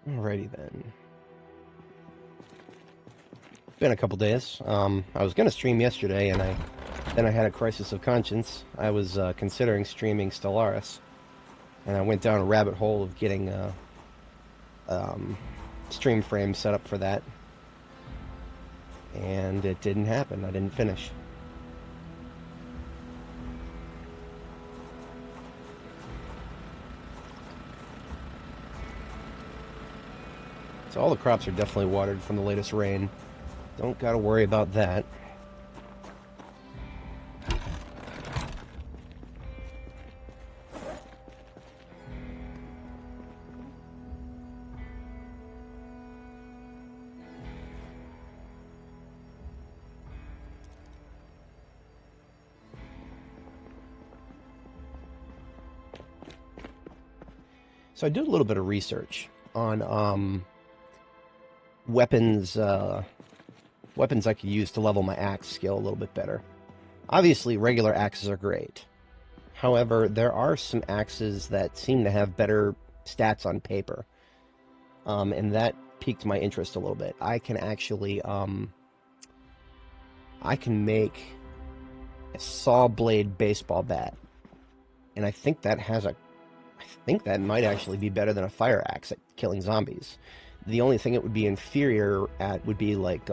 Alrighty then. Been a couple days. I was gonna stream yesterday, and then I had a crisis of conscience. I was considering streaming Stellaris, and I went down a rabbit hole of getting stream frame set up for that, and it didn't happen. I didn't finish. So all the crops are definitely watered from the latest rain. Don't gotta worry about that. So I did a little bit of research on weapons weapons I could use to level my axe skill a little bit better. Obviously, regular axes are great. However, there are some axes that seem to have better stats on paper, and that piqued my interest a little bit. I can actually I can make a saw blade baseball bat, and I think that might actually be better than a fire axe at killing zombies. The only thing it would be inferior at would be like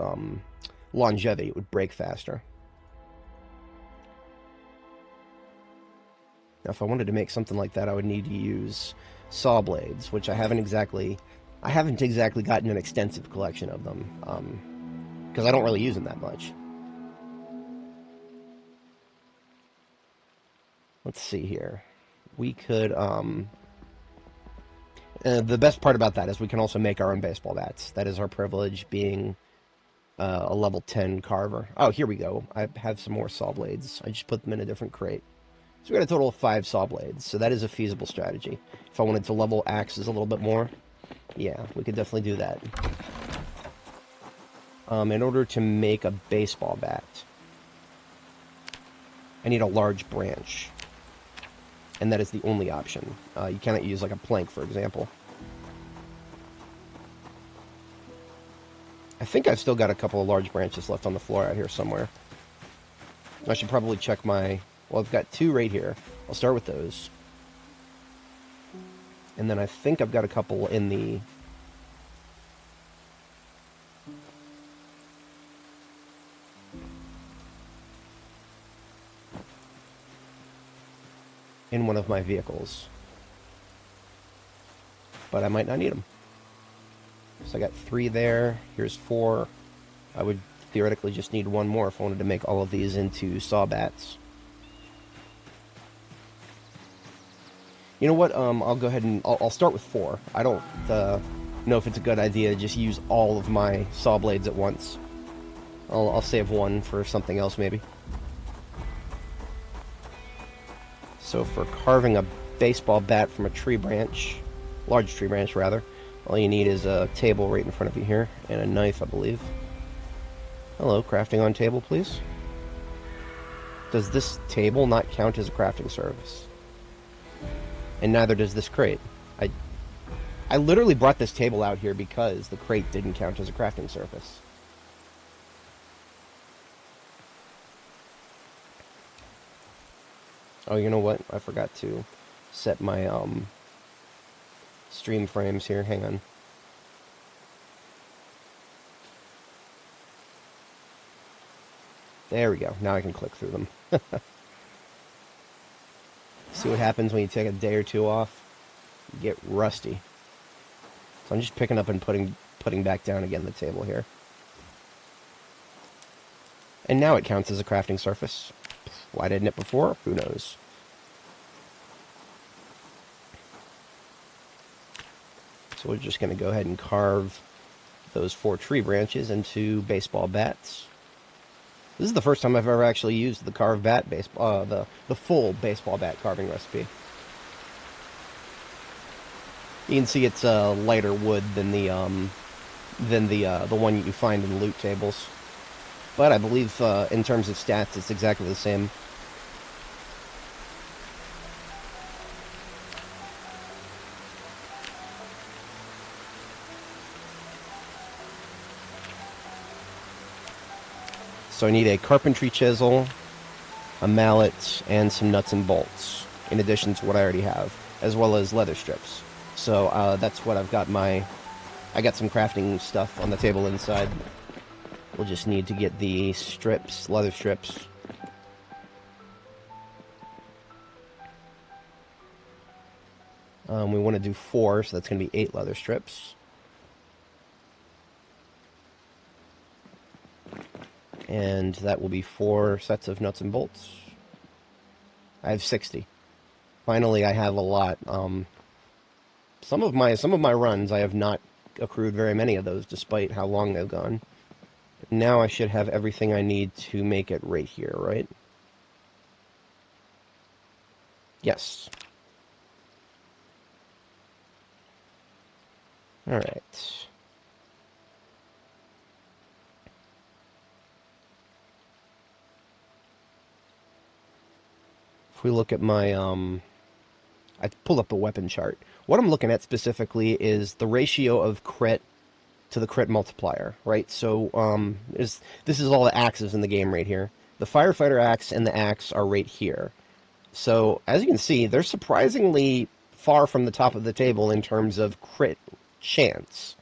longevity. It would break faster. Now, if I wanted to make something like that, I would need to use saw blades, which I haven't exactly gotten an extensive collection of them, because I don't really use them that much. Let's see here. We could, the best part about that is we can also make our own baseball bats. That is our privilege, being a level 10 carver. Oh, here we go. I have some more saw blades. I just put them in a different crate. So we got a total of 5 saw blades, so that is a feasible strategy. If I wanted to level axes a little bit more, yeah, we could definitely do that. In order to make a baseball bat, I need a large branch, and that is the only option. You cannot use like a plank, for example. I think I've still got a couple of large branches left on the floor out here somewhere. I should probably check my... Well, I've got 2 right here. I'll start with those. And then I think I've got a couple in the... in one of my vehicles. But I might not need them. So I got 3 there. Here's 4. I would theoretically just need 1 more if I wanted to make all of these into saw bats. You know what? I'll go ahead and I'll start with 4. I don't know if it's a good idea to just use all of my saw blades at once. I'll save 1 for something else maybe. So for carving a baseball bat from a tree branch, large tree branch rather, all you need is a table right in front of you here, and a knife, I believe. Hello, crafting on table, please. Does this table not count as a crafting service? And neither does this crate. I literally brought this table out here because the crate didn't count as a crafting surface. Oh, you know what? I forgot to set my stream frames here. Hang on. There we go. Now I can click through them. See what happens when you take a day or 2 off? You get rusty. So I'm just picking up and putting back down again the table here. And now it counts as a crafting surface. Why didn't it before? Who knows? So we're just going to go ahead and carve those 4 tree branches into baseball bats. This is the first time I've ever actually used the carved bat the full baseball bat carving recipe. You can see it's lighter wood than the one you find in loot tables. But I believe in terms of stats, it's exactly the same. So I need a carpentry chisel, a mallet, and some nuts and bolts, in addition to what I already have, as well as leather strips. So that's what I've got I got some crafting stuff on the table inside. We'll just need to get the strips, leather strips. We want to do 4, so that's going to be 8 leather strips. And that will be 4 sets of nuts and bolts. I have 60. Finally, I have a lot. Some of my runs, I have not accrued very many of those, despite how long they've gone. Now I should have everything I need to make it right here, right? Yes. Alright. If we look at my, I pulled up the weapon chart. What I'm looking at specifically is the ratio of crit to the crit multiplier, right? So this is all the axes in the game right here. The firefighter axe and the axe are right here. So as you can see, they're surprisingly far from the top of the table in terms of crit chance.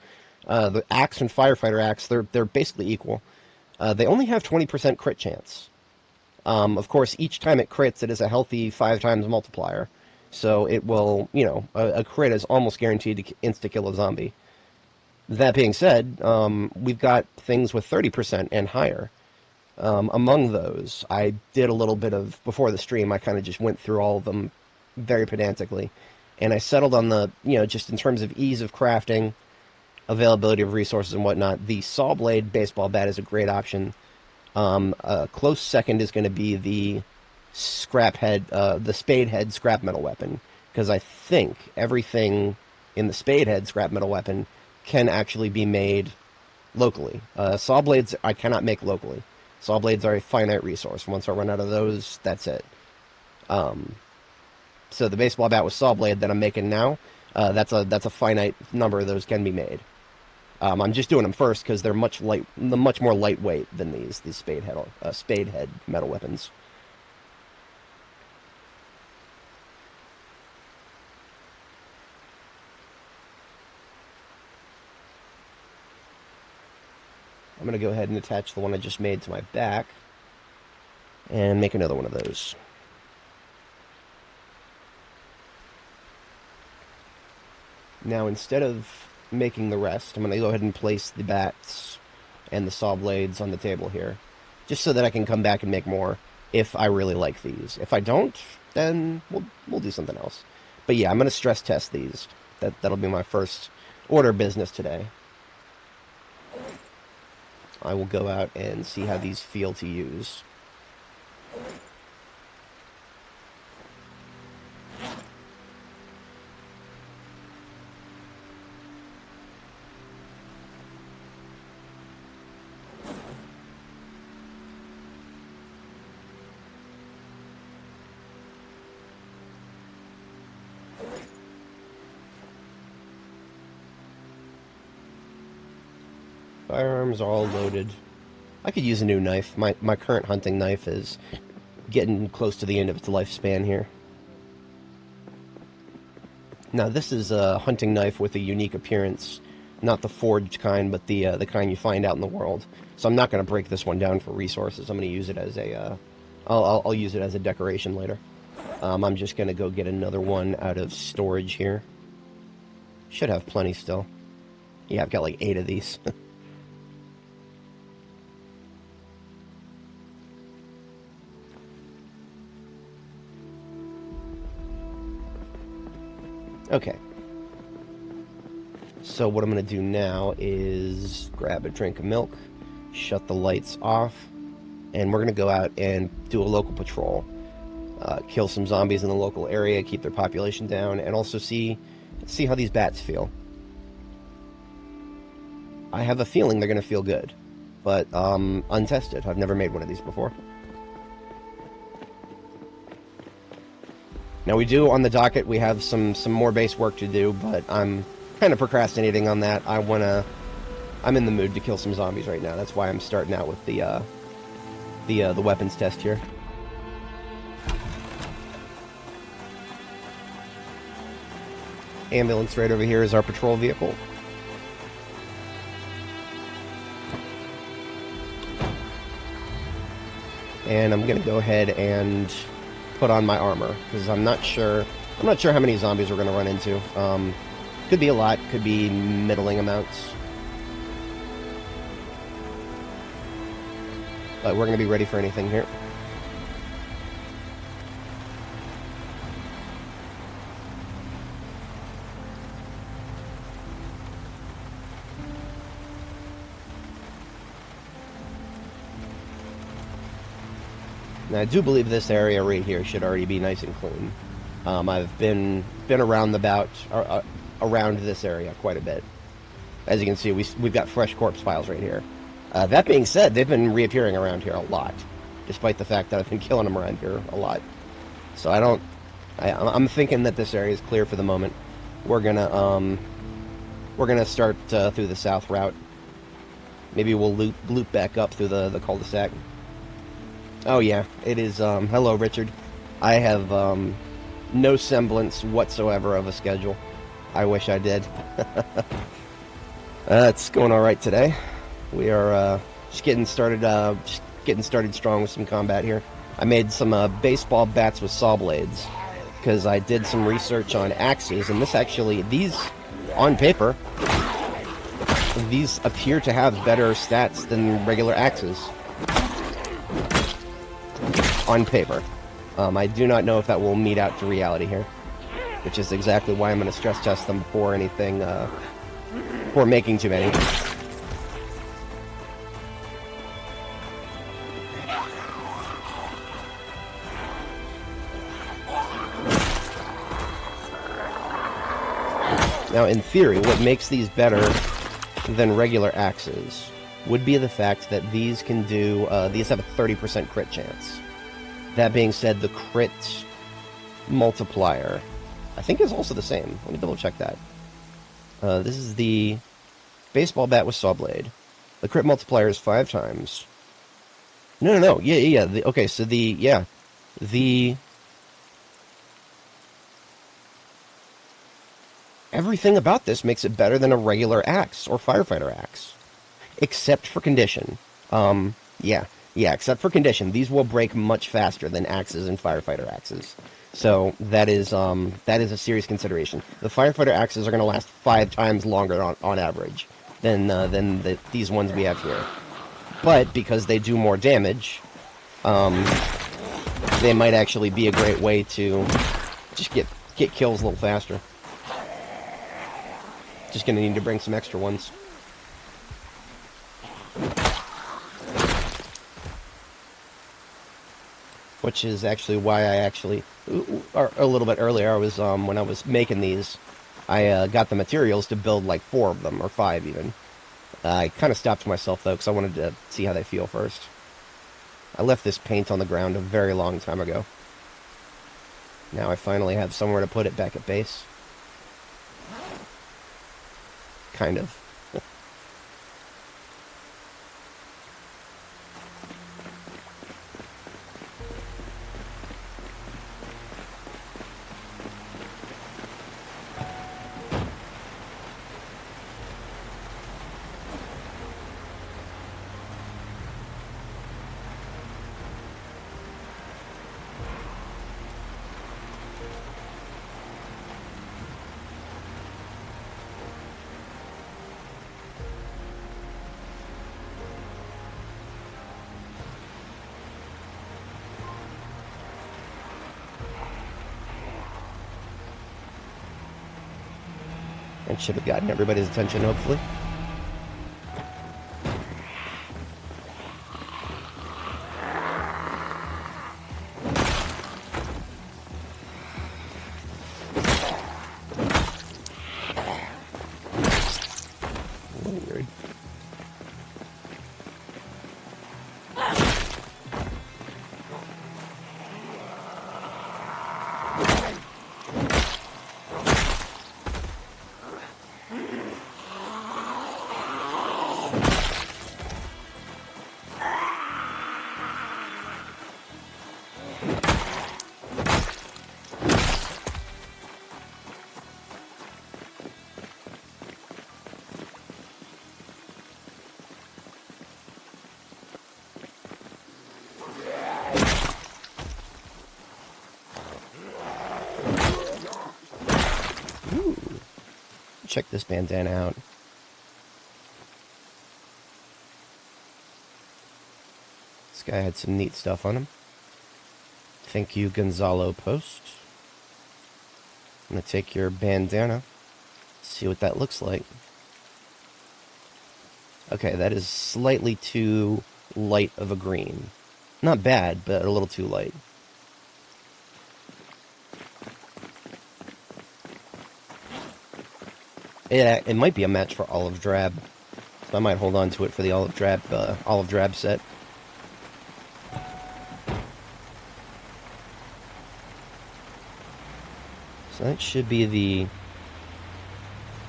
The axe and firefighter axe, they're basically equal. They only have 20% crit chance. Of course, each time it crits, it is a healthy 5 times multiplier. So it will, you know, a crit is almost guaranteed to insta-kill a zombie. That being said, we've got things with 30% and higher. Among those, I did a little bit of, before the stream, I kind of just went through all of them very pedantically. And I settled on the, you know, just in terms of ease of crafting, availability of resources and whatnot, the saw blade baseball bat is a great option. A close second is going to be the scrap head, the spade head scrap metal weapon, because I think everything in the spade head scrap metal weapon can actually be made locally. Saw blades I cannot make locally. Saw blades are a finite resource. Once I run out of those, that's it. So the baseball bat with saw blade that I'm making now, that's a finite number of those can be made. I'm just doing them first because they're much more lightweight than these spade head metal weapons. I'm going to go ahead and attach the one I just made to my back and make another one of those. Now, instead of making the rest, I'm going to go ahead and place the bats and the saw blades on the table here, just so that I can come back and make more if I really like these. If I don't, then we'll do something else. But yeah, I'm going to stress test these. That'll be my first order of business today. I will go out and see how these feel to use. Firearms are all loaded. I could use a new knife. My current hunting knife is getting close to the end of its lifespan here. Now this is a hunting knife with a unique appearance, not the forged kind, but the kind you find out in the world. So I'm not going to break this one down for resources. I'm going to use it as a I'll use it as a decoration later. I'm just going to go get another one out of storage here. Should have plenty still. Yeah, I've got like 8 of these. Okay. So what I'm going to do now is grab a drink of milk, shut the lights off, and we're going to go out and do a local patrol. Kill some zombies in the local area, keep their population down, and also see how these bats feel. I have a feeling they're going to feel good, but untested. I've never made one of these before. Now we do, on the docket, we have some more base work to do, but I'm kind of procrastinating on that. I'm in the mood to kill some zombies right now. That's why I'm starting out with the the weapons test here. Ambulance right over here is our patrol vehicle. And I'm gonna go ahead and put on my armor because I'm not sure how many zombies we're gonna run into. Could be a lot, could be middling amounts. But we're gonna be ready for anything here. Now, I do believe this area right here should already be nice and clean. I've been around around this area quite a bit. As you can see, we've got fresh corpse files right here. That being said, they've been reappearing around here a lot, despite the fact that I've been killing them around here a lot. So I'm thinking that this area is clear for the moment. We're gonna start through the south route. Maybe we'll loop back up through the cul-de-sac. Oh yeah, it is, hello Richard. I have, no semblance whatsoever of a schedule. I wish I did. It's going alright today. We are, just getting started strong with some combat here. I made some, baseball bats with saw blades, because I did some research on axes, and these, on paper, these appear to have better stats than regular axes. On paper. I do not know if that will meet out to reality here, which is exactly why I'm going to stress test them before anything, before making too many. Now, in theory, what makes these better than regular axes would be the fact that these can do, these have a 30% crit chance. That being said, the crit multiplier, I think, is also the same. Let me double check that. This is the baseball bat with saw blade. The crit multiplier is 5 times. No. Yeah. Okay, so everything about this makes it better than a regular axe or firefighter axe, except for condition. Yeah, except for condition. These will break much faster than axes and firefighter axes. So that is a serious consideration. The firefighter axes are going to last 5 times longer on average than these ones we have here. But because they do more damage, they might actually be a great way to just get kills a little faster. Just going to need to bring some extra ones. Which is actually why a little bit earlier, I was, when I was making these, I got the materials to build like 4 of them, or 5 even. I kind of stopped myself, though, because I wanted to see how they feel first. I left this paint on the ground a very long time ago. Now I finally have somewhere to put it back at base. Kind of. And should have gotten everybody's attention, hopefully. Weird. check this bandana out. This guy had some neat stuff on him. Thank you, Gonzalo Post. I'm going to take your bandana, see what that looks like. Okay, that is slightly too light of a green. Not bad, but a little too light. It might be a match for olive drab, so I might hold on to it for the olive drab set. So that should be the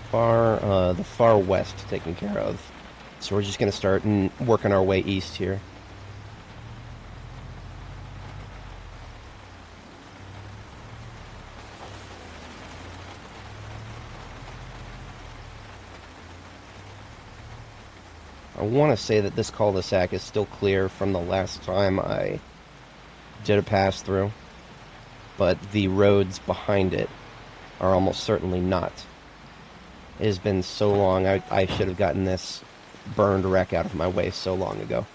far west taken care of. So we're just going to start working our way east here. I want to say that this cul-de-sac is still clear from the last time I did a pass-through, but the roads behind it are almost certainly not. It has been so long, I should have gotten this burned wreck out of my way so long ago.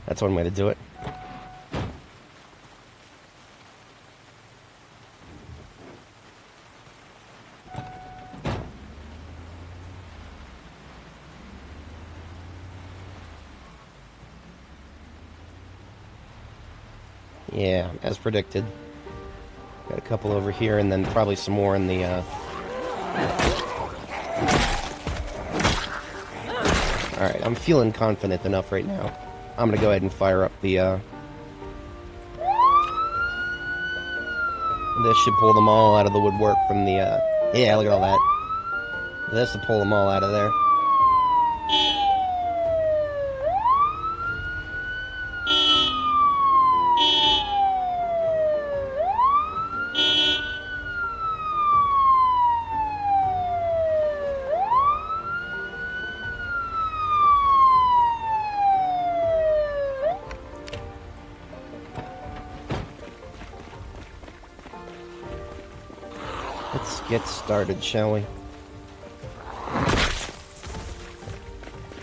That's one way to do it. Yeah, as predicted. Got a couple over here, and then probably some more in the, Alright, I'm feeling confident enough right now. I'm gonna go ahead and fire up the, This should pull them all out of the woodwork from the, Yeah, look at all that. This will pull them all out of there. Let's get started, shall we?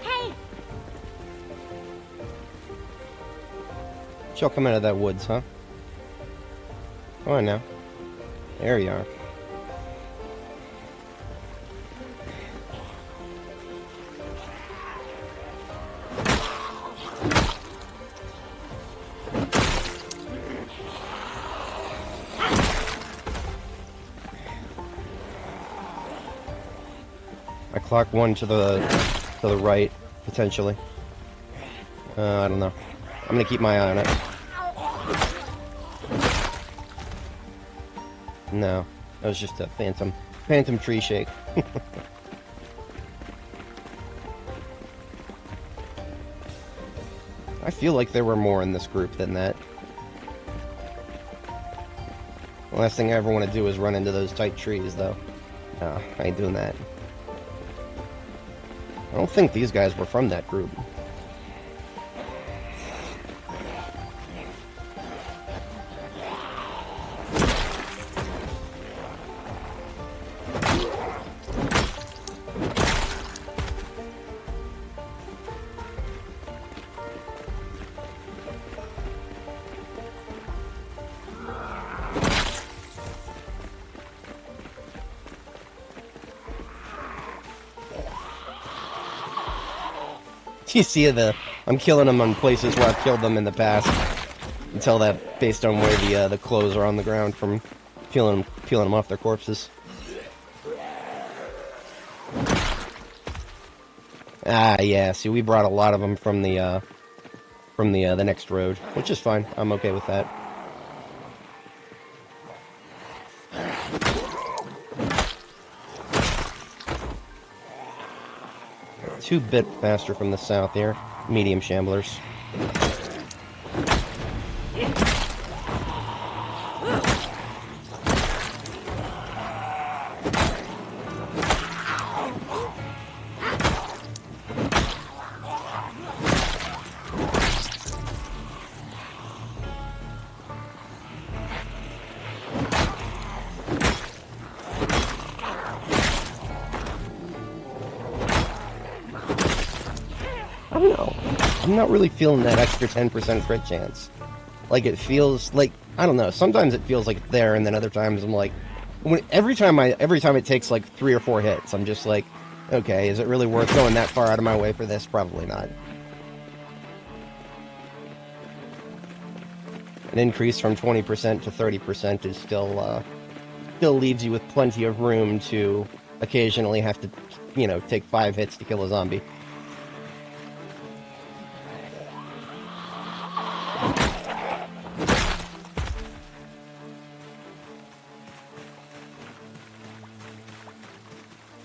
Hey! Y'all come out of that woods, huh? Come on now. There you are. I clock one to the right, potentially. I don't know. I'm gonna keep my eye on it. No, that was just a phantom tree shake. I feel like there were more in this group than that. The last thing I ever want to do is run into those tight trees, though. No, I ain't doing that. I don't think these guys were from that group. You see I'm killing them on places where I've killed them in the past. You can tell that based on where the clothes are on the ground from peeling them off their corpses. Ah, yeah. See, we brought a lot of them from the next road, which is fine. I'm okay with that. 2-bit faster from the south here. Medium shamblers. I don't know. I'm not really feeling that extra 10% crit chance. Like, it feels like, I don't know, sometimes it feels like it's there, and then other times I'm like, every time it takes like 3 or 4 hits, I'm just like, okay, is it really worth going that far out of my way for this? Probably not. An increase from 20% to 30% is still leaves you with plenty of room to occasionally have to, you know, take 5 hits to kill a zombie.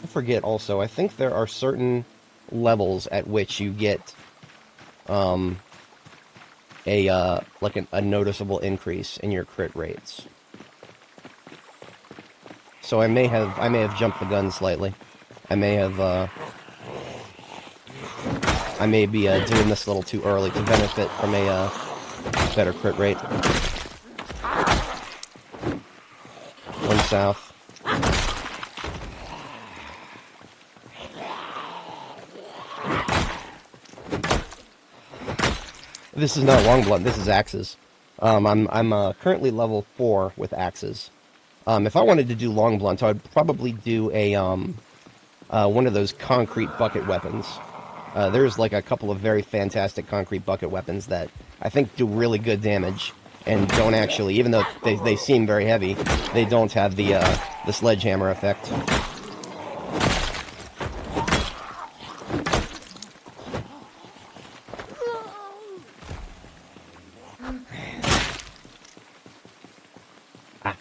Forget also, I think there are certain levels at which you get a noticeable increase in your crit rates. So I may have jumped the gun slightly. I may be doing this a little too early to benefit from a better crit rate. One south. This is not Longblunt, this is axes. I'm currently level 4 with axes. If I wanted to do Longblunt, I would probably do a one of those concrete bucket weapons. There's like a couple of very fantastic concrete bucket weapons that I think do really good damage and don't actually, even though they seem very heavy, they don't have the sledgehammer effect.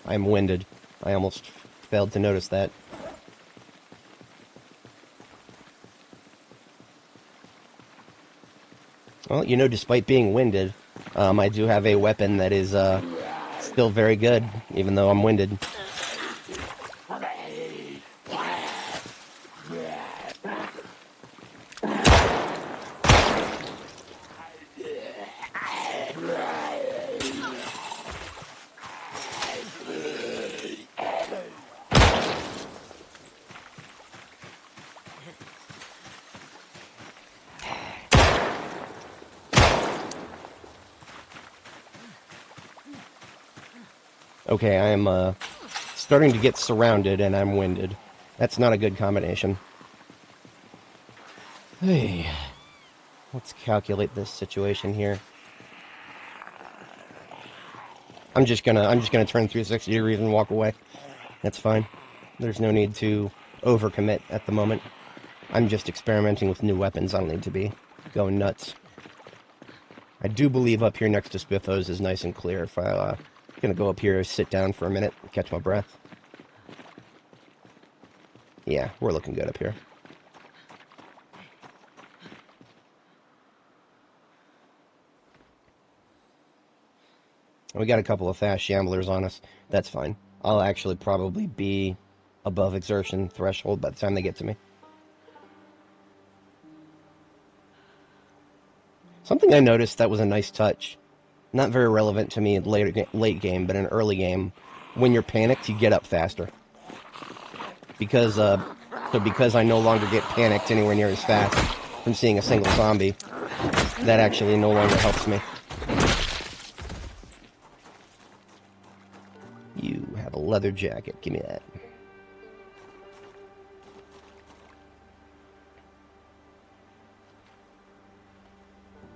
I'm winded. I almost failed to notice that. Well, you know, despite being winded, I do have a weapon that is still very good, even though I'm winded. Okay, I am starting to get surrounded and I'm winded. That's not a good combination. Hey, let's calculate this situation here. I'm just gonna turn 360 degrees and walk away. That's fine. There's no need to overcommit at the moment. I'm just experimenting with new weapons. I don't need to be going nuts. I do believe up here next to Spiffos is nice and clear. If I gonna go up here, sit down for a minute, catch my breath. Yeah, we're looking good up here. We got a couple of fast shamblers on us. That's fine. I'll actually probably be above exertion threshold by the time they get to me. Something I noticed that was a nice touch. Not very relevant to me in late game, but in early game, when you're panicked, you get up faster. Because I no longer get panicked anywhere near as fast from seeing a single zombie, that actually no longer helps me. You have a leather jacket. Give me that.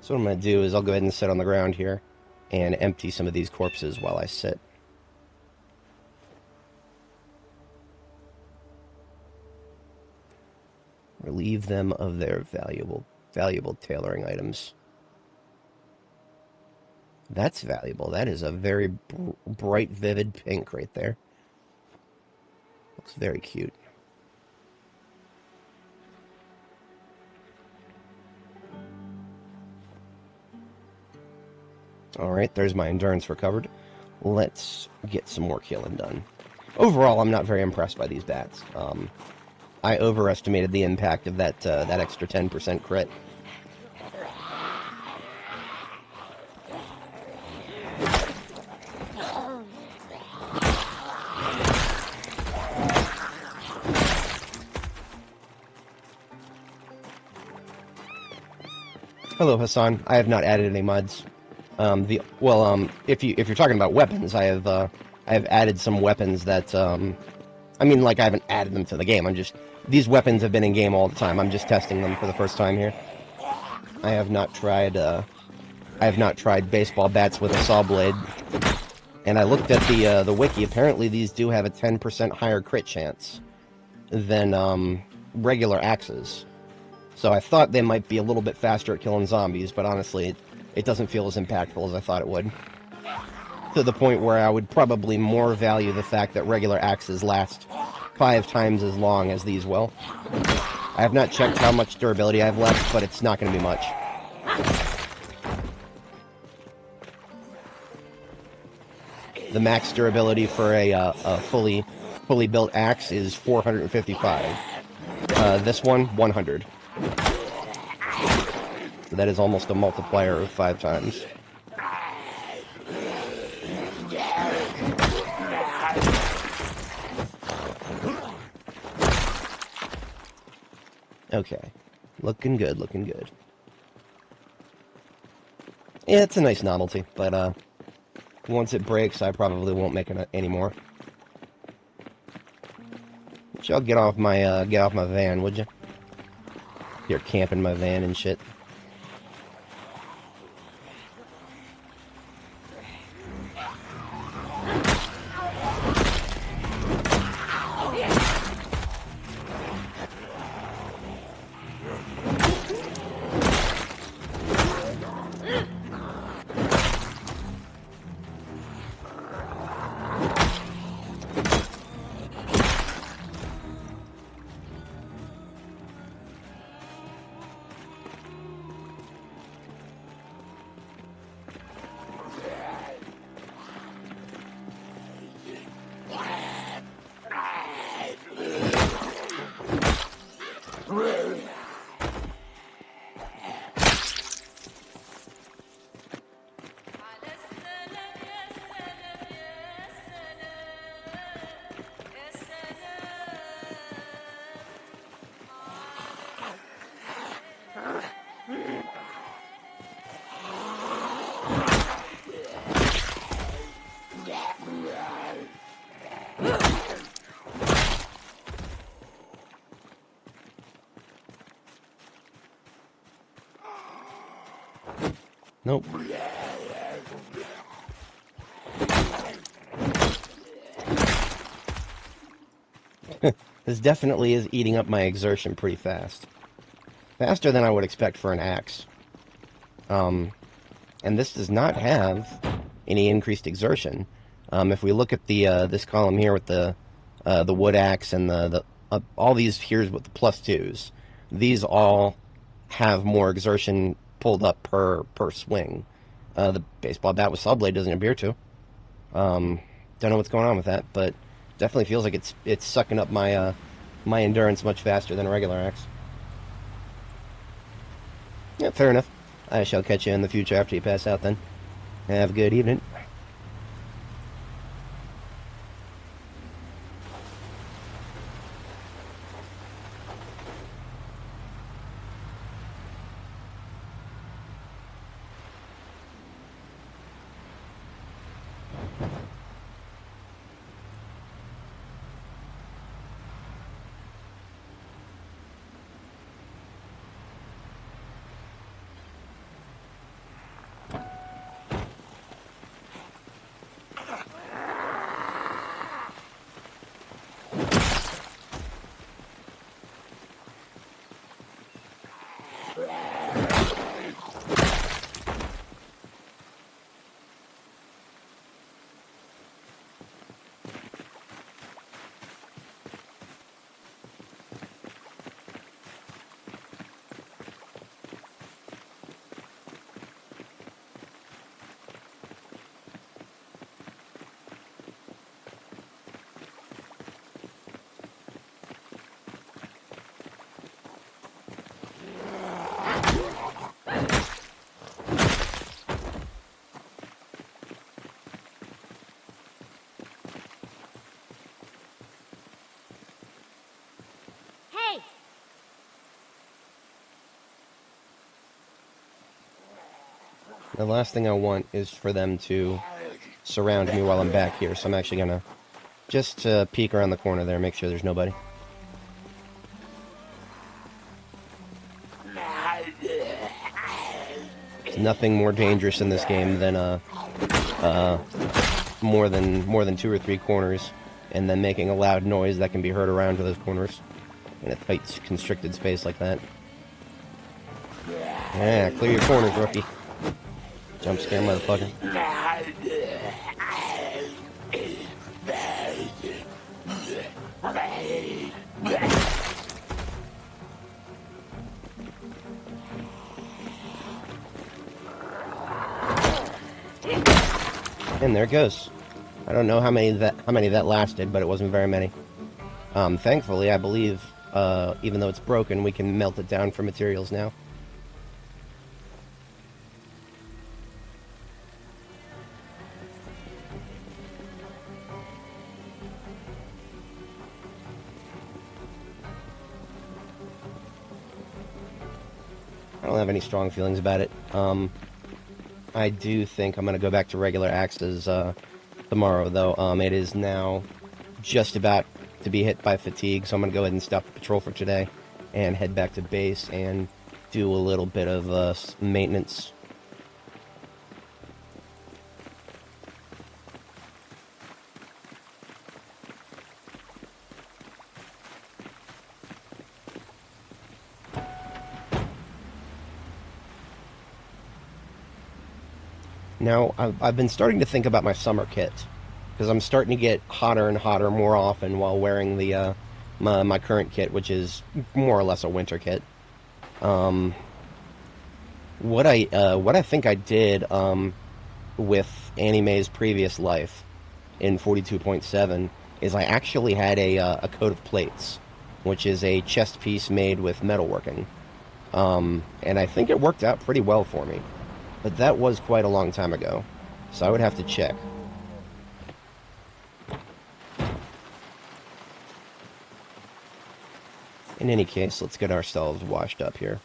So what I'm going to do is I'll go ahead and sit on the ground here and empty some of these corpses while I sit. Relieve them of their valuable tailoring items. That's valuable. That is a very bright, vivid pink right there. Looks very cute. Alright, there's my endurance recovered. Let's get some more killing done. Overall, I'm not very impressed by these bats. I overestimated the impact of that extra 10% crit. Hello, Hassan. I have not added any mods. If you're talking about weapons, I have added some weapons that I mean, like, I haven't added them to the game. These weapons have been in game all the time. I'm just testing them for the first time here. I have not tried baseball bats with a saw blade. And I looked at the wiki. Apparently, these do have a 10% higher crit chance than regular axes. So I thought they might be a little bit faster at killing zombies, but honestly, it doesn't feel as impactful as I thought it would. To the point where I would probably more value the fact that regular axes last 5 times as long as these will. I have not checked how much durability I have left, but it's not going to be much. The max durability for a fully built axe is 455. This one, 100. So that is almost a multiplier of 5 times. Okay. Looking good, looking good. Yeah, it's a nice novelty, but once it breaks, I probably won't make it anymore. Y'all get off my van, would you? You're camping my van and shit. Nope. This definitely is eating up my exertion pretty fast. Faster than I would expect for an axe. And this does not have any increased exertion. If we look at the this column here with the wood axe and all these here with the +2s, these all have more exertion pulled up per swing. The baseball bat with saw blade doesn't appear to. Don't know what's going on with that, but definitely feels like it's sucking up my my endurance much faster than a regular axe. Yeah, fair enough. I shall catch you in the future after you pass out then. Have a good evening. The last thing I want is for them to surround me while I'm back here, so I'm actually gonna just peek around the corner there, make sure there's nobody. There's nothing more dangerous in this game than more than 2 or 3 corners, and then making a loud noise that can be heard around to those corners in a tight, constricted space like that. Yeah, clear your corners, rookie. Jump scare, motherfucker. And there it goes. I don't know how many that lasted, but it wasn't very many. Thankfully, I believe, even though it's broken, we can melt it down for materials now. I don't have any strong feelings about it. I do think I'm going to go back to regular axes tomorrow, though. It is now just about to be hit by fatigue, so I'm going to go ahead and stop the patrol for today and head back to base and do a little bit of maintenance. Now, I've been starting to think about my summer kit, because I'm starting to get hotter and hotter more often while wearing the my current kit, which is more or less a winter kit. What I think I did with Annie Mae's previous life in 42.7 is I actually had a coat of plates, which is a chest piece made with metalworking, and I think it worked out pretty well for me. But that was quite a long time ago, so I would have to check. In any case, let's get ourselves washed up here.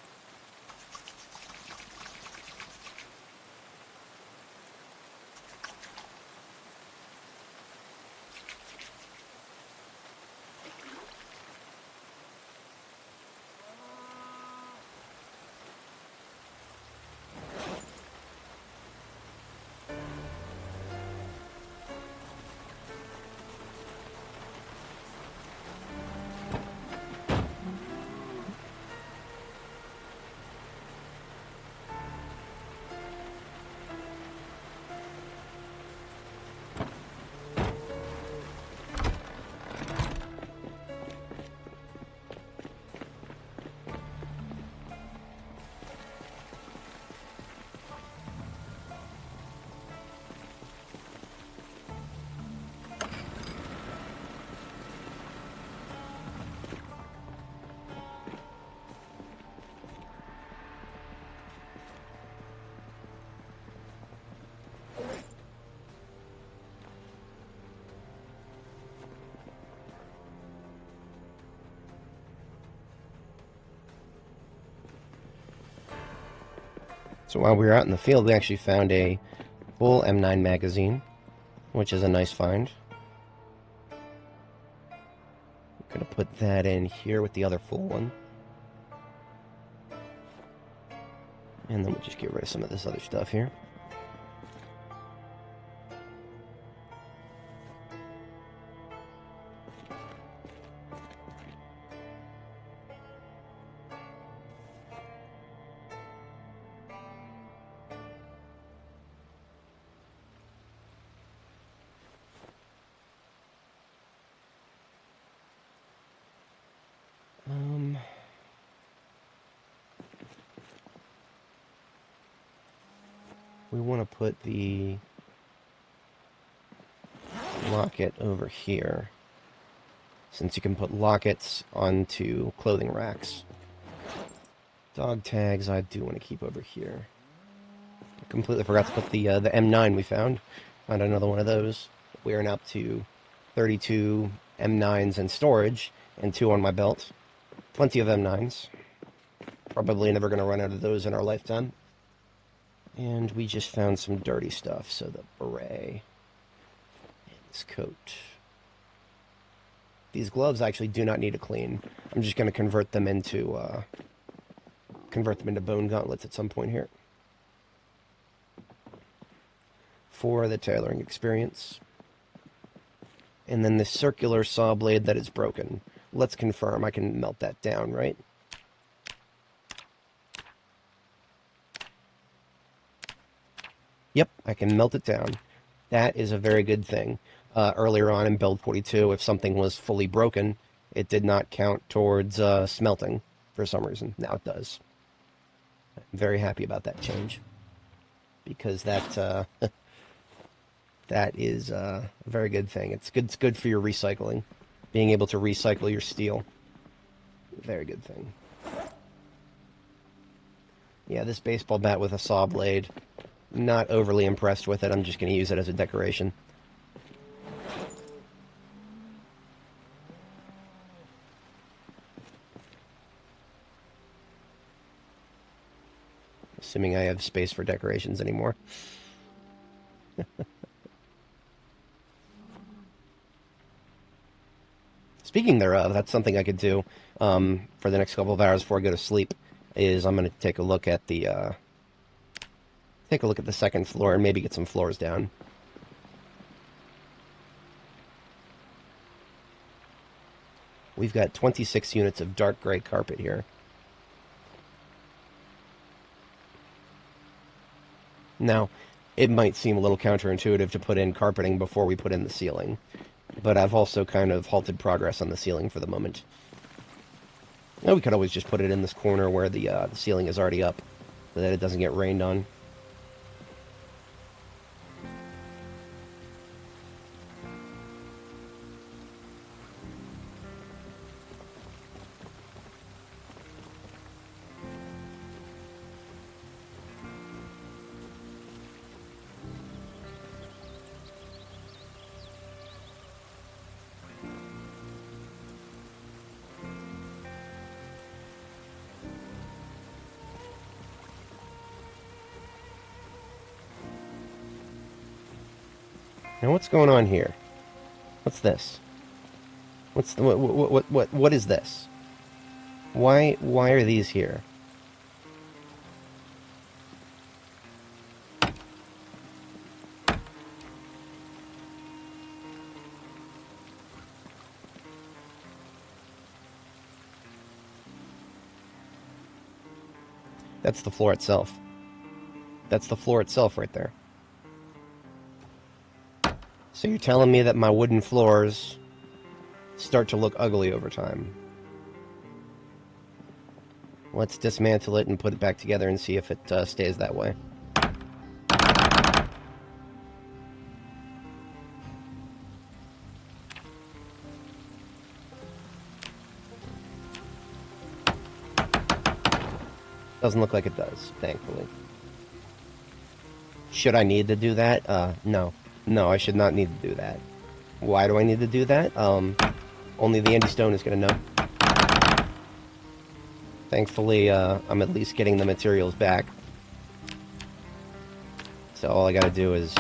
So while we were out in the field, we actually found a full M9 magazine, which is a nice find. I'm going to put that in here with the other full one. And then we'll just get rid of some of this other stuff here. We want to put the locket over here, since you can put lockets onto clothing racks. Dog tags I do want to keep over here. I completely forgot to put the M9 we found. Found another one of those. We are now up to 32 M9s in storage and 2 on my belt. Plenty of M9s. Probably never going to run out of those in our lifetime. And we just found some dirty stuff, so the beret and this coat. These gloves actually do not need a clean. I'm just going to convert them into bone gauntlets at some point here for the tailoring experience. And then the circular saw blade that is broken. Let's confirm I can melt that down, right? Yep, I can melt it down. That is a very good thing. Earlier on in build 42, if something was fully broken, it did not count towards smelting for some reason. Now it does. I'm very happy about that change, because that that is a very good thing. It's good for your recycling, being able to recycle your steel. Very good thing. Yeah, this baseball bat with a saw blade, not overly impressed with it. I'm just going to use it as a decoration. Assuming I have space for decorations anymore. Speaking thereof, that's something I could do for the next couple of hours before I go to sleep. Is I'm going to take a look at the second floor and maybe get some floors down. We've got 26 units of dark gray carpet here. Now, it might seem a little counterintuitive to put in carpeting before we put in the ceiling, but I've also kind of halted progress on the ceiling for the moment. Now, we could always just put it in this corner where the ceiling is already up, so that it doesn't get rained on. Now, what's going on here? What's this? What's the, what is this? Why are these here? That's the floor itself. That's the floor itself right there. So you're telling me that my wooden floors start to look ugly over time. Let's dismantle it and put it back together and see if it stays that way. Doesn't look like it does, thankfully. Should I need to do that? No. No, I should not need to do that. Why do I need to do that? Only the Andy Stone is going to know. Thankfully, I'm at least getting the materials back. So all I got to do is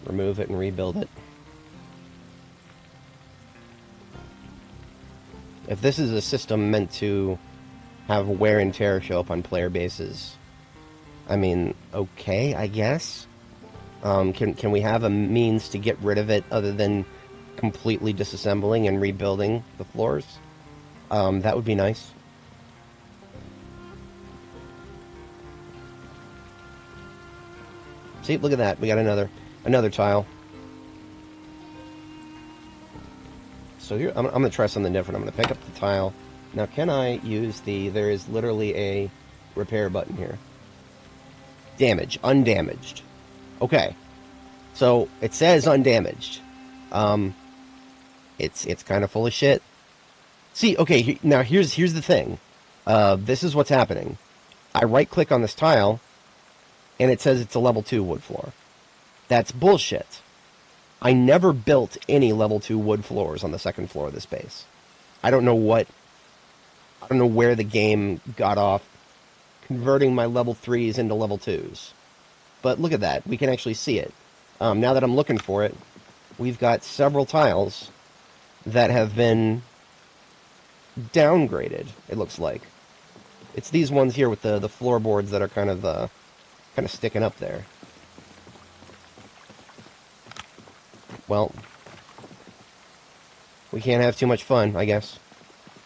remove it and rebuild it. If this is a system meant to have wear and tear show up on player bases, I mean, okay, I guess. Can we have a means to get rid of it other than completely disassembling and rebuilding the floors? That would be nice. See, look at that. We got another tile. So here, I'm going to try something different. I'm going to pick up the tile. Now, can I use there is literally a repair button here. Damage, undamaged. Okay, so it says undamaged. It's kind of full of shit. See, okay, now here's the thing. This is what's happening. I right-click on this tile, and it says it's a level 2 wood floor. That's bullshit. I never built any level 2 wood floors on the second floor of this base. I don't know where the game got off converting my level 3s into level 2s. But look at that. We can actually see it. Now that I'm looking for it, we've got several tiles that have been downgraded, it looks like. It's these ones here with the floorboards that are kind of sticking up there. Well, we can't have too much fun, I guess.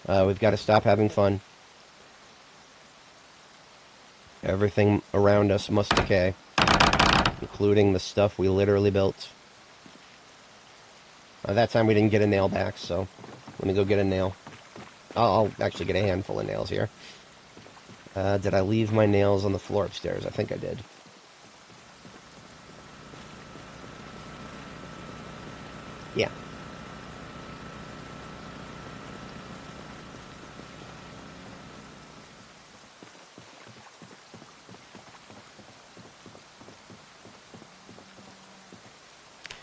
We've got to stop having fun. Everything around us must decay, including the stuff we literally built. That time we didn't get a nail back, so let me go get a nail. I'll actually get a handful of nails here. Did I leave my nails on the floor upstairs? I think I did. Yeah.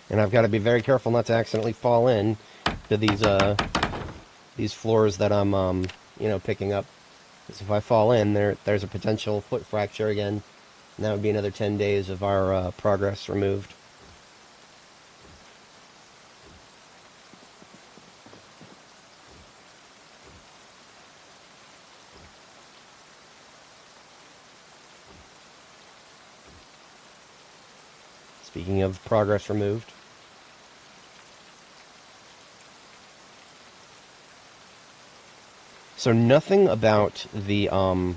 And I've got to be very careful not to accidentally fall in to these floors that I'm picking up. Because if I fall in, there's a potential foot fracture again. And that would be another 10 days of our progress removed. Speaking of progress removed. So nothing about the, I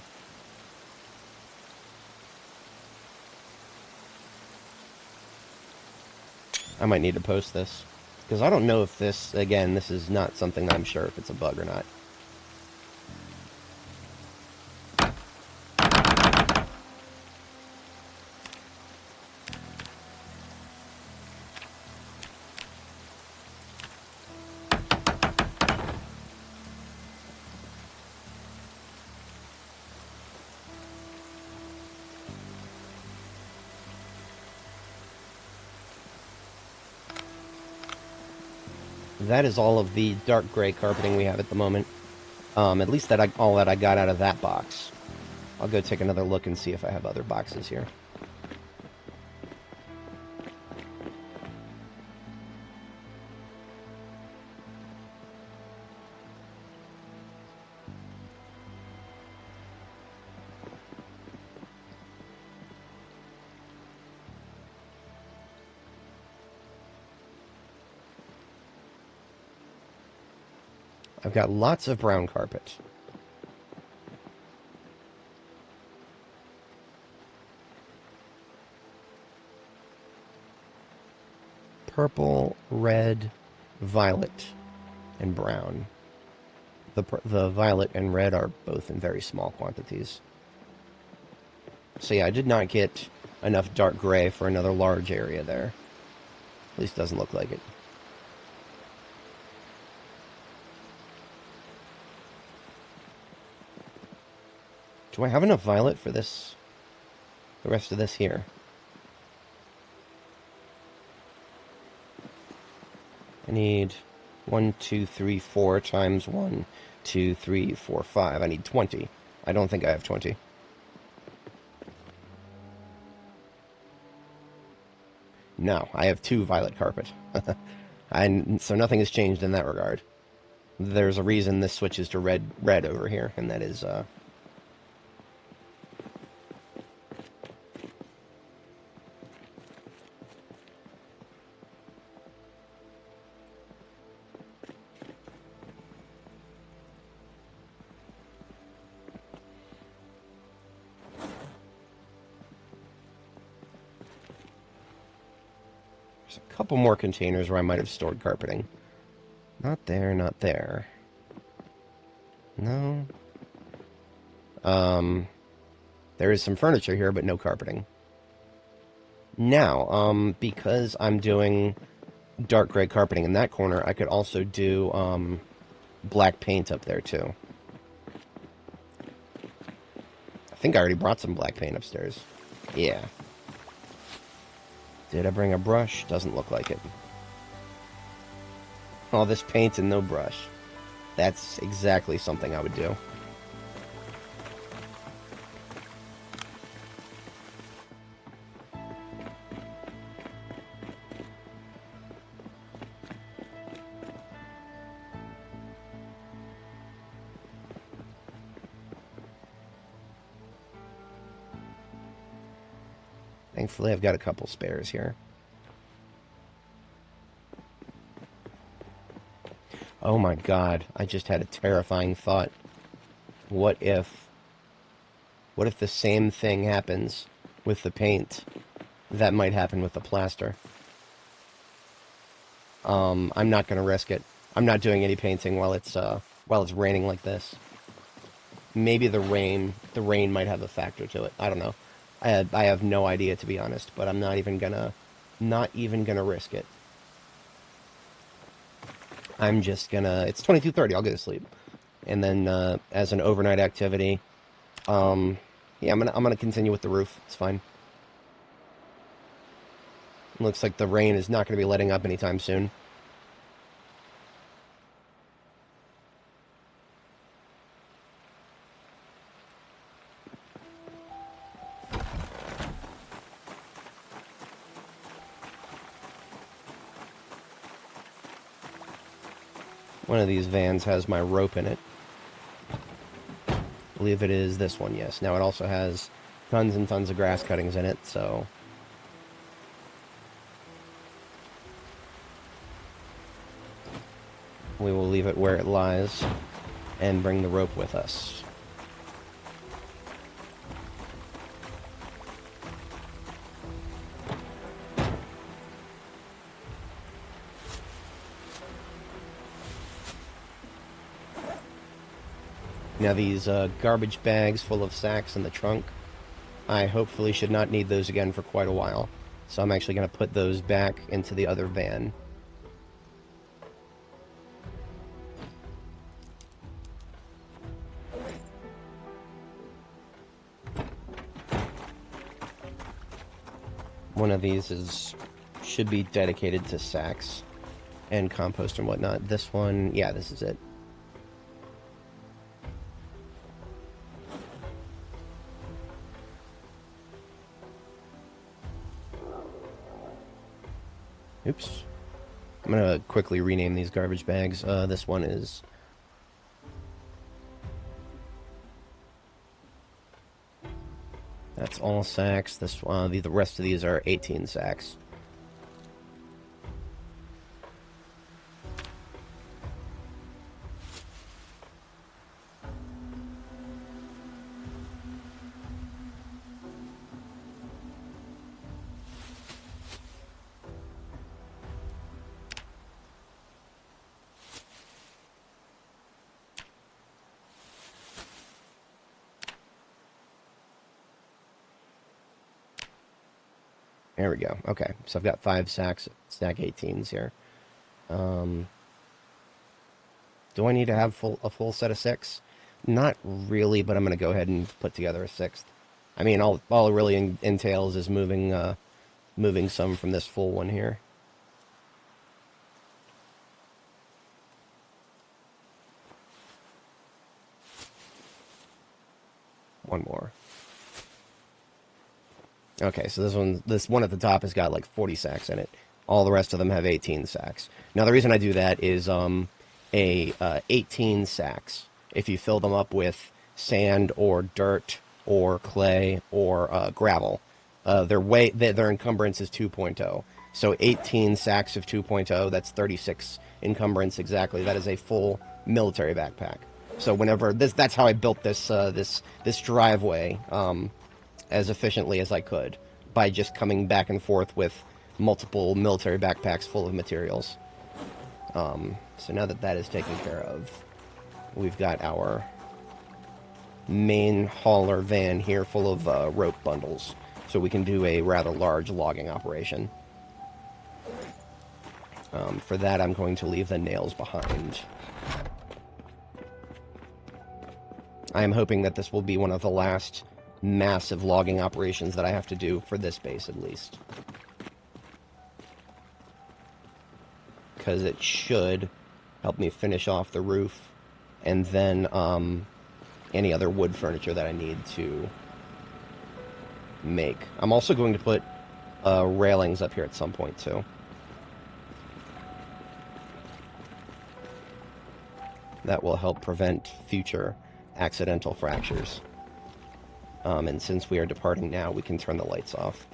might need to post this. Because I don't know if this, again, this is not something I'm sure if it's a bug or not. That is all of the dark gray carpeting we have at the moment. At least all that I got out of that box. I'll go take another look and see if I have other boxes here. I've got lots of brown carpet. Purple, red, violet, and brown. The violet and red are both in very small quantities. So yeah, I did not get enough dark gray for another large area there. At least doesn't look like it. Do I have enough violet for this? The rest of this here? I need 1, 2, 3, 4 times 1, 2, 3, 4, 5. I need 20. I don't think I have 20. No, I have 2 violet carpet. So nothing has changed in that regard. There's a reason this switches to red over here, and that is, there's a couple more containers where I might have stored carpeting. Not there, not there. No. There is some furniture here, but no carpeting. Now, because I'm doing dark gray carpeting in that corner, I could also do, black paint up there, too. I think I already brought some black paint upstairs. Yeah. Did I bring a brush? Doesn't look like it. All this paint and no brush. That's exactly something I would do. Thankfully, I've got a couple spares here. Oh my god, I just had a terrifying thought. What if the same thing happens with the paint that might happen with the plaster? I'm not going to risk it. I'm not doing any painting while it's raining like this. Maybe the rain might have a factor to it. I don't know. I have no idea, to be honest, but I'm not even gonna risk it. I'm just gonna. It's 22:30. I'll go to sleep, and then as an overnight activity, yeah, I'm gonna continue with the roof. It's fine. Looks like the rain is not gonna be letting up anytime soon. One of these vans has my rope in it. I believe it is this one, yes. Now it also has tons and tons of grass cuttings in it, so... we will leave it where it lies and bring the rope with us. Now these garbage bags full of sacks in the trunk, I hopefully should not need those again for quite a while. So I'm actually going to put those back into the other van. One of these should be dedicated to sacks and compost and whatnot. This one, yeah, this is it. Oops. I'm going to quickly rename these garbage bags. This one is... that's all sacks. This the rest of these are 18 sacks. There we go. Okay, so I've got 5 sacks, stack 18s here. Do I need to have a full set of 6? Not really, but I'm going to go ahead and put together a 6th. I mean, all it really entails is moving some from this full one here. One more. Okay, so this one at the top has got like 40 sacks in it. All the rest of them have 18 sacks. Now the reason I do that is 18 sacks. If you fill them up with sand or dirt or clay or gravel, their encumbrance is 2.0. So 18 sacks of 2.0, that's 36 encumbrance exactly. That is a full military backpack. So that's how I built this driveway. As efficiently as I could by just coming back and forth with multiple military backpacks full of materials. So now that is taken care of, we've got our main hauler van here full of rope bundles, so we can do a rather large logging operation. For that, I'm going to leave the nails behind. I am hoping that this will be one of the last massive logging operations that I have to do for this base, at least. Because it should help me finish off the roof, and then any other wood furniture that I need to make. I'm also going to put railings up here at some point, too. That will help prevent future accidental fractures. And since we are departing now, we can turn the lights off.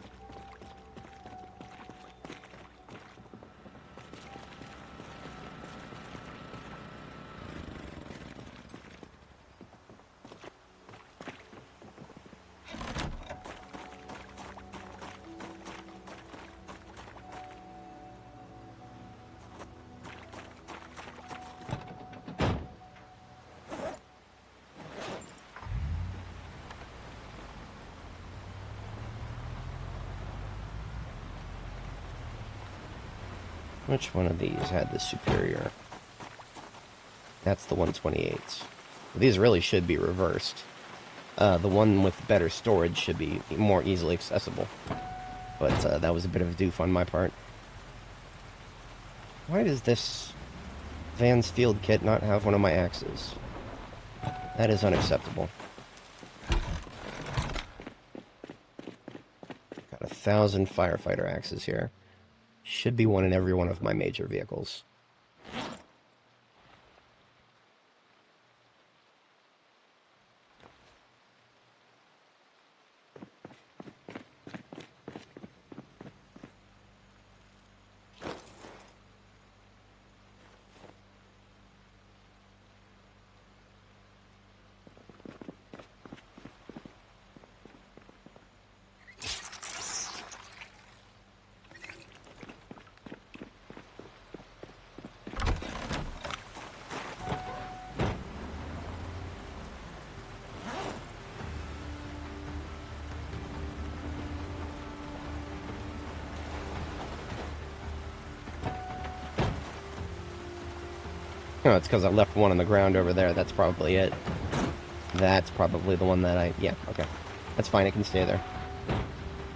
Which one of these had the superior? That's the 128s. These really should be reversed. The one with better storage should be more easily accessible. But that was a bit of a doof on my part. Why does this Van's Field kit not have one of my axes? That is unacceptable. Got 1,000 firefighter axes here. Should be one in every one of my major vehicles. No, it's because I left one on the ground over there. That's probably it. That's probably the one that I... Yeah, okay. That's fine. It can stay there.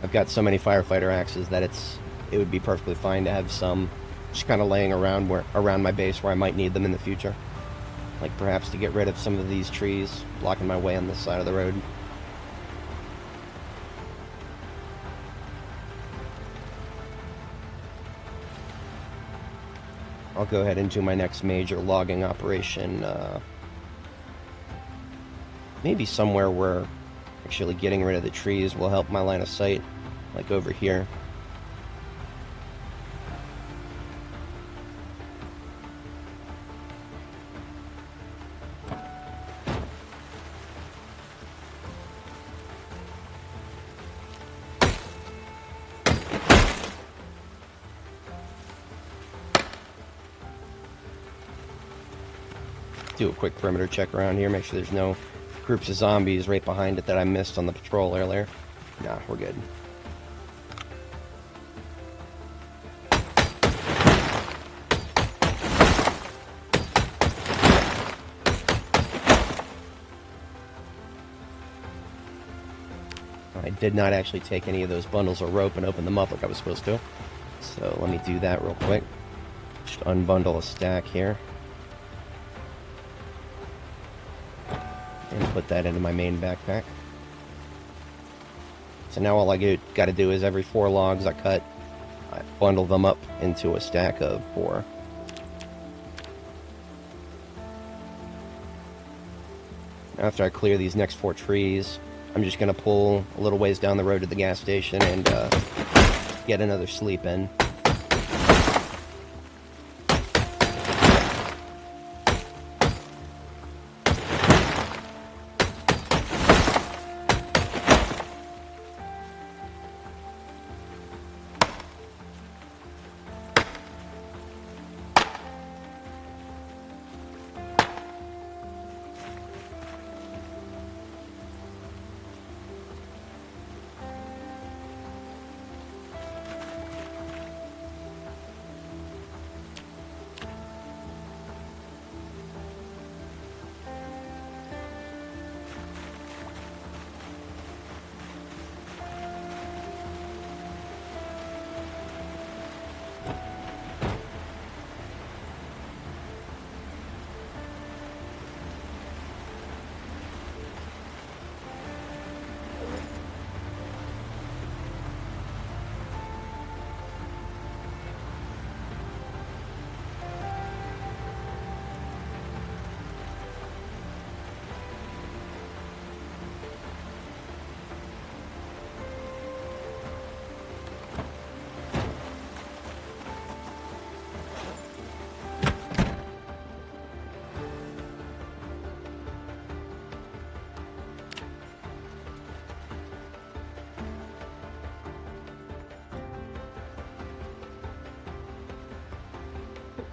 I've got so many firefighter axes that it would be perfectly fine to have some just kind of laying around around my base where I might need them in the future. Like perhaps to get rid of some of these trees blocking my way on this side of the road. I'll go ahead and do my next major logging operation, maybe somewhere where actually getting rid of the trees will help my line of sight, like over here. Do a quick perimeter check around here, make sure there's no groups of zombies right behind it that I missed on the patrol earlier. Nah, we're good. I did not actually take any of those bundles of rope and open them up like I was supposed to. So let me do that real quick. Just unbundle a stack here. And put that into my main backpack. So now all I got to do is every 4 logs I cut, I bundle them up into a stack of 4. After I clear these next 4 trees, I'm just going to pull a little ways down the road to the gas station and get another sleep in.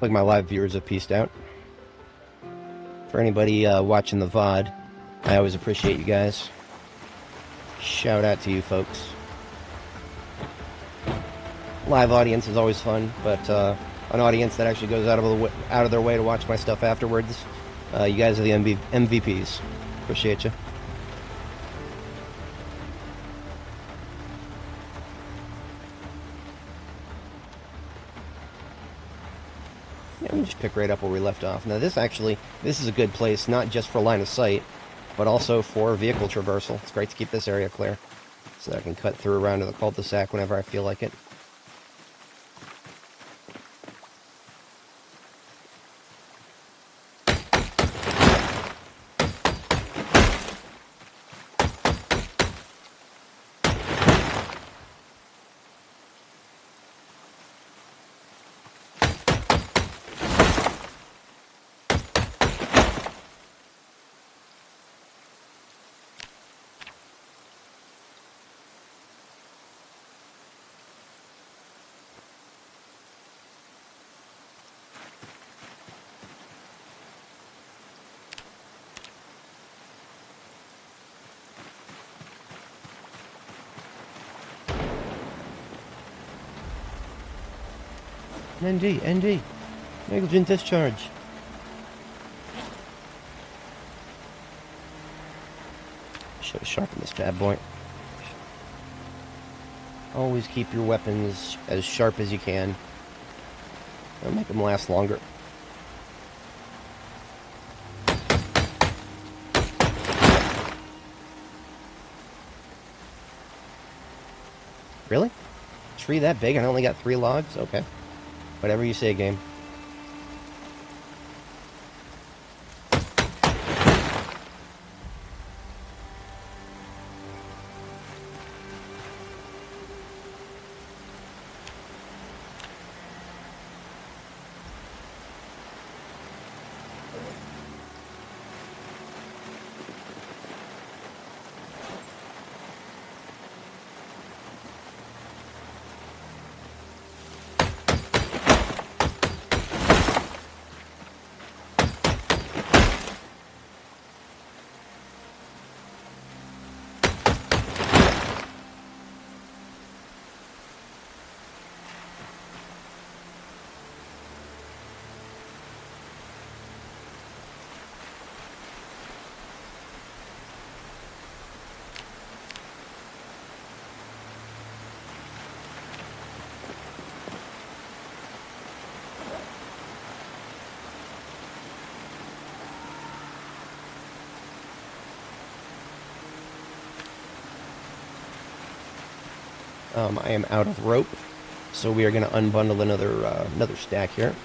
Like my live viewers have peaced out. For anybody watching the VOD, I always appreciate you guys. Shout out to you folks. Live audience is always fun, but an audience that actually goes out of their way to watch my stuff afterwards. You guys are the MVPs. Appreciate you. Yeah, we just pick right up where we left off. Now this is a good place, not just for line of sight, but also for vehicle traversal. It's great to keep this area clear, so that I can cut through around to the cul-de-sac whenever I feel like it. ND. Negligent discharge. Should have sharpened this bad boy. Always keep your weapons as sharp as you can. That'll make them last longer. Really? Tree that big and I only got 3 logs? Okay. Whatever you say, game. I am out of rope, so we are going to unbundle another stack here.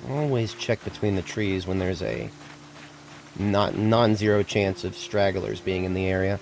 Always check between the trees when there's a non-zero chance of stragglers being in the area.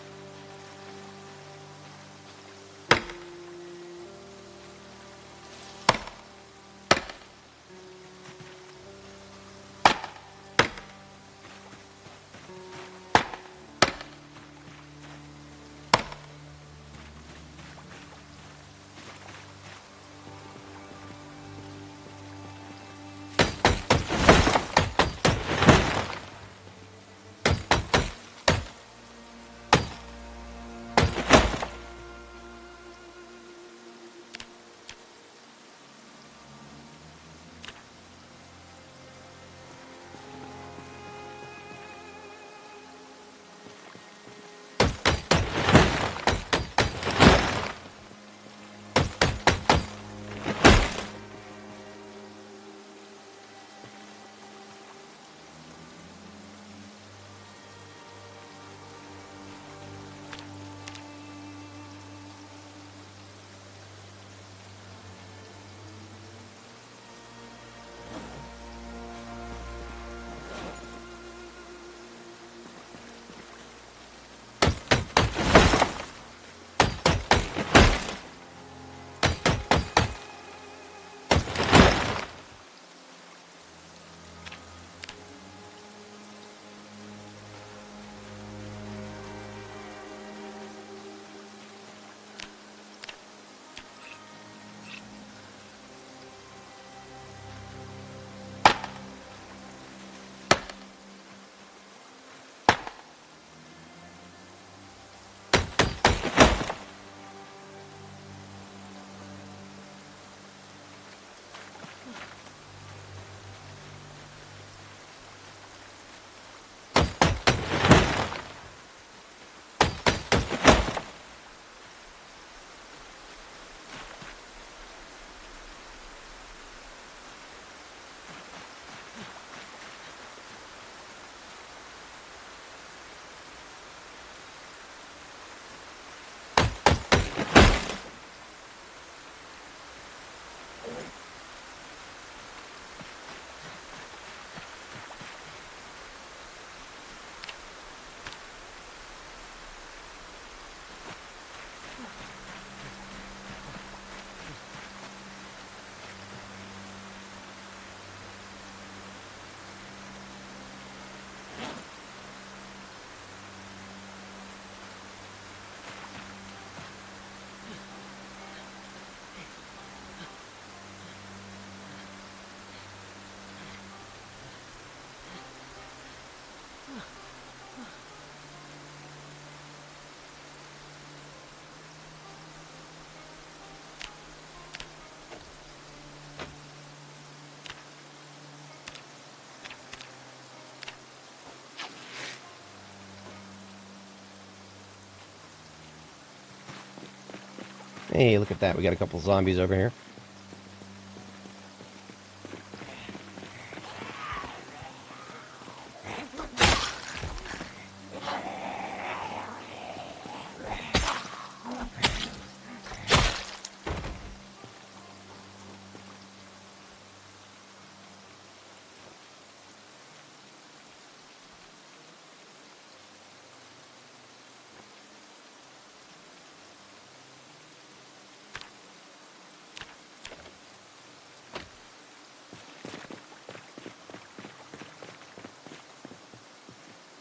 Hey, look at that. We got a couple zombies over here.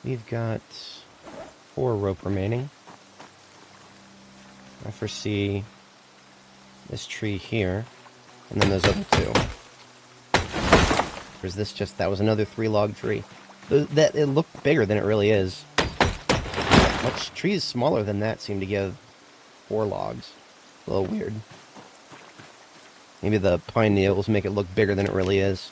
We've got 4 rope remaining. I foresee this tree here, and then those other 2. Or is this just... that was another 3-log tree. That it looked bigger than it really is. Much trees smaller than that seem to give 4 logs. A little weird. Maybe the pine needles make it look bigger than it really is.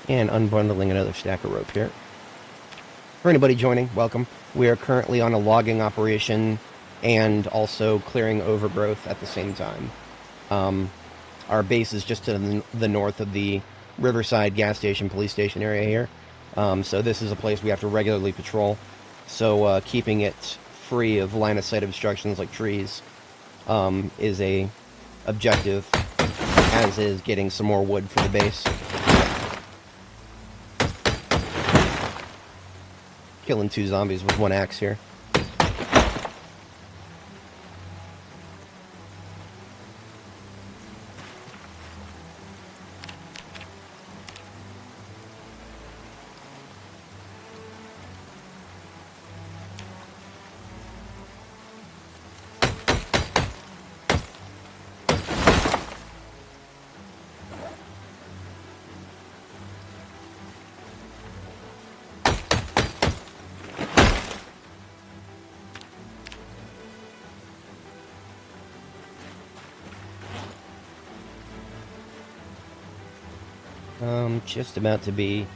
And unbundling another stack of rope here. For anybody joining, welcome. We are currently on a logging operation and also clearing overgrowth at the same time. Our base is just to the north of the Riverside gas station, police station area here. So this is a place we have to regularly patrol. So keeping it free of line of sight obstructions like trees is a objective, as is getting some more wood for the base. Killing 2 zombies with 1 axe here. Just about to be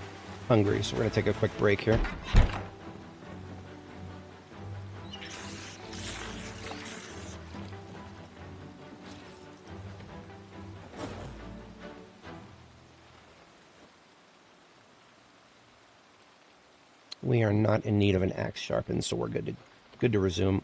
hungry, so we're going to take a quick break here. We are not in need of an axe sharpened, so we're good to resume.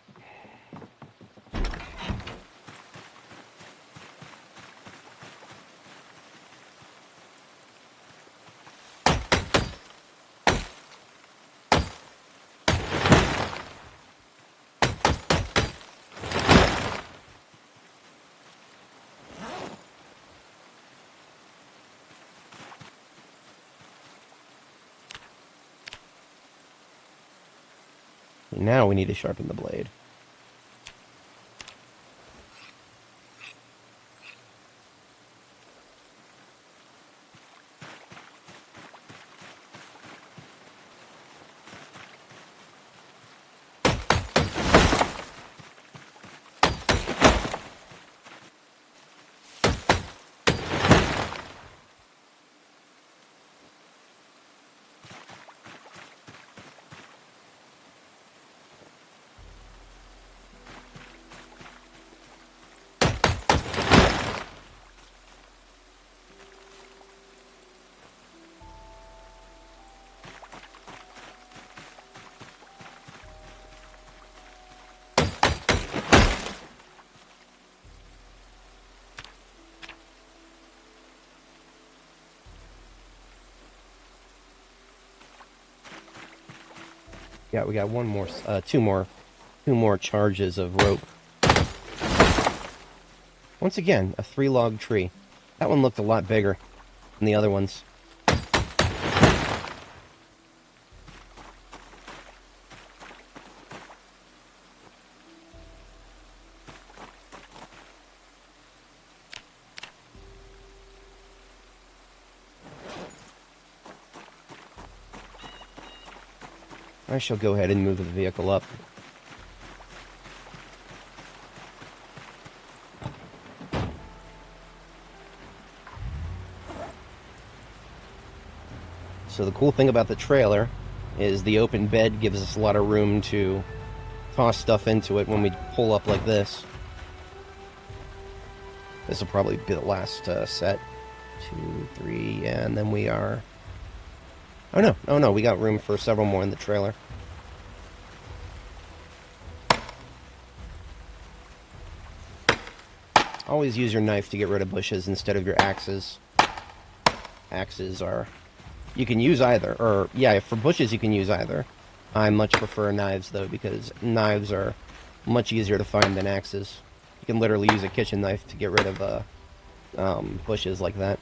Now we need to sharpen the blade. Yeah, we got one more, two more charges of rope. Once again, a 3-log tree. That one looked a lot bigger than the other ones. I shall go ahead and move the vehicle up. So the cool thing about the trailer is the open bed gives us a lot of room to toss stuff into it when we pull up like this. This will probably be the last set. 2, 3, and then we are... Oh no, we got room for several more in the trailer. Always use your knife to get rid of bushes instead of your axes. Axes are... You can use either, or, yeah, for bushes you can use either. I much prefer knives, though, because knives are much easier to find than axes. You can literally use a kitchen knife to get rid of bushes like that.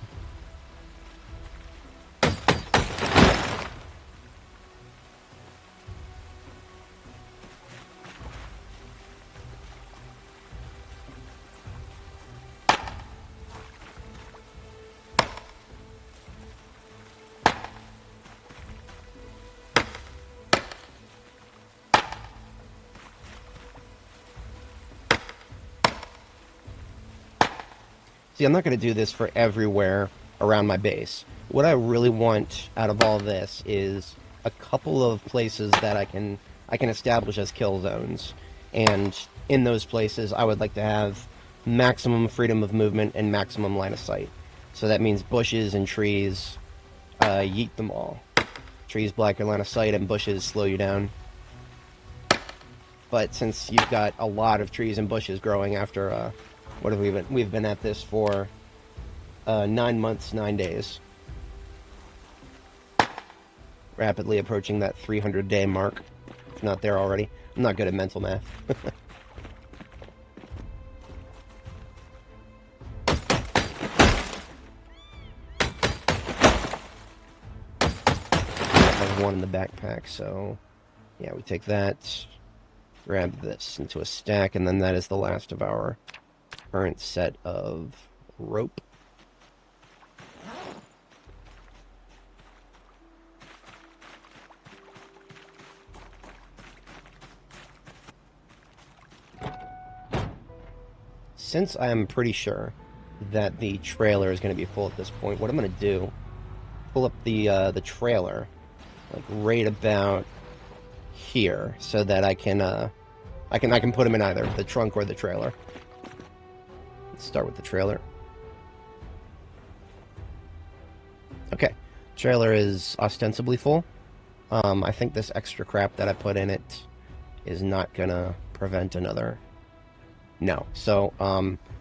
See, I'm not going to do this for everywhere around my base. What I really want out of all this is a couple of places that I can establish as kill zones. And in those places, I would like to have maximum freedom of movement and maximum line of sight. So that means bushes and trees, yeet them all. Trees block your line of sight and bushes slow you down. But since you've got a lot of trees and bushes growing after... what have we been? We've been at this for 9 months, 9 days. Rapidly approaching that 300-day mark. If not there already. I'm not good at mental math. There's one in the backpack, so... Yeah, we take that. Grab this into a stack, and then that is the last of our current set of rope. Since I'm pretty sure that the trailer is going to be full at this point, what I'm going to do, pull up the trailer, like right about here, so that I can put them in either the trunk or the trailer. Let's start with the trailer. Okay, trailer is ostensibly full. I think this extra crap that I put in it is not gonna prevent another... No. So,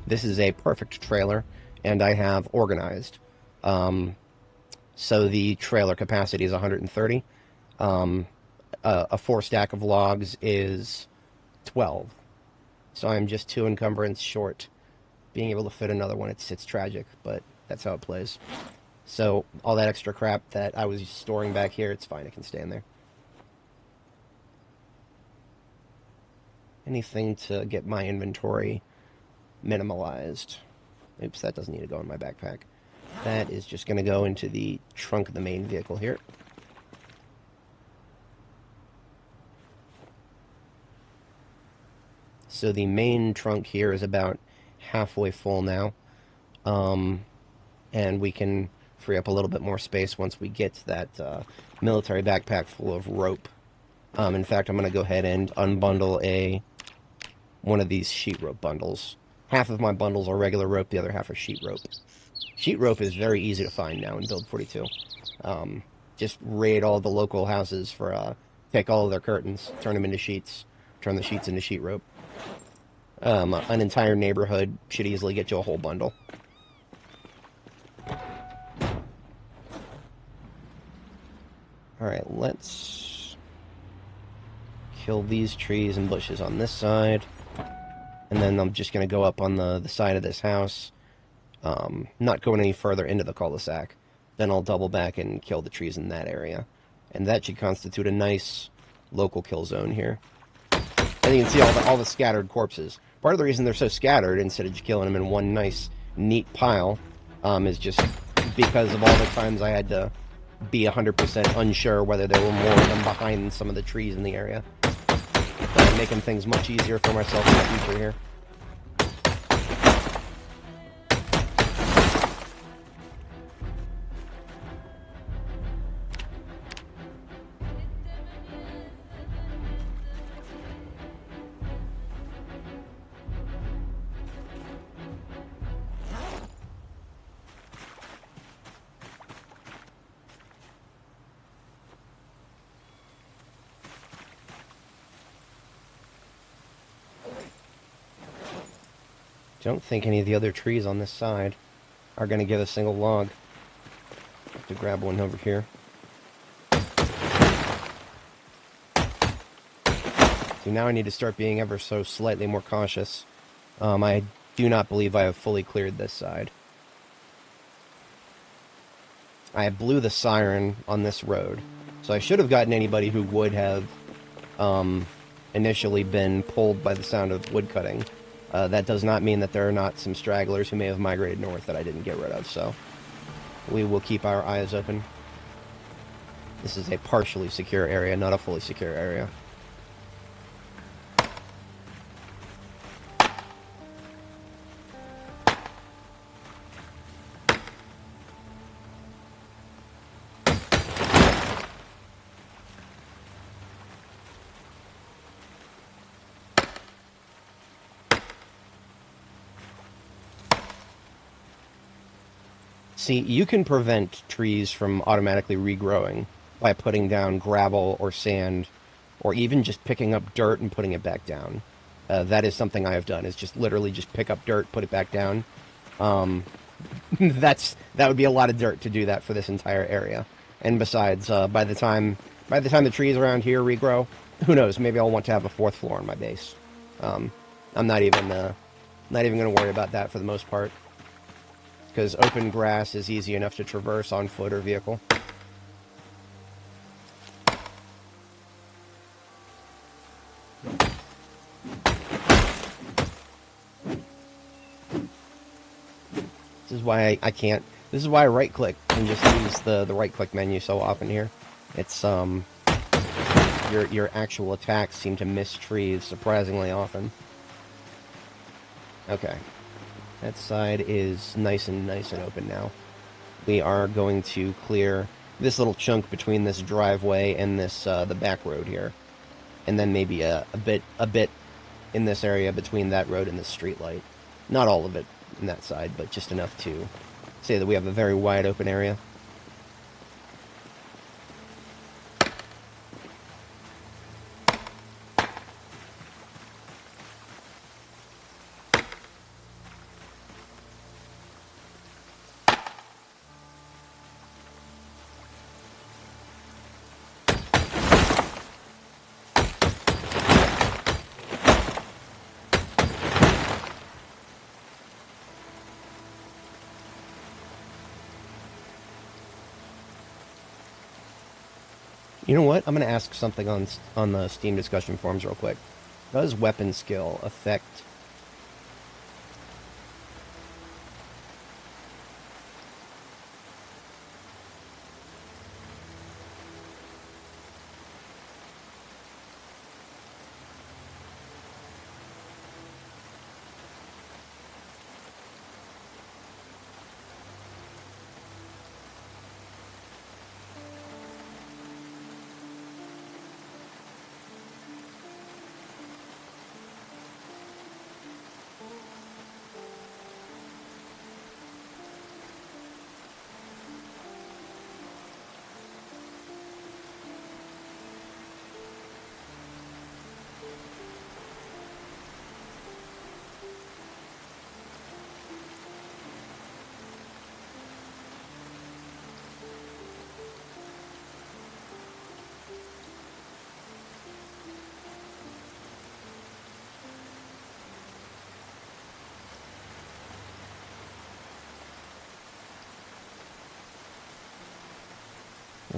this is a perfect trailer, and I have organized. So the trailer capacity is 130. A 4 stack of logs is 12. So I'm just 2 encumbrance short. Being able to fit another one, it's tragic, but that's how it plays. So all that extra crap that I was storing back here, it's fine, it can stay in there. Anything to get my inventory minimalized. Oops, that doesn't need to go in my backpack. That is just going to go into the trunk of the main vehicle here. So the main trunk here is about halfway full now. And we can free up a little bit more space once we get that military backpack full of rope. In fact, I'm going to go ahead and unbundle one of these sheet rope bundles. Half of my bundles are regular rope, the other half are sheet rope. Sheet rope is very easy to find now in Build 42. Just raid all the local houses for, take all of their curtains, turn them into sheets, turn the sheets into sheet rope. An entire neighborhood should easily get you a whole bundle. Alright, let's kill these trees and bushes on this side. And then I'm just going to go up on the side of this house, not going any further into the cul-de-sac. Then I'll double back and kill the trees in that area. And that should constitute a nice local kill zone here. And you can see all the scattered corpses. Part of the reason they're so scattered, instead of just killing them in one nice, neat pile, is just because of all the times I had to be 100% unsure whether there were more of them behind some of the trees in the area. Making things much easier for myself in the future here. Don't think any of the other trees on this side are going to give a single log. Have to grab one over here. So now I need to start being ever so slightly more cautious. I do not believe I have fully cleared this side. I blew the siren on this road, so I should have gotten anybody who would have initially been pulled by the sound of woodcutting. That does not mean that there are not some stragglers who may have migrated north that I didn't get rid of, so we will keep our eyes open. This is a partially secure area, not a fully secure area. See, you can prevent trees from automatically regrowing by putting down gravel or sand, or even just picking up dirt and putting it back down. That is something I have done, is just literally just pick up dirt, put it back down. That would be a lot of dirt to do that for this entire area. And besides, by the time the trees around here regrow, who knows, maybe I'll want to have a fourth floor on my base. I'm not even going to worry about that for the most part, because open grass is easy enough to traverse on foot or vehicle. This is why I can't. This is why I right-click and just use the right-click menu so often here. It's your actual attacks seem to miss trees surprisingly often. Okay. That side is nice and open now. We are going to clear this little chunk between this driveway and this the back road here, and then maybe a bit in this area between that road and the street light. Not all of it in that side, but just enough to say that we have a very wide open area. You know what? I'm going to ask something on the Steam discussion forums real quick. Does weapon skill affect...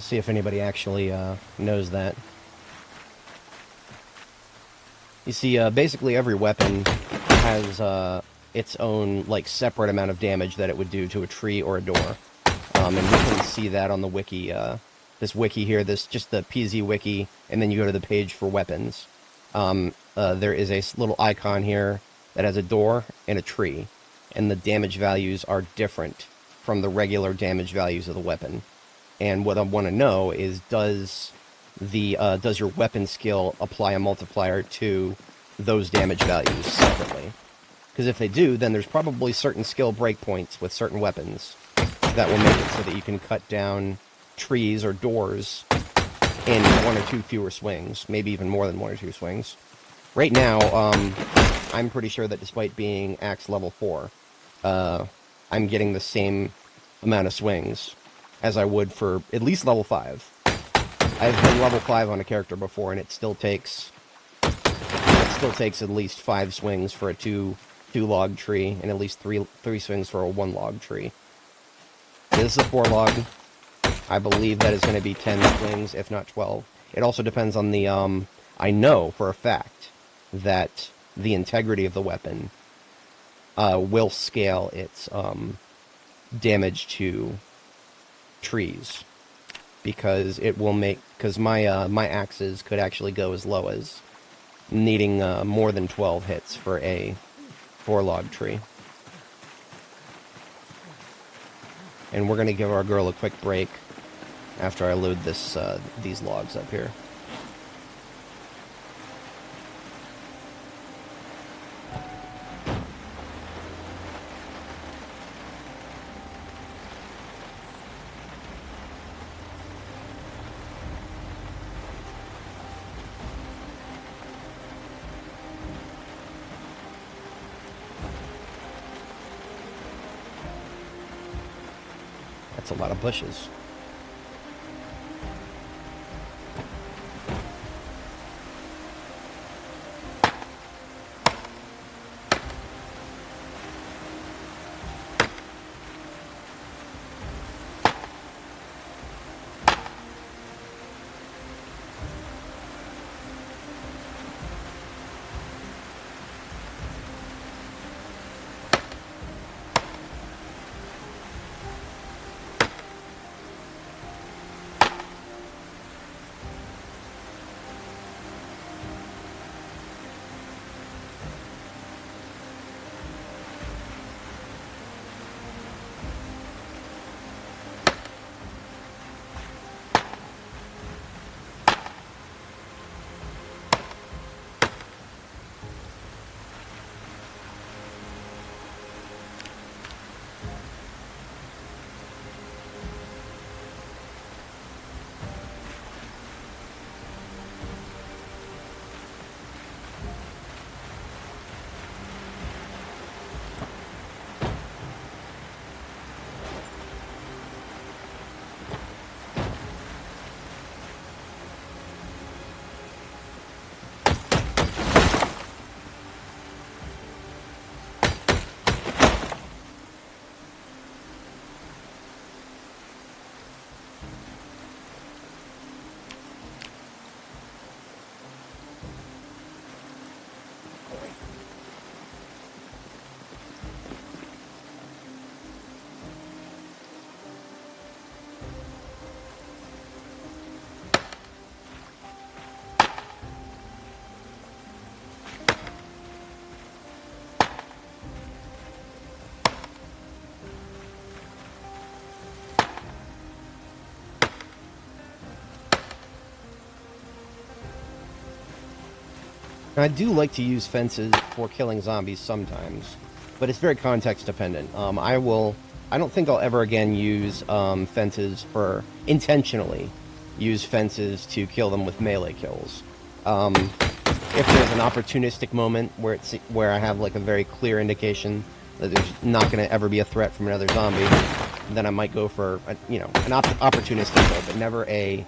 Let's see if anybody actually knows that. You see, basically every weapon has its own, like, separate amount of damage that it would do to a tree or a door. And we can see that on the wiki, this wiki here, just the PZ wiki, and then you go to the page for weapons. There is a little icon here that has a door and a tree, and the damage values are different from the regular damage values of the weapon. And what I want to know is, does your weapon skill apply a multiplier to those damage values separately? Because if they do, then there's probably certain skill breakpoints with certain weapons that will make it so that you can cut down trees or doors in 1 or 2 fewer swings, maybe even more than 1 or 2 swings. Right now, I'm pretty sure that despite being axe level 4, I'm getting the same amount of swings as I would for at least level 5. I've been level 5 on a character before, and it still takes at least 5 swings for a 2 log tree, and at least 3 swings for a 1 log tree. This is a 4 log. I believe that is going to be 10 swings, if not 12. It also depends on the, I know for a fact that the integrity of the weapon will scale its damage to trees, because it will because my axes could actually go as low as needing more than 12 hits for a 4 log tree. And we're going to give our girl a quick break after I load these logs up here. That's a lot of bushes. And I do like to use fences for killing zombies sometimes, but it's very context dependent. I don't think I'll ever again use fences intentionally use fences to kill them with melee kills. If there's an opportunistic moment where I have like a very clear indication that there's not going to ever be a threat from another zombie, then I might go for an opportunistic kill, but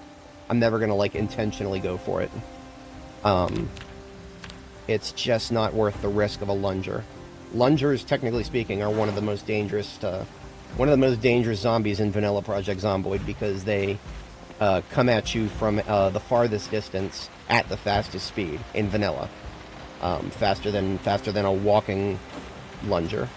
I'm never going to like intentionally go for it. It's just not worth the risk of a lunger. Lungers, technically speaking, are one of the most dangerous zombies in vanilla Project Zomboid, because they come at you from the farthest distance at the fastest speed in vanilla, faster than a walking lunger.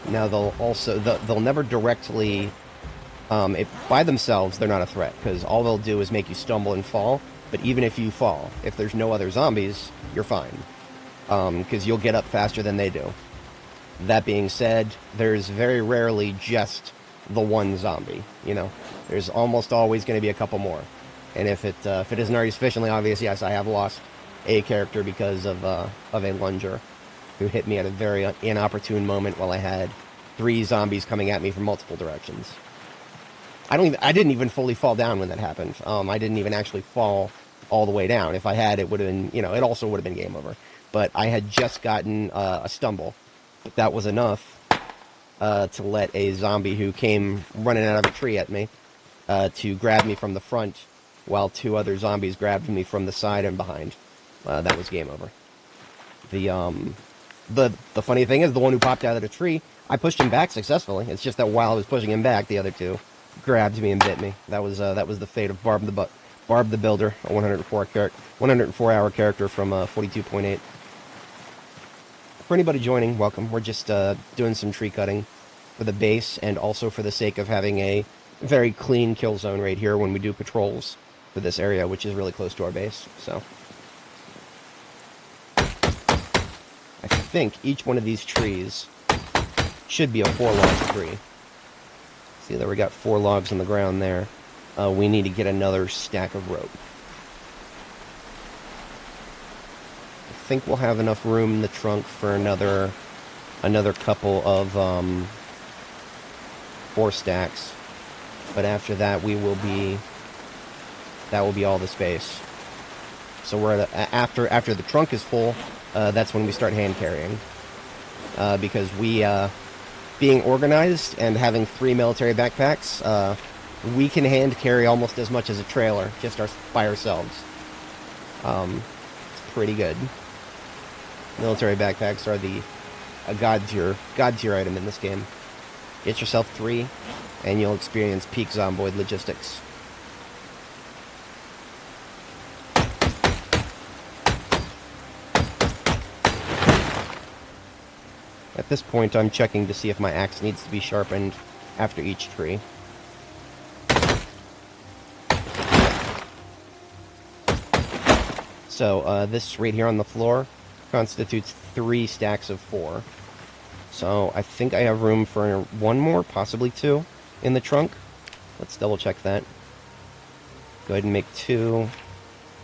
Now they'll never directly, by themselves they're not a threat, because all they'll do is make you stumble and fall. But even if you fall, if there's no other zombies, you're fine, because you'll get up faster than they do. That being said, there's very rarely just the one zombie. You know, there's almost always going to be a couple more. And if it isn't already sufficiently obvious, yes, I have lost a character because of a lunger who hit me at a very inopportune moment while I had 3 zombies coming at me from multiple directions. I didn't even fully fall down when that happened. I didn't even actually fall all the way down. If I had, it would have been, you know, it also would have been game over. But I had just gotten a stumble. But that was enough to let a zombie who came running out of a tree at me to grab me from the front, while 2 other zombies grabbed me from the side and behind. That was game over. The funny thing is, the one who popped out of the tree, I pushed him back successfully. It's just that while I was pushing him back, the other 2 grabbed me and bit me. That was the fate of Barb the Builder, a 104-hour character from 42.8. For anybody joining, welcome. We're just doing some tree cutting for the base, and also for the sake of having a very clean kill zone right here when we do patrols for this area, which is really close to our base. So I think each one of these trees should be a 4-log tree. See that we got 4 logs on the ground there. We need to get another stack of rope. I think we'll have enough room in the trunk for another couple of 4 stacks. But after that, that will be all the space. So we're after the trunk is full, that's when we start hand carrying. Because we, being organized and having 3 military backpacks, we can hand carry almost as much as a trailer, just by ourselves. It's pretty good. Military backpacks are a god tier item in this game. Get yourself 3, and you'll experience peak Zomboid logistics. At this point, I'm checking to see if my axe needs to be sharpened after each tree. So, this right here on the floor constitutes 3 stacks of 4. So, I think I have room for 1 more, possibly 2, in the trunk. Let's double check that. Go ahead and make 2.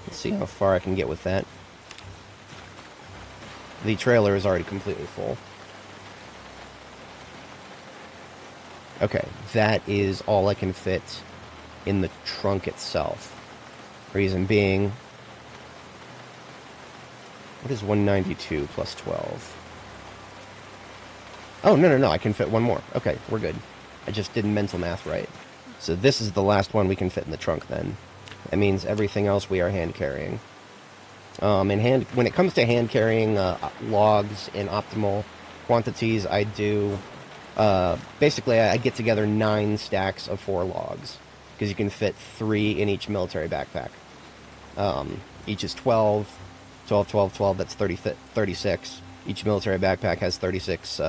Let's see how far I can get with that. The trailer is already completely full. Okay, that is all I can fit in the trunk itself. Reason being, what is 192 plus 12? Oh, no, I can fit 1 more. Okay, we're good. I just did mental math right. So this is the last one we can fit in the trunk then. That means everything else we are hand carrying. When it comes to hand carrying logs in optimal quantities, I do... basically, I get together 9 stacks of 4 logs, because you can fit 3 in each military backpack. Each is 12, 12, that's 36. Each military backpack has 36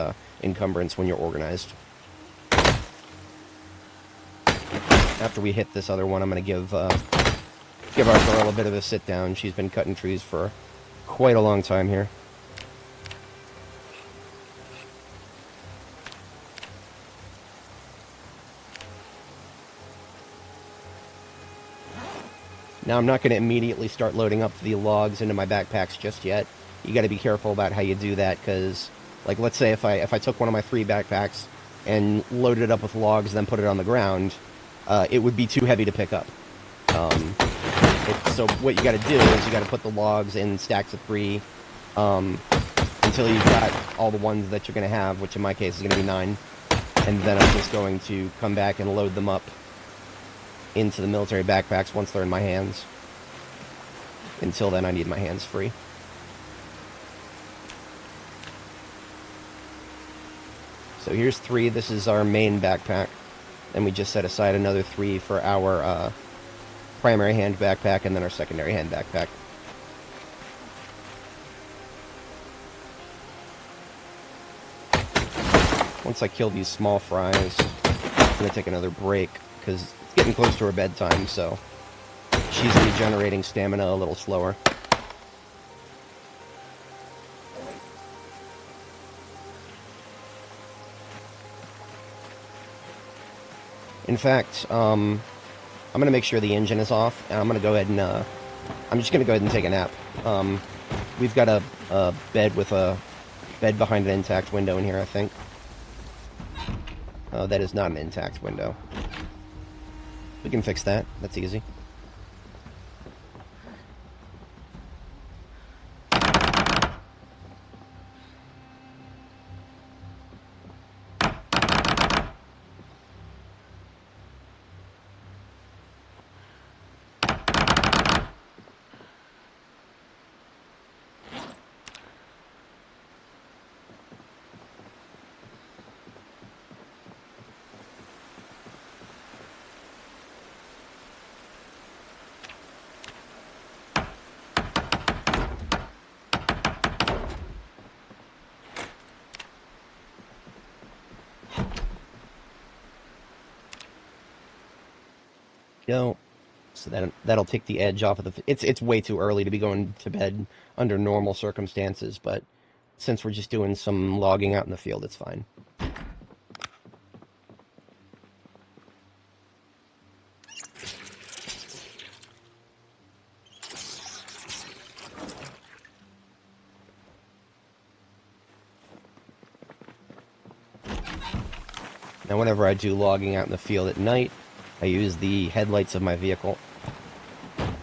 encumbrance when you're organized. After we hit this other one, I'm going to give our girl a bit of a sit down. She's been cutting trees for quite a long time here. Now, I'm not going to immediately start loading up the logs into my backpacks just yet. You got to be careful about how you do that, because, like, let's say if I took one of my 3 backpacks and loaded it up with logs, then put it on the ground, it would be too heavy to pick up. So what you got to do is you got to put the logs in stacks of 3 until you've got all the ones that you're going to have, which in my case is going to be 9. And then I'm just going to come back and load them up into the military backpacks once they're in my hands. Until then, I need my hands free. So here's 3. This is our main backpack. And we just set aside another 3 for our primary hand backpack and then our secondary hand backpack. Once I kill these small fries, I'm going to take another break because it's getting close to her bedtime, so she's regenerating stamina a little slower. In fact, I'm going to make sure the engine is off, and I'm going to go ahead and, I'm just going to go ahead and take a nap. We've got a bed with a bed behind an intact window in here, I think. That is not an intact window. We can fix that. That's easy. Go. So that'll take the edge off of the... It's way too early to be going to bed under normal circumstances, but since we're just doing some logging out in the field, it's fine. Now, whenever I do logging out in the field at night, I use the headlights of my vehicle.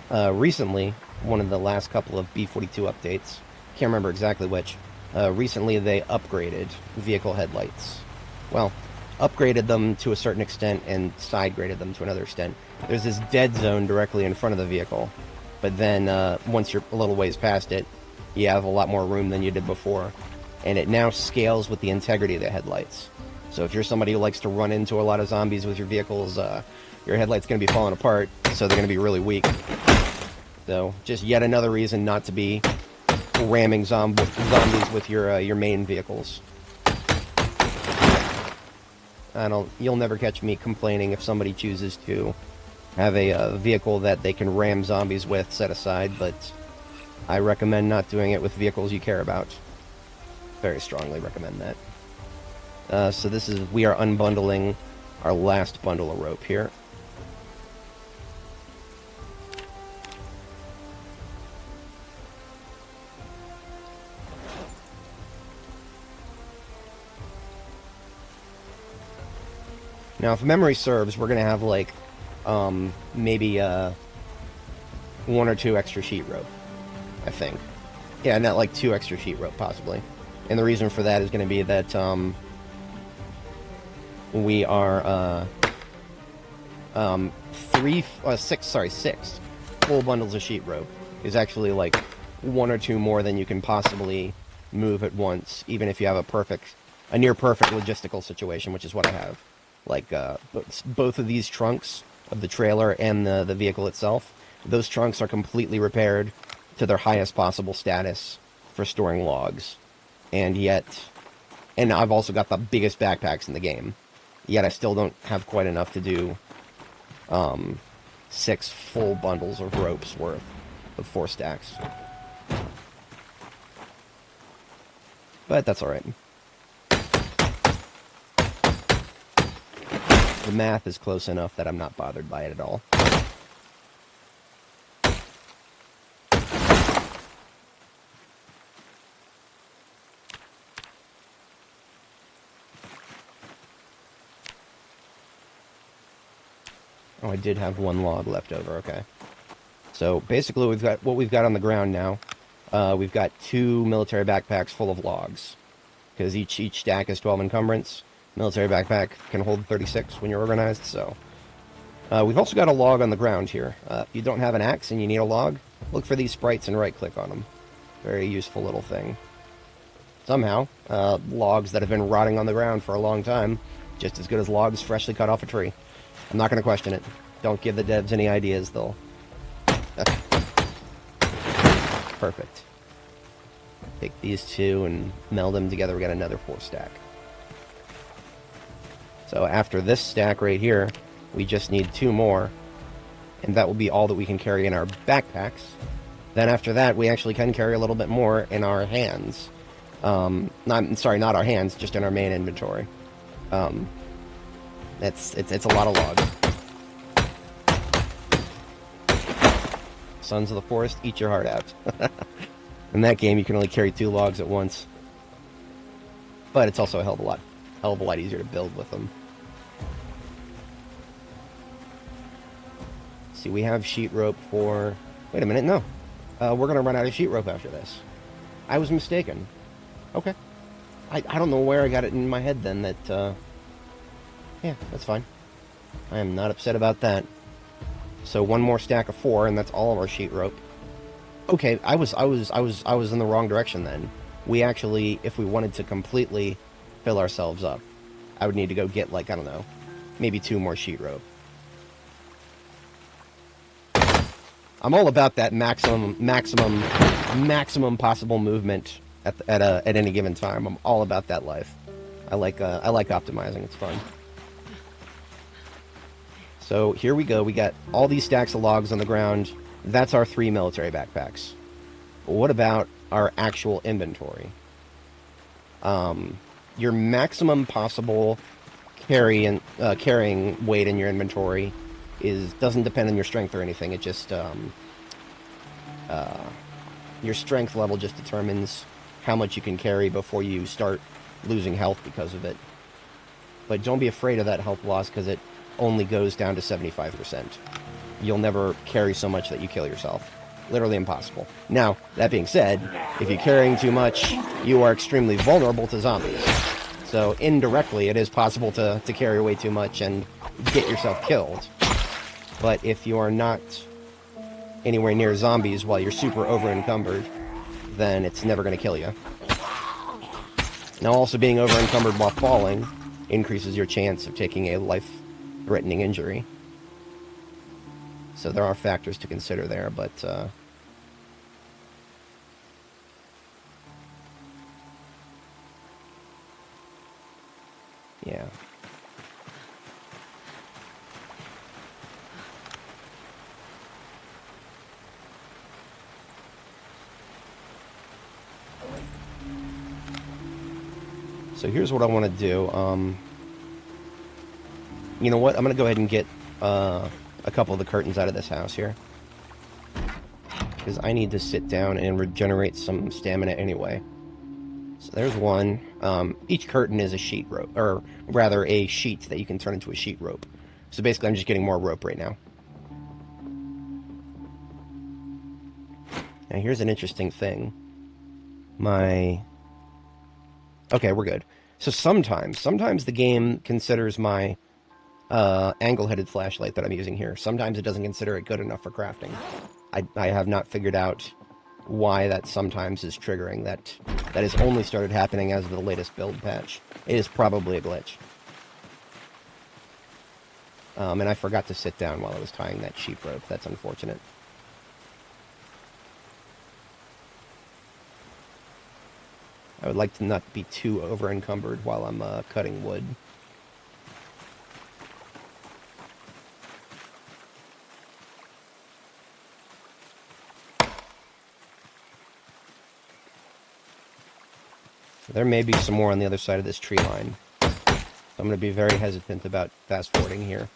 Recently, one of the last couple of B42 updates, can't remember exactly which, recently they upgraded vehicle headlights. Well, upgraded them to a certain extent and side-graded them to another extent. There's this dead zone directly in front of the vehicle, but then once you're a little ways past it, you have a lot more room than you did before. And it now scales with the integrity of the headlights. So if you're somebody who likes to run into a lot of zombies with your vehicles, your headlight's going to be falling apart, so they're going to be really weak. So just yet another reason not to be ramming zombies with your main vehicles. You'll never catch me complaining if somebody chooses to have a vehicle that they can ram zombies with set aside, but I recommend not doing it with vehicles you care about. Very strongly recommend that. So we are unbundling our last bundle of rope here. Now, if memory serves, we're going to have, like, maybe 1 or 2 extra sheet rope, I think. Yeah, not like 2 extra sheet rope, possibly. And the reason for that is going to be that, we are, 6 full bundles of sheet rope is actually, like, 1 or 2 more than you can possibly move at once, even if you have a near-perfect logistical situation, which is what I have. Like, both of these trunks of the trailer and the vehicle itself, those trunks are completely repaired to their highest possible status for storing logs. And I've also got the biggest backpacks in the game. Yet I still don't have quite enough to do 6 full bundles of ropes worth of 4 stacks. But that's alright. The math is close enough that I'm not bothered by it at all. Oh, I did have 1 log left over, okay. So, basically, what we've got on the ground now, we've got 2 military backpacks full of logs. Because each stack is 12 encumbrance. Military backpack can hold 36 when you're organized, so... we've also got a log on the ground here. If you don't have an axe and you need a log, look for these sprites and right-click on them. Very useful little thing. somehow. Logs that have been rotting on the ground for a long time, just as good as logs freshly cut off a tree. I'm not going to question it. Don't give the devs any ideas, they'll... Perfect. Take these two and meld them together, we got another 4 stack. So after this stack right here, we just need 2 more, and that will be all that we can carry in our backpacks. Then after that, we actually can carry a little bit more in our hands. Not our hands, just in our main inventory. It's a lot of logs. Sons of the Forest, eat your heart out. In that game, you can only carry 2 logs at once. But it's also a hell of a lot easier to build with them. Let's see, we have sheet rope for... Wait a minute, no. We're going to run out of sheet rope after this. I was mistaken. Okay. I don't know where I got it in my head then that... Yeah, that's fine. I am not upset about that. So 1 more stack of 4, and that's all of our sheet rope. Okay, I was in the wrong direction then. We actually, if we wanted to completely fill ourselves up, I would need to go get, like, I don't know, maybe 2 more sheet rope. I'm all about that maximum possible movement at any given time. I'm all about that life. I like optimizing. It's fun. So here we go. We got all these stacks of logs on the ground. That's our 3 military backpacks. But what about our actual inventory? Your maximum possible carrying weight in your inventory doesn't depend on your strength or anything. It just your strength level just determines how much you can carry before you start losing health because of it. But don't be afraid of that health loss, because it only goes down to 75%. You'll never carry so much that you kill yourself. Literally impossible. Now, that being said, if you're carrying too much, you are extremely vulnerable to zombies. So indirectly, it is possible to carry way too much and get yourself killed. But if you are not anywhere near zombies while you're super over-encumbered, then it's never going to kill you. Now, also being over-encumbered while falling increases your chance of taking a life-threatening injury. So there are factors to consider there, but... yeah. So here's what I want to do. You know what? I'm going to go ahead and get a couple of the curtains out of this house here, because I need to sit down and regenerate some stamina anyway. So there's one. Each curtain is a sheet rope, or rather a sheet that you can turn into a sheet rope. So basically I'm just getting more rope right now. Now here's an interesting thing. Okay, we're good. So sometimes the game considers my angle-headed flashlight that I'm using here. Sometimes it doesn't consider it good enough for crafting. I have not figured out why that sometimes is triggering. That has only started happening as of the latest build patch. It is probably a glitch. And I forgot to sit down while I was tying that sheep rope. That's unfortunate. I would like to not be too over-encumbered while I'm cutting wood. There may be some more on the other side of this tree line. So I'm going to be very hesitant about fast-forwarding here.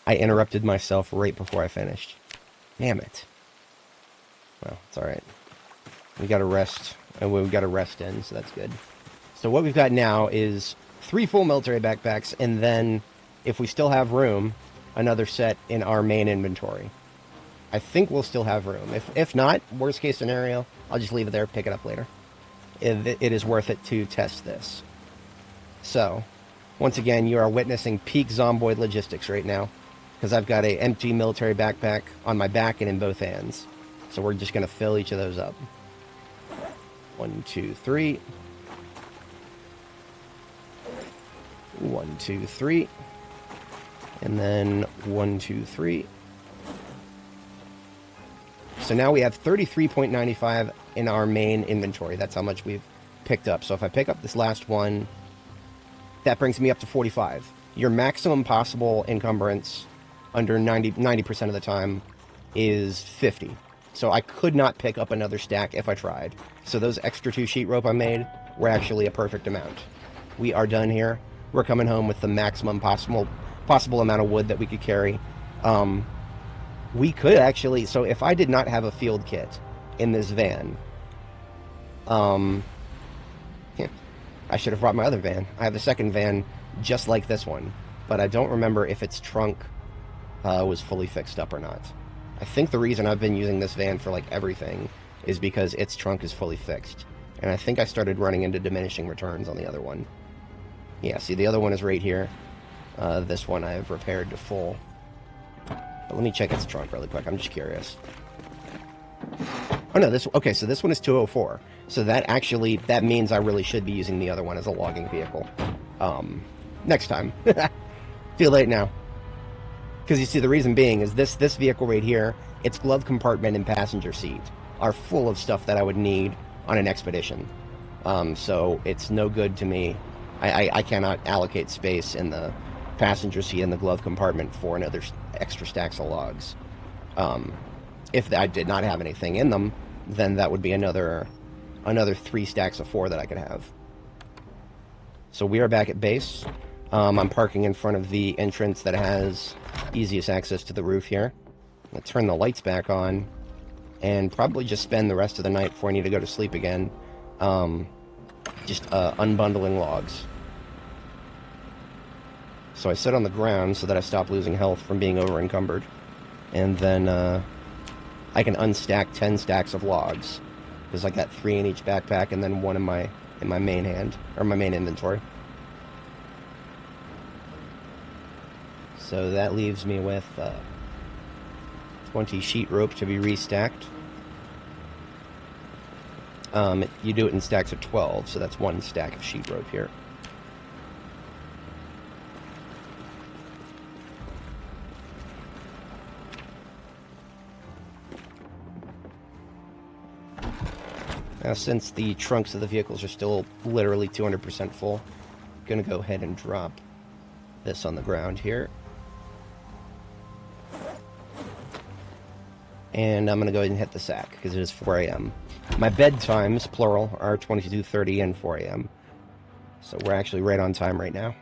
I interrupted myself right before I finished. Damn it. Well, it's alright. We got a rest, and we've got a rest in, so that's good. So what we've got now is 3 full military backpacks, and then, if we still have room, another set in our main inventory. I think we'll still have room. If not, worst case scenario, I'll just leave it there, pick it up later. It is worth it to test this. So, once again, you are witnessing peak Zomboid logistics right now, because I've got an empty military backpack on my back and in both hands. So we're just going to fill each of those up. 1, 2, 3. 1, 2, 3. And then 1, 2, 3. So now we have 33.95 in our main inventory. That's how much we've picked up. So if I pick up this last one, that brings me up to 45. Your maximum possible encumbrance under 90% of the time is 50. So I could not pick up another stack if I tried. So those extra 2 sheet rope I made were actually a perfect amount. We are done here. We're coming home with the maximum possible amount of wood that we could carry. We could actually, so if I did not have a field kit in this van, I should have brought my other van. I have a second van just like this one, but I don't remember if its trunk was fully fixed up or not. I think the reason I've been using this van for like everything is because its trunk is fully fixed. And I think I started running into diminishing returns on the other one. Yeah, see, the other one is right here. This one I've repaired to full. But let me check its trunk really quick. I'm just curious. Oh no, okay, so this one is 204. So that means I really should be using the other one as a logging vehicle. Next time. Too late now. Because you see, the reason being is this vehicle right here, its glove compartment and passenger seat are full of stuff that I would need on an expedition. So it's no good to me. I cannot allocate space in the passenger seat and the glove compartment for another extra stacks of logs. If I did not have anything in them, then that would be another 3 stacks of 4 that I could have. So we are back at base. I'm parking in front of the entrance that has easiest access to the roof here. I'm going to turn the lights back on and probably just spend the rest of the night before I need to go to sleep again. Just unbundling logs. So I sit on the ground so that I stop losing health from being over encumbered. And then I can unstack 10 stacks of logs. Because I got 3 in each backpack and then 1 in my main hand, or my main inventory. So that leaves me with 20 sheet rope to be restacked. You do it in stacks of 12, so that's 1 stack of sheet rope here. Now, since the trunks of the vehicles are still literally 200% full, I'm going to go ahead and drop this on the ground here. And I'm going to go ahead and hit the sack, because it is 4 a.m. My bedtimes, plural, are 22:30 and 4 a.m. So we're actually right on time right now.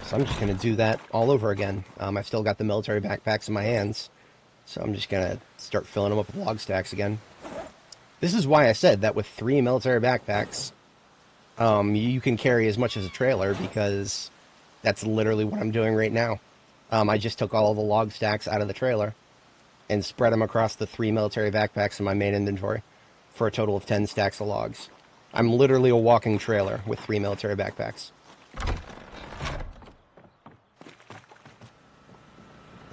So I'm just going to do that all over again. I've still got the military backpacks in my hands, so I'm just going to start filling them up with log stacks again. This is why I said that with 3 military backpacks, you can carry as much as a trailer, because that's literally what I'm doing right now. I just took all of the log stacks out of the trailer and spread them across the 3 military backpacks in my main inventory for a total of 10 stacks of logs. I'm literally a walking trailer with 3 military backpacks.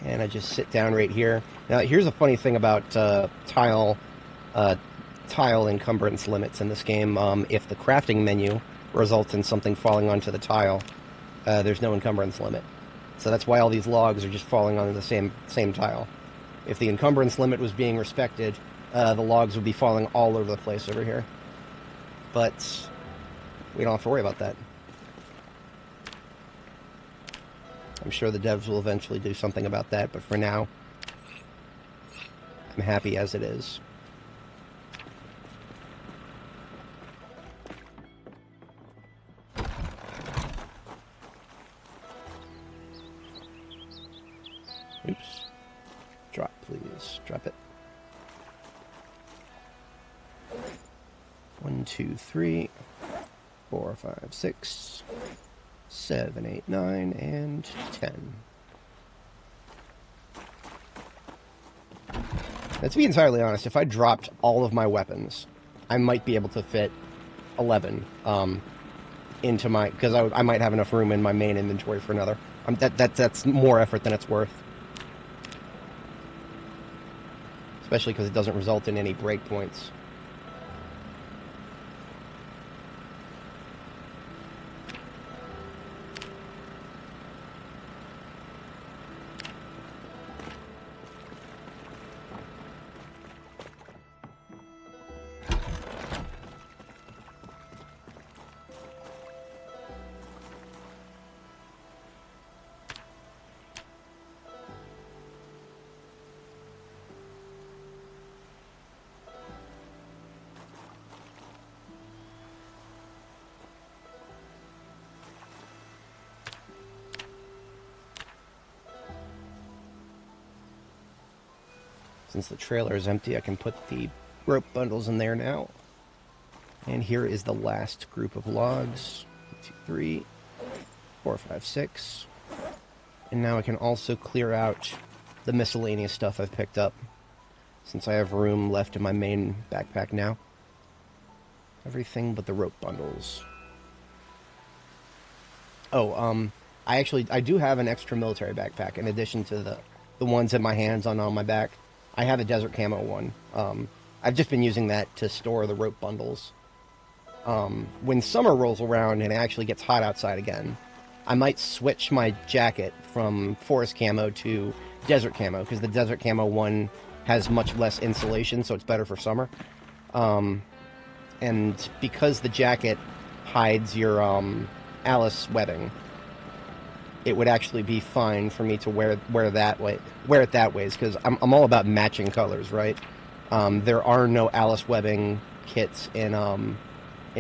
And I just sit down right here. Now, here's a funny thing about tile encumbrance limits in this game. If the crafting menu results in something falling onto the tile, there's no encumbrance limit. So that's why all these logs are just falling onto the same tile. If the encumbrance limit was being respected, the logs would be falling all over the place over here. But we don't have to worry about that. I'm sure the devs will eventually do something about that, but for now, I'm happy as it is. Oops. Drop, please. Drop it. 1, 2, 3, 4, 5, 6, 7, 8, 9, and 10. Now, to be entirely honest, if I dropped all of my weapons, I might be able to fit 11 into my... because I might have enough room in my main inventory for another. That's more effort than it's worth. Especially because it doesn't result in any breakpoints. Since the trailer is empty, I can put the rope bundles in there now. And here is the last group of logs. 1, 2, 3, 4, 5, 6. And now I can also clear out the miscellaneous stuff I've picked up, since I have room left in my main backpack now. Everything but the rope bundles. Oh, I do have an extra military backpack in addition to the ones in my hands on my back. I have a desert camo one. I've just been using that to store the rope bundles. When summer rolls around and it actually gets hot outside again, I might switch my jacket from forest camo to desert camo, because the desert camo one has much less insulation, so it's better for summer. And because the jacket hides your Alice webbing, it would actually be fine for me to wear it that way, because I'm all about matching colors, right? There are no Alice webbing kits in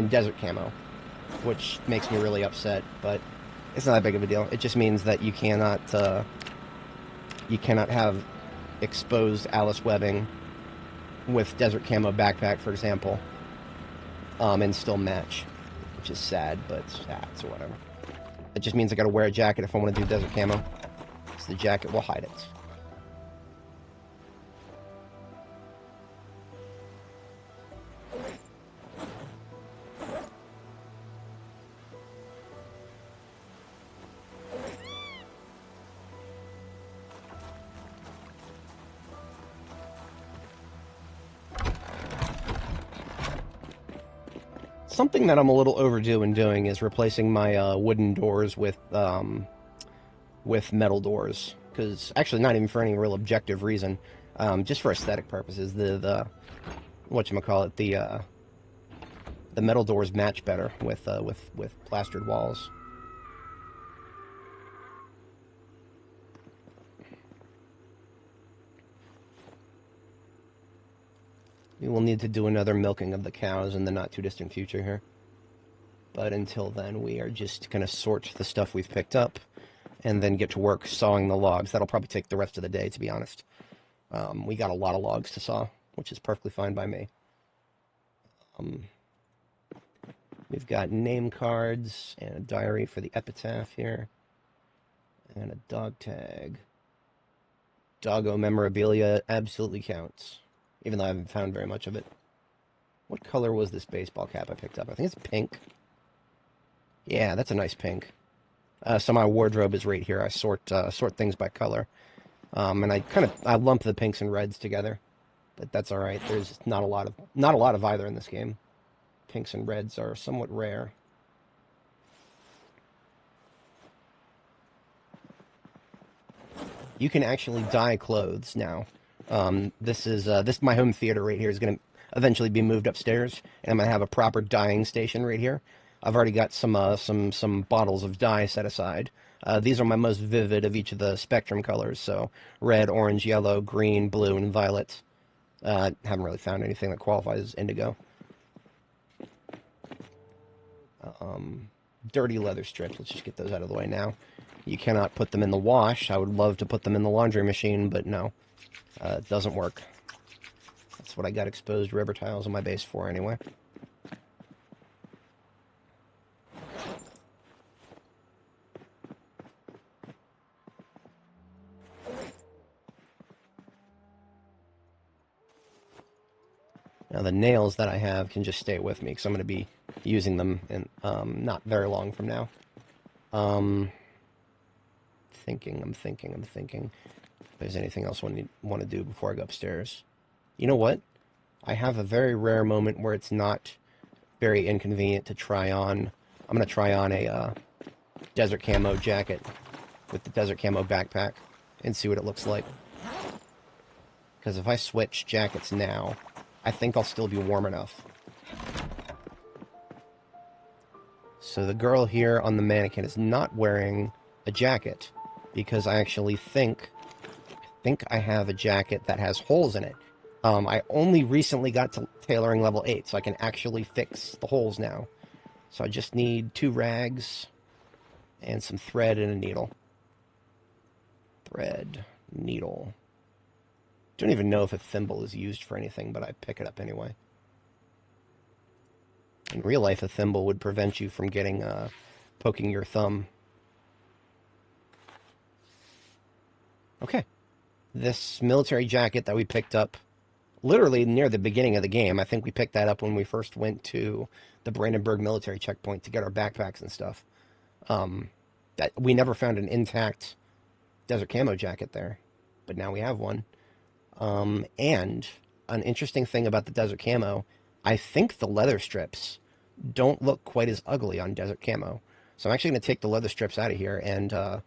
desert camo, which makes me really upset, but it's not that big of a deal. It just means that you cannot have exposed Alice webbing with desert camo backpack, for example, and still match, which is sad, but it's whatever. It just means I gotta wear a jacket if I want to do desert camo, so the jacket will hide it. Something that I'm a little overdue in doing is replacing my wooden doors with metal doors. Because, actually, not even for any real objective reason, just for aesthetic purposes. The whatchamacallit, the metal doors match better with plastered walls. We will need to do another milking of the cows in the not-too-distant future here. But until then, we are just going to sort the stuff we've picked up and then get to work sawing the logs. That'll probably take the rest of the day, to be honest. We got a lot of logs to saw, which is perfectly fine by me. We've got name cards and a diary for the epitaph here. And a dog tag. Doggo memorabilia absolutely counts, even though I haven't found very much of it. What color was this baseball cap I picked up? I think it's pink. Yeah, that's a nice pink. So my wardrobe is right here. I sort things by color, and I lump the pinks and reds together, but that's all right. There's not a lot of either in this game. Pinks and reds are somewhat rare. You can actually dye clothes now. This my home theater right here is going to eventually be moved upstairs, and I'm going to have a proper dyeing station right here. I've already got some bottles of dye set aside. These are my most vivid of each of the spectrum colors, so red, orange, yellow, green, blue, and violet. Haven't really found anything that qualifies as indigo. Dirty leather strips. Let's just get those out of the way now. You cannot put them in the wash. I would love to put them in the laundry machine, but no. It doesn't work. That's what I got exposed rubber tiles on my base for anyway. Now the nails that I have can just stay with me because I'm going to be using them in not very long from now. I'm thinking. If there's anything else I want to do before I go upstairs. You know what? I have a very rare moment where it's not very inconvenient to try on. I'm going to try on a desert camo jacket with the desert camo backpack and see what it looks like. Because if I switch jackets now, I think I'll still be warm enough. So the girl here on the mannequin is not wearing a jacket because I actually think I have a jacket that has holes in it. I only recently got to tailoring level 8, so I can actually fix the holes now. So I just need 2 rags and some thread and a needle. Thread, needle. Don't even know if a thimble is used for anything, but I pick it up anyway. In real life, a thimble would prevent you from getting, poking your thumb. Okay. This military jacket that we picked up literally near the beginning of the game. I think we picked that up when we first went to the Brandenburg military checkpoint to get our backpacks and stuff. That we never found an intact desert camo jacket there, but now we have one. And an interesting thing about the desert camo, I think the leather strips don't look quite as ugly on desert camo. So I'm actually going to take the leather strips out of here and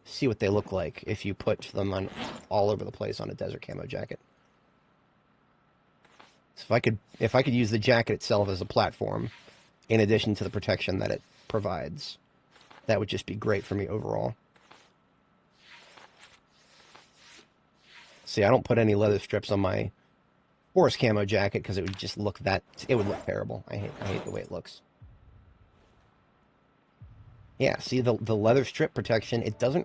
see what they look like if you put them on all over the place on a desert camo jacket. So if I could use the jacket itself as a platform, in addition to the protection that it provides, that would just be great for me overall. See, I don't put any leather strips on my forest camo jacket because it would just look it would look terrible. I hate the way it looks. Yeah, see the leather strip protection, it doesn't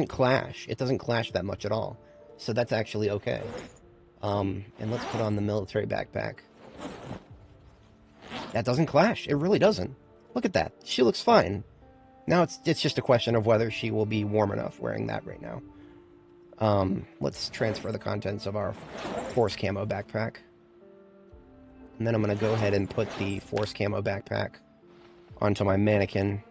clash. It doesn't clash that much at all. So that's actually okay. And let's put on the military backpack. That doesn't clash. It really doesn't. Look at that. She looks fine. Now it's just a question of whether she will be warm enough wearing that right now. Let's transfer the contents of our forest camo backpack. And then I'm going to go ahead and put the forest camo backpack onto my mannequin.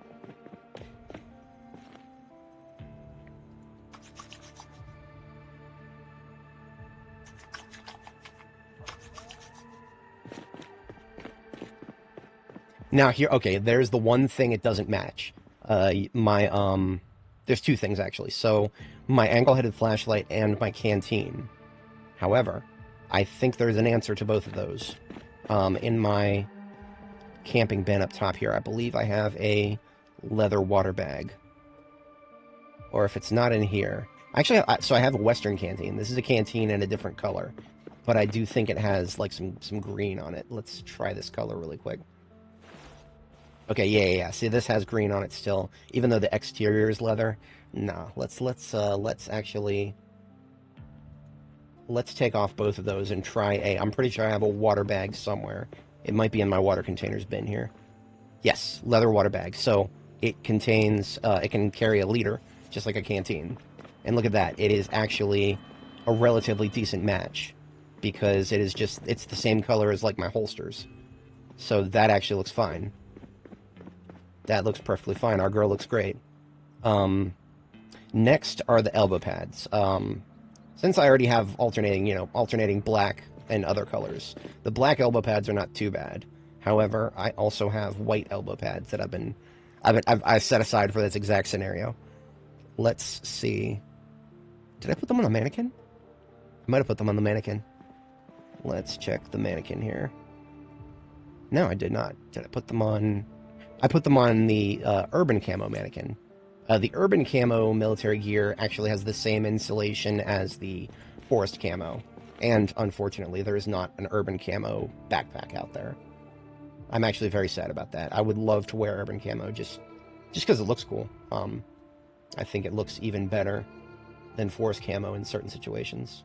Now here, okay, there's the one thing it doesn't match. There's 2 things actually. So my angle-headed flashlight and my canteen. However, I think there's an answer to both of those. In my camping bin up top here, I believe I have a leather water bag. Or if it's not in here... Actually, so I have a Western canteen. This is a canteen in a different color. But I do think it has, like, some green on it. Let's try this color really quick. Okay, yeah. See, this has green on it still, even though the exterior is leather. No, let's take off both of those and try I'm pretty sure I have a water bag somewhere. It might be in my water containers bin here. Yes, leather water bag. So it contains, it can carry 1 liter, just like a canteen. And look at that, it is actually a relatively decent match because it's the same color as like my holsters. So that actually looks fine. That looks perfectly fine. Our girl looks great. Next are the elbow pads. Since I already have alternating black and other colors, the black elbow pads are not too bad. However, I also have white elbow pads that I've set aside for this exact scenario. Let's see. Did I put them on the mannequin? I might have put them on the mannequin. Let's check the mannequin here. No, I did not. Did I put them on... I put them on the urban camo mannequin. The urban camo military gear actually has the same insulation as the forest camo. And unfortunately, there is not an urban camo backpack out there. I'm actually very sad about that. I would love to wear urban camo just just because it looks cool. I think it looks even better than forest camo in certain situations.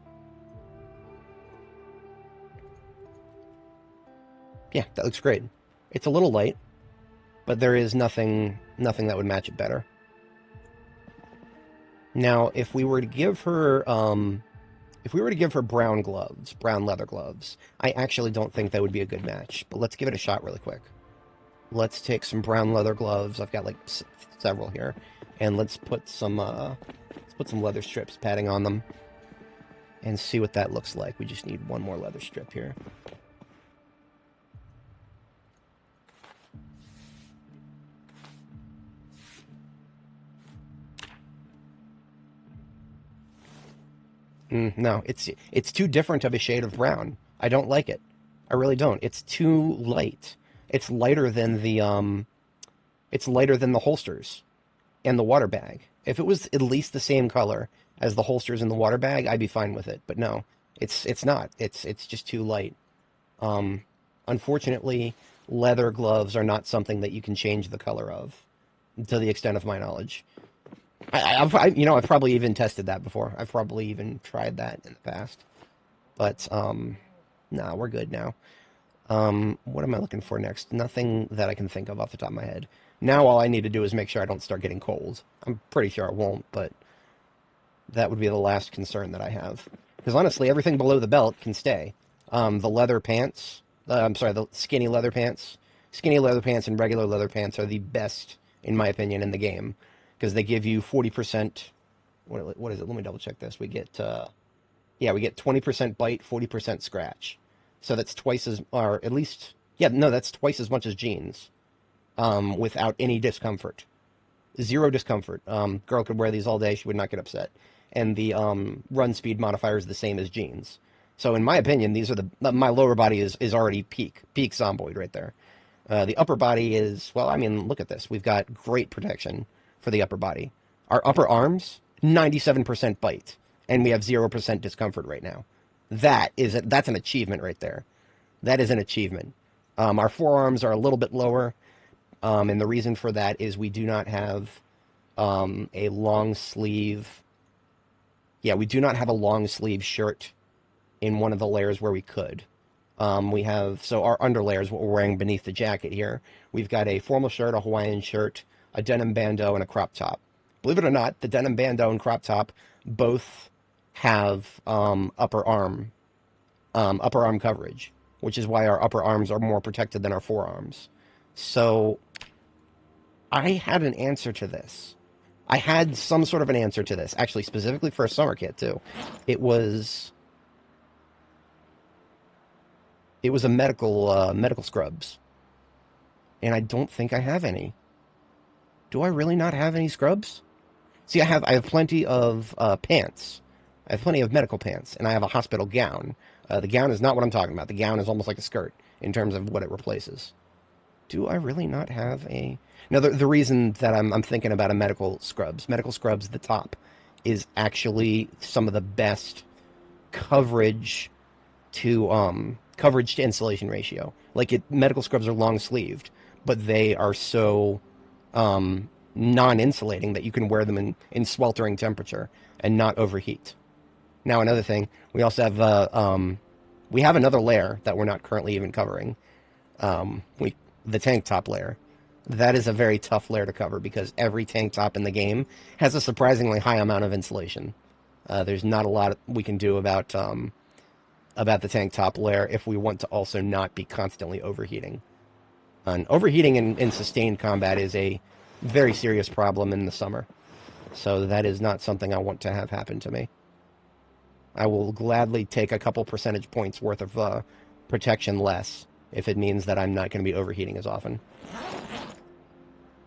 Yeah, that looks great. It's a little light, but there is nothing that would match it better. Now, if we were to give her brown gloves, brown leather gloves, I actually don't think that would be a good match. But let's give it a shot really quick. Let's take some brown leather gloves. I've got like several here, and let's put some leather strips padding on them, and see what that looks like. We just need one more leather strip here. No, it's too different of a shade of brown. I don't like it. I really don't. It's too light. It's lighter than the holsters and the water bag. If it was at least the same color as the holsters and the water bag, I'd be fine with it. But no, it's not. It's just too light. Unfortunately, leather gloves are not something that you can change the color of, to the extent of my knowledge. I've probably even tested that before. I've probably even tried that in the past. But, nah, we're good now. What am I looking for next? Nothing that I can think of off the top of my head. Now all I need to do is make sure I don't start getting cold. I'm pretty sure I won't, but that would be the last concern that I have. Because honestly, everything below the belt can stay. The leather pants, the skinny leather pants. Skinny leather pants and regular leather pants are the best, in my opinion, in the game. Because they give you 40%, what is it? Let me double check this. We get 20% bite, 40% scratch. So that's twice as, or at least, that's twice as much as jeans, without any discomfort. Zero discomfort. Girl could wear these all day, she would not get upset. And the run speed modifier is the same as jeans. So in my opinion, these are my lower body is already peak Zomboid right there. The upper body is, well, I mean, look at this. We've got great protection for the upper body. Our upper arms, 97% bite, and we have 0% discomfort right now. That's an achievement right there. That is an achievement. Our forearms are a little bit lower, and the reason for that is we do not have a long sleeve. Yeah, we do not have a long sleeve shirt in one of the layers where we could. So our underlayer is what we're wearing beneath the jacket here. We've got a formal shirt, a Hawaiian shirt, a denim bandeau, and a crop top. Believe it or not, the denim bandeau and crop top both have upper arm coverage, which is why our upper arms are more protected than our forearms. So I had an answer to this. I had some sort of an answer to this, actually, specifically for a summer kit too. It was a medical scrubs, and I don't think I have any. Do I really not have any scrubs? See, I have plenty of pants. I have plenty of medical pants, and I have a hospital gown. The gown is not what I'm talking about. The gown is almost like a skirt in terms of what it replaces. Do I really not have a... Now, the reason that I'm thinking about a medical scrubs, the top, is actually some of the best coverage to insulation ratio. Like, medical scrubs are long-sleeved, but they are so... non-insulating that you can wear them in sweltering temperature and not overheat. Now, another thing, we also have we have another layer that we're not currently even covering. The tank top layer. That is a very tough layer to cover because every tank top in the game has a surprisingly high amount of insulation. There's not a lot we can do about the tank top layer if we want to also not be constantly overheating. And overheating in sustained combat is a very serious problem in the summer. So that is not something I want to have happen to me. I will gladly take a couple percentage points worth of protection less if it means that I'm not going to be overheating as often.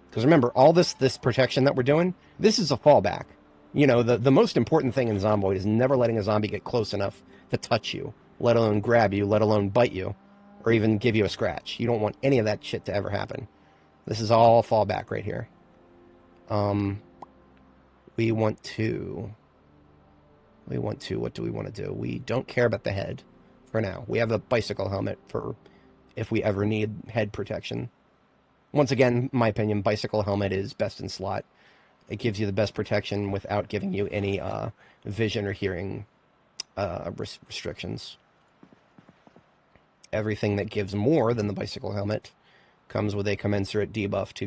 Because remember, all this protection that we're doing, this is a fallback. You know, the most important thing in Zomboid is never letting a zombie get close enough to touch you, let alone grab you, let alone bite you, or even give you a scratch. You don't want any of that shit to ever happen. This is all fallback right here. We want to, what do we want to do? We don't care about the head for now. We have a bicycle helmet for if we ever need head protection. Once again, my opinion, bicycle helmet is best in slot. It gives you the best protection without giving you any vision or hearing restrictions. Everything that gives more than the bicycle helmet comes with a commensurate debuff to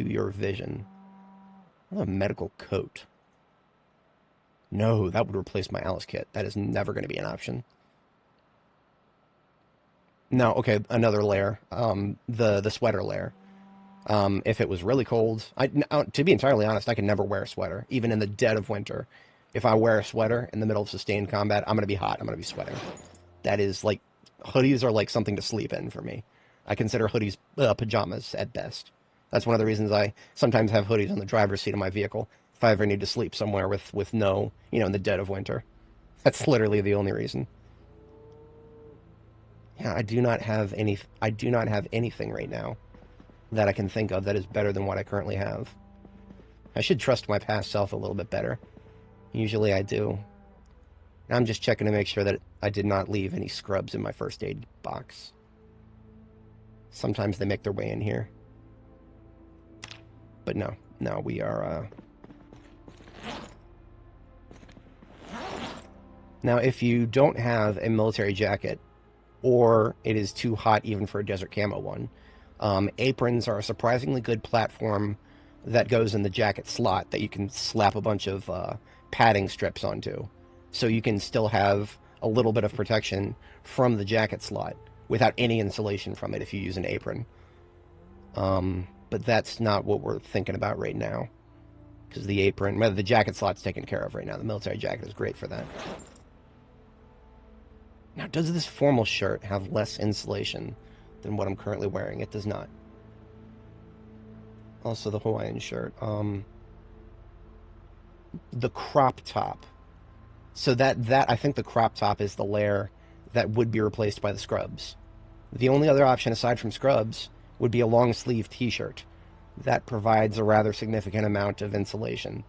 your vision. A medical coat. No, that would replace my Alice kit. That is never going to be an option. No, okay, another layer. The sweater layer. If it was really cold, to be entirely honest, I can never wear a sweater, even in the dead of winter. If I wear a sweater in the middle of sustained combat, I'm going to be hot. I'm going to be sweating. That is like, hoodies are like something to sleep in for me. I consider hoodies pajamas at best. That's one of the reasons I sometimes have hoodies on the driver's seat of my vehicle if I ever need to sleep somewhere with no, in the dead of winter. That's literally the only reason. Yeah, I do not have anything right now that I can think of that is better than what I currently have. I should trust my past self a little bit better. Usually I do. I'm just checking to make sure that I did not leave any scrubs in my first aid box. Sometimes they make their way in here. But no, we are... Now, if you don't have a military jacket, or it is too hot even for a desert camo one, aprons are a surprisingly good platform that goes in the jacket slot that you can slap a bunch of padding strips onto. So you can still have a little bit of protection from the jacket slot without any insulation from it if you use an apron. But that's not what we're thinking about right now. Because the apron, whether the jacket slot's taken care of right now. The military jacket is great for that. Now, does this formal shirt have less insulation than what I'm currently wearing? It does not. Also, the Hawaiian shirt. The crop top. So that I think the crop top is the layer that would be replaced by the scrubs. The only other option aside from scrubs would be a long sleeve t-shirt. That provides a rather significant amount of insulation.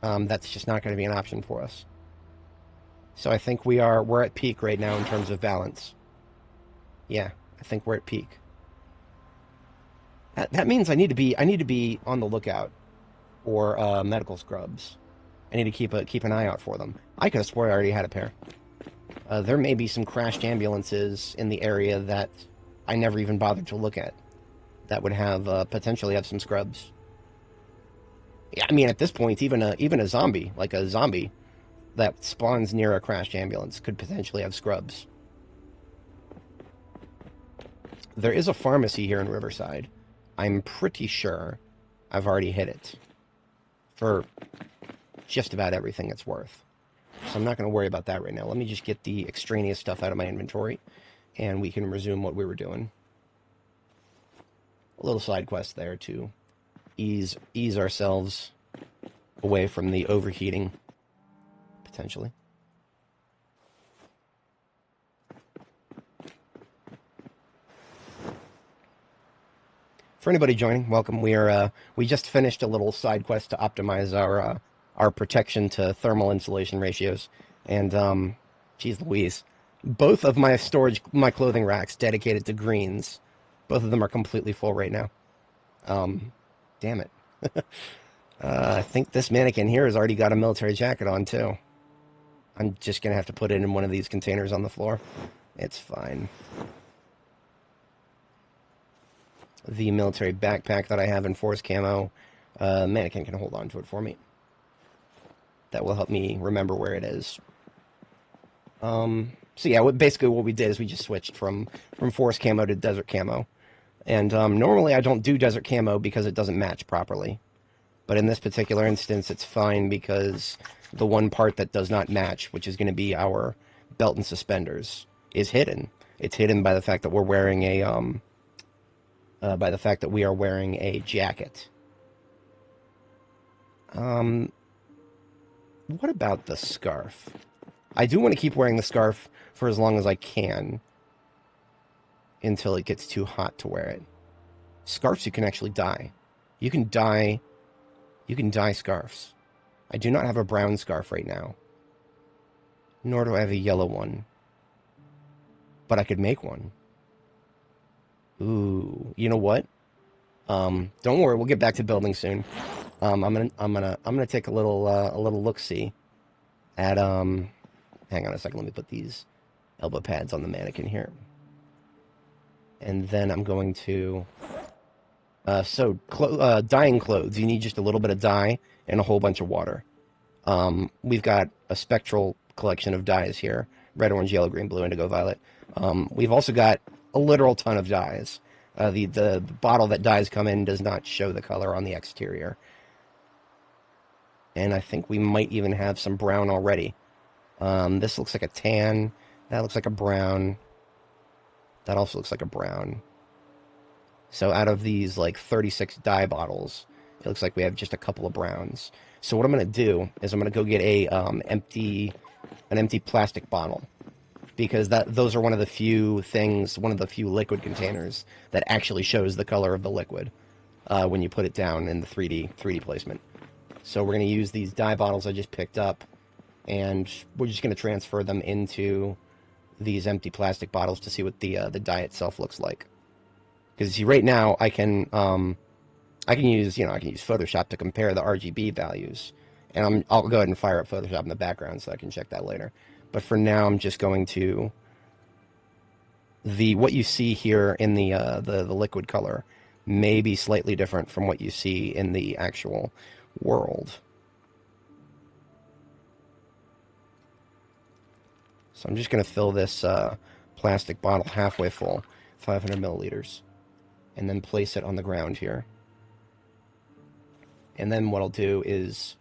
That's just not going to be an option for us. So I think we're at peak right now in terms of balance. Yeah, I think we're at peak. That means I need to be on the lookout for medical scrubs. I need to keep an eye out for them. I could have swore I already had a pair. There may be some crashed ambulances in the area that I never even bothered to look at. That would have potentially have some scrubs. Yeah, I mean at this point, even a zombie, like a zombie that spawns near a crashed ambulance, could potentially have scrubs. There is a pharmacy here in Riverside. I'm pretty sure I've already hit it for just about everything it's worth. So I'm not going to worry about that right now. Let me just get the extraneous stuff out of my inventory, and we can resume what we were doing. A little side quest there to ease ourselves away from the overheating, potentially. For anybody joining, welcome. We just finished a little side quest to optimize our protection to thermal insulation ratios, and geez Louise, both of my clothing racks dedicated to greens, both of them are completely full right now. Damn it. I think this mannequin here has already got a military jacket on too. I'm just gonna have to put it in one of these containers on the floor. It's fine. The military backpack that I have in forest camo, mannequin can hold on to it for me. That will help me remember where it is. So yeah, basically what we did is we just switched from forest camo to desert camo. And normally I don't do desert camo because it doesn't match properly. But in this particular instance, it's fine because the one part that does not match, which is going to be our belt and suspenders, is hidden. It's hidden by the fact that we're wearing a jacket. What about the scarf? I do want to keep wearing the scarf for as long as I can until it gets too hot to wear it. Scarves you can actually dye. You can dye scarves. I do not have a brown scarf right now. Nor do I have a yellow one. But I could make one. Ooh, you know what? Don't worry, we'll get back to building soon. I'm gonna take a little look-see at, hang on a second, let me put these elbow pads on the mannequin here. And then I'm going to, dyeing clothes. You need just a little bit of dye and a whole bunch of water. We've got a spectral collection of dyes here. Red, orange, yellow, green, blue, indigo, violet. We've also got a literal ton of dyes. The bottle that dyes come in does not show the color on the exterior. And I think we might even have some brown already. This looks like a tan. That looks like a brown. That also looks like a brown. So out of these like 36 dye bottles, it looks like we have just a couple of browns. So what I'm going to do is I'm going to go get an empty plastic bottle, because those are one of the few liquid containers that actually shows the color of the liquid when you put it down in the 3D placement. So we're going to use these dye bottles I just picked up, and we're just going to transfer them into these empty plastic bottles to see what the dye itself looks like. Because see, right now I can use Photoshop to compare the RGB values, and I'll go ahead and fire up Photoshop in the background so I can check that later. But for now, I'm just going to what you see here in the liquid color may be slightly different from what you see in the actual world. So I'm just going to fill this plastic bottle halfway full, 500 milliliters, and then place it on the ground here. And then what I'll do is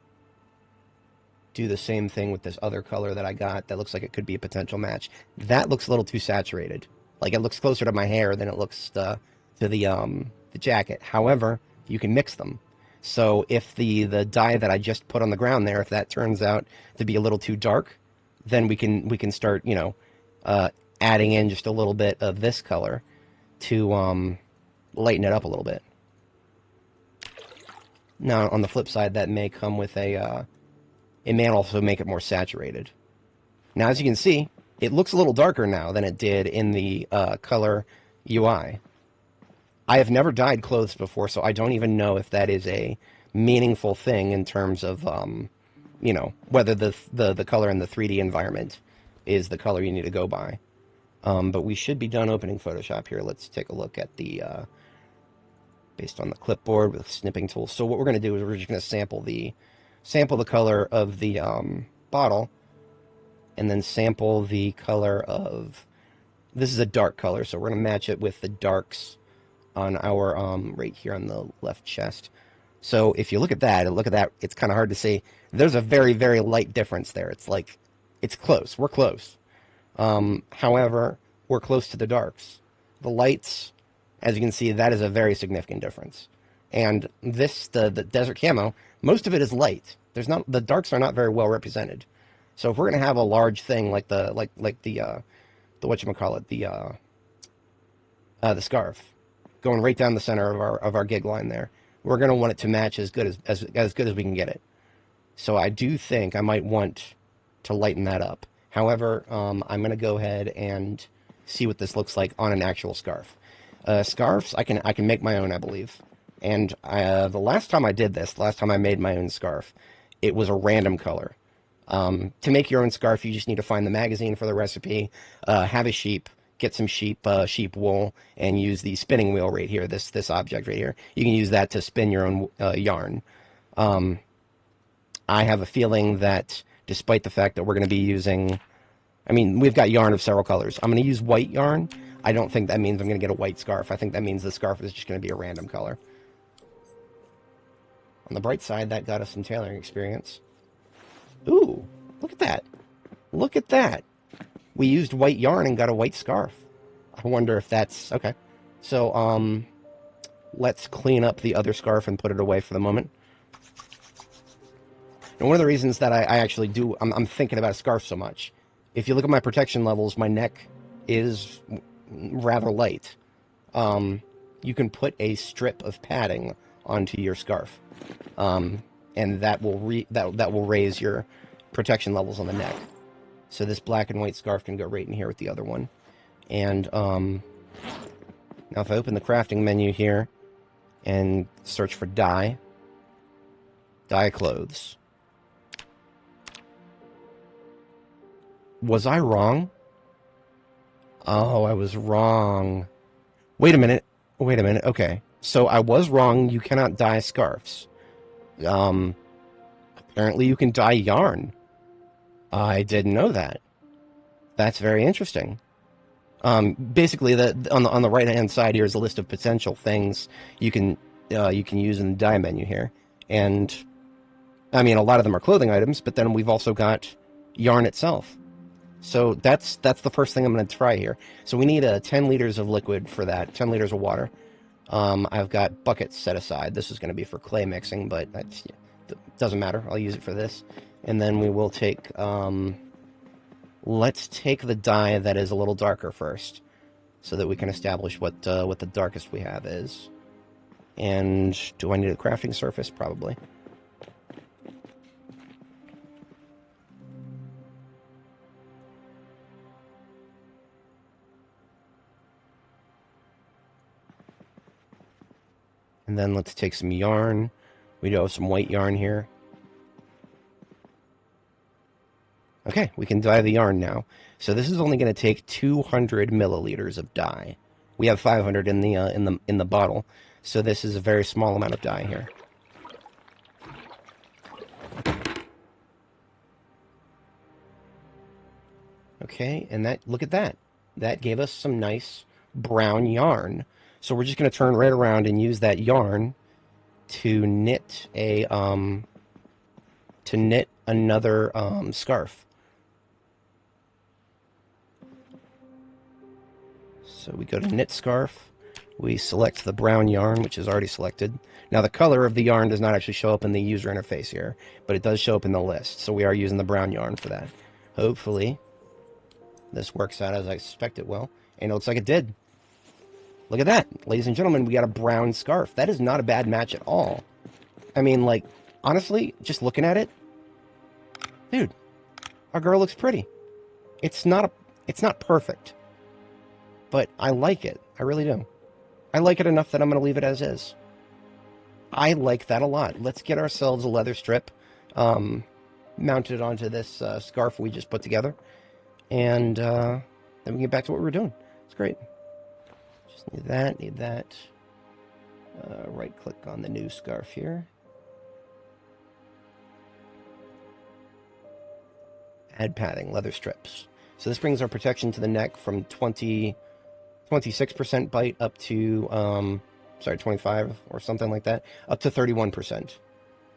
do the same thing with this other color that I got that looks like it could be a potential match. That looks a little too saturated. Like, it looks closer to my hair than it looks to the jacket. However, you can mix them. So if the dye that I just put on the ground there, if that turns out to be a little too dark, then we can start, adding in just a little bit of this color to lighten it up a little bit. Now, on the flip side, that may come with it may also make it more saturated. Now, as you can see, it looks a little darker now than it did in the color UI. I have never dyed clothes before, so I don't even know if that is a meaningful thing in terms of, whether the color in the 3D environment is the color you need to go by. But we should be done opening Photoshop here. Let's take a look at the, based on the clipboard with snipping tools. So what we're going to do is we're just going to sample the color of the bottle, and then sample the color of, this is a dark color, so we're going to match it with the darks on our, right here on the left chest. So if you look at that, it's kind of hard to see. There's a very, very light difference there. It's like, it's close. We're close. However, we're close to the darks. The lights, as you can see, that is a very significant difference. And this, the desert camo, most of it is light. The darks are not very well represented. So if we're gonna have a large thing like the whatchamacallit, the scarf going right down the center of our gig line there, we're gonna want it to match as good as good as we can get it. So I do think I might want to lighten that up. However, I'm gonna go ahead and see what this looks like on an actual scarf. Scarves, I can make my own, I believe. And the last time I did this, the last time I made my own scarf, it was a random color. To make your own scarf, you just need to find the magazine for the recipe, have a sheep, get some sheep wool, and use the spinning wheel right here, this object right here. You can use that to spin your own yarn. I have a feeling that despite the fact that we're going to be using, we've got yarn of several colors. I'm going to use white yarn. I don't think that means I'm going to get a white scarf. I think that means the scarf is just going to be a random color. On the bright side, that got us some tailoring experience. Ooh, look at that. Look at that. We used white yarn and got a white scarf. I wonder if that's... Okay. So, let's clean up the other scarf and put it away for the moment. And one of the reasons that I actually do... I'm thinking about a scarf so much. If you look at my protection levels, my neck is rather light. You can put a strip of padding onto your scarf. And that will raise your protection levels on the neck. So this black and white scarf can go right in here with the other one. And Now if I open the crafting menu here and search for dye clothes. Was I wrong? Oh, I was wrong. Wait a minute. Okay. So I was wrong. You cannot dye scarves. Apparently you can dye yarn. I didn't know that. That's very interesting. Basically, on the right hand side here is a list of potential things you can use in the dye menu here, and I mean a lot of them are clothing items, but then we've also got yarn itself. So that's the first thing I'm going to try here. So we need 10 liters of liquid for that, 10 liters of water. I've got buckets set aside. This is going to be for clay mixing, but that doesn't matter. I'll use it for this. And then we will take, let's take the dye that is a little darker first, so that we can establish what the darkest we have is. And do I need a crafting surface? Probably. And then let's take some yarn. We do have some white yarn here. Okay, we can dye the yarn now. So this is only going to take 200 milliliters of dye. We have 500 in the bottle, so this is a very small amount of dye here. Okay, and look at that. That gave us some nice brown yarn. So we're just going to turn right around and use that yarn to knit another scarf. So we go to knit scarf. We select the brown yarn, which is already selected. Now the color of the yarn does not actually show up in the user interface here, but it does show up in the list. So we are using the brown yarn for that. Hopefully this works out as I expect it will. And it looks like it did. Look at that. Ladies and gentlemen, we got a brown scarf. That is not a bad match at all. I mean, like, honestly, just looking at it, dude, our girl looks pretty. It's not perfect, but I like it. I really do. I like it enough that I'm going to leave it as is. I like that a lot. Let's get ourselves a leather strip mounted onto this scarf we just put together, and then we get back to what we were doing. It's great. Just need that. Right-click on the new scarf here. Add padding, leather strips. So this brings our protection to the neck from 26% bite up to, 25 or something like that, up to 31%.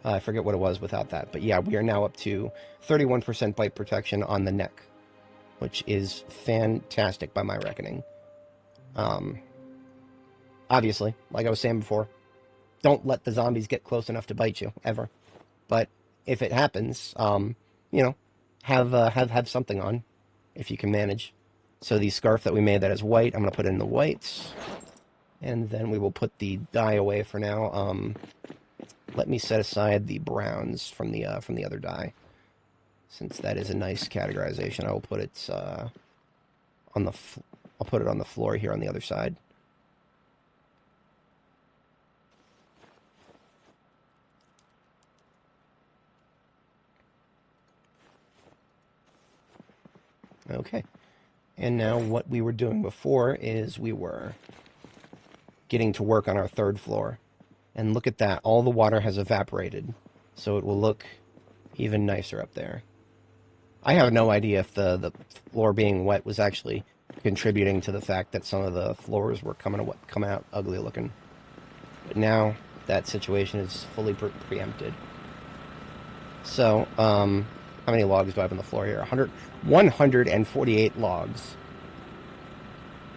I forget what it was without that. But yeah, we are now up to 31% bite protection on the neck, which is fantastic by my reckoning. Obviously, like I was saying before, don't let the zombies get close enough to bite you, ever. But if it happens, you know, have something on, if you can manage. So the scarf that we made that is white, I'm going to put in the whites. And then we will put the dye away for now. Let me set aside the browns from the other dye. Since that is a nice categorization, I will put it on the floor here on the other side. Okay, and now what we were doing before is we were getting to work on our third floor. And look at that, all the water has evaporated, so it will look even nicer up there. I have no idea if the floor being wet was actually contributing to the fact that some of the floors were coming out ugly looking. But now that situation is fully preempted. So, how many logs do I have on the floor here? 148 logs.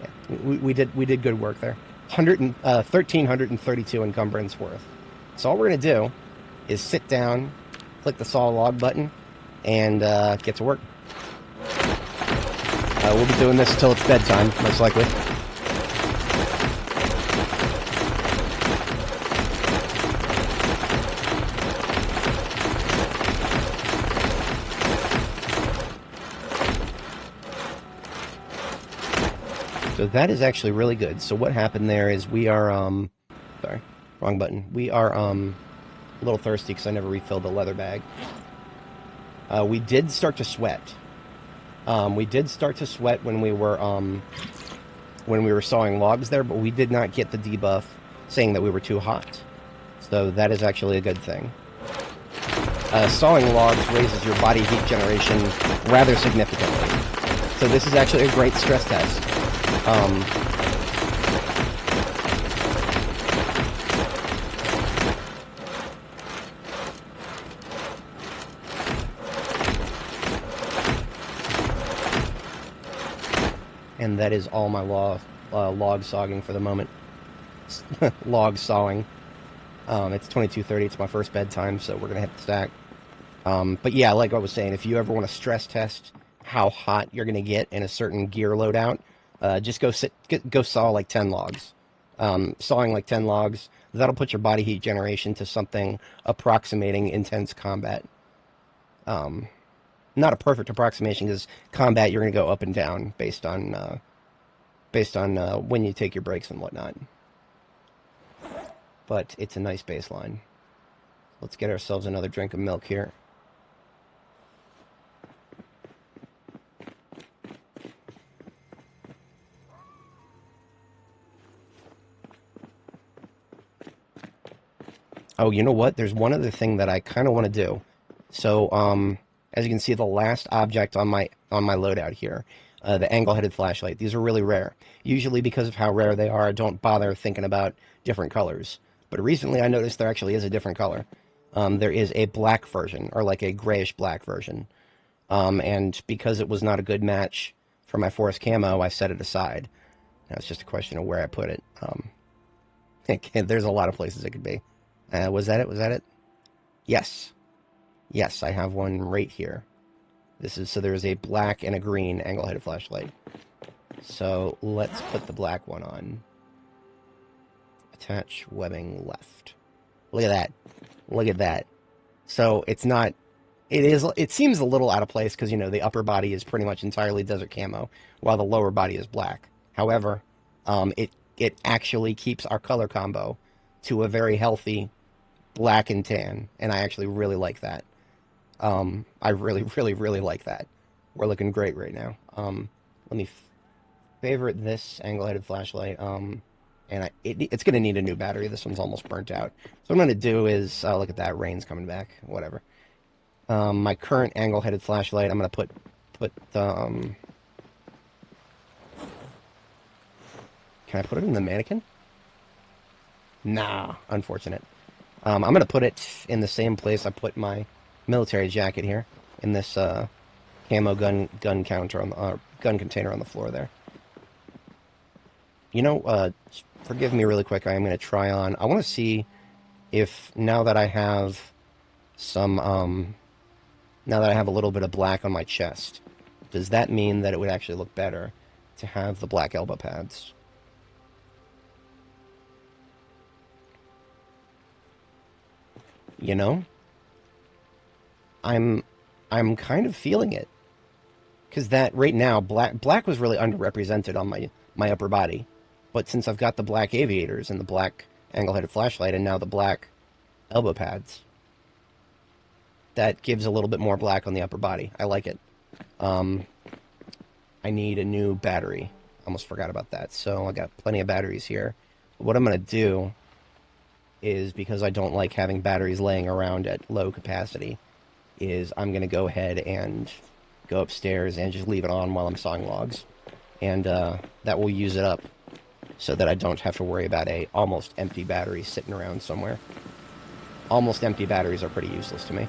Yeah, we did good work there. 1,332 encumbrance worth. So all we're going to do is sit down, click the saw log button, and get to work. We'll be doing this until it's bedtime, most likely. So that is actually really good. So what happened there is we are, sorry, wrong button. We are, a little thirsty because I never refilled the leather bag. We did start to sweat. We did start to sweat when we were sawing logs there, but we did not get the debuff saying that we were too hot. So that is actually a good thing. Sawing logs raises your body heat generation rather significantly. So this is actually a great stress test. And that is all my log sagging for the moment. Log sawing. It's 22:30. It's my first bedtime, so we're gonna hit the stack. But yeah, like I was saying, if you ever want to stress test how hot you're gonna get in a certain gear loadout, just go saw like 10 logs. Sawing like 10 logs, that'll put your body heat generation to something approximating intense combat. Not a perfect approximation, because combat you're going to go up and down based on when you take your breaks and whatnot. But it's a nice baseline. Let's get ourselves another drink of milk here. Oh, you know what? There's one other thing that I kind of want to do. So, as you can see, the last object on my loadout here, the angle-headed flashlight. These are really rare. Usually, because of how rare they are, I don't bother thinking about different colors. But recently, I noticed there actually is a different color. There is a black version, or like a grayish-black version. And because it was not a good match for my forest camo, I set it aside. Now it's just a question of where I put it. There's a lot of places it could be. Was that it? Was that it? Yes. Yes, I have one right here. So there's a black and a green angle-headed flashlight. So let's put the black one on. Attach webbing left. Look at that. Look at that. So it's not... It seems a little out of place because, you know, the upper body is pretty much entirely desert camo, while the lower body is black. However, it actually keeps our color combo to a very healthy black and tan, and I actually really like that. I really, really, really like that. We're looking great right now. Let me favorite this angle-headed flashlight. And it's going to need a new battery. This one's almost burnt out. So what I'm going to do is, look at that, rain's coming back. Whatever. My current angle-headed flashlight, I'm going to put can I put it in the mannequin? Nah, unfortunate. I'm going to put it in the same place I put my military jacket here, in this camo gun counter on gun container on the floor there. You know, forgive me really quick. I am going to try on. I want to see if now that I have some now that I have a little bit of black on my chest, does that mean that it would actually look better to have the black elbow pads? You know, I'm kind of feeling it, because that right now black was really underrepresented on my upper body, but since I've got the black aviators and the black angle-headed flashlight and now the black elbow pads, that gives a little bit more black on the upper body. I like it. I need a new battery. Almost forgot about that. So I got plenty of batteries here. What I'm going to do is, because I don't like having batteries laying around at low capacity, is I'm going to go ahead and go upstairs and just leave it on while I'm sawing logs. And that will use it up so that I don't have to worry about a almost empty battery sitting around somewhere. Almost empty batteries are pretty useless to me.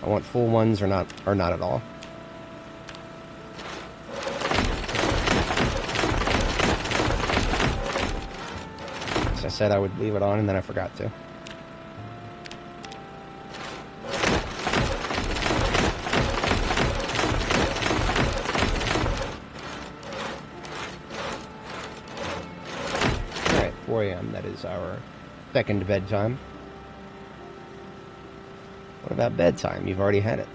I want full ones or not at all. As I said, I would leave it on, and then I forgot to. Alright, 4 a.m. That is our second bedtime. What about bedtime? You've already had it.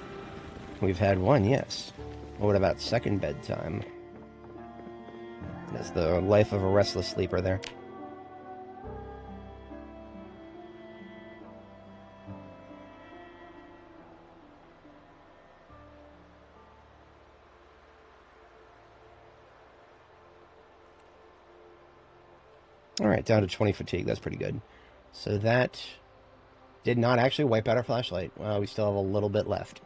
We've had one, yes. What about second bedtime? It's the life of a restless sleeper there. Alright, down to 20 fatigue. That's pretty good. So that did not actually wipe out our flashlight. We still have a little bit left.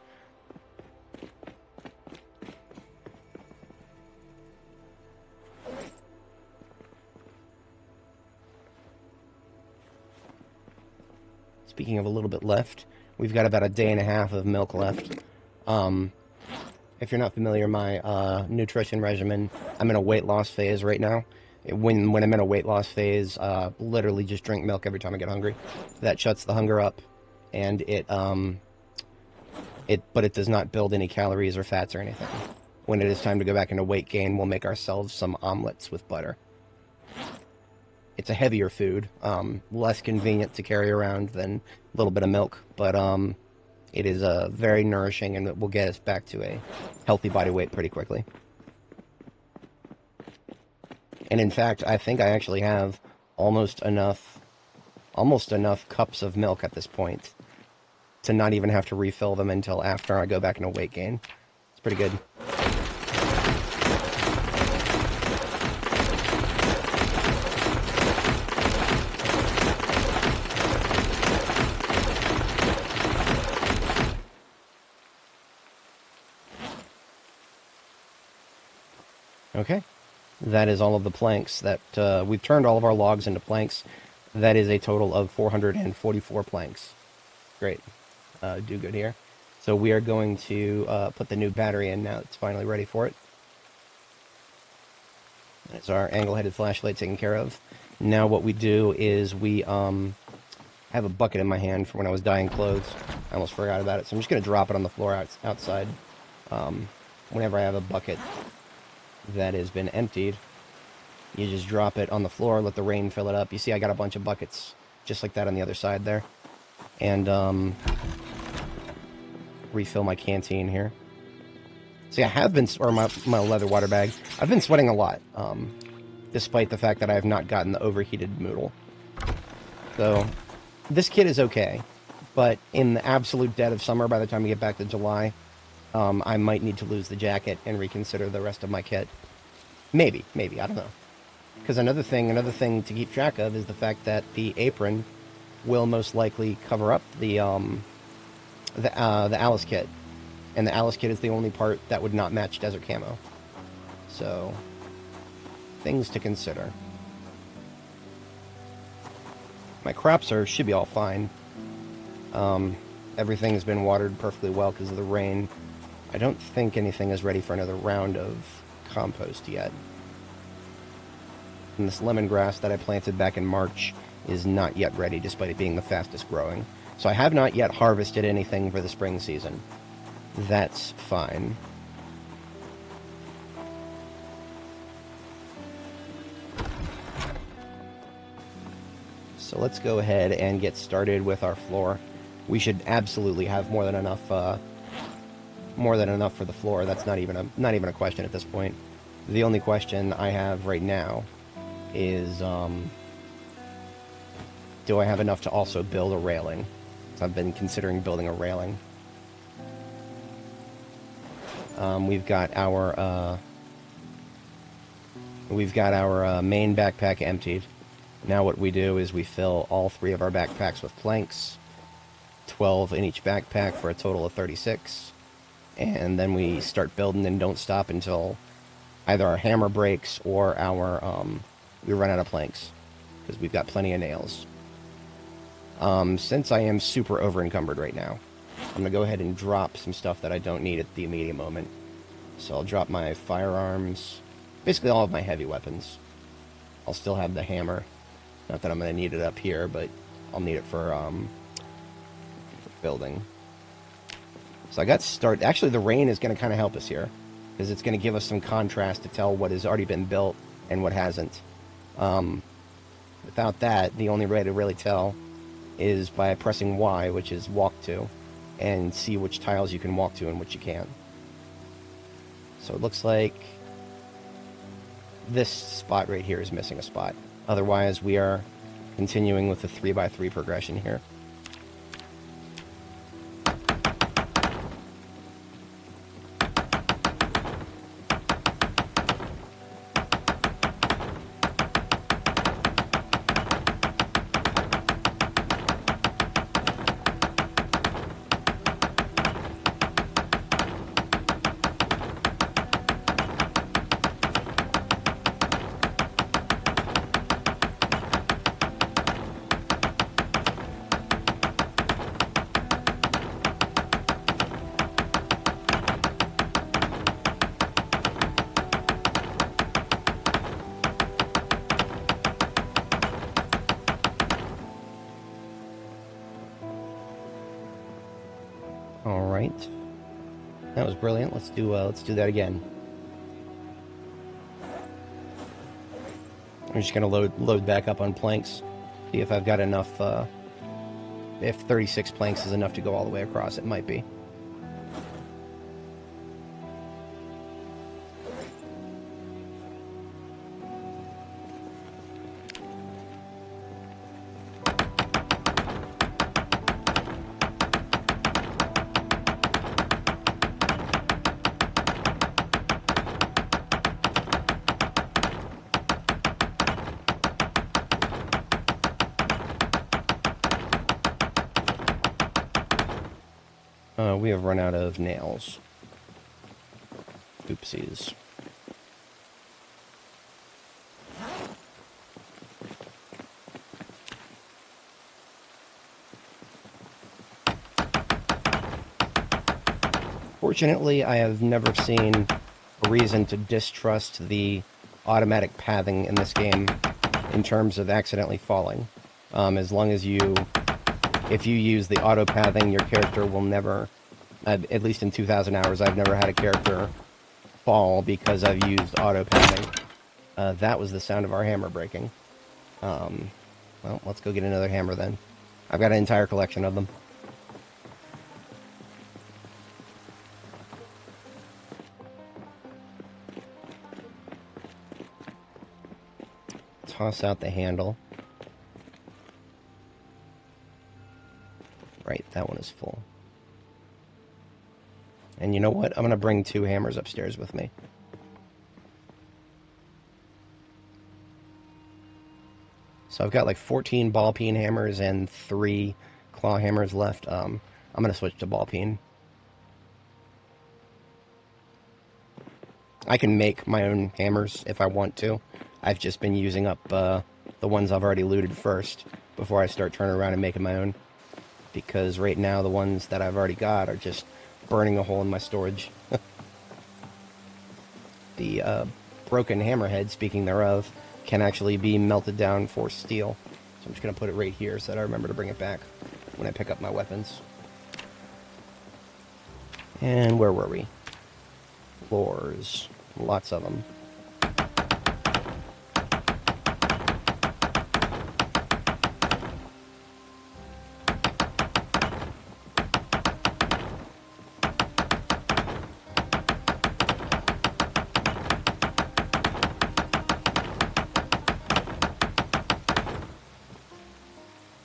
Speaking of a little bit left, we've got about a day and a half of milk left. If you're not familiar, my nutrition regimen, I'm in a weight loss phase right now. When I'm in a weight loss phase, literally just drink milk every time I get hungry. That shuts the hunger up, and but it does not build any calories or fats or anything. When it is time to go back into weight gain, we'll make ourselves some omelets with butter. It's a heavier food, less convenient to carry around than a little bit of milk, but it is very nourishing, and it will get us back to a healthy body weight pretty quickly. And in fact, I think I actually have almost enough cups of milk at this point to not even have to refill them until after I go back into weight gain. It's pretty good. Okay. That is all of the planks that we've turned all of our logs into planks. That is a total of 444 planks. Great. Do good here. So we are going to put the new battery in now. It's finally ready for it. That's our angle-headed flashlight taken care of. Now what we do is we have a bucket in my hand for when I was dyeing clothes. I almost forgot about it, so I'm just going to drop it on the floor outside. Whenever I have a bucket that has been emptied, you just drop it on the floor, let the rain fill it up. You see I got a bunch of buckets just like that on the other side there. And refill my canteen here. See, I have been, or my leather water bag, I've been sweating a lot, despite the fact that I have not gotten the overheated noodle. So, this kit is okay, but in the absolute dead of summer, by the time we get back to July, I might need to lose the jacket and reconsider the rest of my kit. Maybe, I don't know. Because another thing to keep track of is the fact that the apron will most likely cover up the Alice kit. And the Alice kit is the only part that would not match desert camo. So, things to consider. My crops should be all fine. Everything has been watered perfectly well because of the rain. I don't think anything is ready for another round of compost yet. And this lemongrass that I planted back in March is not yet ready, despite it being the fastest growing. So I have not yet harvested anything for the spring season. That's fine. So let's go ahead and get started with our floor. We should absolutely have more than enough for the floor. That's not even a question at this point. The only question I have right now is, do I have enough to also build a railing? So I've been considering building a railing. We've got our main backpack emptied. Now what we do is we fill all 3 of our backpacks with planks, 12 in each backpack for a total of 36, and then we start building and don't stop until either our hammer breaks or we run out of planks, because we've got plenty of nails. Since I am super over encumbered right now, I'm going to go ahead and drop some stuff that I don't need at the immediate moment. So I'll drop my firearms, basically all of my heavy weapons. I'll still have the hammer. Not that I'm going to need it up here, but I'll need it for building. So I got started. Actually, the rain is going to kind of help us here, because it's going to give us some contrast to tell what has already been built and what hasn't. Without that, the only way to really tell is by pressing Y, which is walk to, and see which tiles you can walk to and which you can't. So it looks like this spot right here is missing a spot. Otherwise, we are continuing with the 3x3 progression here. All right, that was brilliant. Let's do that again. I'm just gonna load back up on planks, see if I've got enough. If 36 planks is enough to go all the way across, it might be. We have run out of nails. Oopsies. Fortunately, I have never seen a reason to distrust the automatic pathing in this game in terms of accidentally falling. As long as if you use the auto pathing, your character will never, at least in 2,000 hours, I've never had a character fall because I've used auto pathing. That was the sound of our hammer breaking. Well, let's go get another hammer then. I've got an entire collection of them. Toss out the handle. Right, that one is full. And you know what? I'm going to bring 2 hammers upstairs with me. So I've got like 14 ball peen hammers and 3 claw hammers left. I'm going to switch to ball peen. I can make my own hammers if I want to. I've just been using up the ones I've already looted first before I start turning around and making my own. Because right now the ones that I've already got are just burning a hole in my storage. The broken hammerhead, speaking thereof, can actually be melted down for steel. So I'm just going to put it right here so that I remember to bring it back when I pick up my weapons. And where were we? Floors. Lots of them.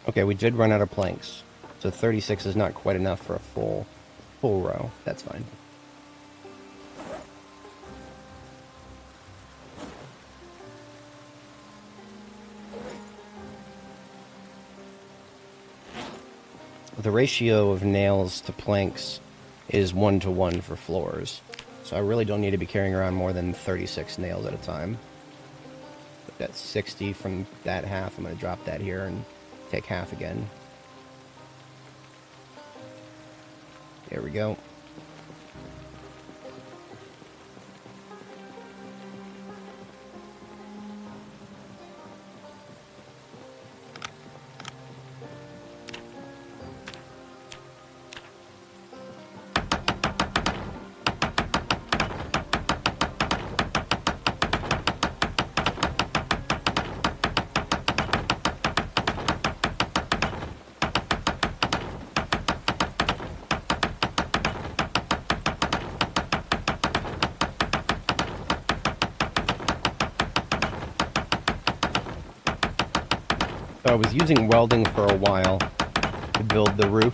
Okay, we did run out of planks, so 36 is not quite enough for a full row. That's fine. The ratio of nails to planks is 1-to-1 for floors, so I really don't need to be carrying around more than 36 nails at a time. But that's 60 from that half. I'm going to drop that here and take half again. There we go. I was using welding for a while to build the roof,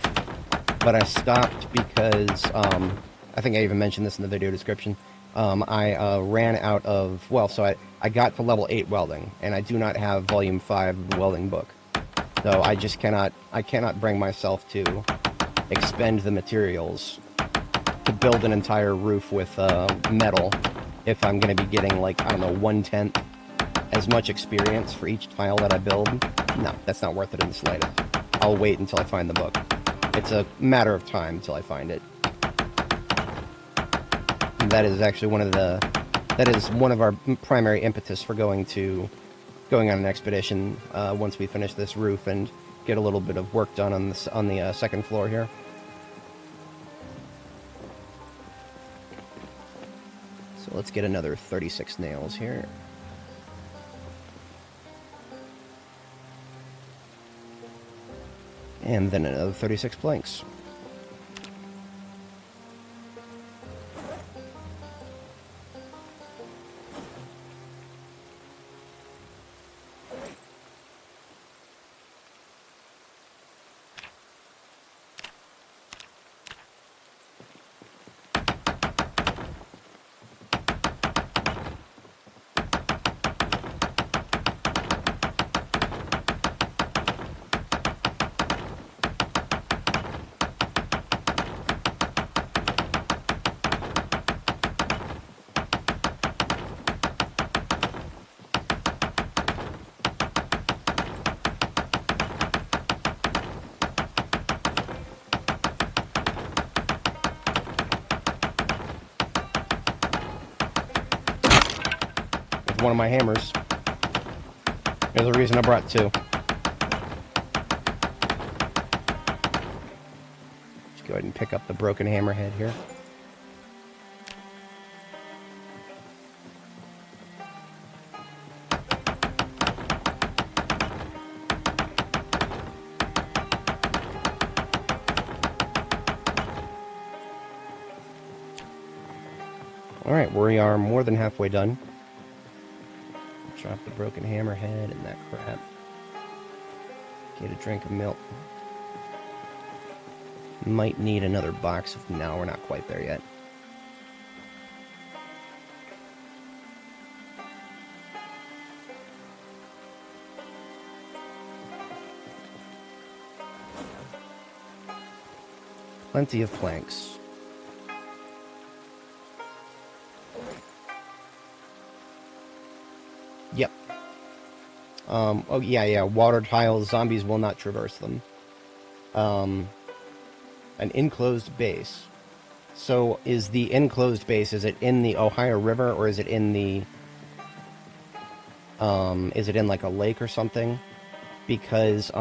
but I stopped because, I think I even mentioned this in the video description, I ran out of, well, so I got to level 8 welding, and I do not have volume 5 of the welding book. So I just cannot bring myself to expend the materials to build an entire roof with metal if I'm going to be getting, like, I don't know, 1/10 as much experience for each tile that I build. No, that's not worth it in the slightest. I'll wait until I find the book. It's a matter of time until I find it. And that is actually that is one of our primary impetus for going on an expedition once we finish this roof and get a little bit of work done on the second floor here. So let's get another 36 nails here. And then another 36 planks. One of my hammers. There's a reason I brought 2. Let's go ahead and pick up the broken hammerhead here. Alright, we are more than halfway done. Drop the broken hammerhead and that crap. Get a drink of milk. Might need another box of... No, we're not quite there yet. Plenty of planks. Yep. Oh, yeah, water tiles, zombies will not traverse them. An enclosed base. So, is the enclosed base, is it in the Ohio River, or is it in the... is it in, like, a lake or something? Because,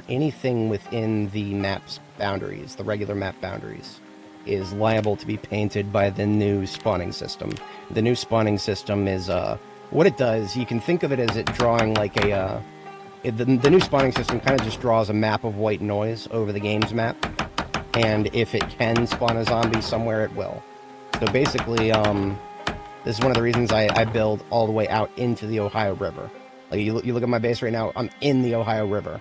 anything within the map's boundaries, the regular map boundaries, is liable to be painted by the new spawning system. The new spawning system is, what it does, you can think of it as it drawing like a, the new spawning system kind of just draws a map of white noise over the game's map, and if it can spawn a zombie somewhere, it will. So basically, this is one of the reasons I build all the way out into the Ohio River. Like, you look at my base right now, I'm in the Ohio River,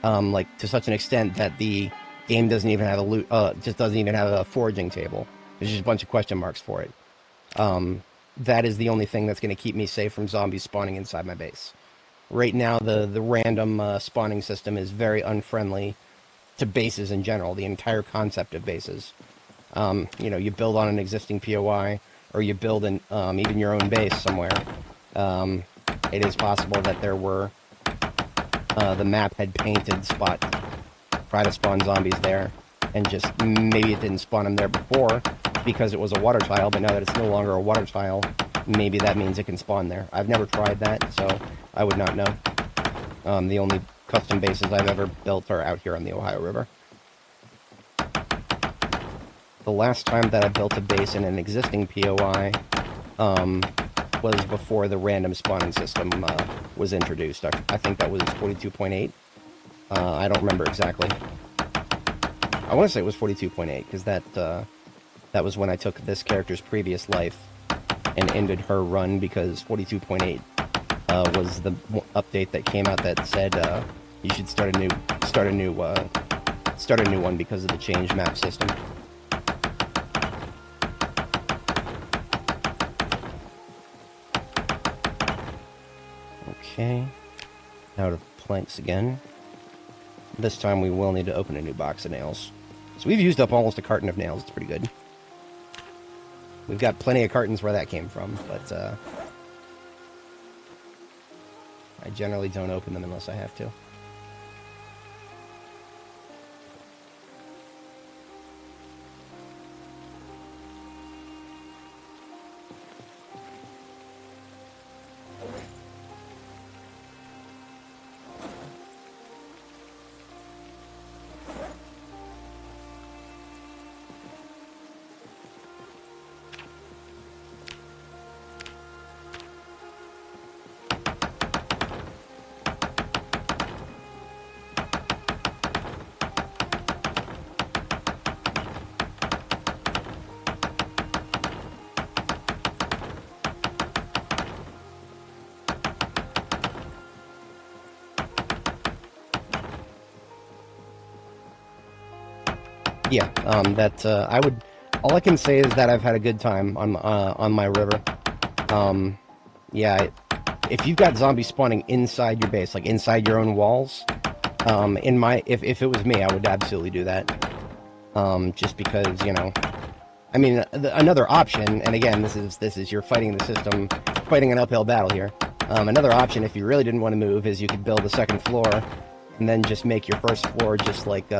like, to such an extent that the game doesn't even have a loot, just doesn't even have a foraging table. There's just a bunch of question marks for it. That is the only thing that's going to keep me safe from zombies spawning inside my base. Right now, the random spawning system is very unfriendly to bases in general, the entire concept of bases. You know, you build on an existing POI, or you build even your own base somewhere. It is possible that there were, the map had painted spot, try to spawn zombies there, and just maybe it didn't spawn them there before, because it was a water tile, but now that it's no longer a water tile, maybe that means it can spawn there. I've never tried that, so I would not know. The only custom bases I've ever built are out here on the Ohio River. The last time that I built a base in an existing POI was before the random spawning system was introduced. I think that was 42.8. I don't remember exactly. I want to say it was 42.8, because that was when I took this character's previous life and ended her run, because 42.8 was the update that came out that said You should start a new one because of the changed map system. Okay, out of planks again. This time we will need to open a new box of nails. So we've used up almost a carton of nails. It's pretty good. We've got plenty of cartons where that came from, but I generally don't open them unless I have to. Yeah, I would. All I can say is that I've had a good time on my river. Yeah, if you've got zombies spawning inside your base, like inside your own walls, if it was me, I would absolutely do that. Just because, you know, I mean, another option, and again, this is you're fighting the system, fighting an uphill battle here. Another option, if you really didn't want to move, is you could build a second floor, and then just make your first floor just like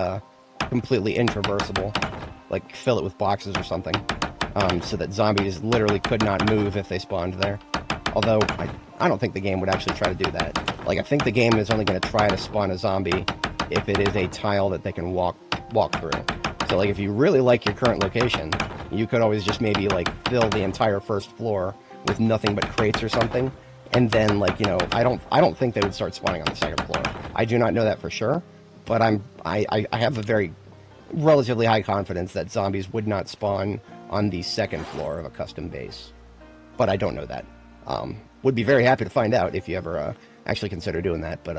completely intraversible, like fill it with boxes or something, so that zombies literally could not move if they spawned there. Although I don't think the game would actually try to do that. Like, I think the game is only going to try to spawn a zombie if it is a tile that they can walk through. So, like, if you really like your current location, you could always just maybe, like, fill the entire first floor with nothing but crates or something, and then, like, you know, I don't think they would start spawning on the second floor. I do not know that for sure, but I have a very relatively high confidence that zombies would not spawn on the second floor of a custom base. But I don't know that. Would be very happy to find out if you ever actually consider doing that, but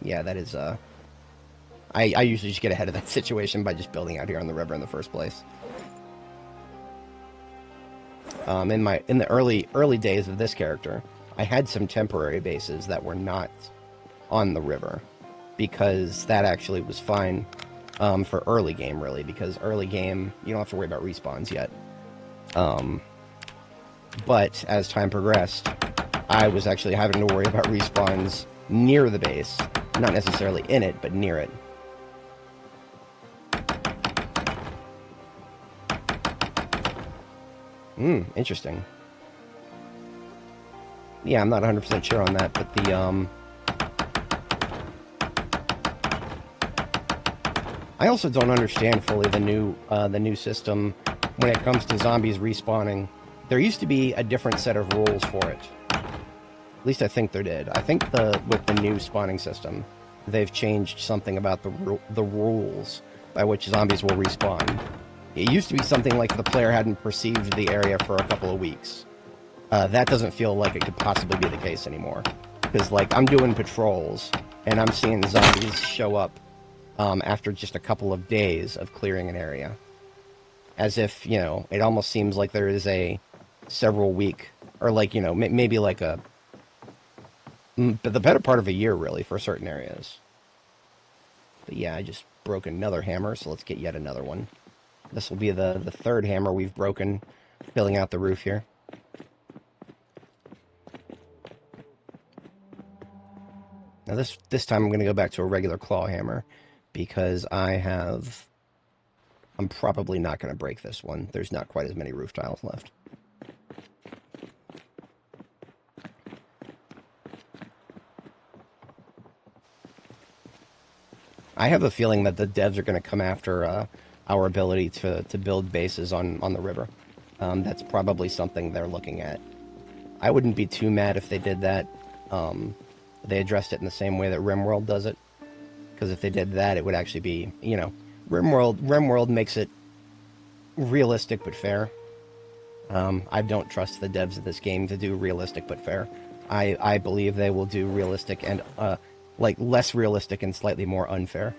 yeah, that is I usually just get ahead of that situation by just building out here on the river in the first place. In the early days of this character, I had some temporary bases that were not on the river, because that actually was fine for early game, really, because early game, you don't have to worry about respawns yet. But as time progressed, I was actually having to worry about respawns near the base. Not necessarily in it, but near it. Interesting. Yeah, I'm not 100% sure on that, but the, I also don't understand fully the new system when it comes to zombies respawning. There used to be a different set of rules for it. At least I think there did. I think with the new spawning system, they've changed something about the rules by which zombies will respawn. It used to be something like the player hadn't perceived the area for a couple of weeks. That doesn't feel like it could possibly be the case anymore. Because, like, I'm doing patrols, and I'm seeing zombies show up after just a couple of days of clearing an area. As if, you know, it almost seems like there is a several week, or like, you know, maybe like the better part of a year, really, for certain areas. But yeah, I just broke another hammer, so let's get yet another one. This will be the third hammer we've broken, filling out the roof here. Now this time I'm going to go back to a regular claw hammer, because I'm probably not going to break this one. There's not quite as many roof tiles left. I have a feeling that the devs are going to come after our ability to build bases on the river. That's probably something they're looking at. I wouldn't be too mad if they did that. They addressed it in the same way that RimWorld does it. Because if they did that, it would actually be, you know, RimWorld makes it realistic but fair. I don't trust the devs of this game to do realistic but fair. I believe they will do realistic and like, less realistic and slightly more unfair.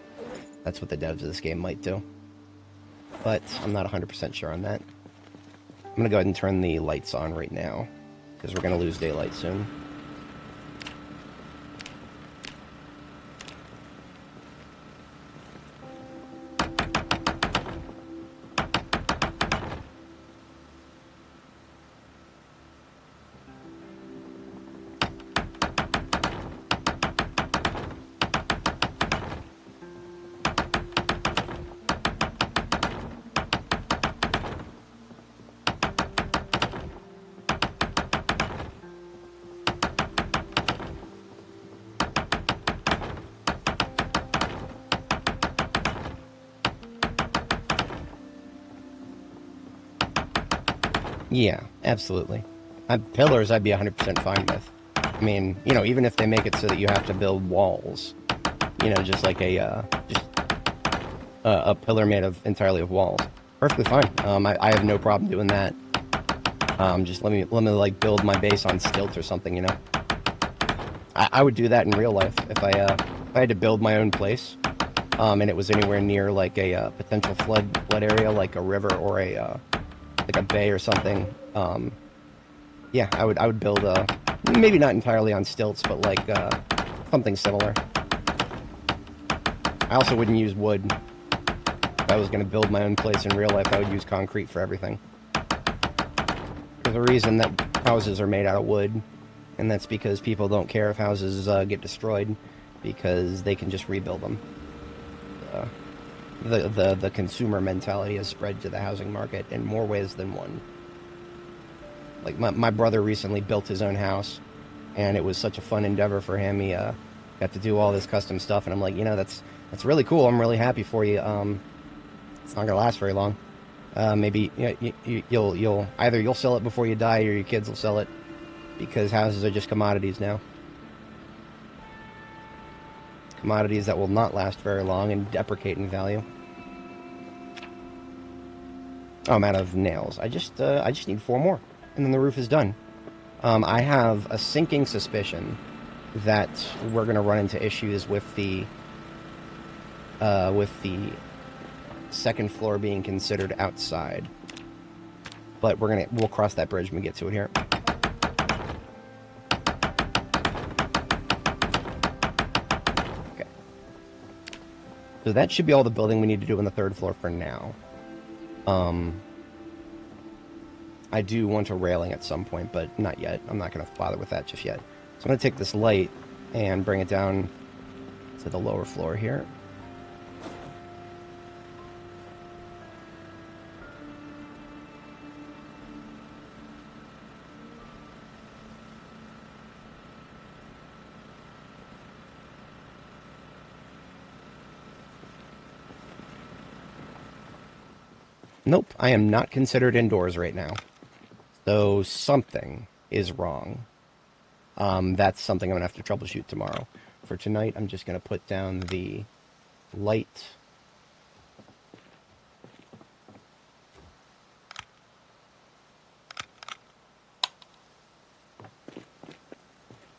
That's what the devs of this game might do. But I'm not 100% sure on that. I'm going to go ahead and turn the lights on right now, because we're going to lose daylight soon. Yeah, absolutely. Pillars, I'd be 100% fine with. I mean, you know, even if they make it so that you have to build walls, you know, just like a pillar made of entirely of walls, perfectly fine. I have no problem doing that. Just let me like build my base on stilts or something, you know. I would do that in real life if I had to build my own place, and it was anywhere near like a potential flood area, like a river or like a bay or something. Yeah, I would build maybe not entirely on stilts, but like something similar. I also wouldn't use wood. If I was going to build my own place in real life, I would use concrete for everything. There's a reason that houses are made out of wood, and that's because people don't care if houses get destroyed, because they can just rebuild them. The consumer mentality has spread to the housing market in more ways than one. Like, my brother recently built his own house, and it was such a fun endeavor for him. He got to do all this custom stuff, and I'm like, you know, that's really cool. I'm really happy for you. It's not gonna last very long. Maybe you'll either sell it before you die, or your kids will sell it, because houses are just commodities now. Commodities that will not last very long and deprecate in value. Oh, I'm out of nails. I just need 4 more, and then the roof is done. I have a sinking suspicion that we're going to run into issues with the second floor being considered outside. But we'll cross that bridge when we get to it here. Okay. So that should be all the building we need to do on the 3rd floor for now. I do want a railing at some point, but not yet. I'm not going to bother with that just yet. So I'm going to take this light and bring it down to the lower floor here. Nope, I am not considered indoors right now. So something is wrong. That's something I'm going to have to troubleshoot tomorrow. For tonight, I'm just going to put down the light.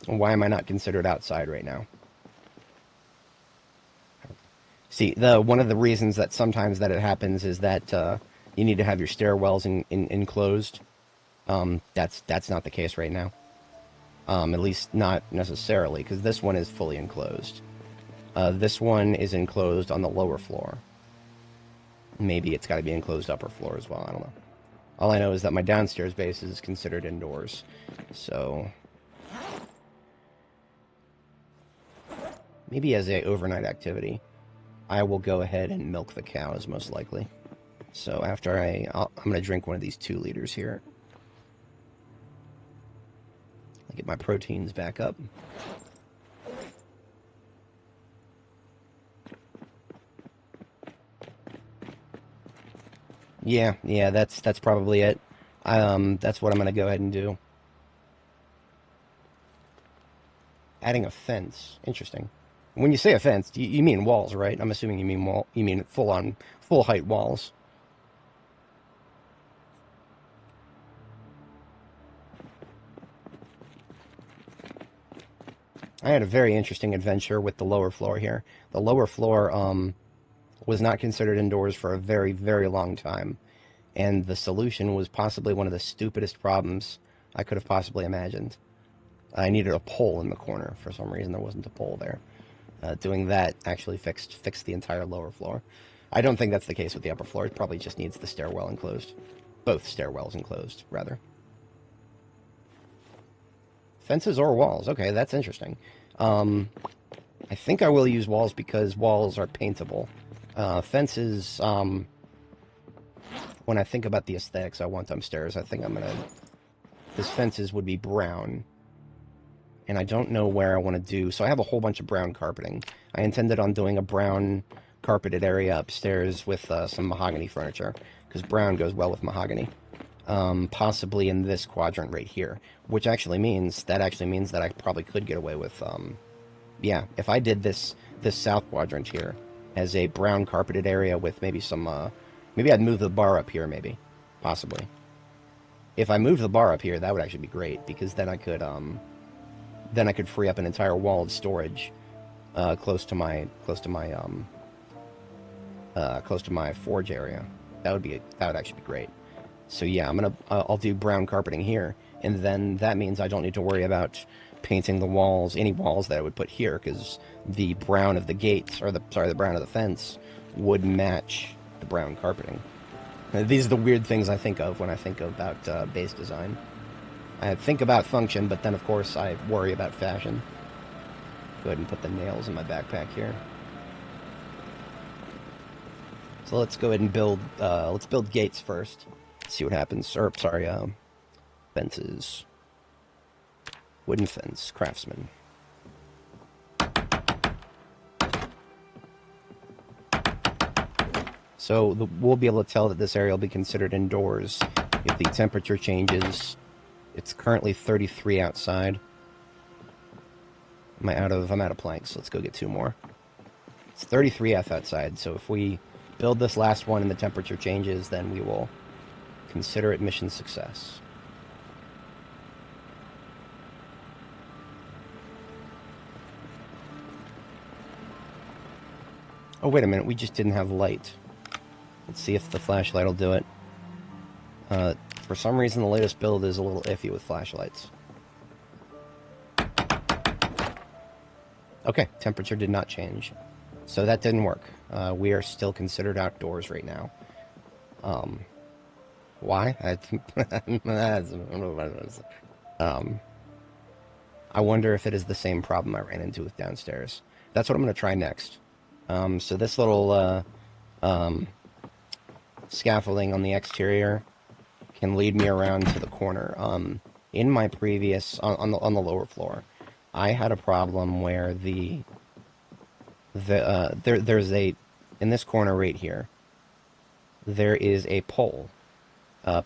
Why am I not considered outside right now? See, one of the reasons that sometimes that it happens is that you need to have your stairwells enclosed. That's not the case right now. At least not necessarily, because this one is fully enclosed. This one is enclosed on the lower floor. Maybe it's got to be enclosed upper floor as well, I don't know. All I know is that my downstairs base is considered indoors. So maybe as a overnight activity, I will go ahead and milk the cows, most likely. So after I'm going to drink one of these 2 liters here. I'll get my proteins back up. Yeah, that's probably it. That's what I'm going to go ahead and do. Adding a fence. Interesting. When you say a fence, you mean walls, right? I'm assuming you mean you mean full height walls. I had a very interesting adventure with the lower floor here. The lower floor was not considered indoors for a very, very long time, and the solution was possibly one of the stupidest problems I could have possibly imagined. I needed a pole in the corner. For some reason, there wasn't a pole there. Doing that actually fixed the entire lower floor. I don't think that's the case with the upper floor. It probably just needs the stairwell enclosed. Both stairwells enclosed, rather. Fences or walls. Okay, that's interesting. I think I will use walls because walls are paintable. Fences, when I think about the aesthetics I want upstairs, I think I'm gonna... Because fences would be brown. And I don't know where I want to do... So I have a whole bunch of brown carpeting. I intended on doing a brown carpeted area upstairs with some mahogany furniture, because brown goes well with mahogany. Possibly in this quadrant right here, which actually means that I probably could get away with... yeah, if I did this south quadrant here as a brown carpeted area with maybe some... maybe I'd move the bar up here, maybe. Possibly. If I moved the bar up here, that would actually be great, because then I could free up an entire wall of storage close to my forge area. That would actually be great. So yeah, I'll do brown carpeting here, and then that means I don't need to worry about painting the walls, any walls that I would put here, because the brown of the gates, or the brown of the fence would match the brown carpeting. These are the weird things I think of when I think about base design. I think about function, but then of course I worry about fashion. Go ahead and put the nails in my backpack here. So let's go ahead and build gates first. See what happens. Or, sorry, fences. Wooden fence, craftsman. So we'll be able to tell that this area will be considered indoors if the temperature changes. It's currently 33 outside. I'm out of planks, so let's go get 2 more. It's 33 outside, so if we build this last one and the temperature changes, then we will consider it mission success. Oh, wait a minute, we just didn't have light. Let's see if the flashlight will do it. For some reason, the latest build is a little iffy with flashlights. Okay, temperature did not change. So that didn't work. We are still considered outdoors right now. Why? I wonder if it is the same problem I ran into with downstairs. That's what I'm going to try next. So this little scaffolding on the exterior can lead me around to the corner. In my previous... on the lower floor, I had a problem where there's a... in this corner right here, there is a pole.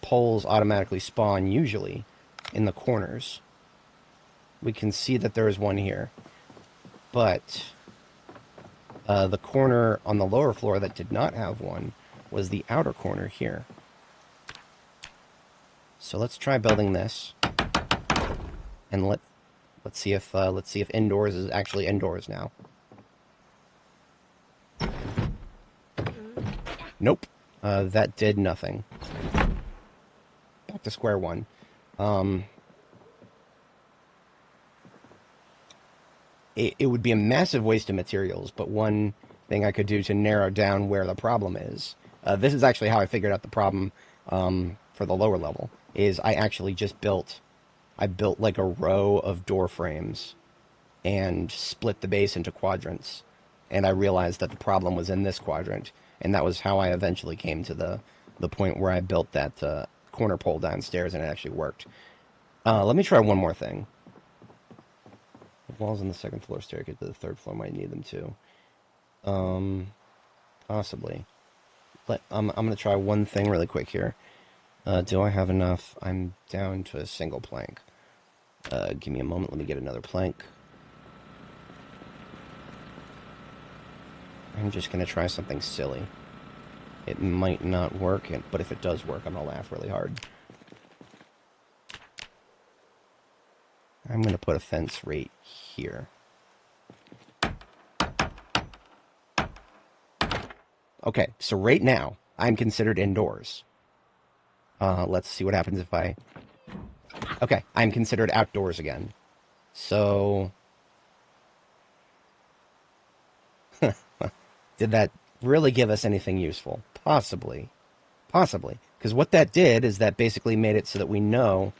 Poles automatically spawn, usually, in the corners. We can see that there is one here. But the corner on the lower floor that did not have one was the outer corner here. So let's try building this. And let's see if indoors is actually indoors now. Nope. That did nothing. Back to square one. It would be a massive waste of materials, but one thing I could do to narrow down where the problem is. This is actually how I figured out the problem for the lower level, is I actually just built like a row of door frames and split the base into quadrants. And I realized that the problem was in this quadrant, and that was how I eventually came to the point where I built that corner pole downstairs, and it actually worked. Let me try one more thing. The walls on the second floor staircase to the third floor might need them too. Possibly. I'm going to try one thing really quick here. Do I have enough? I'm down to a single plank. Give me a moment. Let me get another plank. I'm just going to try something silly. It might not work, but if it does work, I'm going to laugh really hard. I'm going to put a fence right here. Okay, so right now, I'm considered indoors. Let's see what happens if I... Okay, I'm considered outdoors again. So... Did that really give us anything useful? Possibly. Possibly. Because what that did is that basically made it so that we know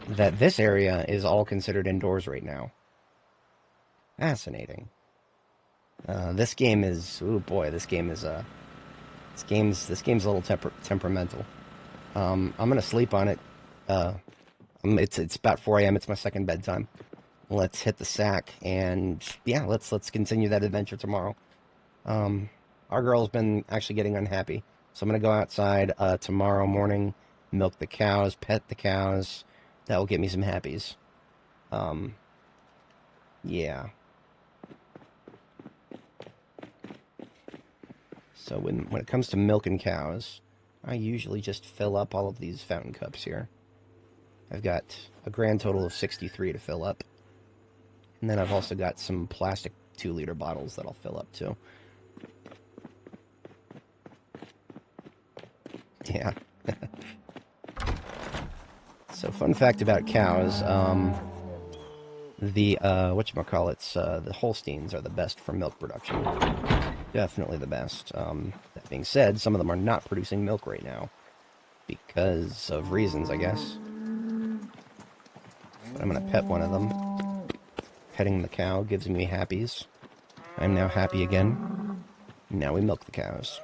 that this area is all considered indoors right now. Fascinating. This game is... Oh boy, this game is... this game's a little temperamental. I'm gonna sleep on it. It's about 4 a.m. It's my second bedtime. Let's hit the sack, and yeah, let's continue that adventure tomorrow. Our girl's been actually getting unhappy, so I'm gonna go outside tomorrow morning, milk the cows, pet the cows. That will get me some happies. Yeah. So when it comes to milking cows, I usually just fill up all of these fountain cups here. I've got a grand total of 63 to fill up. And then I've also got some plastic 2-liter bottles that I'll fill up too. Yeah. So fun fact about cows, the Holsteins are the best for milk production. Definitely the best. That being said, some of them are not producing milk right now. Because of reasons, I guess. But I'm going to pet one of them. Petting the cow gives me happies. I'm now happy again. Now we milk the cows.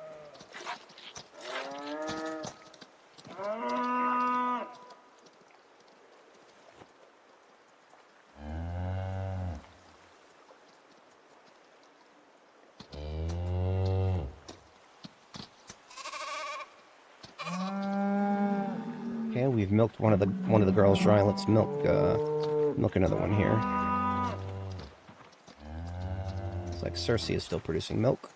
Okay, we've milked one of the girls dry. Let's milk another one here. Looks like Cersei is still producing milk.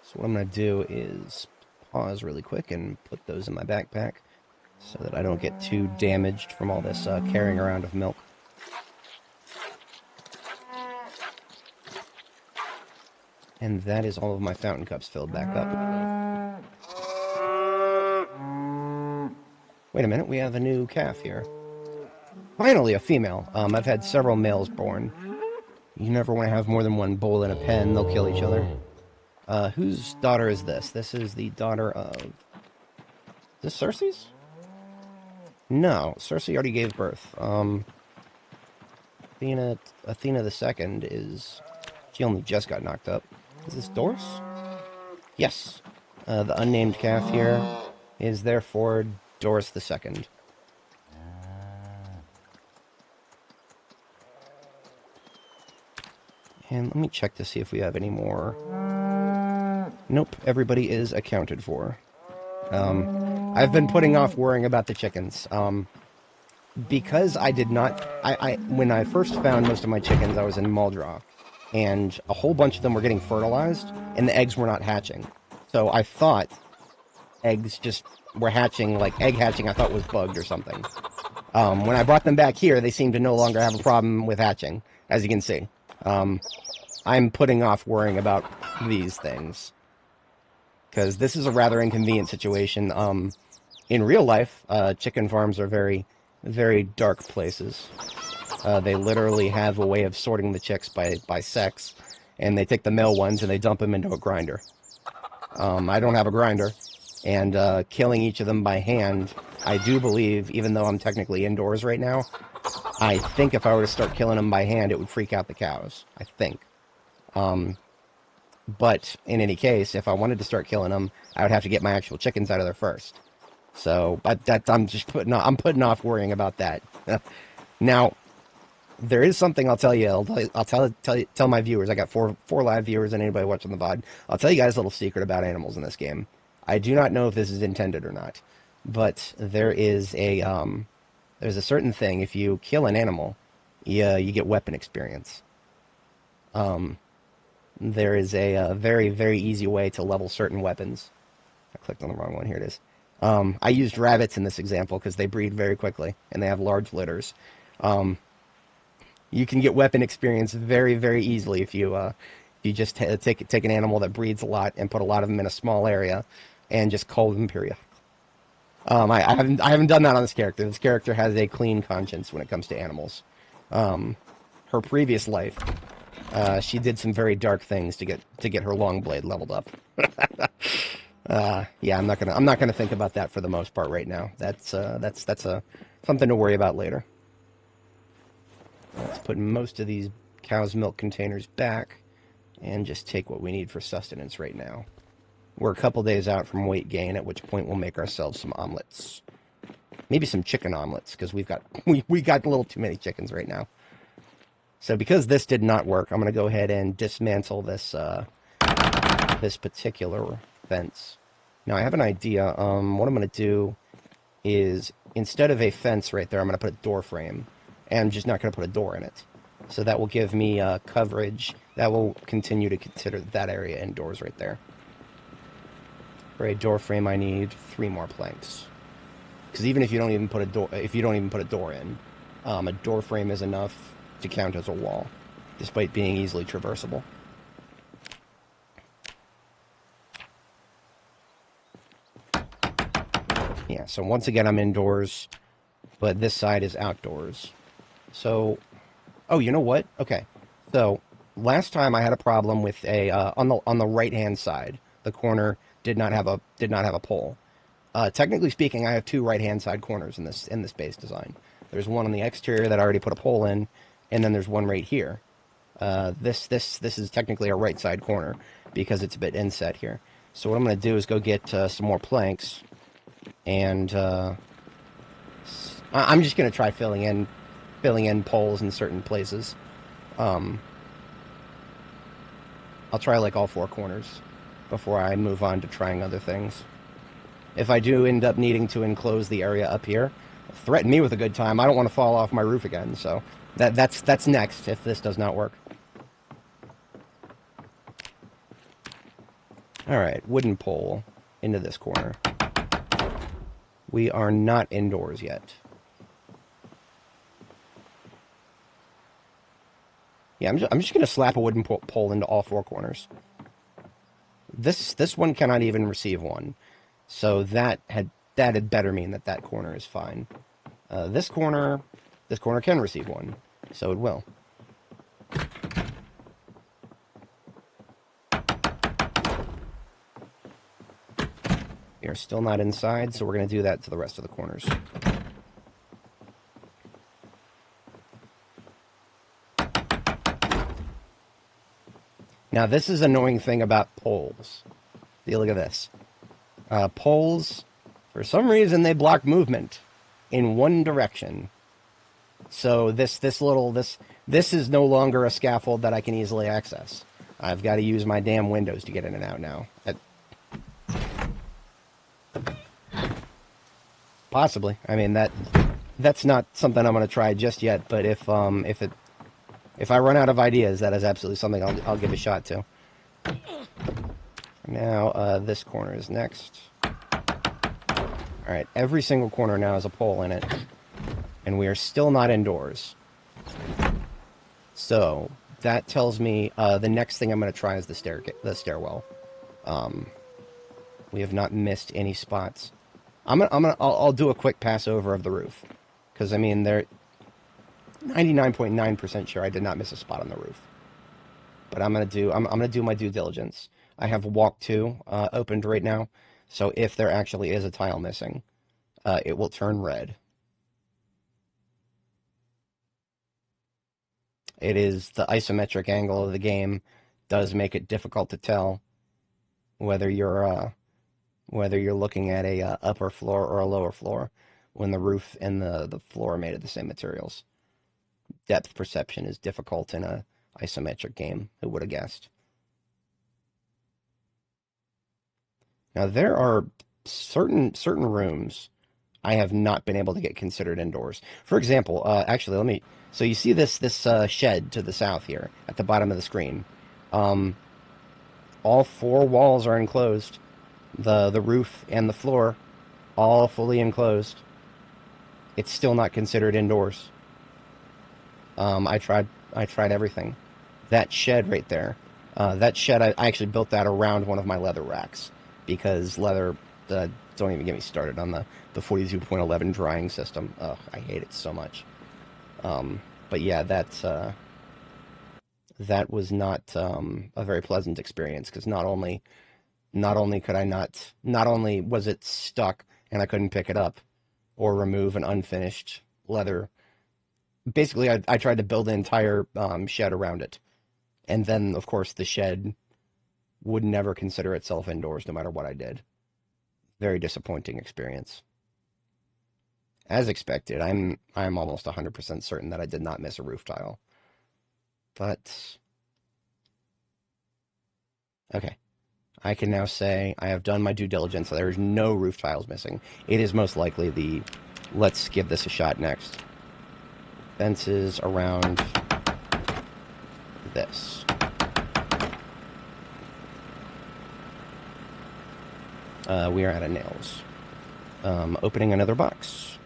So what I'm going to do is pause really quick and put those in my backpack so that I don't get too damaged from all this carrying around of milk. And that is all of my fountain cups filled back up. Wait a minute, we have a new calf here. Finally, a female. I've had several males born. You never want to have more than one bull in a pen, they'll kill each other. Whose daughter is this? This is the daughter of... Is this Cersei's? No, Cersei already gave birth. Athena II is... She only just got knocked up. Is this Doris? Yes. The unnamed calf here is therefore Doris II. And let me check to see if we have any more. Nope, everybody is accounted for. I've been putting off worrying about the chickens. Because I did not... when I first found most of my chickens, I was in Muldraugh. And a whole bunch of them were getting fertilized, and the eggs were not hatching. So I thought eggs just were hatching, like egg hatching I thought was bugged or something. When I brought them back here, they seem to no longer have a problem with hatching, as you can see. I'm putting off worrying about these things. Because this is a rather inconvenient situation. In real life, chicken farms are very, very dark places. They literally have a way of sorting the chicks by sex, and they take the male ones and they dump them into a grinder. I don't have a grinder, and killing each of them by hand, I do believe, even though I'm technically indoors right now, I think if I were to start killing them by hand, it would freak out the cows. I think. But in any case, if I wanted to start killing them, I would have to get my actual chickens out of there first. So, but I'm putting off worrying about that. Now, there is something I'll tell you. I'll tell my viewers. I got four live viewers and anybody watching the VOD. I'll tell you guys a little secret about animals in this game. I do not know if this is intended or not, but there's a certain thing. If you kill an animal, you get weapon experience. There is a very, very easy way to level certain weapons. I clicked on the wrong one. Here it is. I used rabbits in this example because they breed very quickly and they have large litters. Um, you can get weapon experience very, very easily if you just take an animal that breeds a lot and put a lot of them in a small area and just cull them periodically. I haven't done that on this character. This character has a clean conscience when it comes to animals. Her previous life, she did some very dark things to get her long blade leveled up. Yeah, I'm not gonna think about that for the most part right now. That's something to worry about later. Let's put most of these cow's milk containers back and just take what we need for sustenance right now. We're a couple days out from weight gain, at which point we'll make ourselves some omelets. Maybe some chicken omelets, because we got a little too many chickens right now. So because this did not work, I'm going to go ahead and dismantle this this particular fence. Now I have an idea. What I'm going to do is, instead of a fence right there, I'm going to put a door frame. And I'm just not going to put a door in it. So that will give me coverage. That will continue to consider that area indoors right there. For a door frame, I need 3 more planks. Because even if you don't even put a door in, a door frame is enough to count as a wall, despite being easily traversable. Yeah, so once again I'm indoors, but this side is outdoors. So, oh, you know what? Okay, so last time I had a problem with a on the right hand side, the corner did not have a pole. Technically speaking, I have 2 right hand side corners in this base design. There's one on the exterior that I already put a pole in, and then there's one right here. This is technically a right side corner because it's a bit inset here. So what I'm going to do is go get some more planks, and I'm just going to try filling in poles in certain places. I'll try like all 4 corners before I move on to trying other things. If I do end up needing to enclose the area up here, threaten me with a good time. I don't want to fall off my roof again, so that's next if this does not work. Alright, wooden pole into this corner. We are not indoors yet. Yeah, I'm just going to slap a wooden pole into all 4 corners. This one cannot even receive one. So that had better mean that corner is fine. This corner can receive one, so it will. We are still not inside, so we're going to do that to the rest of the corners. Now, this is an annoying thing about poles. See, look at this. Poles, for some reason, they block movement in one direction. So this is no longer a scaffold that I can easily access. I've got to use my damn windows to get in and out now. Possibly. I mean, that's not something I'm going to try just yet. But if I run out of ideas, that is absolutely something I'll give a shot to. Now, this corner is next. Alright, every single corner now has a pole in it. And we are still not indoors. So, that tells me the next thing I'm going to try is the stairwell. We have not missed any spots. I'll do a quick pass over of the roof. Because, I mean, they're 99.9% sure I did not miss a spot on the roof. But I'm gonna do my due diligence. I have Walk 2 opened right now, so if there actually is a tile missing, it will turn red. It is the isometric angle of the game does make it difficult to tell whether you're looking at a upper floor or a lower floor when the roof and the floor are made of the same materials. Depth perception is difficult in a isometric game. Who would have guessed? Now there are certain rooms I have not been able to get considered indoors. For example, actually, so you see this shed to the south here at the bottom of the screen. All 4 walls are enclosed. The roof and the floor all fully enclosed. It's still not considered indoors. I tried everything. That shed right there, that shed, I actually built that around one of my leather racks, because leather, don't even get me started on the 42.11 drying system. Ugh, I hate it so much. But yeah, that was not a very pleasant experience, because not only could I not only was it stuck and I couldn't pick it up or remove an unfinished leather. Basically, I tried to build an entire shed around it. And then, of course, the shed would never consider itself indoors no matter what I did. Very disappointing experience. As expected, I'm almost 100% certain that I did not miss a roof tile. But, okay. I can now say I have done my due diligence. There is no roof tiles missing. It is most likely the let's give this a shot next. Fences around this. We are out of nails. Opening another box.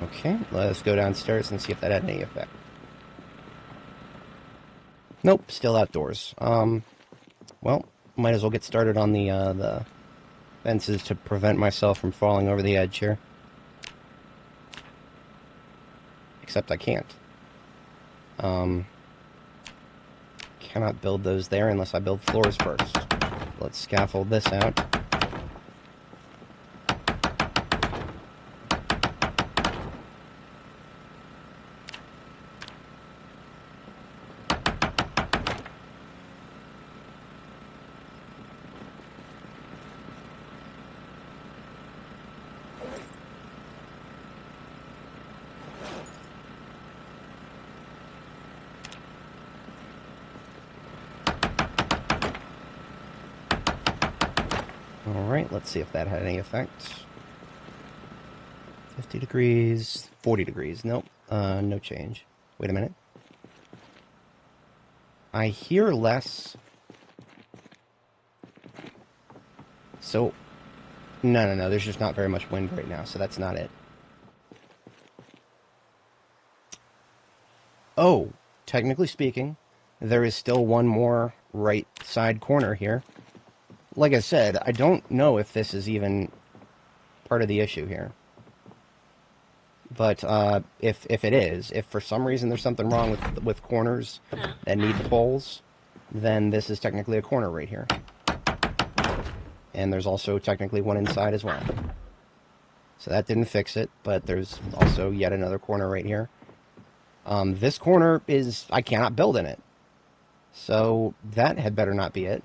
Okay, let's go downstairs and see if that had any effect. Nope, still outdoors. Well, might as well get started on the fences to prevent myself from falling over the edge here. Except I can't. Cannot build those there unless I build floors first. Let's scaffold this out. Alright, let's see if that had any effect. 50 degrees, 40 degrees. Nope, no change. Wait a minute. I hear less. So, no, there's just not very much wind right now, so that's not it. Oh, technically speaking, there is still one more right side corner here. Like I said, I don't know if this is even part of the issue here. But if it is, if for some reason there's something wrong with corners that need poles, then this is technically a corner right here. And there's also technically one inside as well. So that didn't fix it, but there's also yet another corner right here. This corner is, I cannot build in it. So that had better not be it.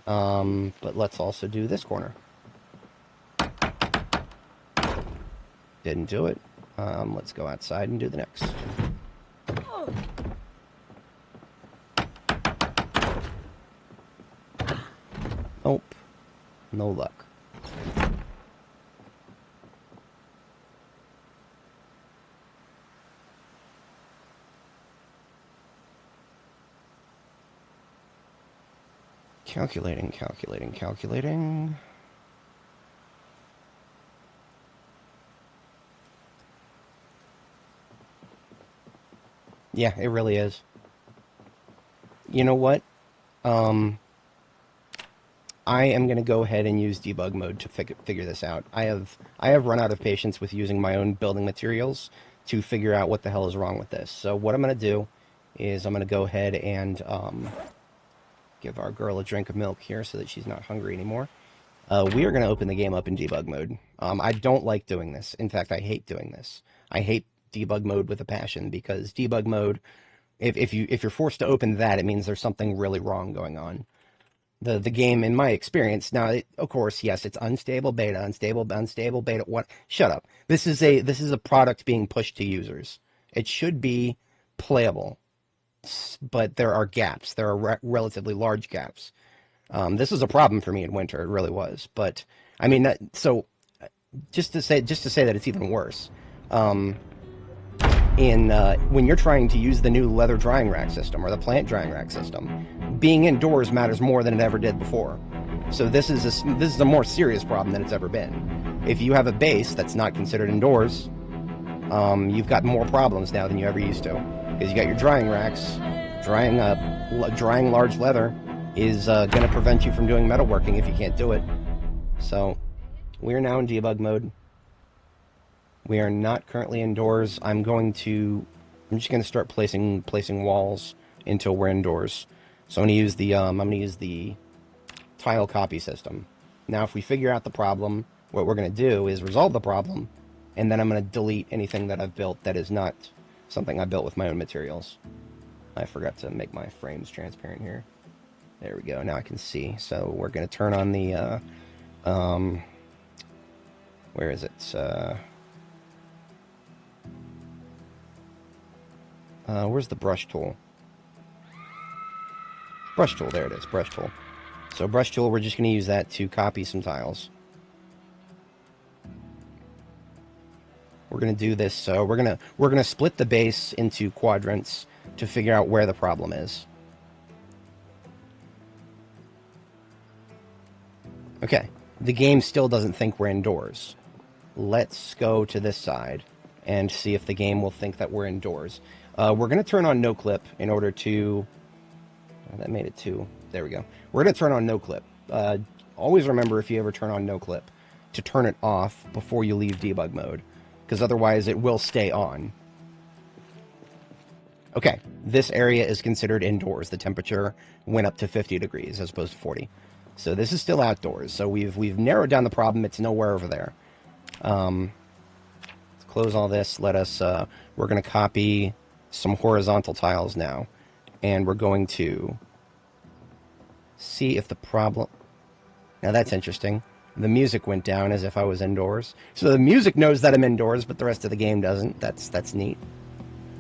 But let's also do this corner. Didn't do it. Let's go outside and do the next. Nope. No luck. Calculating. Yeah, it really is. You know what? I am going to go ahead and use debug mode to figure this out. I have run out of patience with using my own building materials to figure out what the hell is wrong with this. So what I'm going to do is I'm going to go ahead and give our girl a drink of milk here so that she's not hungry anymore. We are going to open the game up in debug mode. I don't like doing this. In fact, I hate doing this. I hate debug mode with a passion, because debug mode If you're forced to open that, it means there's something really wrong going on. The game, in my experience, now of course, yes, it's unstable beta, unstable beta. What? Shut up. This is a product being pushed to users. It should be playable, but there are gaps. There are relatively large gaps. This was a problem for me in winter. It really was. But I mean, so just to say that it's even worse. When you're trying to use the new leather drying rack system or the plant drying rack system, being indoors matters more than it ever did before. So this is a more serious problem than it's ever been. If you have a base that's not considered indoors, you've got more problems now than you ever used to, because you got your drying racks. Drying large leather is going to prevent you from doing metalworking if you can't do it. So we're now in debug mode. We are not currently indoors. I'm just going to start placing walls until we're indoors. So I'm going to use the tile copy system. Now, if we figure out the problem, what we're going to do is resolve the problem, and then I'm going to delete anything that I've built that is not something I built with my own materials. I forgot to make my frames transparent here. There we go. Now I can see. So we're going to turn on the where is it? Where's the brush tool? Brush tool, there it is, brush tool. So brush tool, we're just going to use that to copy some tiles. We're going to do this, so we're going to split the base into quadrants to figure out where the problem is. Okay, the game still doesn't think we're indoors. Let's go to this side and see if the game will think that we're indoors. We're going to turn on no clip in order to... Oh, that made it 2. There we go. We're going to turn on no clip. Always remember, if you ever turn on no clip, to turn it off before you leave debug mode, because otherwise it will stay on. Okay, this area is considered indoors. The temperature went up to 50 degrees as opposed to 40. So this is still outdoors. So we've narrowed down the problem. It's nowhere over there. Let's close all this. We're going to copy some horizontal tiles now, and we're going to see if the problem... Now that's interesting. The music went down as if I was indoors. So the music knows that I'm indoors, but the rest of the game doesn't. That's neat.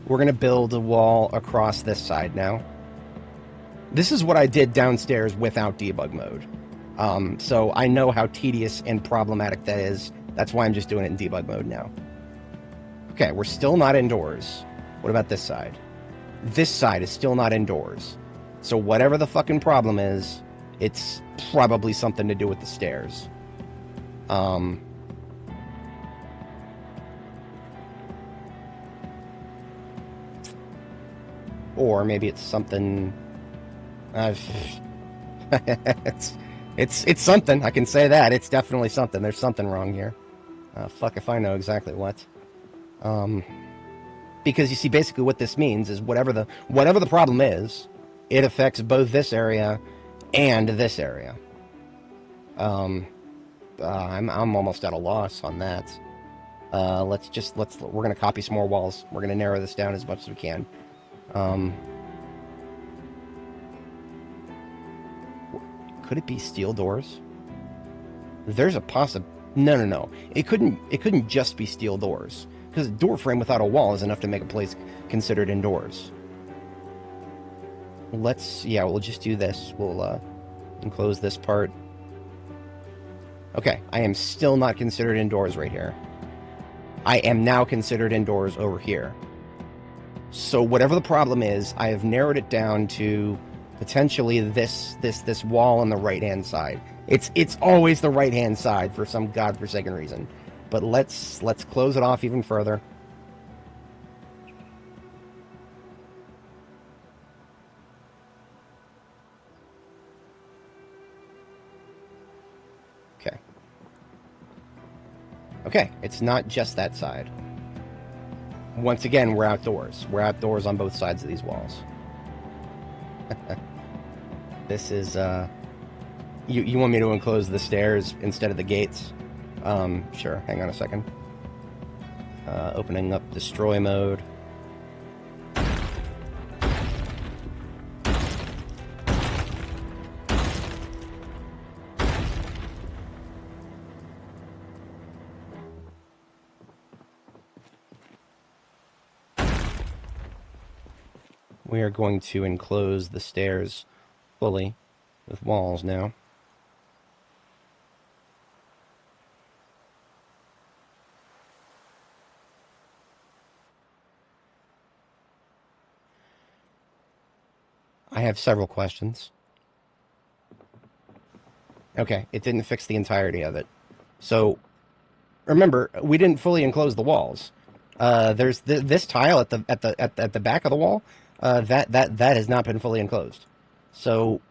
We're going to build a wall across this side now. This is what I did downstairs without debug mode. So I know how tedious and problematic that is. That's why I'm just doing it in debug mode now. Okay, we're still not indoors. What about this side? This side is still not indoors. So whatever the fucking problem is, it's probably something to do with the stairs. Or maybe it's something... it's something, I can say that. It's definitely something. There's something wrong here. Fuck if I know exactly what. Because you see, basically what this means is whatever the problem is, it affects both this area and this area. I'm almost at a loss on that. We're gonna copy some more walls. We're gonna narrow this down as much as we can. Could it be steel doors? There's a No. It couldn't just be steel doors, because a door frame without a wall is enough to make a place considered indoors. We'll just do this. We'll enclose this part. Okay, I am still not considered indoors right here. I am now considered indoors over here. So whatever the problem is, I have narrowed it down to potentially this wall on the right-hand side. It's always the right-hand side for some godforsaken reason. But let's close it off even further. Okay, it's not just that side. Once again, we're outdoors. We're outdoors on both sides of these walls. This is, You want me to enclose the stairs instead of the gates? Sure, hang on a second. Opening up destroy mode. We are going to enclose the stairs fully with walls now. I have several questions. Okay, it didn't fix the entirety of it. So, remember, we didn't fully enclose the walls. There's this tile at the back of the wall. That has not been fully enclosed. So,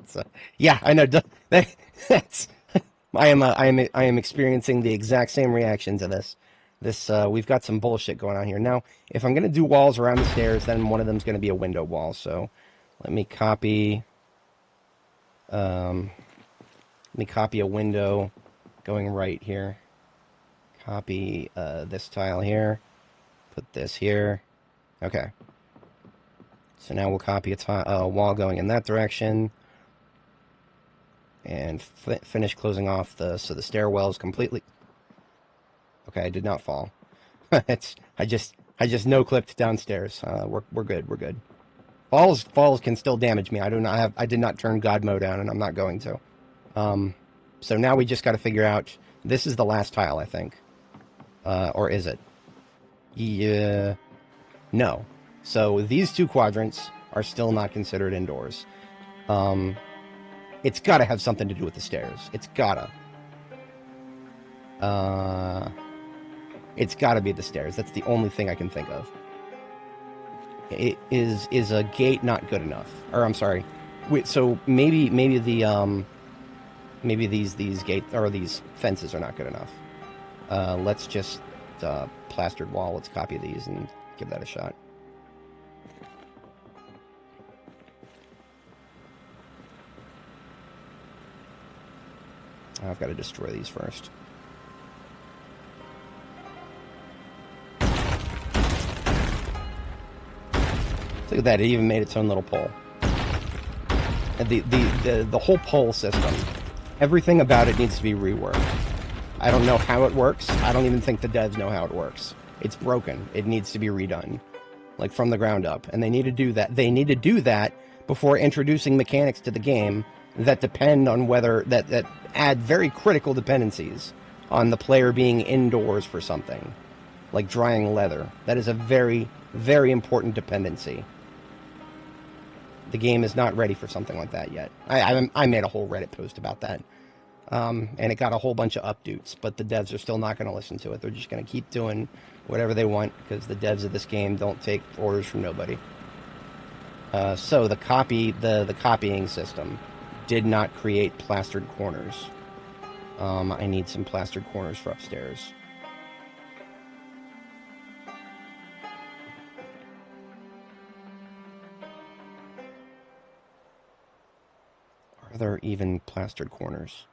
so yeah, I know. That's I am experiencing the exact same reaction to this. We've got some bullshit going on here. Now, if I'm gonna do walls around the stairs, then one of them's gonna be a window wall. So, let me copy. Let me copy a window going right here. Copy this tile here. Put this here. Okay. So now we'll copy a wall going in that direction. And finish closing off so the stairwell is completely... Okay, I did not fall. I just no-clipped downstairs. We're good. We're good. Falls can still damage me. I did not turn God mode on, and I'm not going to. So now we just got to figure out. This is the last tile, I think, or is it? Yeah, no. So these two quadrants are still not considered indoors. It's got to have something to do with the stairs. It's gotta. It's got to be the stairs. That's the only thing I can think of. Is a gate not good enough? Or I'm sorry. Wait, so maybe the maybe these gate or these fences are not good enough. Let's just plastered wall. Let's copy these and give that a shot. I've got to destroy these first. Look at that, it even made its own little pole. And the whole pole system, everything about it needs to be reworked. I don't know how it works. I don't even think the devs know how it works. It's broken. It needs to be redone. Like from the ground up. And they need to do that. They need to do that before introducing mechanics to the game that depend on whether... that add very critical dependencies on the player being indoors for something. Like drying leather. That is a very, very important dependency. The game is not ready for something like that yet. I made a whole Reddit post about that. And it got a whole bunch of updates, but the devs are still not going to listen to it. They're just going to keep doing whatever they want, because the devs of this game don't take orders from nobody. So the copying system did not create plastered corners. I need some plastered corners for upstairs. Are there even plastered corners?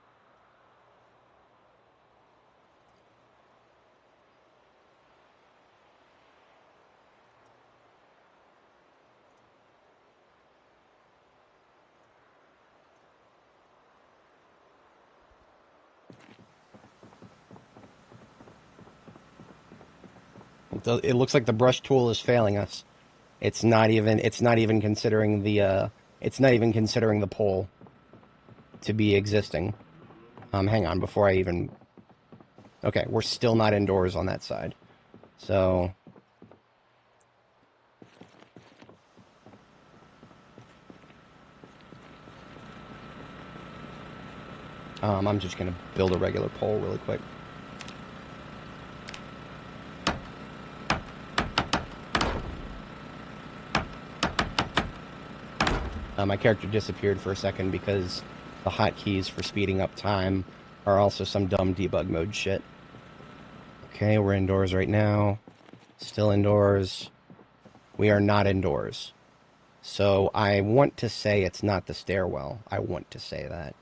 It looks like the brush tool is failing us. It's not even considering the pole to be existing. Hang on, before I even... Okay, we're still not indoors on that side. So... I'm just going to build a regular pole really quick. My character disappeared for a second because the hotkeys for speeding up time are also some dumb debug mode shit. Okay, we're indoors right now. Still indoors. We are not indoors. So I want to say it's not the stairwell. I want to say that.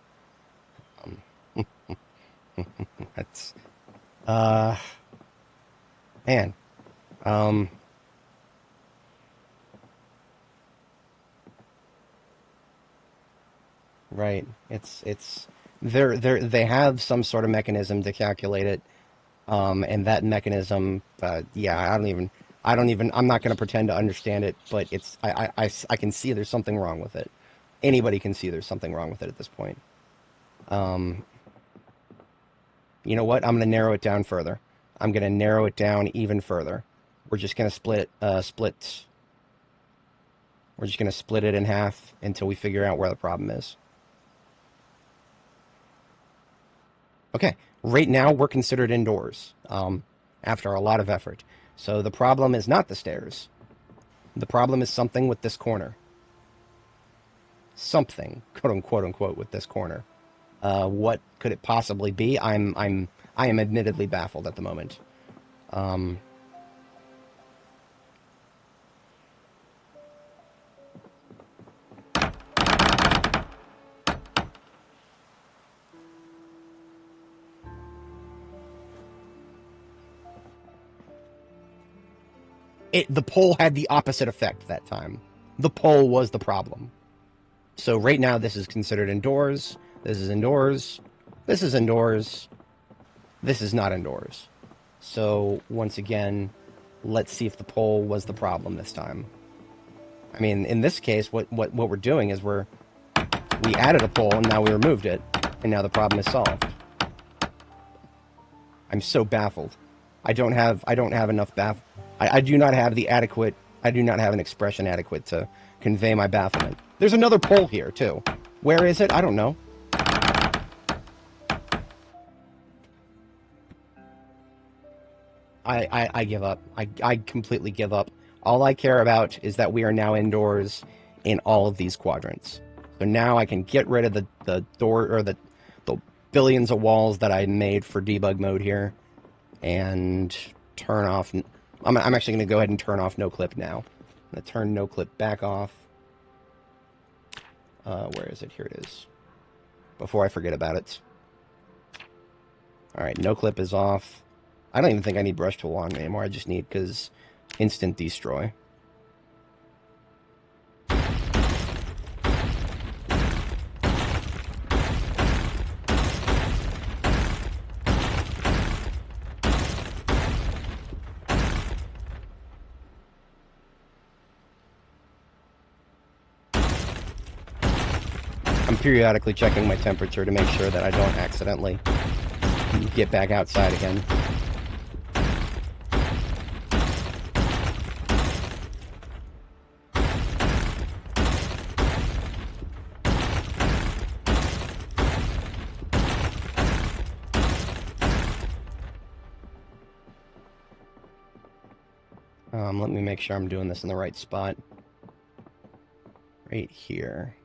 That's... Man. Right. They have some sort of mechanism to calculate it, and that mechanism, yeah, I'm not going to pretend to understand it, but I can see there's something wrong with it. Anybody can see there's something wrong with it at this point. You know what? I'm going to narrow it down further. I'm going to narrow it down even further. We're just going to we're just going to split it in half until we figure out where the problem is. Okay, right now we're considered indoors after a lot of effort. So the problem is not the stairs. The problem is something with this corner. Something, quote unquote, with this corner. What could it possibly be? I am admittedly baffled at the moment. The pole had the opposite effect that time. The pole was the problem. So right now this is considered indoors. This is indoors. This is indoors. This is not indoors. So once again, let's see if the pole was the problem this time. I mean, in this case, what we're doing is we added a pole and now we removed it, and now the problem is solved. I'm so baffled. I don't have enough I do not have an expression adequate to convey my bafflement. There's another pole here, too. Where is it? I don't know. I give up. I completely give up. All I care about is that we are now indoors in all of these quadrants. So now I can get rid of the door, or the billions of walls that I made for debug mode here, and turn off... I'm actually going to go ahead and turn off no clip now. I'm going to turn no clip back off. Where is it? Here it is. Before I forget about it. Alright, no clip is off. I don't even think I need brush tool on anymore. I just need, because instant destroy. I'm periodically checking my temperature to make sure that I don't accidentally get back outside again. Let me make sure I'm doing this in the right spot. Right here.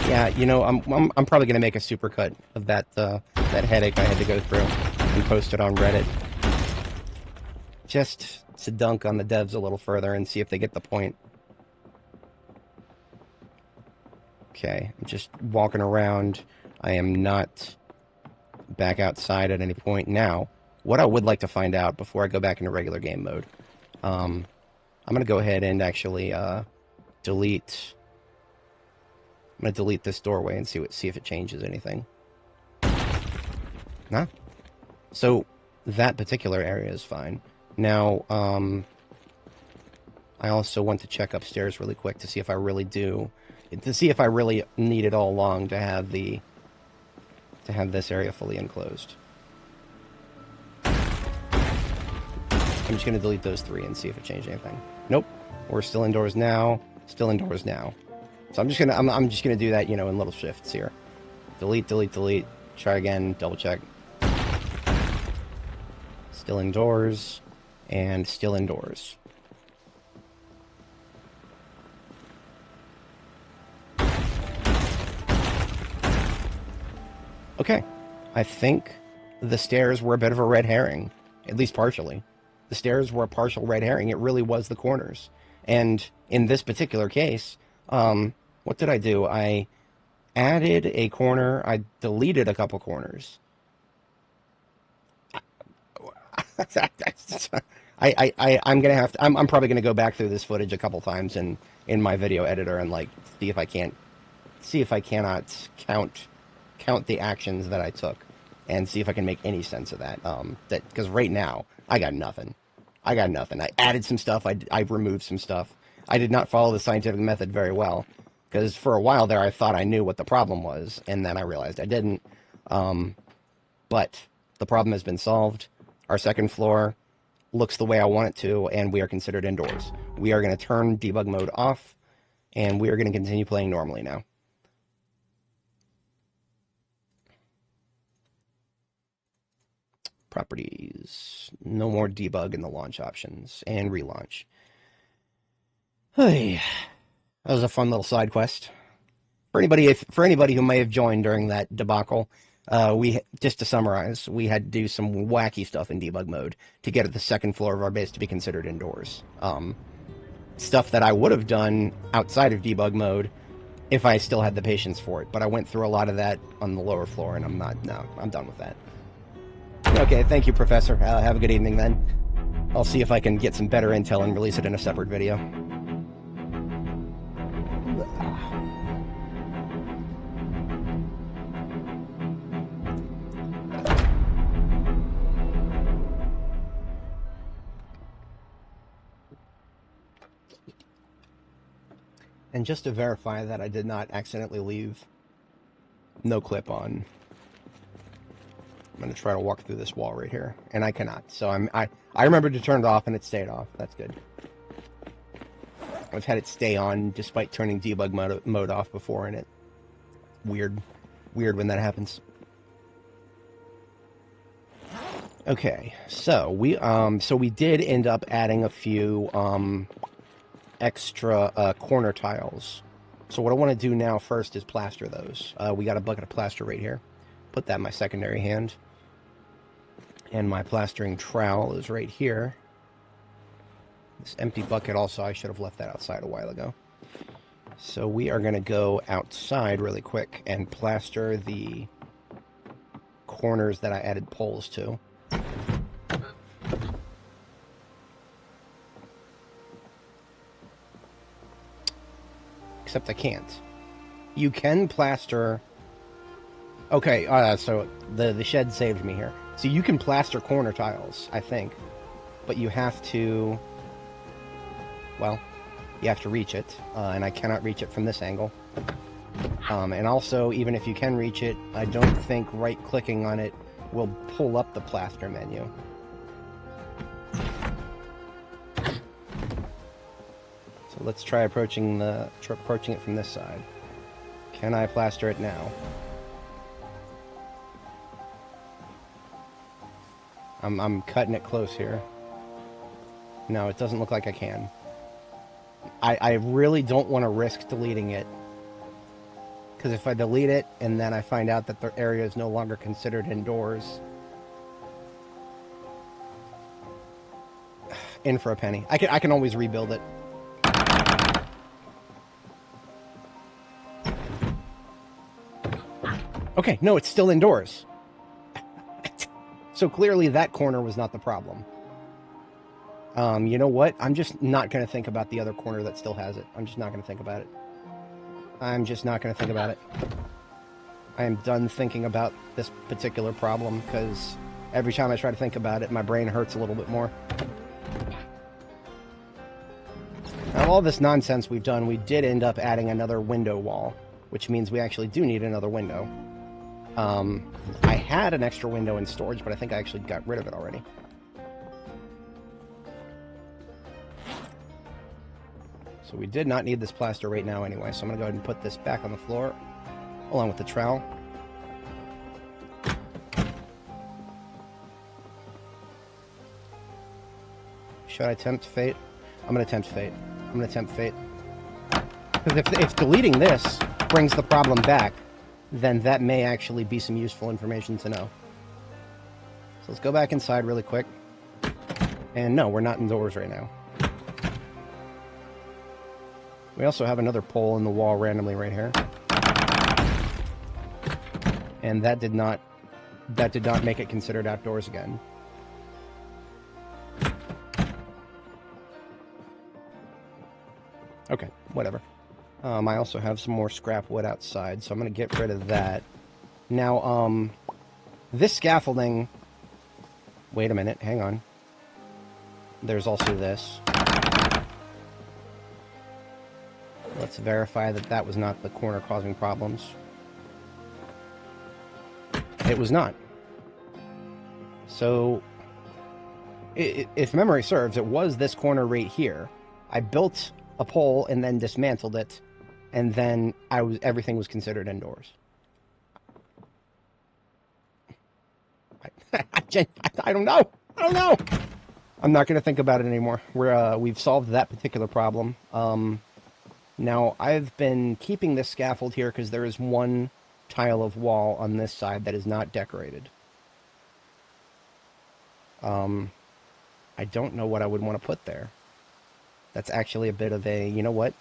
Yeah, you know, I'm probably gonna make a supercut of that that headache I had to go through and post it on Reddit, just to dunk on the devs a little further and see if they get the point. Okay, I'm just walking around. I am not back outside at any point now. What I would like to find out before I go back into regular game mode, I'm gonna go ahead and actually delete. I'm going to delete this doorway and see if it changes anything. Nah. So, that particular area is fine. Now, I also want to check upstairs really quick to see if I really need it all along to have this area fully enclosed. I'm just going to delete those three and see if it changed anything. Nope. We're still indoors now. Still indoors now. So I'm just gonna do that, you know, in little shifts here. Delete, delete, delete. Try again. Double check. Still indoors, and still indoors. Okay, I think the stairs were a bit of a red herring, at least partially. The stairs were a partial red herring. It really was the corners, and in this particular case, what did I do? I added a corner. I deleted a couple corners. I'm gonna have to. I'm probably gonna go back through this footage a couple times in my video editor and like see if I can't see if I cannot count the actions that I took, and see if I can make any sense of that. Because right now I got nothing. I got nothing. I added some stuff. I removed some stuff. I did not follow the scientific method very well, because for a while there I thought I knew what the problem was, and then I realized I didn't. But the problem has been solved. Our second floor looks the way I want it to, and we are considered indoors. We are going to turn debug mode off, and we are going to continue playing normally now. Properties. No more debug in the launch options. And relaunch. Hey, that was a fun little side quest. For anybody who may have joined during that debacle, just to summarize, we had to do some wacky stuff in debug mode to get at the second floor of our base to be considered indoors. Stuff that I would have done outside of debug mode if I still had the patience for it. But I went through a lot of that on the lower floor, and I'm done with that. Okay, thank you, Professor. Have a good evening, then. I'll see if I can get some better intel and release it in a separate video. And just to verify that I did not accidentally leave no clip on, I'm going to try to walk through this wall right here, and I cannot. So I remembered to turn it off, and it stayed off. That's good. I've had it stay on despite turning debug mode off before, and it weird when that happens. Okay, so we did end up adding a few extra corner tiles. So what I want to do now first is plaster those. We got a bucket of plaster right here. Put that in my secondary hand. And my plastering trowel is right here. This empty bucket also, I should have left that outside a while ago. So we are going to go outside really quick and plaster the corners that I added poles to. Except I can't. You can plaster... Okay, so the shed saved me here. So you can plaster corner tiles, I think. But you have to... Well, you have to reach it. And I cannot reach it from this angle. And also, even if you can reach it, I don't think right-clicking on it will pull up the plaster menu. So let's try approaching it from this side. Can I plaster it now? I'm cutting it close here. No, it doesn't look like I can. I really don't want to risk deleting it. Because if I delete it, and then I find out that the area is no longer considered indoors... In for a penny. I can always rebuild it. Okay, no, it's still indoors. So clearly that corner was not the problem. You know what? I'm just not going to think about the other corner that still has it. I'm just not going to think about it. I'm just not going to think about it. I am done thinking about this particular problem, because every time I try to think about it, my brain hurts a little bit more. Now, all this nonsense we've done, we did end up adding another window wall, which means we actually do need another window. I had an extra window in storage, but I think I actually got rid of it already. So we did not need this plaster right now anyway, so I'm going to go ahead and put this back on the floor, along with the trowel. Should I tempt fate? I'm going to tempt fate. I'm going to tempt fate. Because if deleting this brings the problem back, then that may actually be some useful information to know. So let's go back inside really quick. And no, we're not indoors right now. We also have another pole in the wall randomly right here. And that did not make it considered outdoors again. Okay, whatever. I also have some more scrap wood outside, so I'm going to get rid of that. Now, this scaffolding... Wait a minute, hang on. There's also this. Let's verify that that was not the corner causing problems. It was not. So, if memory serves, it was this corner right here. I built a pole and then dismantled it, and then everything was considered indoors. I don't know. I don't know. I'm not going to think about it anymore. We've solved that particular problem. Now, I've been keeping this scaffold here because there is one tile of wall on this side that is not decorated. I don't know what I would want to put there. That's actually a bit of a, you know what?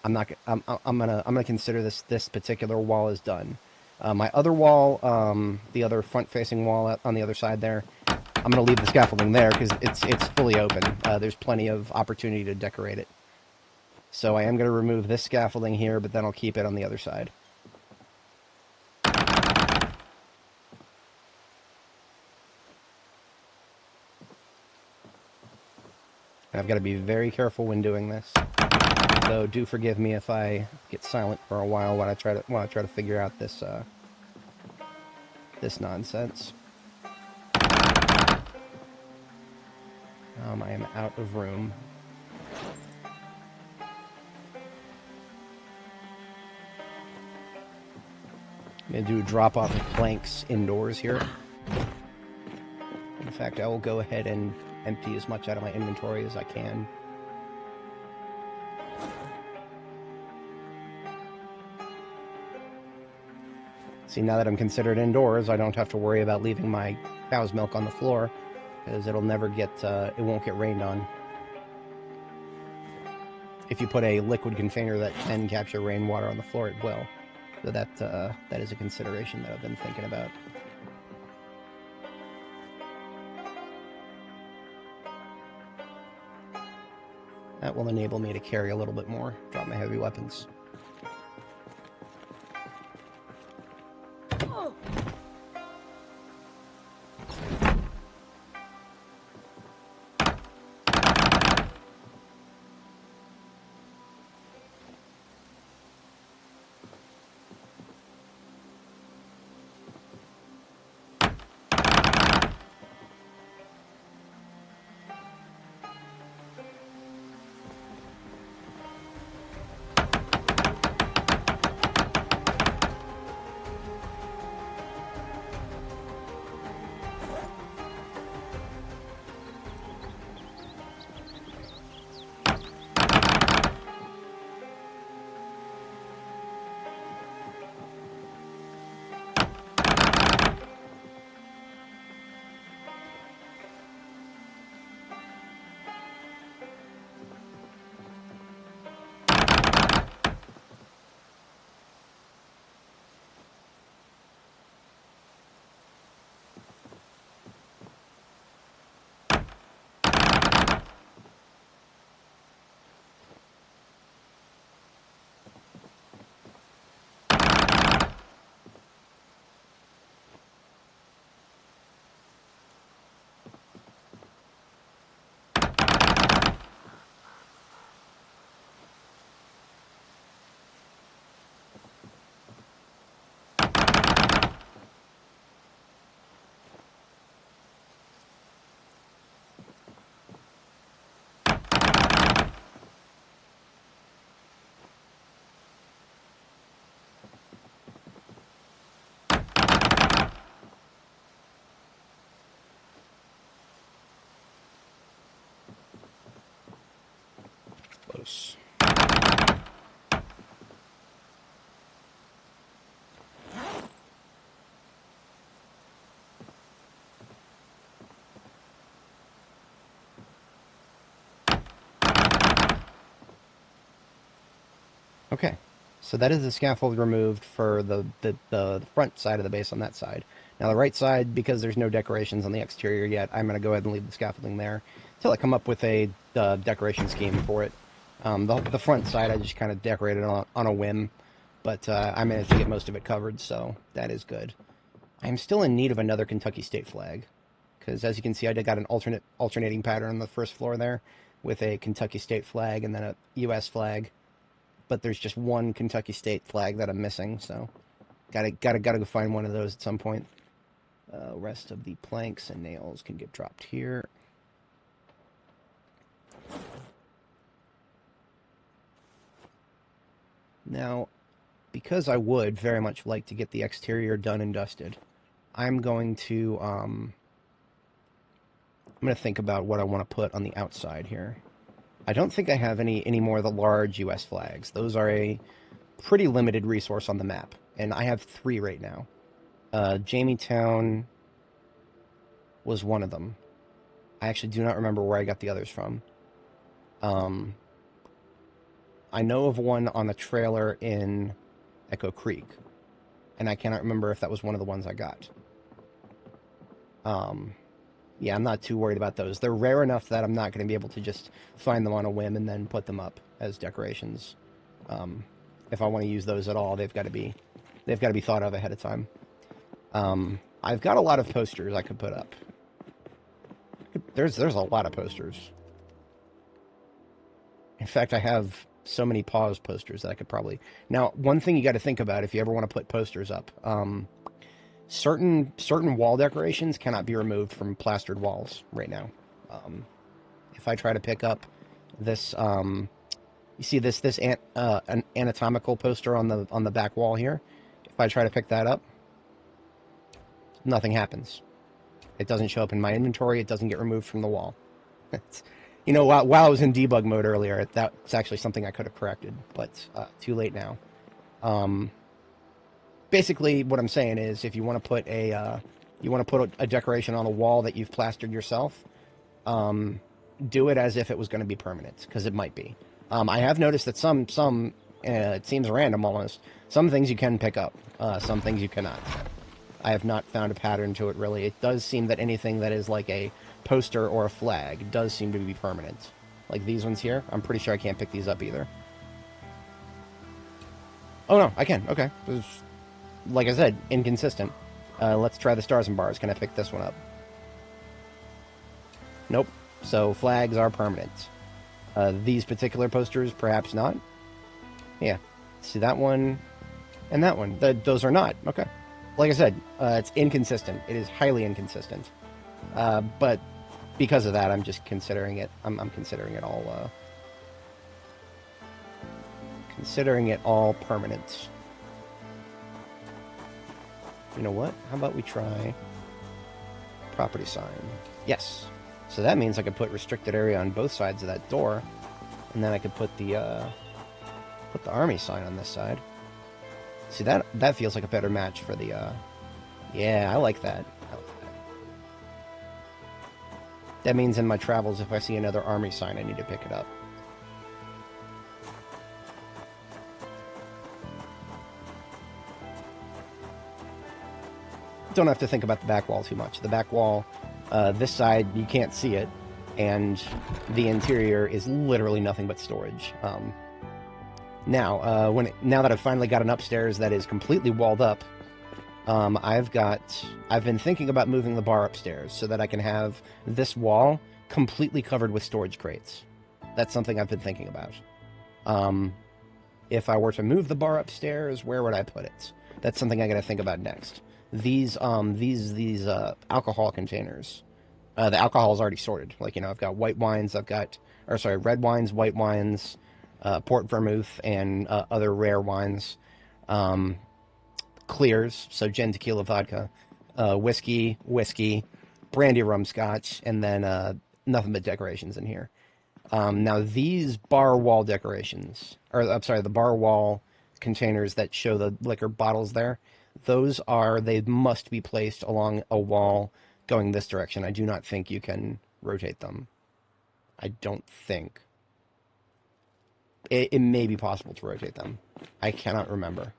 I'm gonna consider this particular wall as done. My other wall, the other front-facing wall on the other side there, I'm gonna leave the scaffolding there because it's fully open. There's plenty of opportunity to decorate it. So I am gonna remove this scaffolding here, but then I'll keep it on the other side. I've got to be very careful when doing this. So do forgive me if I get silent for a while while I try to figure out this this nonsense. I am out of room. I'm going to do a drop-off of planks indoors here. In fact, I will go ahead and empty as much out of my inventory as I can. See, now that I'm considered indoors, I don't have to worry about leaving my cow's milk on the floor, because it'll never get, it won't get rained on. If you put a liquid container that can capture rainwater on the floor, it will. So that is a consideration that I've been thinking about. That will enable me to carry a little bit more, drop my heavy weapons. Close. Okay, so that is the scaffold removed for the front side of the base on that side. Now the right side, because there's no decorations on the exterior yet, I'm going to go ahead and leave the scaffolding there until I come up with a decoration scheme for it. The front side I just kind of decorated on a whim, but I managed to get most of it covered, so that is good. I'm still in need of another Kentucky state flag, because as you can see, I got an alternating pattern on the first floor there, with a Kentucky state flag and then a U.S. flag, but there's just one Kentucky state flag that I'm missing, so gotta go find one of those at some point. Rest of the planks and nails can get dropped here. Now, because I would very much like to get the exterior done and dusted, I'm going to think about what I want to put on the outside here. I don't think I have any more of the large U.S. flags. Those are a pretty limited resource on the map, and I have 3 right now. Jametown was one of them. I actually do not remember where I got the others from. I know of one on the trailer in Echo Creek, and I cannot remember if that was one of the ones I got. Yeah, I'm not too worried about those. They're rare enough that I'm not going to be able to just find them on a whim and then put them up as decorations. If I want to use those at all, they've got to be thought of ahead of time. I've got a lot of posters I could put up. There's a lot of posters. In fact, I have so many pause posters that I could probably... Now, one thing you got to think about if you ever want to put posters up, certain wall decorations cannot be removed from plastered walls right now. If I try to pick up this, you see this an anatomical poster on the back wall here. If I try to pick that up, nothing happens. It doesn't show up in my inventory. It doesn't get removed from the wall. You know, while I was in debug mode earlier, that's actually something I could have corrected, but too late now. Basically, what I'm saying is, if you want to put a decoration on a wall that you've plastered yourself, do it as if it was going to be permanent, because it might be. I have noticed that some it seems random almost. Some things you can pick up, some things you cannot. I have not found a pattern to it, really. It does seem that anything that is like a poster or a flag does seem to be permanent. Like these ones here, I'm pretty sure I can't pick these up either. Oh no, I can, okay. Like I said, inconsistent. Let's try the stars and bars. Can I pick this one up? Nope. So flags are permanent. These particular posters, perhaps not. Yeah. See that one and that one. Those are not. Okay. Like I said, it's inconsistent. It is highly inconsistent. But because of that, I'm just considering it. I'm considering it all. Considering it all permanent. You know what? How about we try property sign? Yes. So that means I could put restricted area on both sides of that door, and then I could put the army sign on this side. See, that feels like a better match for the, yeah, I like that. That means in my travels, if I see another army sign, I need to pick it up. Don't have to think about the back wall too much. The back wall, this side, you can't see it, and the interior is literally nothing but storage. Now that I've finally got an upstairs that is completely walled up, I've been thinking about moving the bar upstairs so that I can have this wall completely covered with storage crates. That's something I've been thinking about. If I were to move the bar upstairs, where would I put it? That's something I gotta think about next. These alcohol containers. The alcohol is already sorted. Like, you know, I've got white wines, red wines, white wines, port vermouth, and other rare wines. Clears, so gin, tequila, vodka, whiskey, brandy, rum, scotch, and then nothing but decorations in here. Now these bar wall decorations, the bar wall containers that show the liquor bottles there, they must be placed along a wall going this direction. I do not think you can rotate them. I don't think. It may be possible to rotate them. I cannot remember.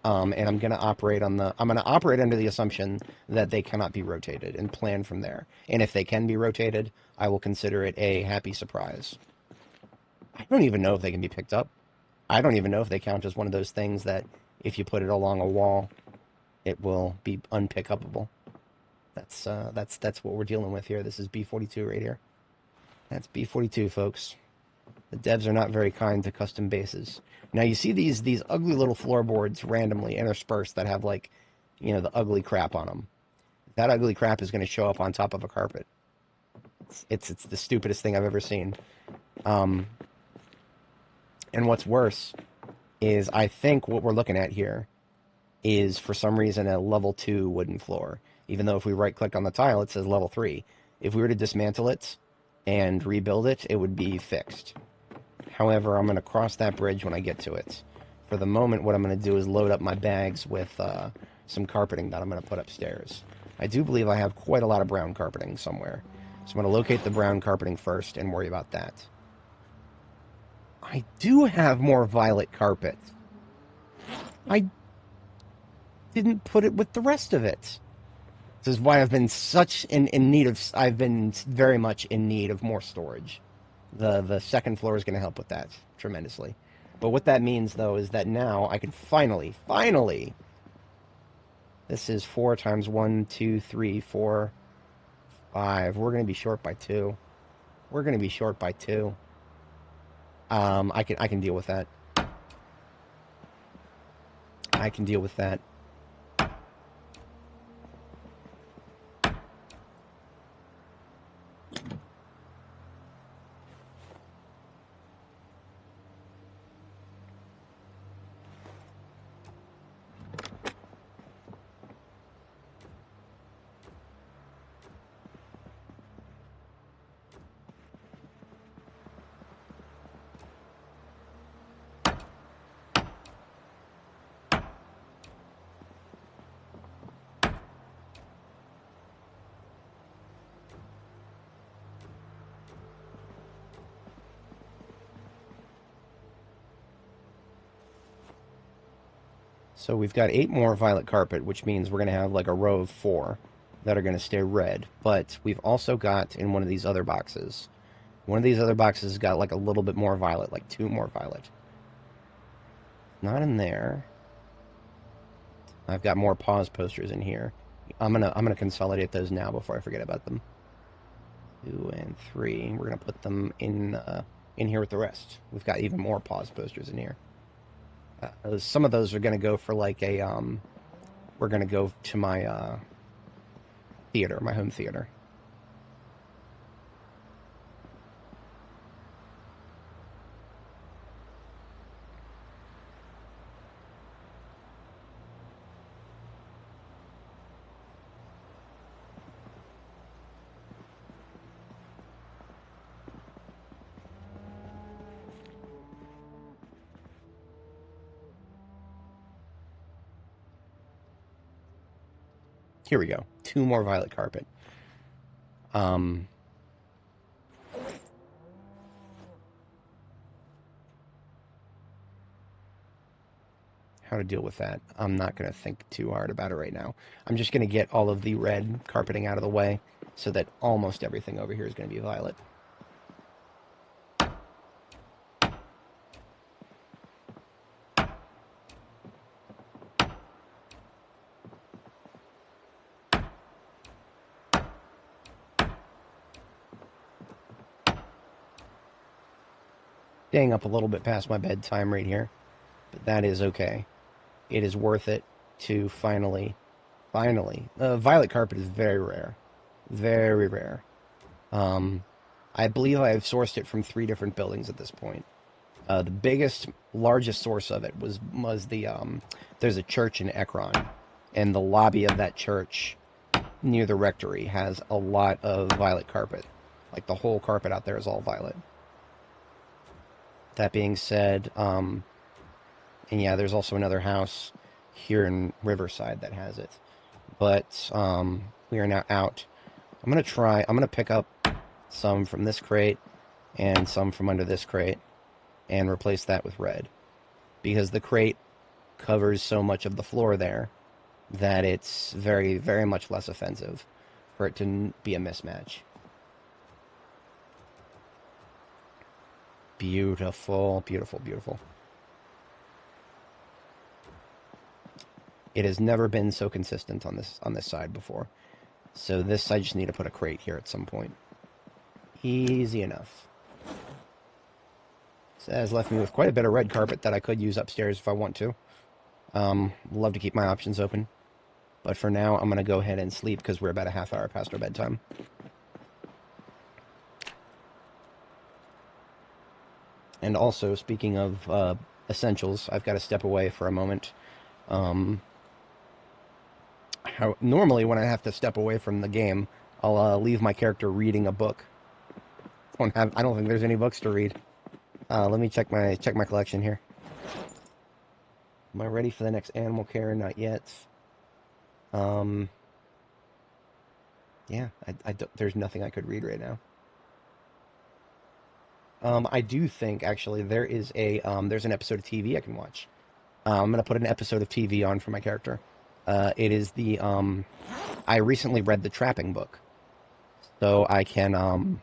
And I'm going to operate under the assumption that they cannot be rotated and plan from there. And if they can be rotated, I will consider it a happy surprise. I don't even know if they can be picked up. I don't even know if they count as one of those things that if you put it along a wall, it will be unpickupable. That's what we're dealing with here. This is B42 right here. That's B42, folks. The devs are not very kind to custom bases. Now you see these ugly little floorboards randomly interspersed that have like, you know, the ugly crap on them. That ugly crap is going to show up on top of a carpet. It's the stupidest thing I've ever seen. And what's worse is I think what we're looking at here is for some reason a level 2 wooden floor. Even though if we right click on the tile it says level 3. If we were to dismantle it and rebuild it, it would be fixed. However, I'm going to cross that bridge when I get to it. For the moment, what I'm going to do is load up my bags with some carpeting that I'm going to put upstairs. I do believe I have quite a lot of brown carpeting somewhere. So I'm going to locate the brown carpeting first and worry about that. I do have more violet carpet. I didn't put it with the rest of it. This is why I've been I've been very much in need of more storage. The second floor is going to help with that tremendously. But what that means, though, is that now I can finally, this is 4 times 1, 2, 3, 4, 5. We're going to be short by 2. We're going to be short by 2. I can deal with that. I can deal with that. So we've got 8 more violet carpet, which means we're going to have like a row of 4 that are going to stay red. But we've also got in one of these other boxes, has got like a little bit more violet, like 2 more violet. Not in there. I've got more pause posters in here. I'm gonna consolidate those now before I forget about them. 2 and 3. We're gonna put them in here with the rest. We've got even more pause posters in here. Some of those are going to go for like a, we're going to go to my theater, my home theater. Here we go. 2 more violet carpet. How to deal with that? I'm not going to think too hard about it right now. I'm just going to get all of the red carpeting out of the way so that almost everything over here is going to be violet. Staying up a little bit past my bedtime right here, but that is okay. It is worth it to finally, violet carpet is very rare. Very rare. I believe I have sourced it from 3 different buildings at this point. The largest source of it was the, there's a church in Ekron, and the lobby of that church near the rectory has a lot of violet carpet. Like the whole carpet out there is all violet. That being said, and yeah, there's also another house here in Riverside that has it. But we are now out. I'm going to pick up some from this crate and some from under this crate and replace that with red. Because the crate covers so much of the floor there that it's very, very much less offensive for it to be a mismatch. Beautiful, beautiful, beautiful. It has never been so consistent on this side before. So this, I just need to put a crate here at some point. Easy enough. This has left me with quite a bit of red carpet that I could use upstairs if I want to. Love to keep my options open. But for now, I'm going to go ahead and sleep because we're about a half hour past our bedtime. And also, speaking of essentials, I've got to step away for a moment. Normally, when I have to step away from the game, I'll leave my character reading a book. I don't think there's any books to read. Let me check my collection here. Am I ready for the next animal care? Not yet. Yeah, I don't, there's nothing I could read right now. I do think actually there's an episode of TV I can watch. I'm gonna put an episode of TV on for my character. It is I recently read the Trapping book, so I can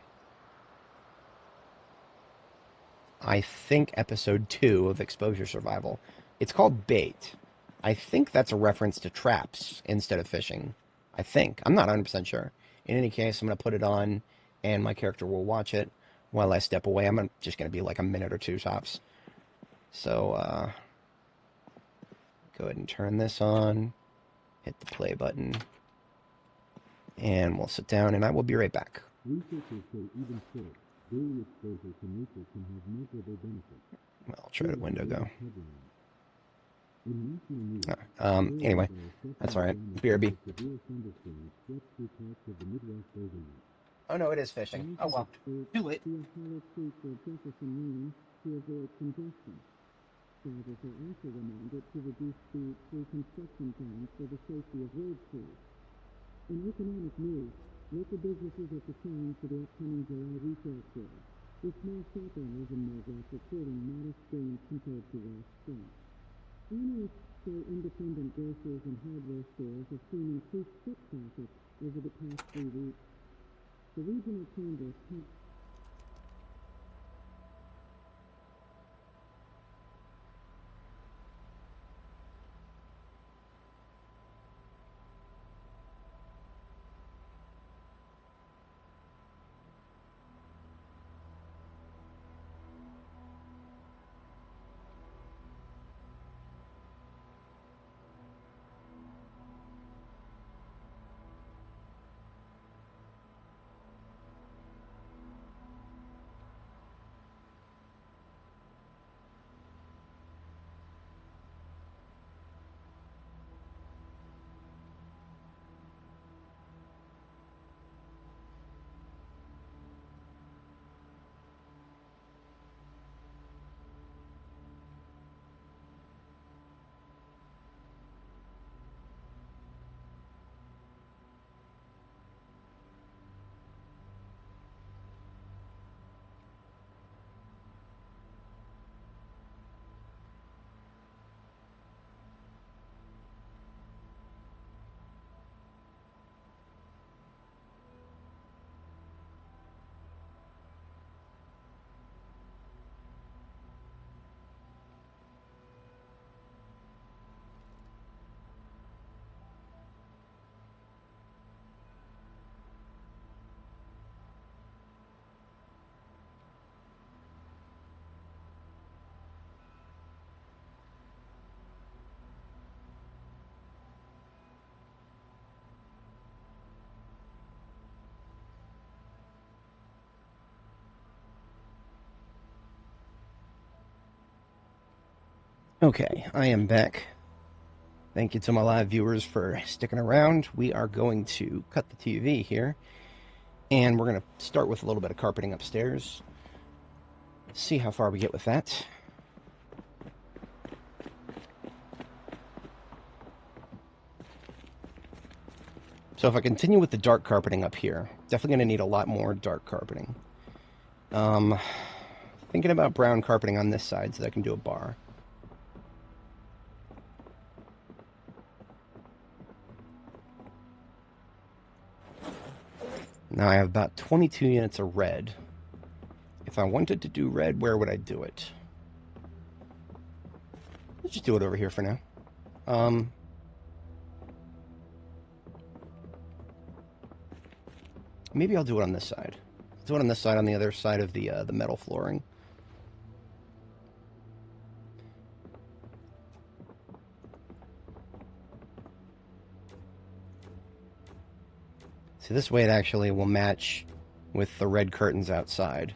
I think episode 2 of Exposure Survival. It's called Bait. I think that's a reference to traps instead of fishing. I think. I'm not 100% sure. In any case, I'm going to put it on, and my character will watch it while I step away. I'm just going to be like a minute or two tops. So, go ahead and turn this on, hit the play button, and we'll sit down, and I will be right back. Well, I'll try to window go. Anyway, that's alright. BRB. Oh no, it is fishing. Oh well. Too late. Drivers are also reminded to reduce speed through construction plans for the safety of road crews. In economic news, local businesses are preparing for the upcoming July retail sale, with small shop owners in Mograss reporting modest gains compared to last spring. Analysts say independent grocers and hardware stores have seen increased foot traffic over the past 3 weeks. The regional chamber Okay, I am back. Thank you to my live viewers for sticking around. We are going to cut the TV here, and we're going to start with a little bit of carpeting upstairs. See how far we get with that. So if I continue with the dark carpeting up here, definitely going to need a lot more dark carpeting. Thinking about brown carpeting on this side so that I can do a bar. Now I have about 22 units of red, If I wanted to do red, where would I do it? Let's just do it over here for now. Maybe I'll do it on this side. Do it on this side, on the other side of the metal flooring. See, this way it actually will match with the red curtains outside.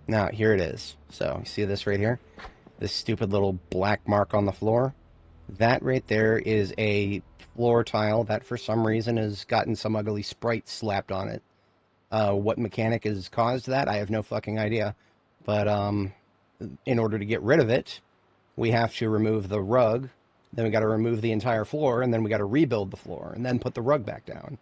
Now, here it is. So, you see this right here? This stupid little black mark on the floor? That right there is a floor tile that for some reason has gotten some ugly sprite slapped on it. What mechanic has caused that, I have no fucking idea. But in order to get rid of it, we have to remove the rug, then we got to remove the entire floor, and then we got to rebuild the floor, and then put the rug back down.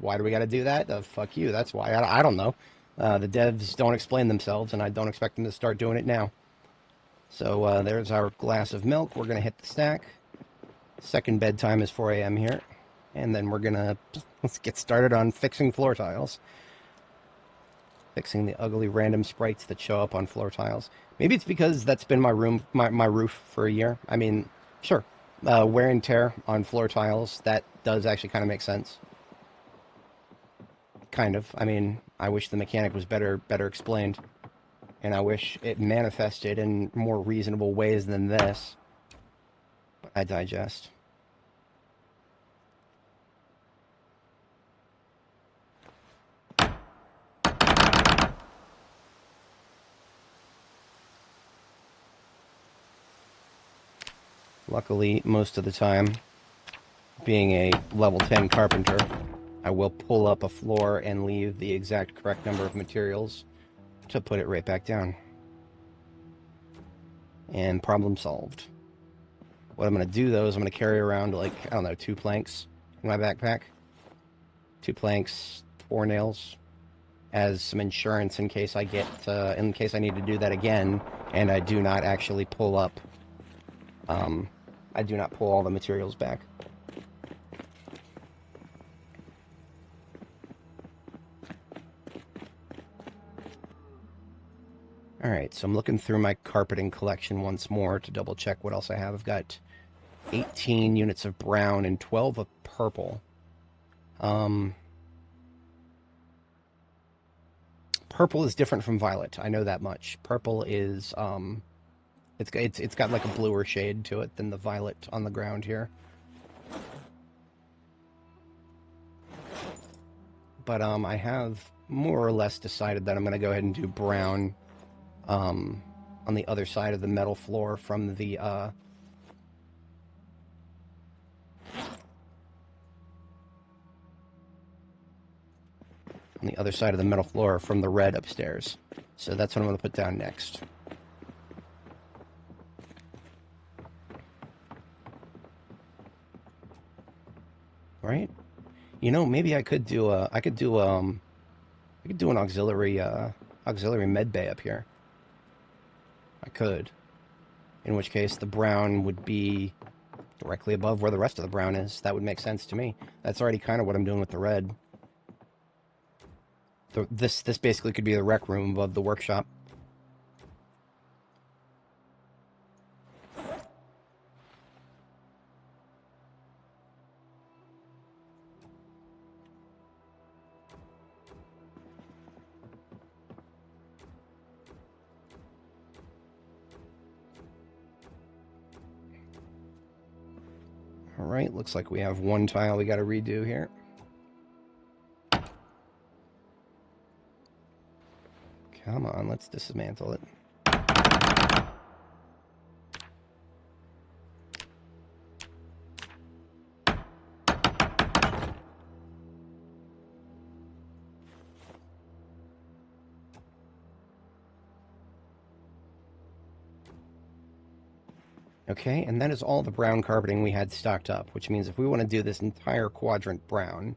Why do we got to do that? Fuck you, that's why. I don't know. The devs don't explain themselves, and I don't expect them to start doing it now. So there's our glass of milk. We're going to hit the stack. Second bedtime is 4 a.m. here. And then we're going to let's get started on fixing floor tiles. Fixing the ugly random sprites that show up on floor tiles. Maybe it's because that's been my roof for a year. I mean, sure. Wear and tear on floor tiles, that does actually kind of make sense. Kind of. I mean, I wish the mechanic was better explained. And I wish it manifested in more reasonable ways than this. But I digest. Luckily, most of the time, being a level 10 carpenter, I will pull up a floor and leave the exact correct number of materials to put it right back down. And problem solved. What I'm going to do, though, is I'm going to carry around, like, I don't know, 2 planks in my backpack. 2 planks, 4 nails, as some insurance in case I in case I need to do that again, and I do not actually pull up, I do not pull all the materials back. Alright, so I'm looking through my carpeting collection once more to double check what else I have. I've got 18 units of brown and 12 of purple. Purple is different from violet, I know that much. Purple is, it's got like a bluer shade to it than the violet on the ground here. But I have more or less decided that I'm going to go ahead and do brown on the other side of the metal floor from the on the other side of the metal floor from the red upstairs. So that's what I'm going to put down next. Right? You know, maybe I could do an auxiliary med bay up here. I could. In which case the brown would be directly above where the rest of the brown is. That would make sense to me. That's already kind of what I'm doing with the red. This basically could be the rec room above the workshop. Alright, looks like we have 1 tile we gotta redo here. Come on, let's dismantle it. Okay, and that is all the brown carpeting we had stocked up, which means if we want to do this entire quadrant brown,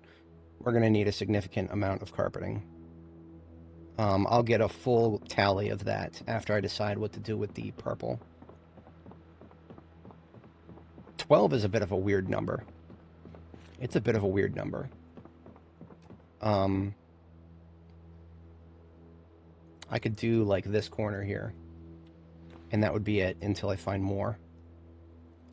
we're going to need a significant amount of carpeting. I'll get a full tally of that after I decide what to do with the purple. 12 is a bit of a weird number. It's a bit of a weird number. I could do like this corner here, and that would be it until I find more.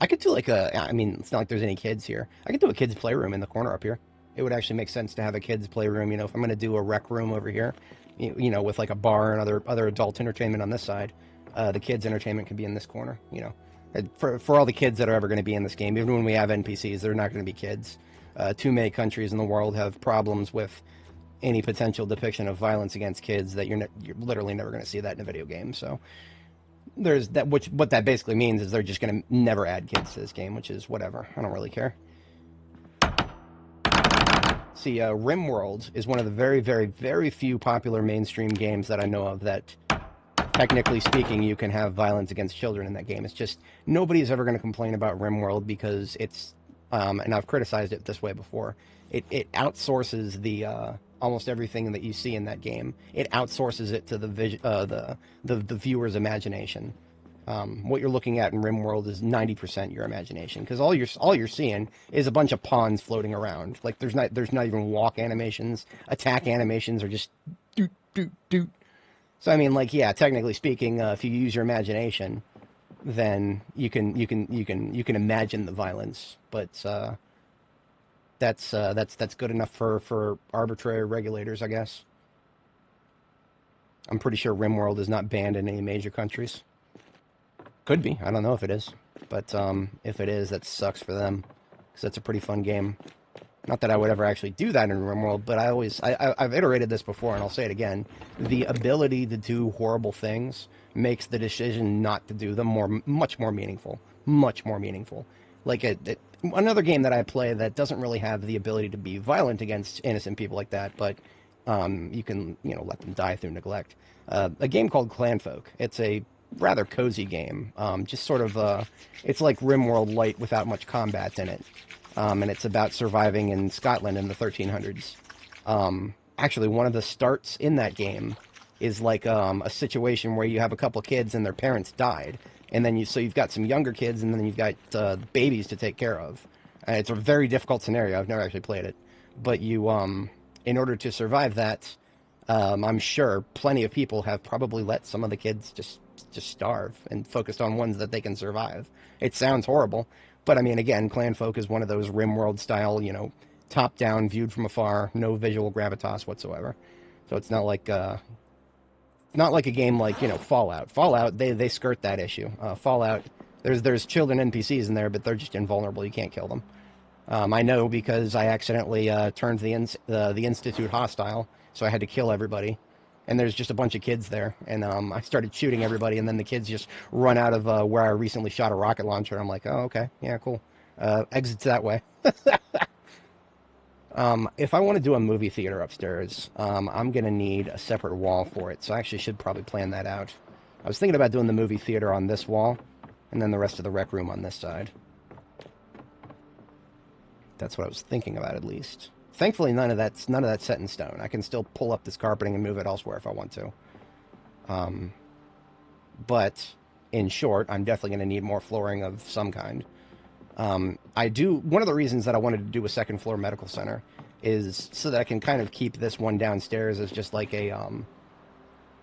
I could do like I mean, it's not like there's any kids here. I could do a kids' playroom in the corner up here. It would actually make sense to have a kids' playroom, you know, if I'm going to do a rec room over here, you know, with like a bar and other adult entertainment on this side. The kids' entertainment can be in this corner, you know. For all the kids that are ever going to be in this game, even when we have NPCs, they're not going to be kids. Too many countries in the world have problems with any potential depiction of violence against kids that you're literally never going to see that in a video game. So there's that. What that basically means is they're just going to never add kids to this game, which is whatever. I don't really care. See, RimWorld is one of the very, very, very few popular mainstream games that I know of that, technically speaking, you can have violence against children in that game. It's just nobody's ever going to complain about RimWorld because it's, and I've criticized it this way before. It outsources the almost everything that you see in that game. It outsources it to the viewer's imagination. What you're looking at in RimWorld is 90% your imagination, because all you're seeing is a bunch of pawns floating around. Like there's not even walk animations, attack animations, or just doot doot doot. So I mean, like, yeah, technically speaking, if you use your imagination, then you can imagine the violence, but that's good enough for arbitrary regulators, I guess. I'm pretty sure RimWorld is not banned in any major countries. Could be. I don't know if it is, but if it is, that sucks for them, because that's a pretty fun game. Not that I would ever actually do that in RimWorld, but I've iterated this before, and I'll say it again. The ability to do horrible things makes the decision not to do them much more meaningful. Much more meaningful. Like another game that I play that doesn't really have the ability to be violent against innocent people like that, but you can, you know, let them die through neglect. A game called Clanfolk. It's a rather cozy game. Just sort of, it's like RimWorld Light without much combat in it. And it's about surviving in Scotland in the 1300s. Actually, one of the starts in that game is like a situation where you have a couple kids and their parents died, and then you've got some younger kids, and then you've got babies to take care of. It's a very difficult scenario. I've never actually played it, but you, in order to survive that, I'm sure plenty of people have probably let some of the kids just starve and focused on ones that they can survive. It sounds horrible, but I mean, again, Clanfolk is one of those RimWorld style, you know, top-down, viewed from afar, no visual gravitas whatsoever. So it's not like a game like, you know, Fallout. Fallout, they skirt that issue. Fallout, there's children NPCs in there, but they're just invulnerable. You can't kill them. I know because I accidentally turned the Institute hostile, so I had to kill everybody. And there's just a bunch of kids there, and I started shooting everybody, and then the kids just run out of where I recently shot a rocket launcher. I'm like, oh, okay, yeah, cool. Exits that way. If I want to do a movie theater upstairs, I'm going to need a separate wall for it, so I actually should probably plan that out. I was thinking about doing the movie theater on this wall, and then the rest of the rec room on this side. That's what I was thinking about, at least. Thankfully, none of that's set in stone. I can still pull up this carpeting and move it elsewhere if I want to. But in short, I'm definitely going to need more flooring of some kind. One of the reasons that I wanted to do a second floor medical center is so that I can kind of keep this one downstairs as just like a,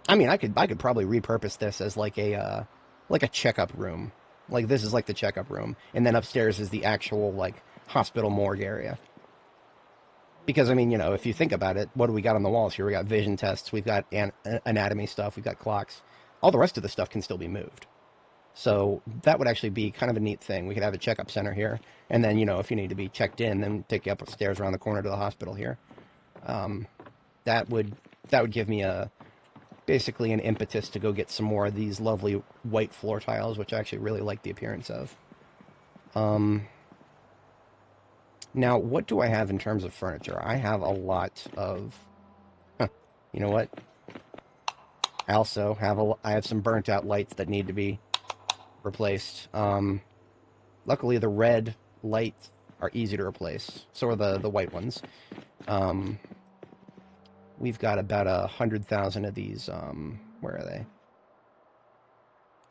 I mean, I could probably repurpose this as like a checkup room. Like, this is like the checkup room, and then upstairs is the actual, like, hospital morgue area. Because, I mean, you know, if you think about it, what do we got on the walls here? We got vision tests, we've got anatomy stuff, we've got clocks. All the rest of the stuff can still be moved. So that would actually be kind of a neat thing. We could have a checkup center here, and then, you know, if you need to be checked in, then take you upstairs around the corner to the hospital here. That would give me basically an impetus to go get some more of these lovely white floor tiles, which I actually really like the appearance of. Now, what do I have in terms of furniture? I have a lot of... you know what? I also have some burnt out lights that need to be replaced. Luckily, the red lights are easy to replace. So are the white ones. we've got about 100,000 of these. Where are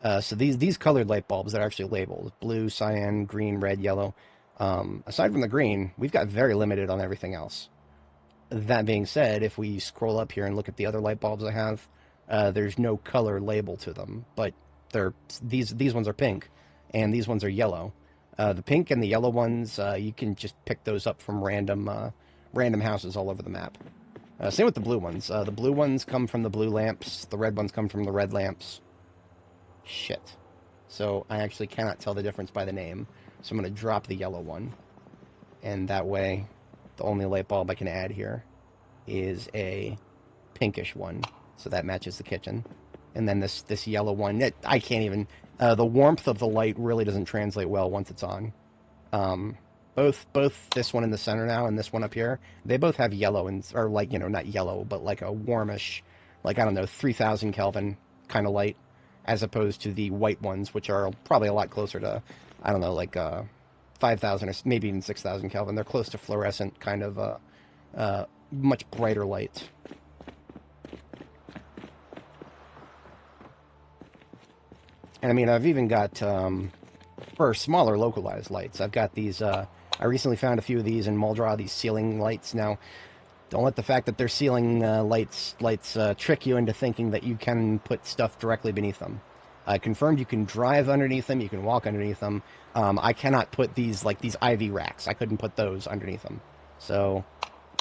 they? So these colored light bulbs that are actually labeled blue, cyan, green, red, yellow. Aside from the green, we've got very limited on everything else. That being said, if we scroll up here and look at the other light bulbs I have, there's no color label to them, but these ones are pink, and these ones are yellow. The pink and the yellow ones, you can just pick those up from random houses all over the map. Same with the blue ones. The blue ones come from the blue lamps. The red ones come from the red lamps. Shit. So I actually cannot tell the difference by the name. So I'm going to drop the yellow one. And that way, the only light bulb I can add here is a pinkish one. So that matches the kitchen. And then this yellow one, I can't even... the warmth of the light really doesn't translate well once it's on. Both this one in the center now and this one up here, they both have yellow, or like, not yellow, but like a warmish, like, I don't know, 3,000 Kelvin kind of light, as opposed to the white ones, which are probably a lot closer to, I don't know, like 5,000 or maybe even 6,000 Kelvin. They're close to fluorescent, kind of much brighter light. And I mean, I've even got, for smaller localized lights, I've got these, I recently found a few of these in Muldra, these ceiling lights. Now, don't let the fact that they're ceiling lights trick you into thinking that you can put stuff directly beneath them. Confirmed you can drive underneath them, you can walk underneath them. I cannot put these IV racks. I couldn't put those underneath them. So,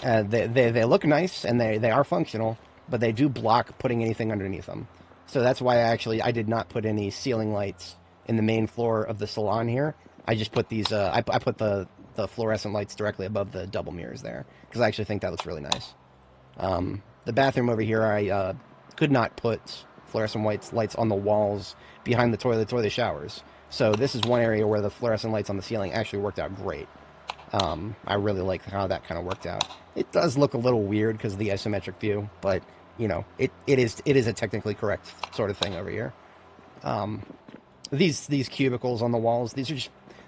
they look nice, and they are functional, but they do block putting anything underneath them. So that's why I did not put any ceiling lights in the main floor of the salon here. I just put these, I put the fluorescent lights directly above the double mirrors there, because I actually think that looks really nice. The bathroom over here, I could not put fluorescent lights on the walls behind the toilet or the showers. So this is one area where the fluorescent lights on the ceiling actually worked out great. I really like how that kind of worked out. It does look a little weird because of the isometric view, but it is a technically correct sort of thing over here. These cubicles on the walls, these are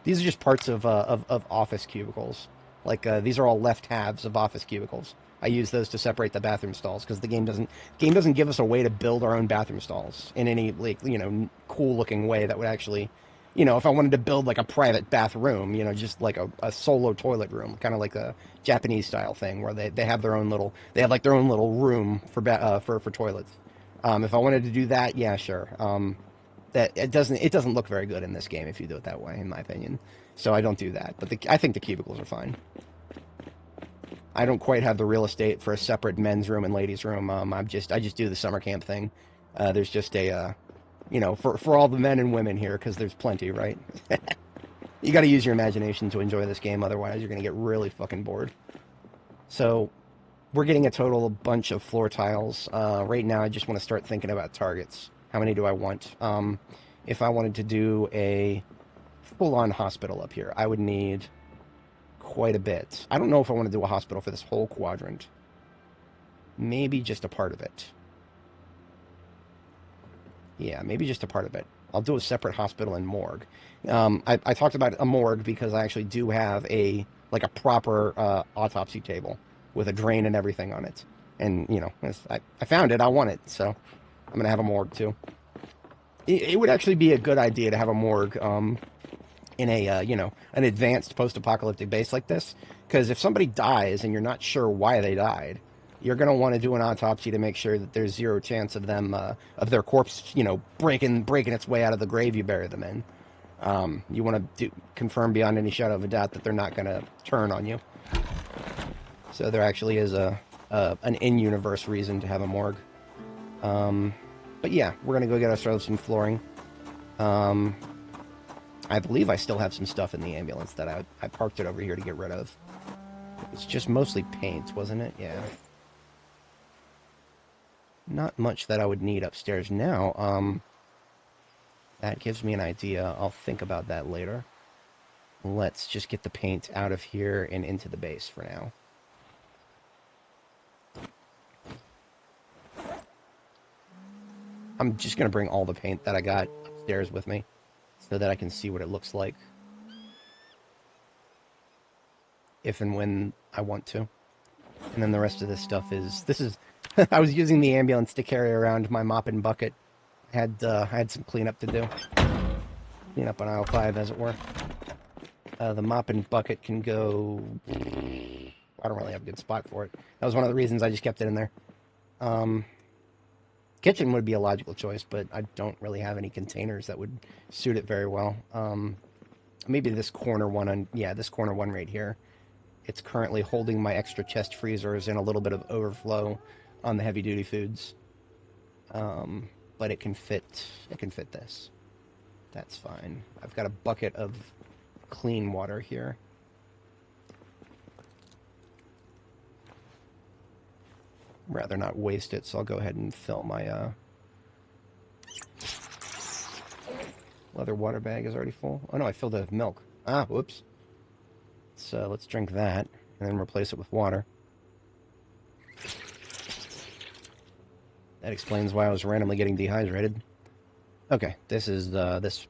just parts of office cubicles. Like these are all left halves of office cubicles. I use those to separate the bathroom stalls because the game doesn't give us a way to build our own bathroom stalls in any cool looking way that would actually, if I wanted to build like a private bathroom, just like a solo toilet room, kind of like a Japanese style thing where they have their own little room for toilets. If I wanted to do that, yeah, sure. That it doesn't look very good in this game if you do it that way, in my opinion. So I don't do that. But I think the cubicles are fine. I don't quite have the real estate for a separate men's room and ladies' room. I just do the summer camp thing. There's just a, for all the men and women here, because there's plenty, right? You got to use your imagination to enjoy this game, otherwise you're going to get really fucking bored. So we're getting a total bunch of floor tiles. Right now I just want to start thinking about targets. How many do I want? If I wanted to do a full-on hospital up here, I would need quite a bit. I don't know if I want to do a hospital for this whole quadrant. Maybe just a part of it. Yeah, maybe just a part of it. I'll do a separate hospital and morgue. I talked about a morgue because I actually do have a proper autopsy table with a drain and everything on it. And, I found it, I want it, so I'm going to have a morgue too. It would actually be a good idea to have a morgue in a, an advanced post-apocalyptic base like this. Because if somebody dies and you're not sure why they died, you're going to want to do an autopsy to make sure that there's zero chance of them, of their corpse, breaking its way out of the grave you bury them in. You want to confirm beyond any shadow of a doubt that they're not going to turn on you. So there actually is an in-universe reason to have a morgue. But yeah, we're going to go get ourselves some flooring. I believe I still have some stuff in the ambulance that I parked it over here to get rid of. It's just mostly paint, wasn't it? Yeah. Not much that I would need upstairs now. That gives me an idea. I'll think about that later. Let's just get the paint out of here and into the base for now. I'm just going to bring all the paint that I got upstairs with me so that I can see what it looks like if and when I want to. And then the rest of this stuff is... This I was using the ambulance to carry around my mop and bucket. I had some cleanup to do. Clean up on aisle 5, as it were. The mop and bucket can go... I don't really have a good spot for it. That was one of the reasons I just kept it in there. Kitchen would be a logical choice, but I don't really have any containers that would suit it very well. Maybe this corner one this corner one right here. It's currently holding my extra chest freezers and a little bit of overflow on the heavy-duty foods. But it can fit this. That's fine. I've got a bucket of clean water here. Rather not waste it, so I'll go ahead and fill my leather water bag is already full. Oh no, I filled it with milk. Ah, whoops. So let's drink that and then replace it with water. That explains why I was randomly getting dehydrated. Okay, this is this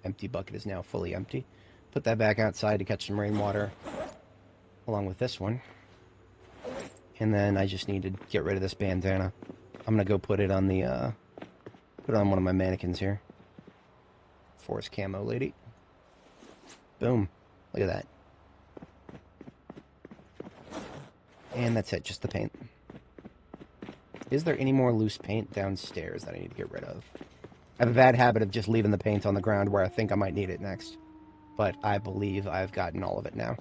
empty bucket is now fully empty. Put that back outside to catch some rainwater, along with this one. And then I just need to get rid of this bandana. I'm gonna go put it on the put it on one of my mannequins here. Forest camo lady. Boom. Look at that. And that's it, just the paint. Is there any more loose paint downstairs that I need to get rid of? I have a bad habit of just leaving the paint on the ground where I think I might need it next. But I believe I've gotten all of it now.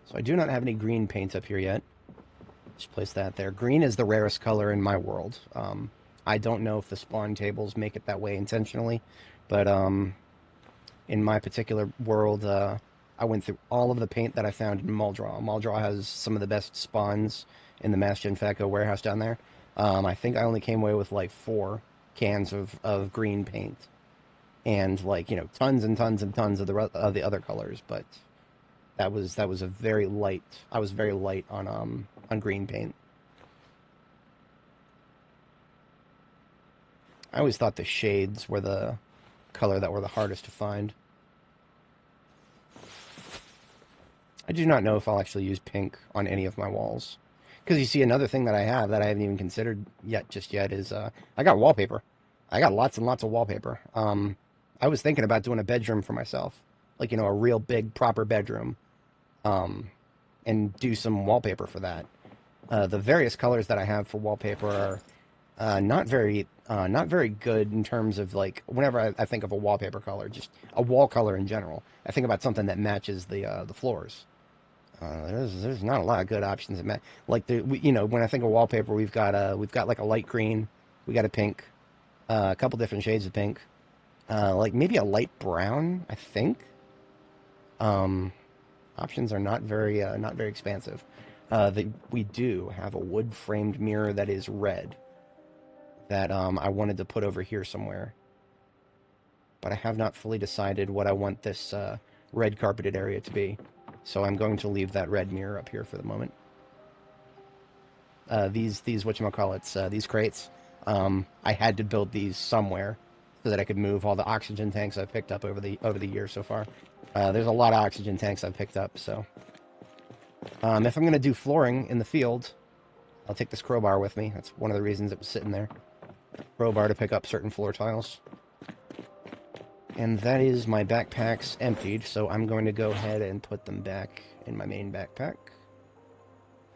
So I do not have any green paint up here yet. Just place that there. Green is the rarest color in my world. I don't know if the spawn tables make it that way intentionally, but in my particular world, I went through all of the paint that I found in Muldraw. Muldraw has some of the best spawns in the Mass Genfeco warehouse down there. I think I only came away with like 4 cans of green paint, and like, you know, tons and tons and tons of the other colors. But that was a very light. I was very light on green paint. I always thought the shades were the color that were the hardest to find. I do not know if I'll actually use pink on any of my walls. Because you see, another thing that I have that I haven't even considered just yet is I got wallpaper. I got lots and lots of wallpaper. I was thinking about doing a bedroom for myself. Like, you know, a real big, proper bedroom. And do some wallpaper for that. The various colors that I have for wallpaper are not very good in terms of, like, whenever I think of a wallpaper color, just a wall color in general, I think about something that matches the floors. There's not a lot of good options that match. Like, you know, when I think of wallpaper, we've got like a light green, we got a pink, a couple different shades of pink, like maybe a light brown, I think. Options are not very expansive. We do have a wood framed mirror that is red that I wanted to put over here somewhere, but I have not fully decided what I want this red carpeted area to be. So I'm going to leave that red mirror up here for the moment. These whatchamacallits, these crates, I had to build these somewhere so that I could move all the oxygen tanks I've picked up over the years so far. There's a lot of oxygen tanks I've picked up, so if I'm going to do flooring in the field, I'll take this crowbar with me. That's one of the reasons it was sitting there. Crowbar to pick up certain floor tiles. And that is my backpacks emptied, so I'm going to go ahead and put them back in my main backpack.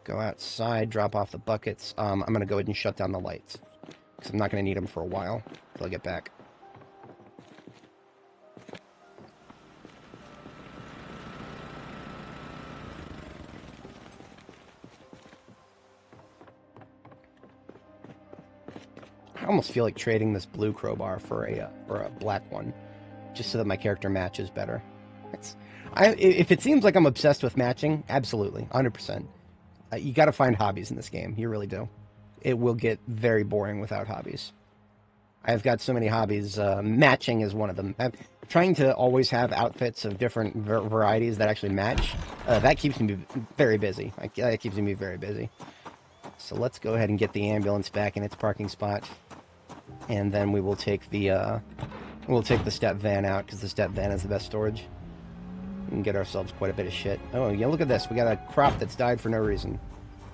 Go outside, drop off the buckets. I'm going to go ahead and shut down the lights, because I'm not going to need them for a while until I get back. I almost feel like trading this blue crowbar for a black one, just so that my character matches better. If it seems like I'm obsessed with matching, absolutely, 100%. You got to find hobbies in this game. You really do. It will get very boring without hobbies. I've got so many hobbies. Matching is one of them. Trying to always have outfits of different varieties that actually match, that keeps me very busy. That keeps me very busy. So let's go ahead and get the ambulance back in its parking spot, and then we will take the step van out, because the step van is the best storage. and get ourselves quite a bit of shit. Oh, yeah, look at this. We got a crop that's died for no reason.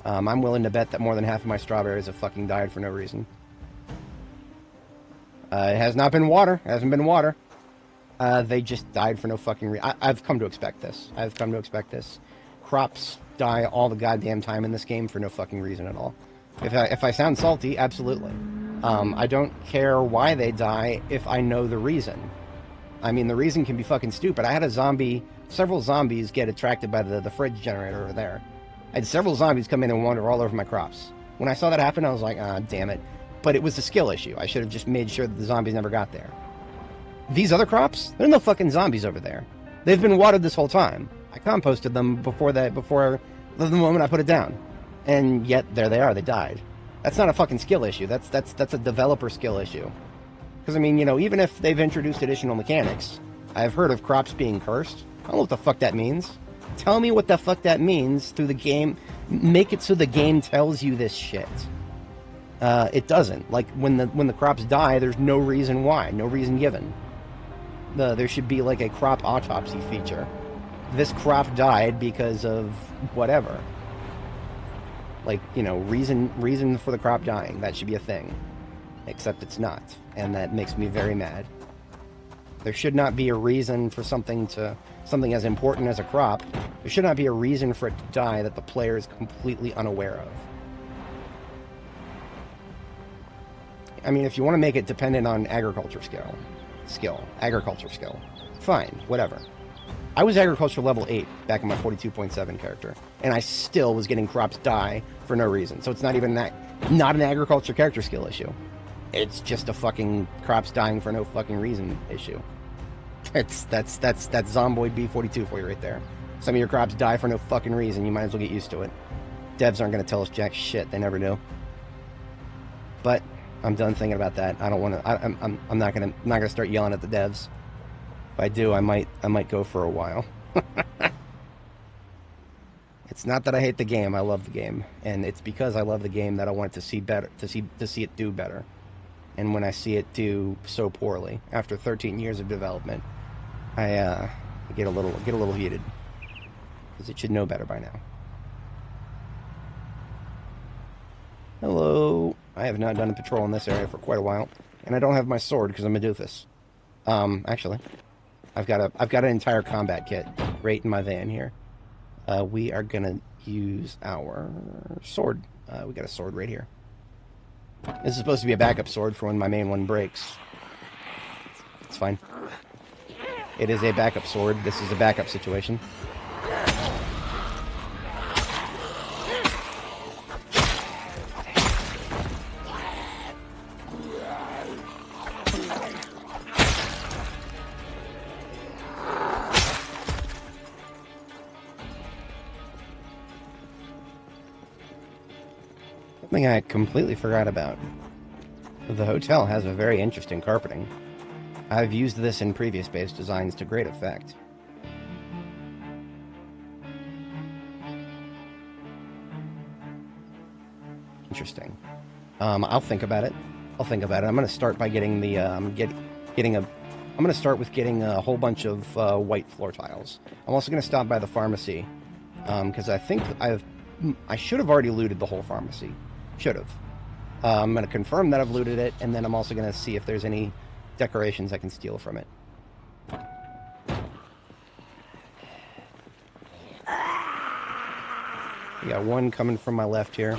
I'm willing to bet that more than half of my strawberries have fucking died for no reason. It has not been water. It hasn't been water. They just died for no fucking reason. I've come to expect this. I've come to expect this. Crops die all the goddamn time in this game for no fucking reason at all. If I sound salty, absolutely. I don't care why they die if I know the reason. I mean, the reason can be fucking stupid. I had several zombies get attracted by the fridge generator over there. I had several zombies come in and wander all over my crops. When I saw that happen, I was like, ah, damn it. But it was a skill issue. I should have just made sure that the zombies never got there. These other crops, there are no fucking zombies over there. They've been watered this whole time. I composted them before the moment I put it down. And yet, there they are, they died. That's not a fucking skill issue. That's a developer skill issue. Because, I mean, you know, even if they've introduced additional mechanics, I've heard of crops being cursed. I don't know what the fuck that means. Tell me what the fuck that means through the game. Make it so the game tells you this shit. It doesn't. Like, when the crops die, there's no reason why. No reason given. There should be, like, a crop autopsy feature. This crop died because of whatever. Like, you know, reason for the crop dying. That should be a thing. Except it's not. And that makes me very mad. There should not be a reason for something as important as a crop. There should not be a reason for it to die that the player is completely unaware of. I mean, if you want to make it dependent on agriculture skill, fine, whatever. I was agriculture level 8 back in my 42.7 character, and I still was getting crops die for no reason. So it's not even not an agriculture character skill issue. It's just a fucking crops dying for no fucking reason issue. That's Zomboid B42 for you right there. Some of your crops die for no fucking reason. You might as well get used to it. Devs aren't going to tell us jack shit. They never do. But I'm done thinking about that. I don't want to. I'm not gonna start yelling at the devs. If I do, I might go for a while. It's not that I hate the game. I love the game, and it's because I love the game that I want it to see better, to see it do better. And when I see it do so poorly after 13 years of development, I get a little heated because it should know better by now. Hello. I have not done a patrol in this area for quite a while, and I don't have my sword because I'm a doofus. Actually, I've got an entire combat kit right in my van here. We are gonna use our sword. We got a sword right here. This is supposed to be a backup sword for when my main one breaks. It's fine. It is a backup sword. This is a backup situation. Something I completely forgot about. The hotel has a very interesting carpeting. I've used this in previous base designs to great effect. Interesting. I'll think about it. I'm going to start by getting the I'm going to start with getting a whole bunch of white floor tiles. I'm also going to stop by the pharmacy because I think I should have already looted the whole pharmacy. Should have. I'm going to confirm that I've looted it, and then I'm also going to see if there's any decorations I can steal from it. We got one coming from my left here.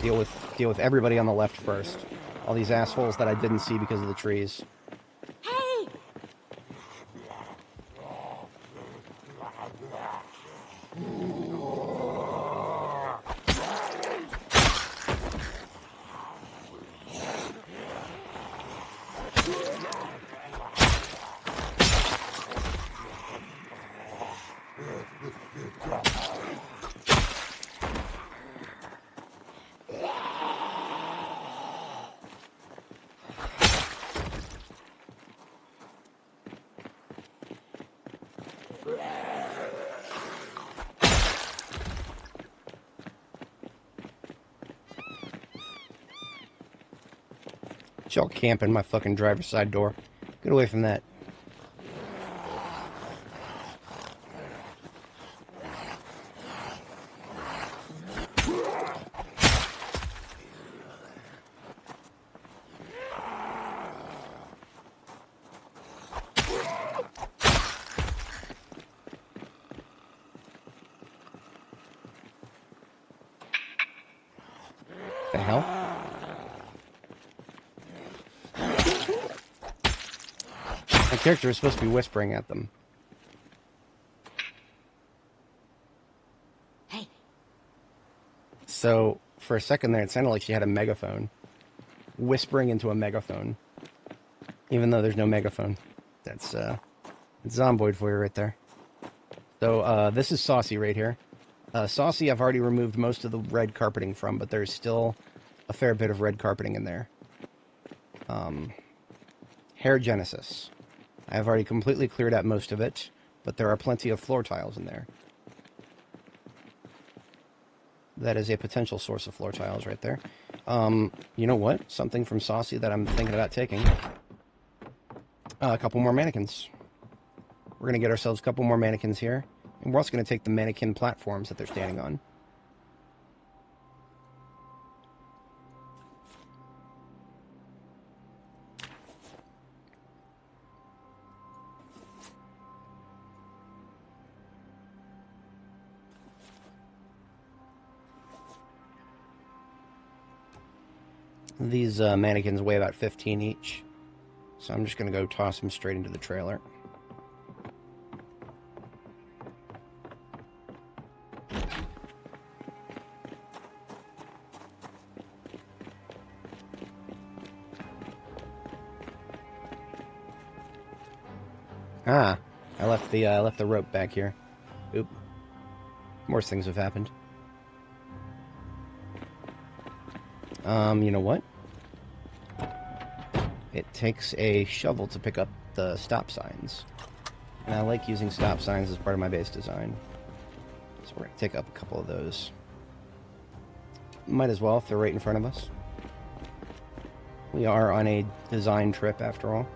Deal with everybody on the left first. All these assholes that I didn't see because of the trees. Hey! Y'all camping my fucking driver's side door. Get away from that. The hell? My character is supposed to be whispering at them. Hey. So, for a second there, it sounded like she had a megaphone. Whispering into a megaphone. Even though there's no megaphone. That's Zomboid for you right there. So, this is Saucy right here. Saucy I've already removed most of the red carpeting from, but there's still a fair bit of red carpeting in there. Hair Genesis. I've already completely cleared out most of it, but there are plenty of floor tiles in there. That is a potential source of floor tiles right there. You know what? Something from Saucy that I'm thinking about taking. A couple more mannequins. We're going to get ourselves a couple more mannequins here. And we're also going to take the mannequin platforms that they're standing on. These mannequins weigh about 15 each. So I'm just going to go toss them straight into the trailer. Ah, I left the rope back here. Oop. Worse things have happened. You know what? It takes a shovel to pick up the stop signs. And I like using stop signs as part of my base design. So we're going to take up a couple of those. Might as well if they're right in front of us. We are on a design trip after all.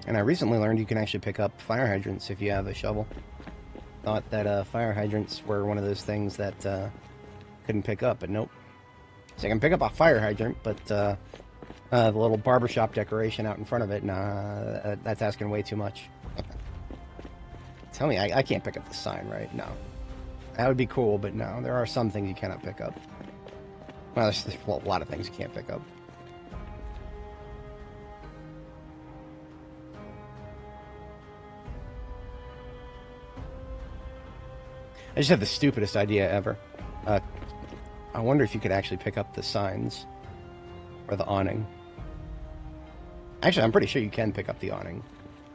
And I recently learned you can actually pick up fire hydrants if you have a shovel. Thought that fire hydrants were one of those things that couldn't pick up, but nope. So I can pick up a fire hydrant, but the little barbershop decoration out in front of it, nah, that's asking way too much. Tell me, I can't pick up the sign, right? No. That would be cool, but no, there are some things you cannot pick up. Well, there's a lot of things you can't pick up. I just had the stupidest idea ever. I wonder if you could actually pick up the signs. Or the awning. Actually, I'm pretty sure you can pick up the awning.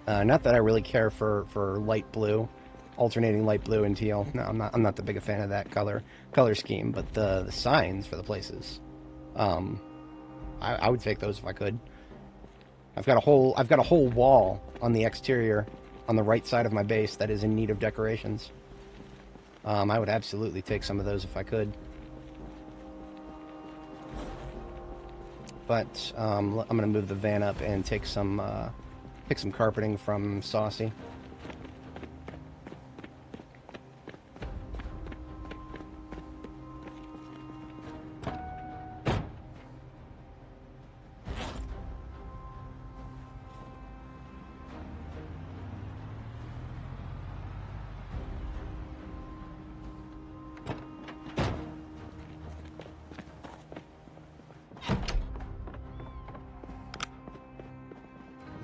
Not that I really care for light blue. Alternating light blue and teal. No, I'm not the big a fan of that color scheme. But the signs for the places. I would take those if I could. I've got a whole wall on the exterior on the right side of my base that is in need of decorations. I would absolutely take some of those if I could. But I'm going to move the van up and take some carpeting from Saucy.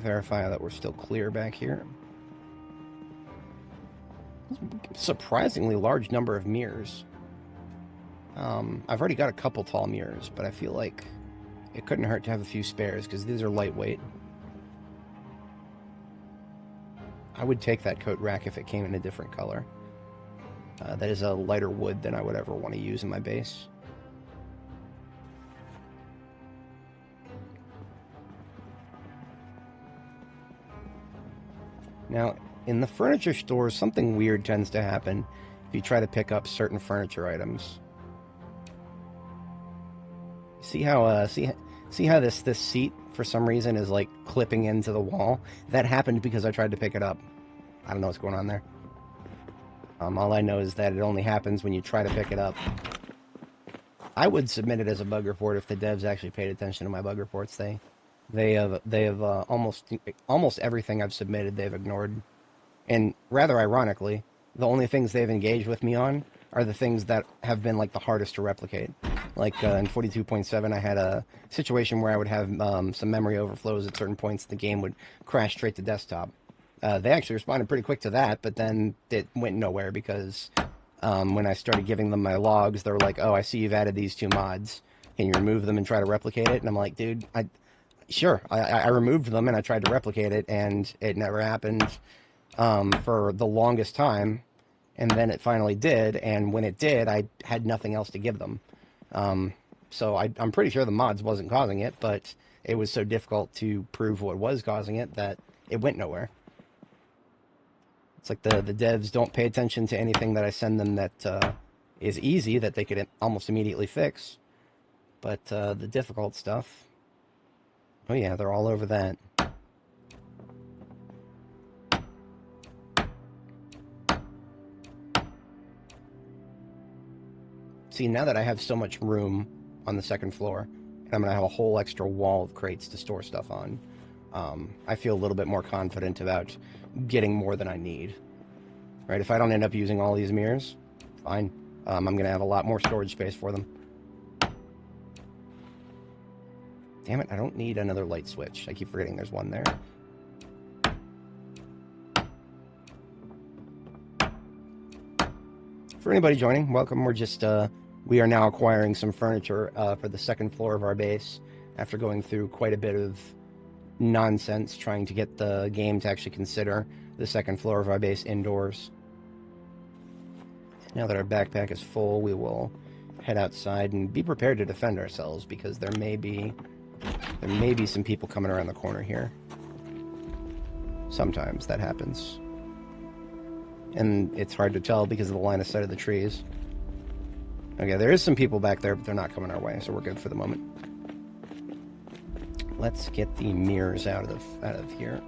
Verify that we're still clear back here. Surprisingly large number of mirrors. I've already got a couple tall mirrors, but I feel like it couldn't hurt to have a few spares because these are lightweight. I would take that coat rack if it came in a different color. That is a lighter wood than I would ever want to use in my base. Now, in the furniture stores, something weird tends to happen if you try to pick up certain furniture items. See how this seat for some reason is like clipping into the wall? That happened because I tried to pick it up. I don't know what's going on there. All I know is that it only happens when you try to pick it up. I would submit it as a bug report if the devs actually paid attention to my bug reports. They have almost everything I've submitted they've ignored, and rather ironically, the only things they've engaged with me on are the things that have been like the hardest to replicate. Like in 42.7, I had a situation where I would have some memory overflows at certain points. The game would crash straight to desktop. They actually responded pretty quick to that, but then it went nowhere because when I started giving them my logs, they were like, "Oh, I see you've added these 2 mods. Can you remove them and try to replicate it?" And I'm like, "Dude, sure." I removed them and I tried to replicate it, and it never happened for the longest time. And then it finally did, and when it did, I had nothing else to give them. So I'm pretty sure the mods wasn't causing it, but it was so difficult to prove what was causing it that it went nowhere. It's like the devs don't pay attention to anything that I send them that is easy, that they could almost immediately fix. But the difficult stuff, oh yeah, they're all over that. See, now that I have so much room on the second floor, and I'm going to have a whole extra wall of crates to store stuff on, I feel a little bit more confident about getting more than I need. Right? If I don't end up using all these mirrors, fine. I'm going to have a lot more storage space for them. Damn it, I don't need another light switch. I keep forgetting there's one there. For anybody joining, welcome. We are now acquiring some furniture for the second floor of our base after going through quite a bit of nonsense trying to get the game to actually consider the second floor of our base indoors. Now that our backpack is full, we will head outside and be prepared to defend ourselves because there may be some people coming around the corner here. Sometimes that happens. And it's hard to tell because of the line of sight of the trees. Okay, there is some people back there, but they're not coming our way, so we're good for the moment. Let's get the mirrors out of here.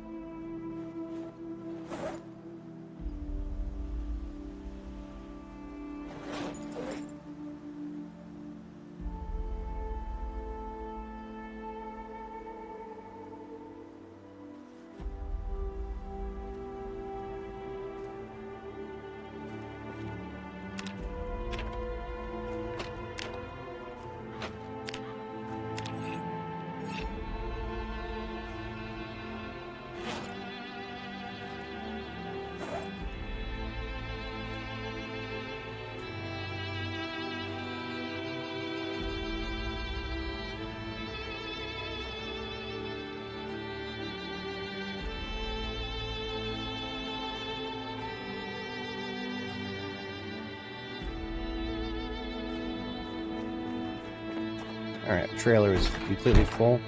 Alright, the trailer is completely full.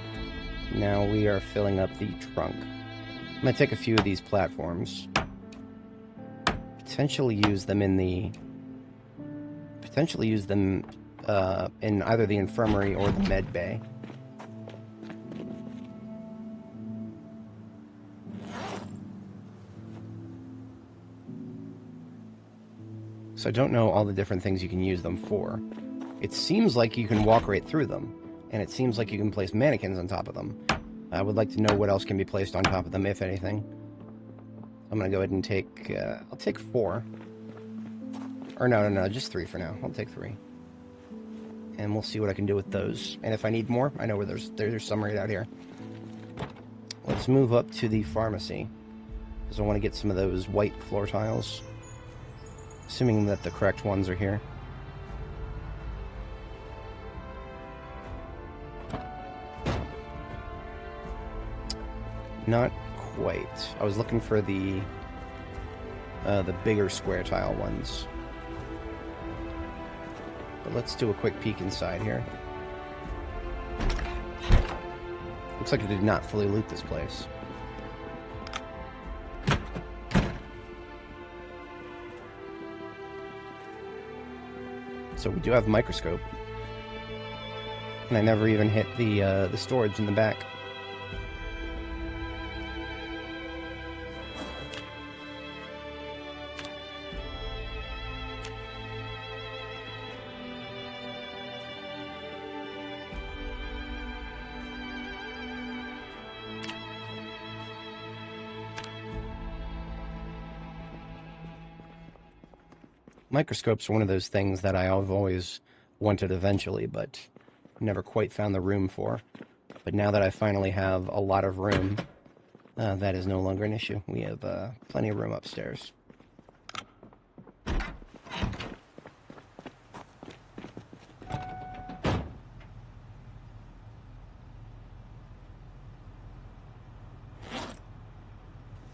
Now we are filling up the trunk. I'm going to take a few of these platforms. Potentially use them in either the infirmary or the med bay. So I don't know all the different things you can use them for. It seems like you can walk right through them, and it seems like you can place mannequins on top of them. I would like to know what else can be placed on top of them, if anything. I'm going to go ahead and take... I'll take 4. Or no, just 3 for now. I'll take 3. And we'll see what I can do with those. And if I need more, I know where there's some right out here. Let's move up to the pharmacy, because I want to get some of those white floor tiles. Assuming that the correct ones are here. Not quite. I was looking for the bigger square tile ones. But let's do a quick peek inside here. Looks like I did not fully loot this place. So we do have a microscope. And I never even hit the storage in the back. Microscopes are one of those things that I've always wanted eventually, but never quite found the room for. But now that I finally have a lot of room, that is no longer an issue. We have plenty of room upstairs.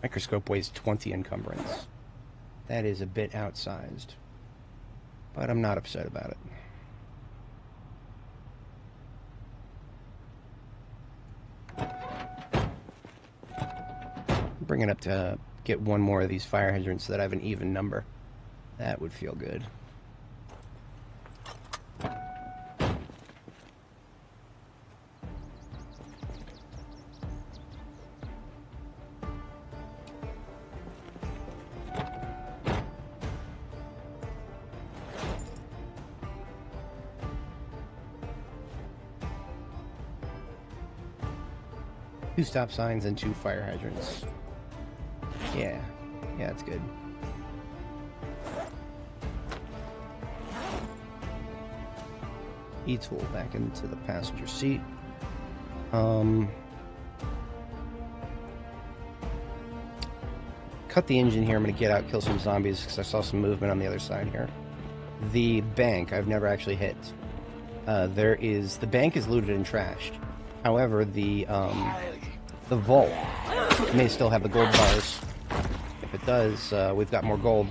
Microscope weighs 20 encumbrance. That is a bit outsized, but I'm not upset about it. Bring it up to get one more of these fire hydrants so that I have an even number. That would feel good. Two stop signs and 2 fire hydrants. Yeah, that's good. E-tool back into the passenger seat. Cut the engine here. I'm going to get out, kill some zombies, because I saw some movement on the other side here. The bank, I've never actually hit. The bank is looted and trashed. However, the vault may still have the gold bars. If it does, we've got more gold.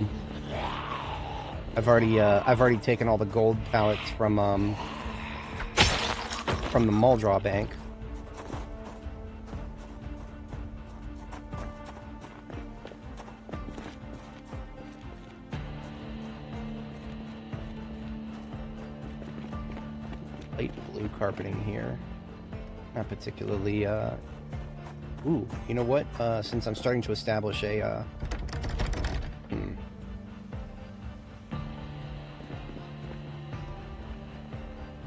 I've already taken all the gold pallets from the mall draw bank. Light blue carpeting here. Not particularly, ooh, you know what? Since I'm starting to establish a,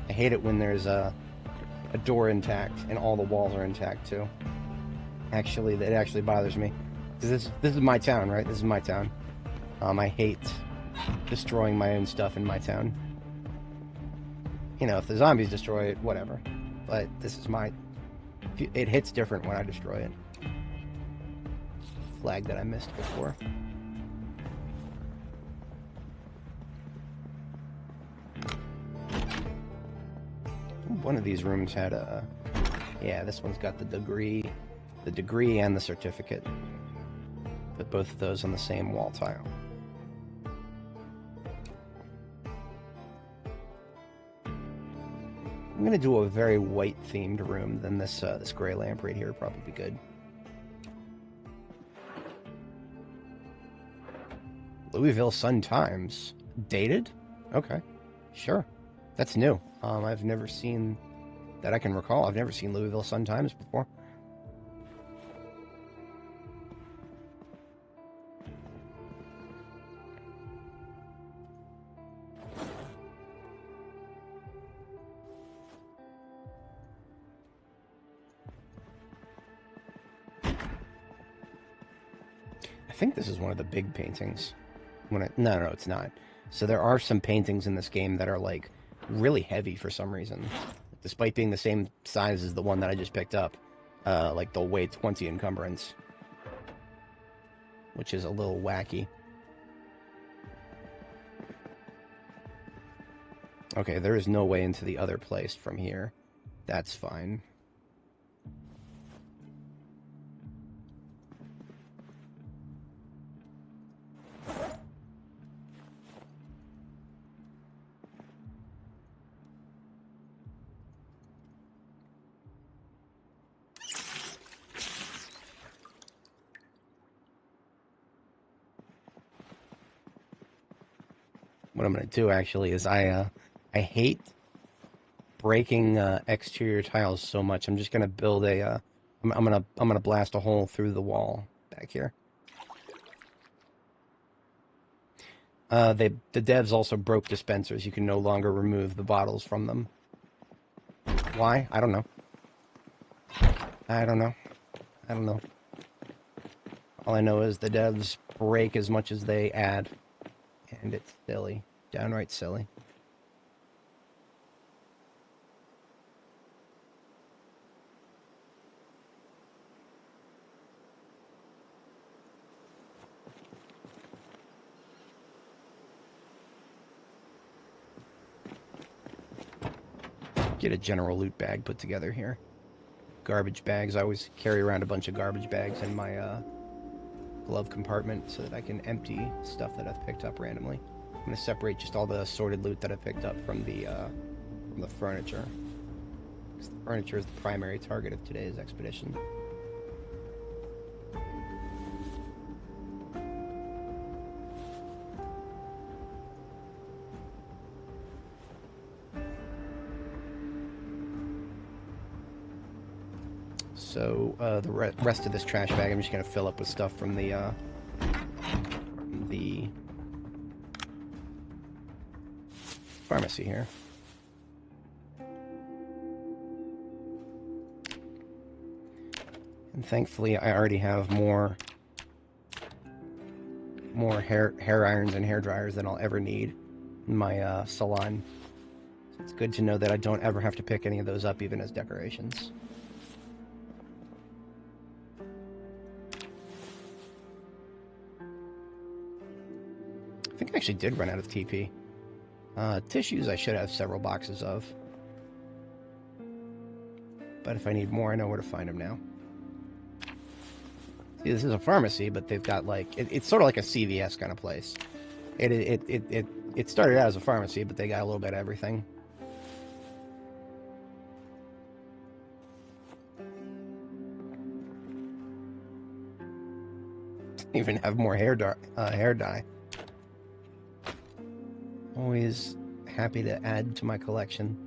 I hate it when there's a door intact and all the walls are intact, too. Actually, that actually bothers me. Because this is my town, right? This is my town. I hate destroying my own stuff in my town. You know, if the zombies destroy it, whatever. But this is it hits different when I destroy it. Flag that I missed before. One of these rooms had a... Yeah, this one's got the degree and the certificate. Put both of those on the same wall tile. I'm gonna do a very white-themed room. Then this gray lamp right here would probably be good. Louisville Sun-Times. Dated? Okay. Sure. That's new. I've never seen... That I can recall, I've never seen Louisville Sun-Times before. I think this is one of the big paintings. No, it's not. So there are some paintings in this game that are, like, really heavy for some reason. Despite being the same size as the one that I just picked up. Like, they'll weigh 20 encumbrance. Which is a little wacky. Okay, there is no way into the other place from here. That's fine. What I'm going to do, actually, is I hate breaking exterior tiles so much. I'm just going to build a... I'm gonna blast a hole through the wall back here. The devs also broke dispensers. You can no longer remove the bottles from them. Why? I don't know. I don't know. All I know is the devs break as much as they add. And it's silly. Downright silly. Get a general loot bag put together here. Garbage bags. I always carry around a bunch of garbage bags in my glove compartment so that I can empty stuff that I've picked up randomly. I'm going to separate just all the assorted loot that I picked up from the furniture. Because the furniture is the primary target of today's expedition. So the rest of this trash bag, I'm just going to fill up with stuff from the pharmacy here. And thankfully, I already have more hair irons and hair dryers than I'll ever need in my salon. So it's good to know that I don't ever have to pick any of those up, even as decorations. I think I actually did run out of TP. Tissues I should have several boxes of. But if I need more, I know where to find them now. See, this is a pharmacy, but they've got like... It's sort of like a CVS kind of place. It started out as a pharmacy, but they got a little bit of everything. Even have more hair dye. Always happy to add to my collection.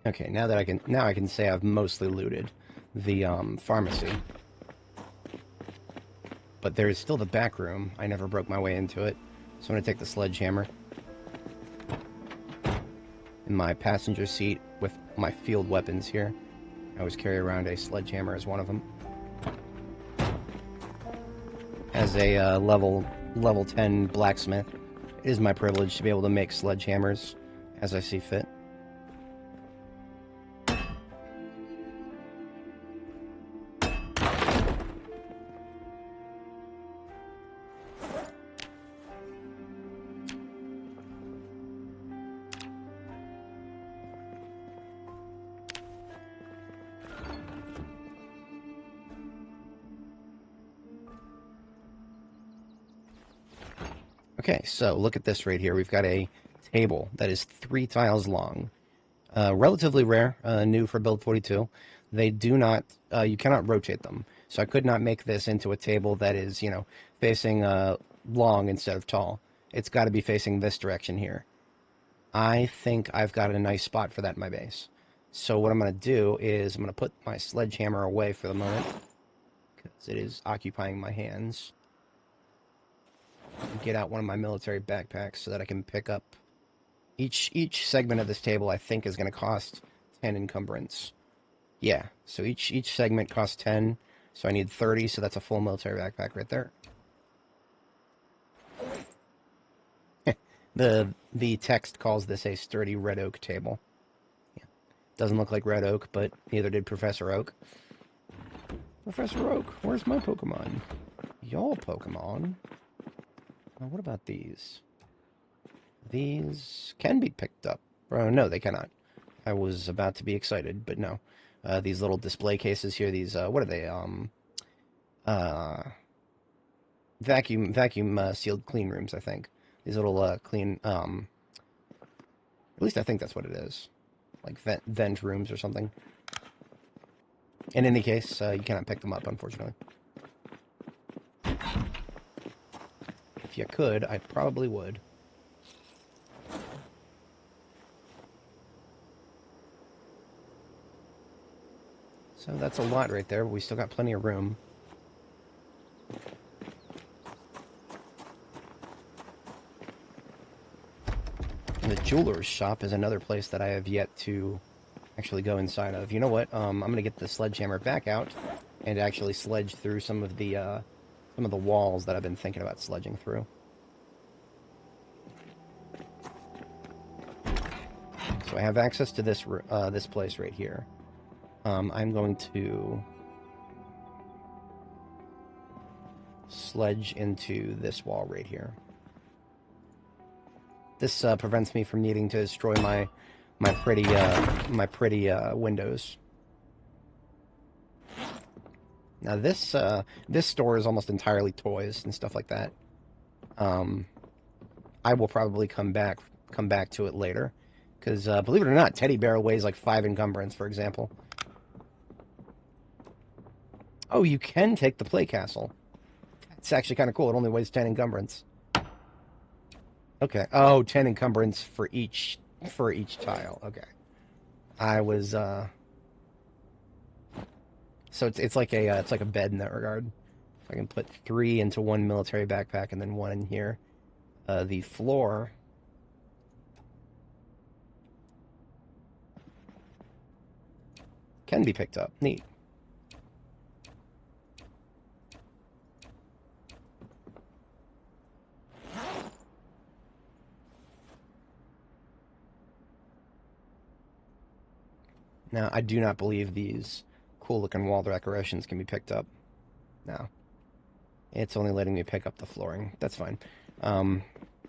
Okay, now I can say I've mostly looted the pharmacy. But there is still the back room. I never broke my way into it. So I'm going to take the sledgehammer in my passenger seat with my field weapons here. I always carry around a sledgehammer as one of them. As a level 10 blacksmith, it is my privilege to be able to make sledgehammers as I see fit. Okay, so look at this right here. We've got a table that is 3 tiles long. Relatively rare, new for build 42. They do not, you cannot rotate them. So I could not make this into a table that is, you know, facing long instead of tall. It's got to be facing this direction here. I think I've got a nice spot for that in my base. So what I'm going to do is I'm going to put my sledgehammer away for the moment, because it is occupying my hands. Get out one of my military backpacks so that I can pick up each segment of this table. I think is going to cost 10 encumbrance. Yeah, so each segment costs 10, so I need 30, so that's a full military backpack right there. The text calls this a sturdy red oak table. Yeah. Doesn't look like red oak, but neither did Professor Oak. Professor Oak, where's my Pokemon? Y'all Pokemon. What about these? These can be picked up. No, they cannot. I was about to be excited, but no. These little display cases here, these, what are they? Uh, vacuum sealed clean rooms, I think. These little clean, at least I think that's what it is. Like vent rooms or something. In any case, you cannot pick them up, unfortunately. If you could, I probably would. So that's a lot right there, but we still got plenty of room. And the jeweler's shop is another place that I have yet to actually go inside of. You know what? I'm gonna get the sledgehammer back out and actually sledge through some of the walls that I've been thinking about sledging through. So I have access to this this place right here. I'm going to sledge into this wall right here. This prevents me from needing to destroy my pretty windows. Now this store is almost entirely toys and stuff like that. I will probably come back to it later, because believe it or not, Teddy Bear weighs like 5 encumbrance, for example. Oh, you can take the play castle. It's actually kind of cool. It only weighs 10 encumbrance. Okay. Oh, 10 encumbrance for each tile. Okay. I was so it's like a bed in that regard. So I can put 3 into one military backpack and then 1 in here. The floor can be picked up. Neat. Now, I do not believe these cool-looking wall decorations can be picked up. No. It's only letting me pick up the flooring. That's fine.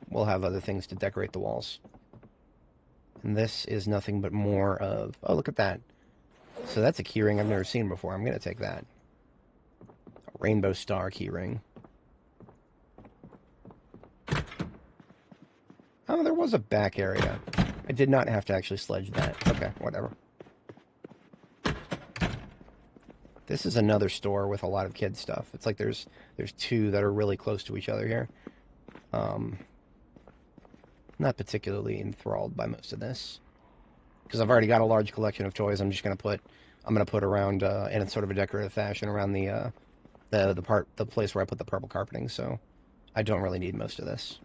We'll have other things to decorate the walls. And this is nothing but more of... Oh, look at that. So that's a keyring I've never seen before. I'm going to take that. A rainbow star keyring. Oh, there was a back area. I did not have to actually sledge that. Okay, whatever. This is another store with a lot of kids stuff. It's like there's 2 that are really close to each other here. Not particularly enthralled by most of this, because I've already got a large collection of toys. I'm gonna put around in a sort of a decorative fashion around the place where I put the purple carpeting. So I don't really need most of this.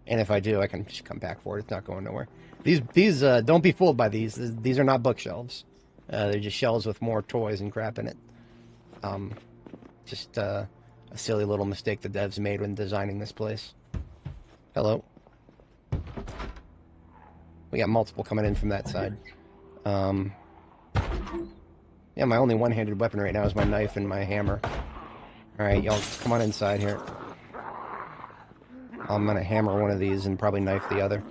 And if I do, I can just come back for it. It's not going nowhere. These don't be fooled by these. These are not bookshelves. They're just shelves with more toys and crap in it. Just a silly little mistake the devs made when designing this place. Hello. We got multiple coming in from that side. Yeah, my only one-handed weapon right now is my knife and my hammer. Alright, y'all, come on inside here. I'm gonna hammer one of these and probably knife the other.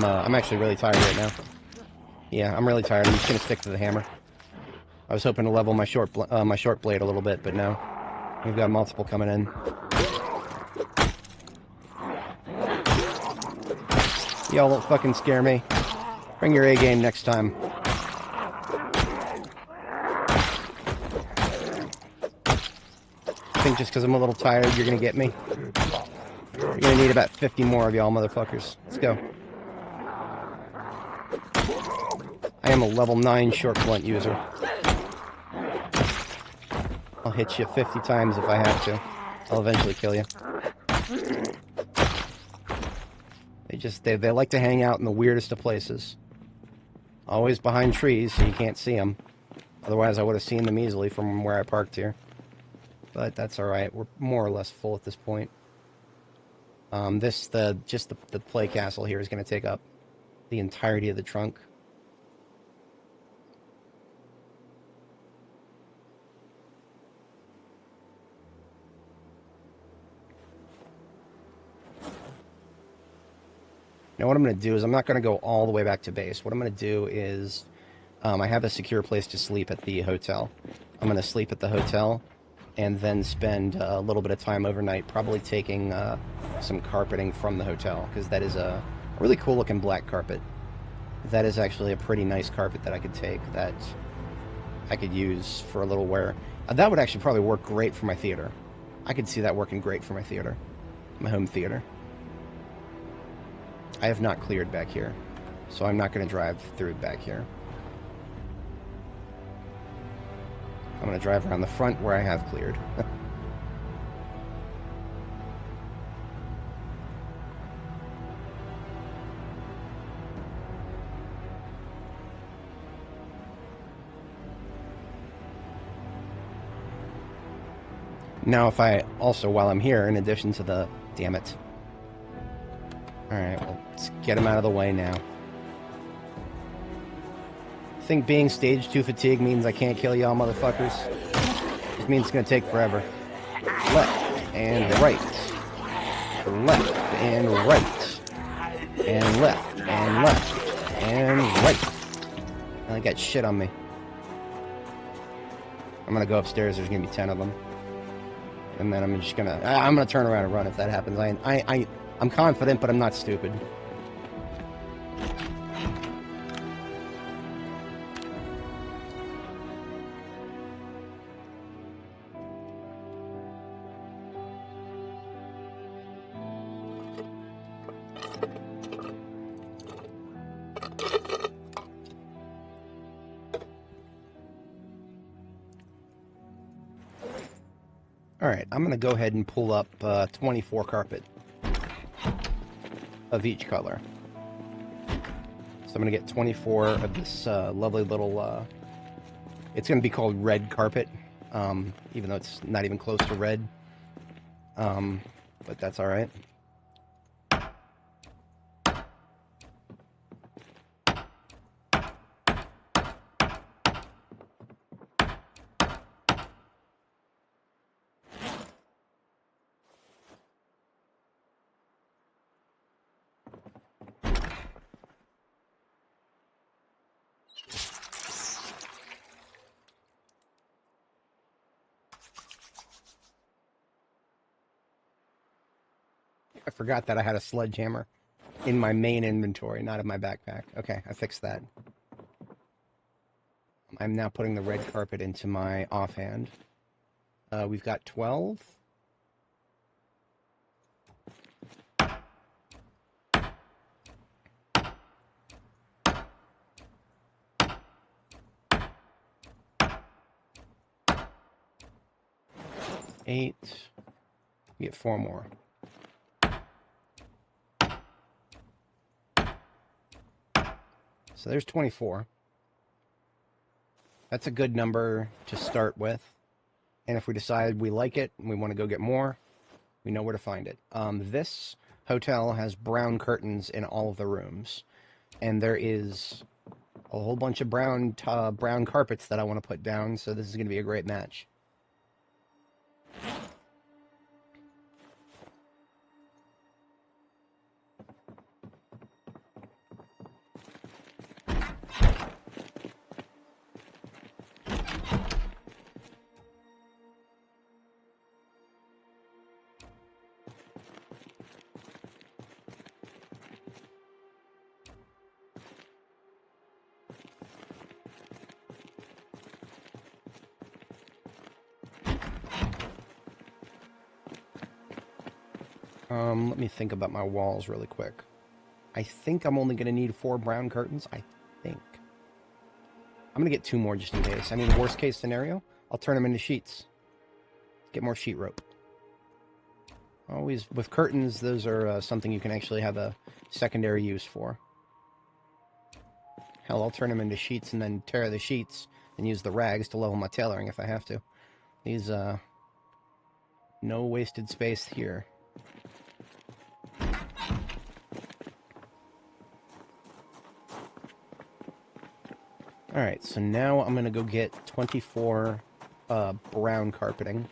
I'm actually really tired right now. Yeah, I'm really tired. I'm just gonna stick to the hammer. I was hoping to level my short blade a little bit, but no. We've got multiple coming in. Y'all won't fucking scare me. Bring your A game next time. I think just because I'm a little tired, you're gonna get me. You're gonna need about 50 more of y'all motherfuckers. Let's go. I am a level 9 short blunt user. I'll hit you 50 times if I have to. I'll eventually kill you. They like to hang out in the weirdest of places. Always behind trees so you can't see them. Otherwise I would have seen them easily from where I parked here. But that's alright. We're more or less full at this point. The play castle here is going to take up the entirety of the trunk. Now what I'm going to do is I'm not going to go all the way back to base. What I'm going to do is I have a secure place to sleep at the hotel. I'm going to sleep at the hotel and then spend a little bit of time overnight probably taking some carpeting from the hotel, because that is a really cool looking black carpet. That is actually a pretty nice carpet that I could take, that I could use for a little wear. That would actually probably work great for my theater. I could see that working great for my theater, my home theater. I have not cleared back here, so I'm not going to drive through back here. I'm going to drive around the front where I have cleared. Now, if I also, while I'm here, in addition to the... Damn it. Alright, well, let's get him out of the way now. I think being stage 2 fatigue means I can't kill y'all motherfuckers. It means it's gonna take forever. Left and right. Left and right. And left and left and right. I got shit on me. I'm gonna go upstairs, there's gonna be 10 of them. And then I'm just gonna... I'm gonna turn around and run if that happens. I'm confident, but I'm not stupid. Alright, I'm gonna go ahead and pull up 24 carpet of each color. So I'm going to get 24 of this lovely little, it's going to be called red carpet, even though it's not even close to red, but that's alright. I forgot that I had a sledgehammer in my main inventory, not in my backpack. Okay, I fixed that. I'm now putting the red carpet into my offhand. We've got 12. Eight. We get 4 more. So there's 24. That's a good number to start with. And if we decide we like it and we want to go get more, we know where to find it. This hotel has brown curtains in all of the rooms. And there is a whole bunch of brown carpets that I want to put down, so this is going to be a great match. Let me think about my walls really quick. I think I'm only going to need 4 brown curtains. I think. I'm going to get 2 more just in case. I mean, worst case scenario, I'll turn them into sheets. Get more sheet rope. Always, with curtains, those are something you can actually have a secondary use for. Hell, I'll turn them into sheets and then tear the sheets and use the rags to level my tailoring if I have to. These, no wasted space here. Alright, so now I'm going to go get 24 brown carpeting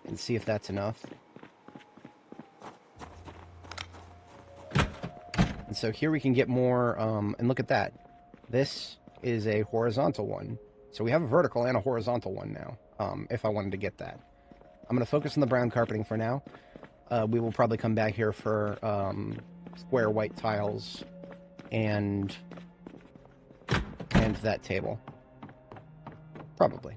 and see if that's enough. And so here we can get more, and look at that. This is a horizontal one. So we have a vertical and a horizontal one now, if I wanted to get that. I'm going to focus on the brown carpeting for now. We will probably come back here for square white tiles and that table. Probably.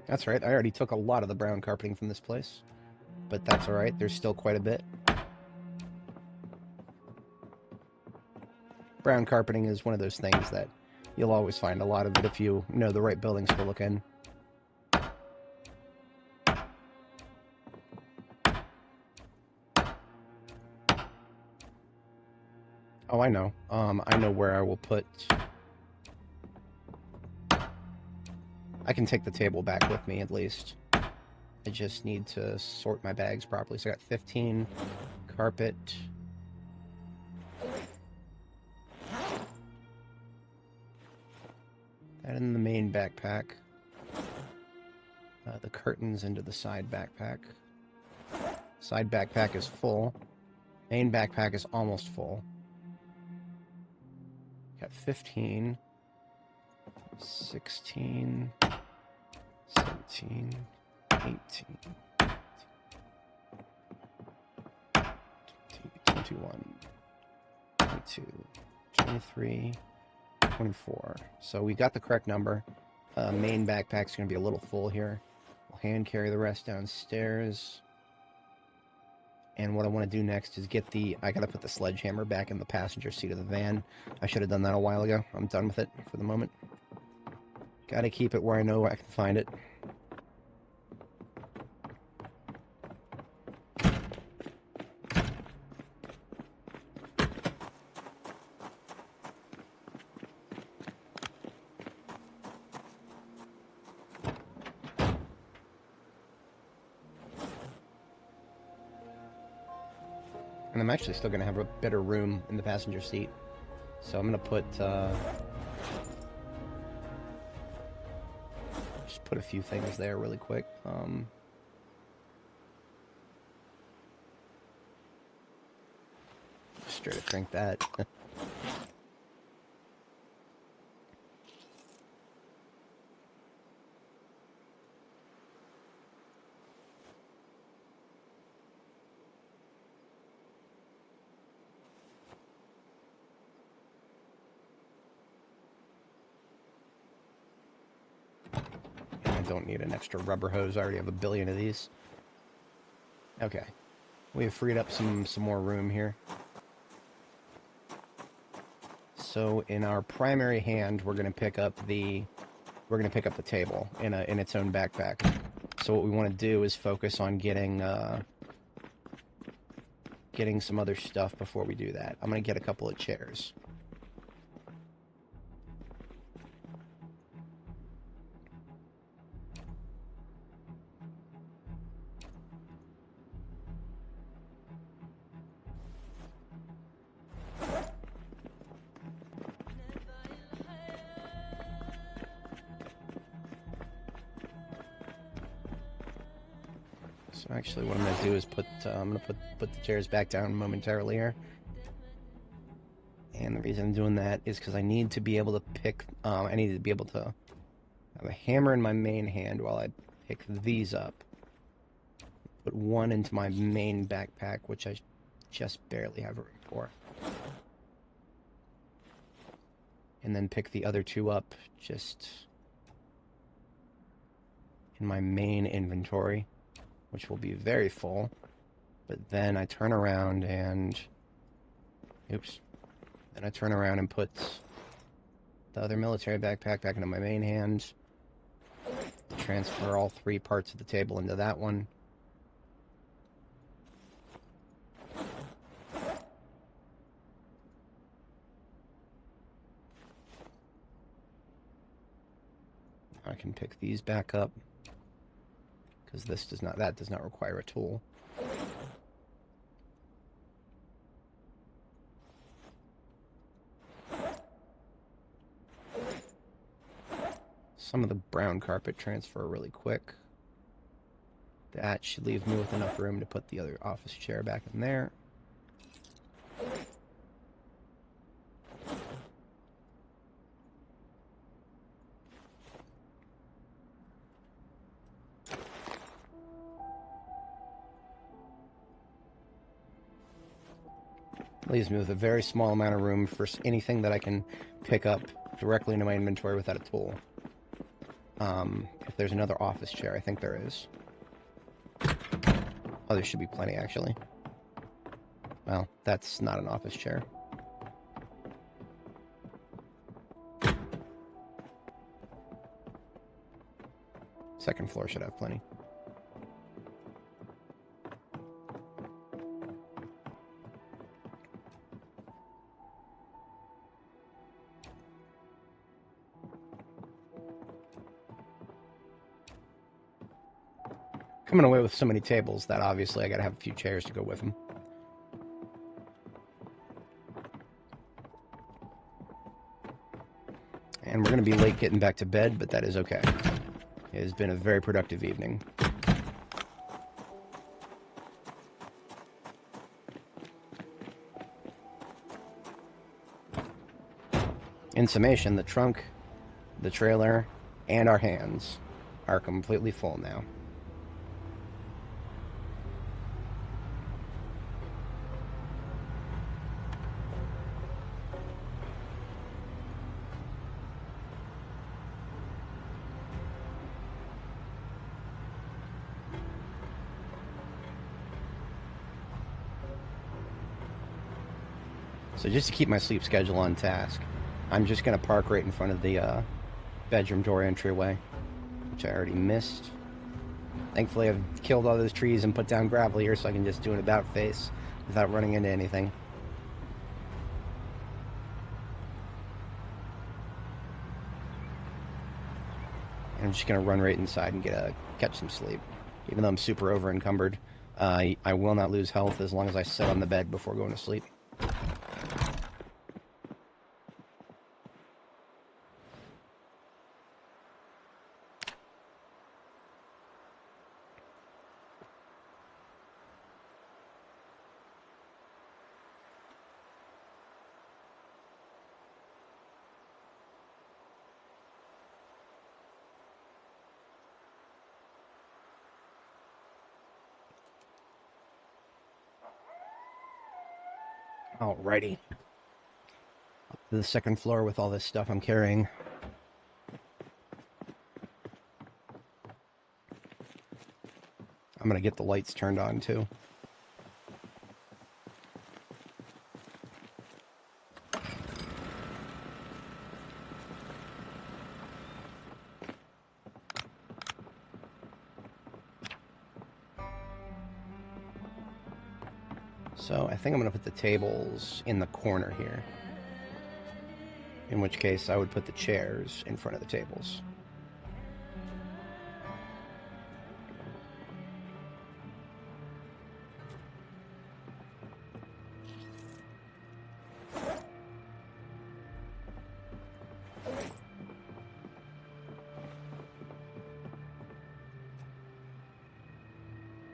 That's right, I already took a lot of the brown carpeting from this place. But that's alright, there's still quite a bit. Brown carpeting is one of those things that you'll always find a lot of it if you know the right buildings to look in. Oh, I know. I know where I will put... I can take the table back with me, at least. I just need to sort my bags properly. So I got 15 carpet. That in the main backpack. The curtains into the side backpack. Side backpack is full. Main backpack is almost full. Got 15, 16, 17, 18, 20, 21, 22, 23, 24. So we got the correct number. Main backpack's going to be a little full here. We'll hand carry the rest downstairs. And what I want to do next is get the... I gotta put the sledgehammer back in the passenger seat of the van. I should have done that a while ago. I'm done with it for the moment. Gotta keep it where I know I can find it. And I'm actually still going to have a bit of room in the passenger seat. So I'm going to put... just put a few things there really quick. Straight to drink that. I don't need an extra rubber hose. I already have a billion of these. Okay. We have freed up some more room here. So in our primary hand, we're going to pick up the table in its own backpack. So what we want to do is focus on getting some other stuff before we do that. I'm going to get a couple of chairs. So actually what I'm going to do is I'm going to put the chairs back down momentarily here. And the reason I'm doing that is because I need to be able to pick, I need to be able to have a hammer in my main hand while I pick these up. Put one into my main backpack, which I just barely have room for. And then pick the other two up just in my main inventory, which will be very full. But then I turn around and... Oops. Then I turn around and put the other military backpack back into my main hand. Transfer all three parts of the table into that one. I can pick these back up because that does not require a tool. some of the brown carpet transfer really quick. That should leave me with enough room to put the other office chair back in there. Leaves me with a very small amount of room for anything that I can pick up directly into my inventory without a tool. If there's another office chair, I think there is. Oh, there should be plenty, actually. Well, that's not an office chair. Second floor should have plenty. Coming away with so many tables that obviously I gotta have a few chairs to go with them. And we're gonna be late getting back to bed, but that is okay. It has been a very productive evening. In summation, the trunk, the trailer, and our hands are completely full now. So just to keep my sleep schedule on task, I'm just going to park right in front of the bedroom door entryway, which I already missed. Thankfully, I've killed all those trees and put down gravel here so I can just do an about face without running into anything. And I'm just going to run right inside and catch some sleep. Even though I'm super over encumbered, I will not lose health as long as I sit on the bed before going to sleep. Alrighty. Up to the second floor with all this stuff I'm carrying. I'm gonna get the lights turned on too. So I think I'm going to put the tables in the corner here. In which case I would put the chairs in front of the tables.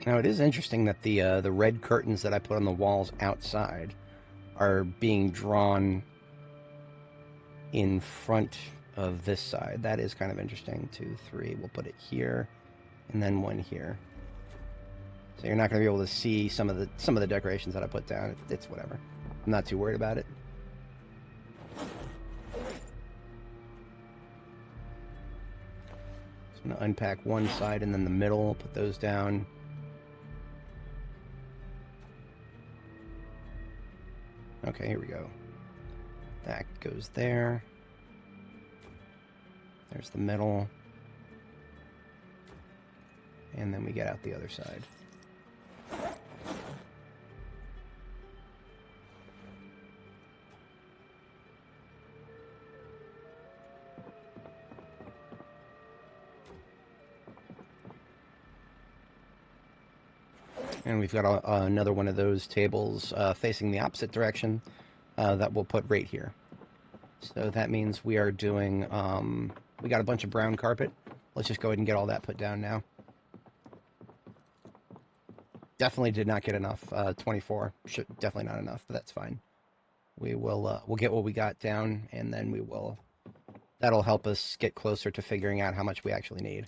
Now it is interesting that the red curtains that I put on the walls outside are being drawn in front of this side. That is kind of interesting. 2, 3. We'll put it here, and then one here. So you're not going to be able to see some of the decorations that I put down. It's whatever. I'm not too worried about it. So I'm going to unpack one side and then the middle. Put those down. Okay, here we go. That goes there. There's the middle. And then we get out the other side. And we've got another one of those tables facing the opposite direction that we'll put right here. So that means we are doing We got a bunch of brown carpet. Let's just go ahead and get all that put down now. Definitely did not get enough. 24. Definitely not enough, but that's fine. We'll get what we got down, and then we will. That'll help us get closer to figuring out how much we actually need.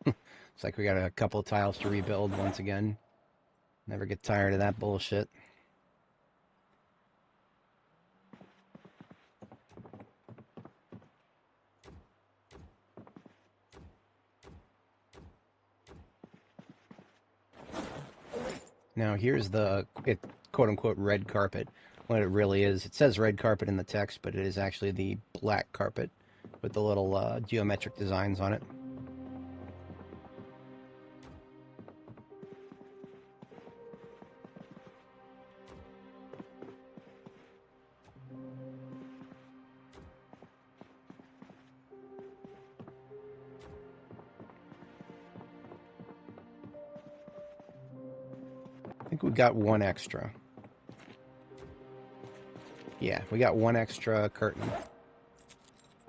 It's like we got a couple of tiles to rebuild once again. Never get tired of that bullshit. Now here's the quote-unquote red carpet. What it really is, it says red carpet in the text, but it is actually the black carpet with the little geometric designs on it. I think we got one extra. Yeah, we got one extra curtain.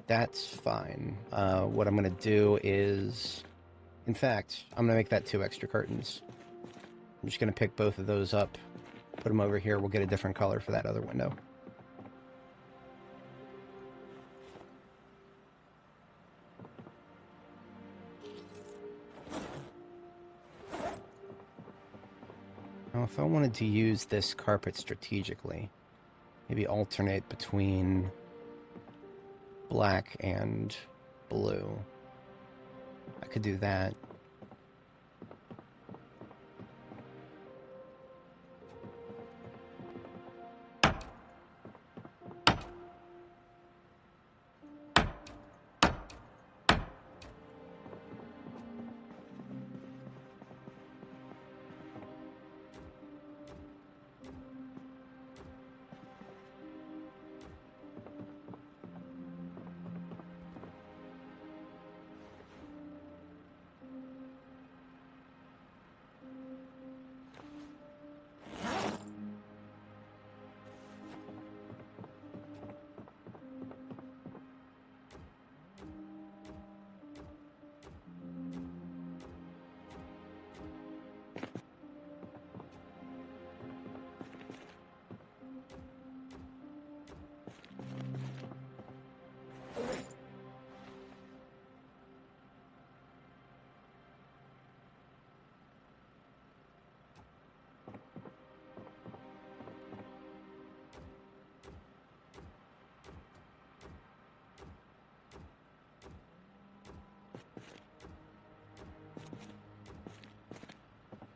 That's fine. What I'm going to do is... In fact, I'm going to make that 2 extra curtains. I'm just going to pick both of those up, put them over here. We'll get a different color for that other window. Now, if I wanted to use this carpet strategically, maybe alternate between black and blue, I could do that.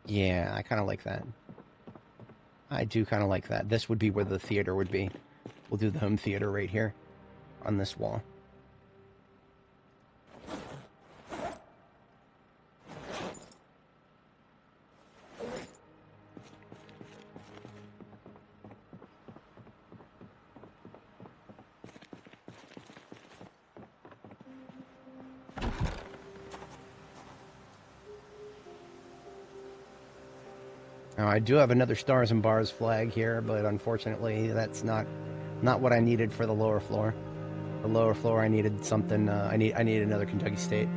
Yeah, I kind of like that. I do kind of like that. This would be where the theater would be. We'll do the home theater right here on this wall. Now, I do have another Stars and Bars flag here, but unfortunately that's not what I needed for the lower floor. The lower floor I needed something, I need another Kentucky State.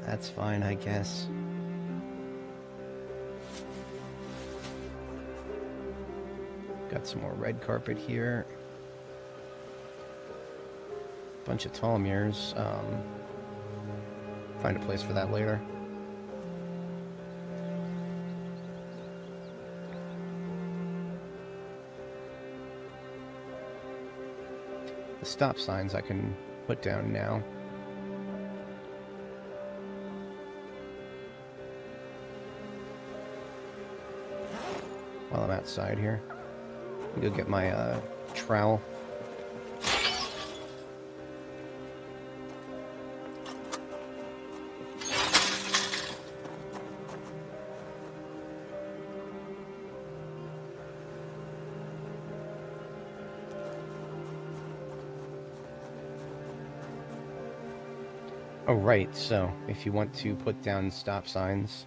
That's fine, I guess. Got some more red carpet here. Bunch of tall mirrors. Find a place for that later. The stop signs I can put down now. While I'm outside here. I'll go get my trowel. Oh, right, so if you want to put down stop signs,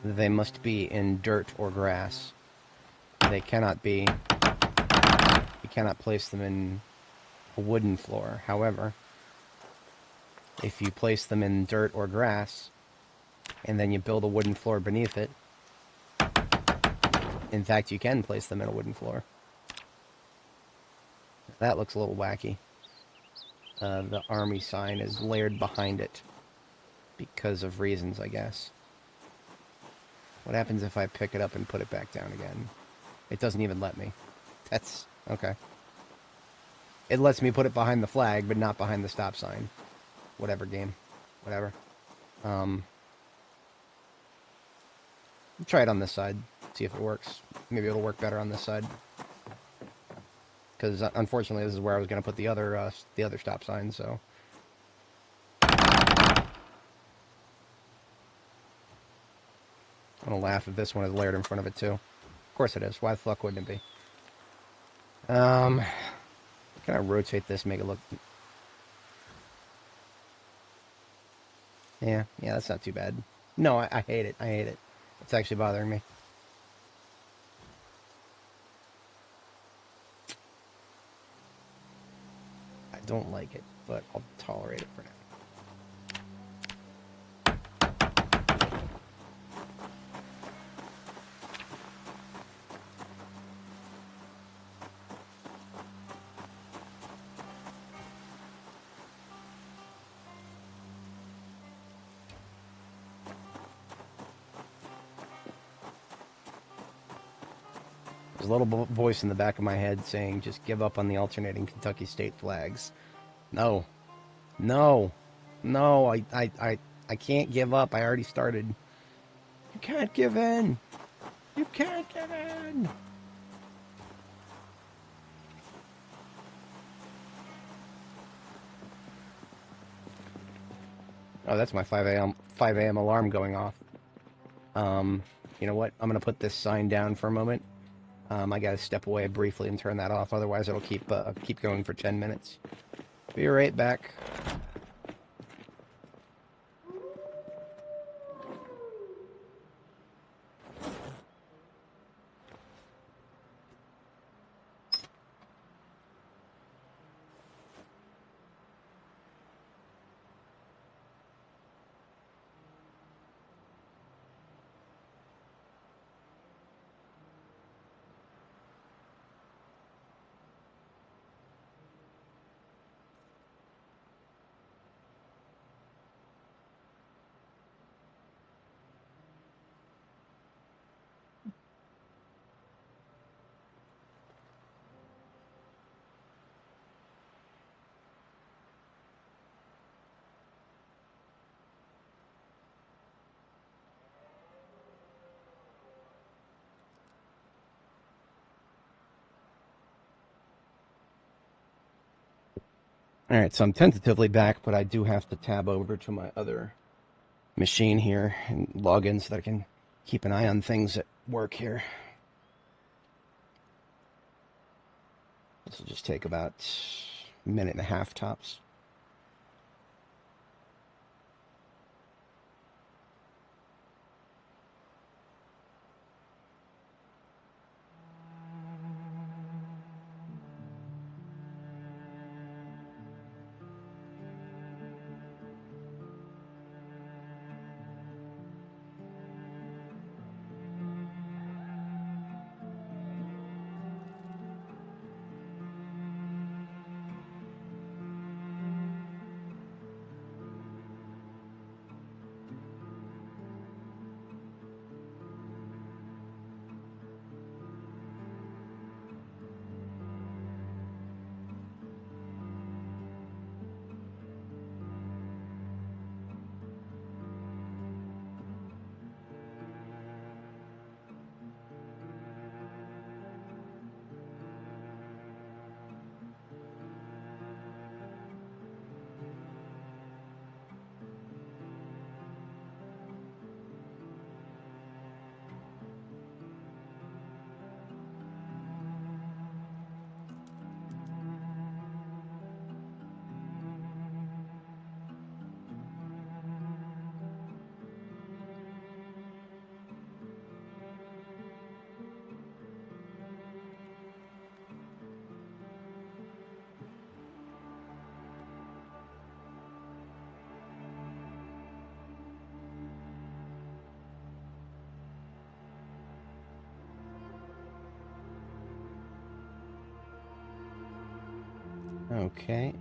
they must be in dirt or grass. They cannot be... You cannot place them in a wooden floor. However, if you place them in dirt or grass, and then you build a wooden floor beneath it, in fact, you can place them in a wooden floor. That looks a little wacky. The army sign is layered behind it because of reasons, I guess. What happens if I pick it up and put it back down again? It doesn't even let me. That's... okay. It lets me put it behind the flag, but not behind the stop sign. Whatever, game. Whatever. Try it on this side. See if it works. Maybe it'll work better on this side. Because, unfortunately, this is where I was going to put the other stop sign, so... I'm going to laugh if this one is layered in front of it, too. Of course it is. Why the fuck wouldn't it be? Can I rotate this, make it look... Yeah, that's not too bad. No, I hate it. I hate it. It's actually bothering me. I don't like it, but I'll tolerate it for now. There's a little voice in the back of my head saying, just give up on the alternating Kentucky state flags. No. No. No, I can't give up. I already started. You can't give in. You can't give in. Oh, that's my 5 a.m. alarm going off. You know what? I'm going to put this sign down for a moment. I gotta step away briefly and turn that off, otherwise it'll keep going for 10 minutes. Be right back. Alright, so I'm tentatively back, but I do have to tab over to my other machine here and log in so that I can keep an eye on things at work here. This will just take about a minute and a half tops. Okay.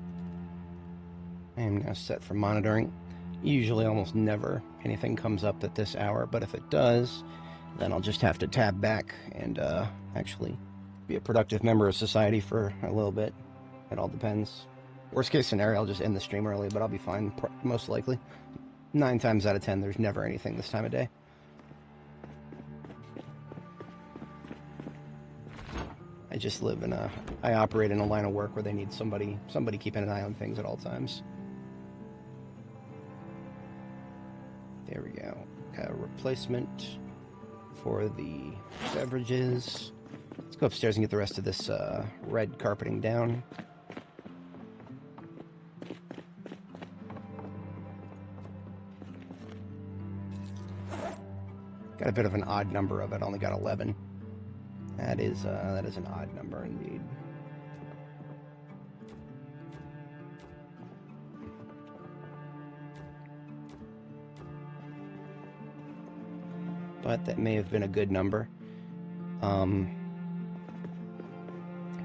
I am now set for monitoring. Usually almost never anything comes up at this hour, but if it does, then I'll just have to tab back and actually be a productive member of society for a little bit. It all depends. Worst case scenario, I'll just end the stream early, but I'll be fine, most likely. 9 times out of 10, there's never anything this time of day. I just live in I operate in a line of work where they need somebody keeping an eye on things at all times. There we go. Got a replacement for the beverages. Let's go upstairs and get the rest of this red carpeting down. Got a bit of an odd number of it. Only got 11. That is an odd number indeed. But that may have been a good number.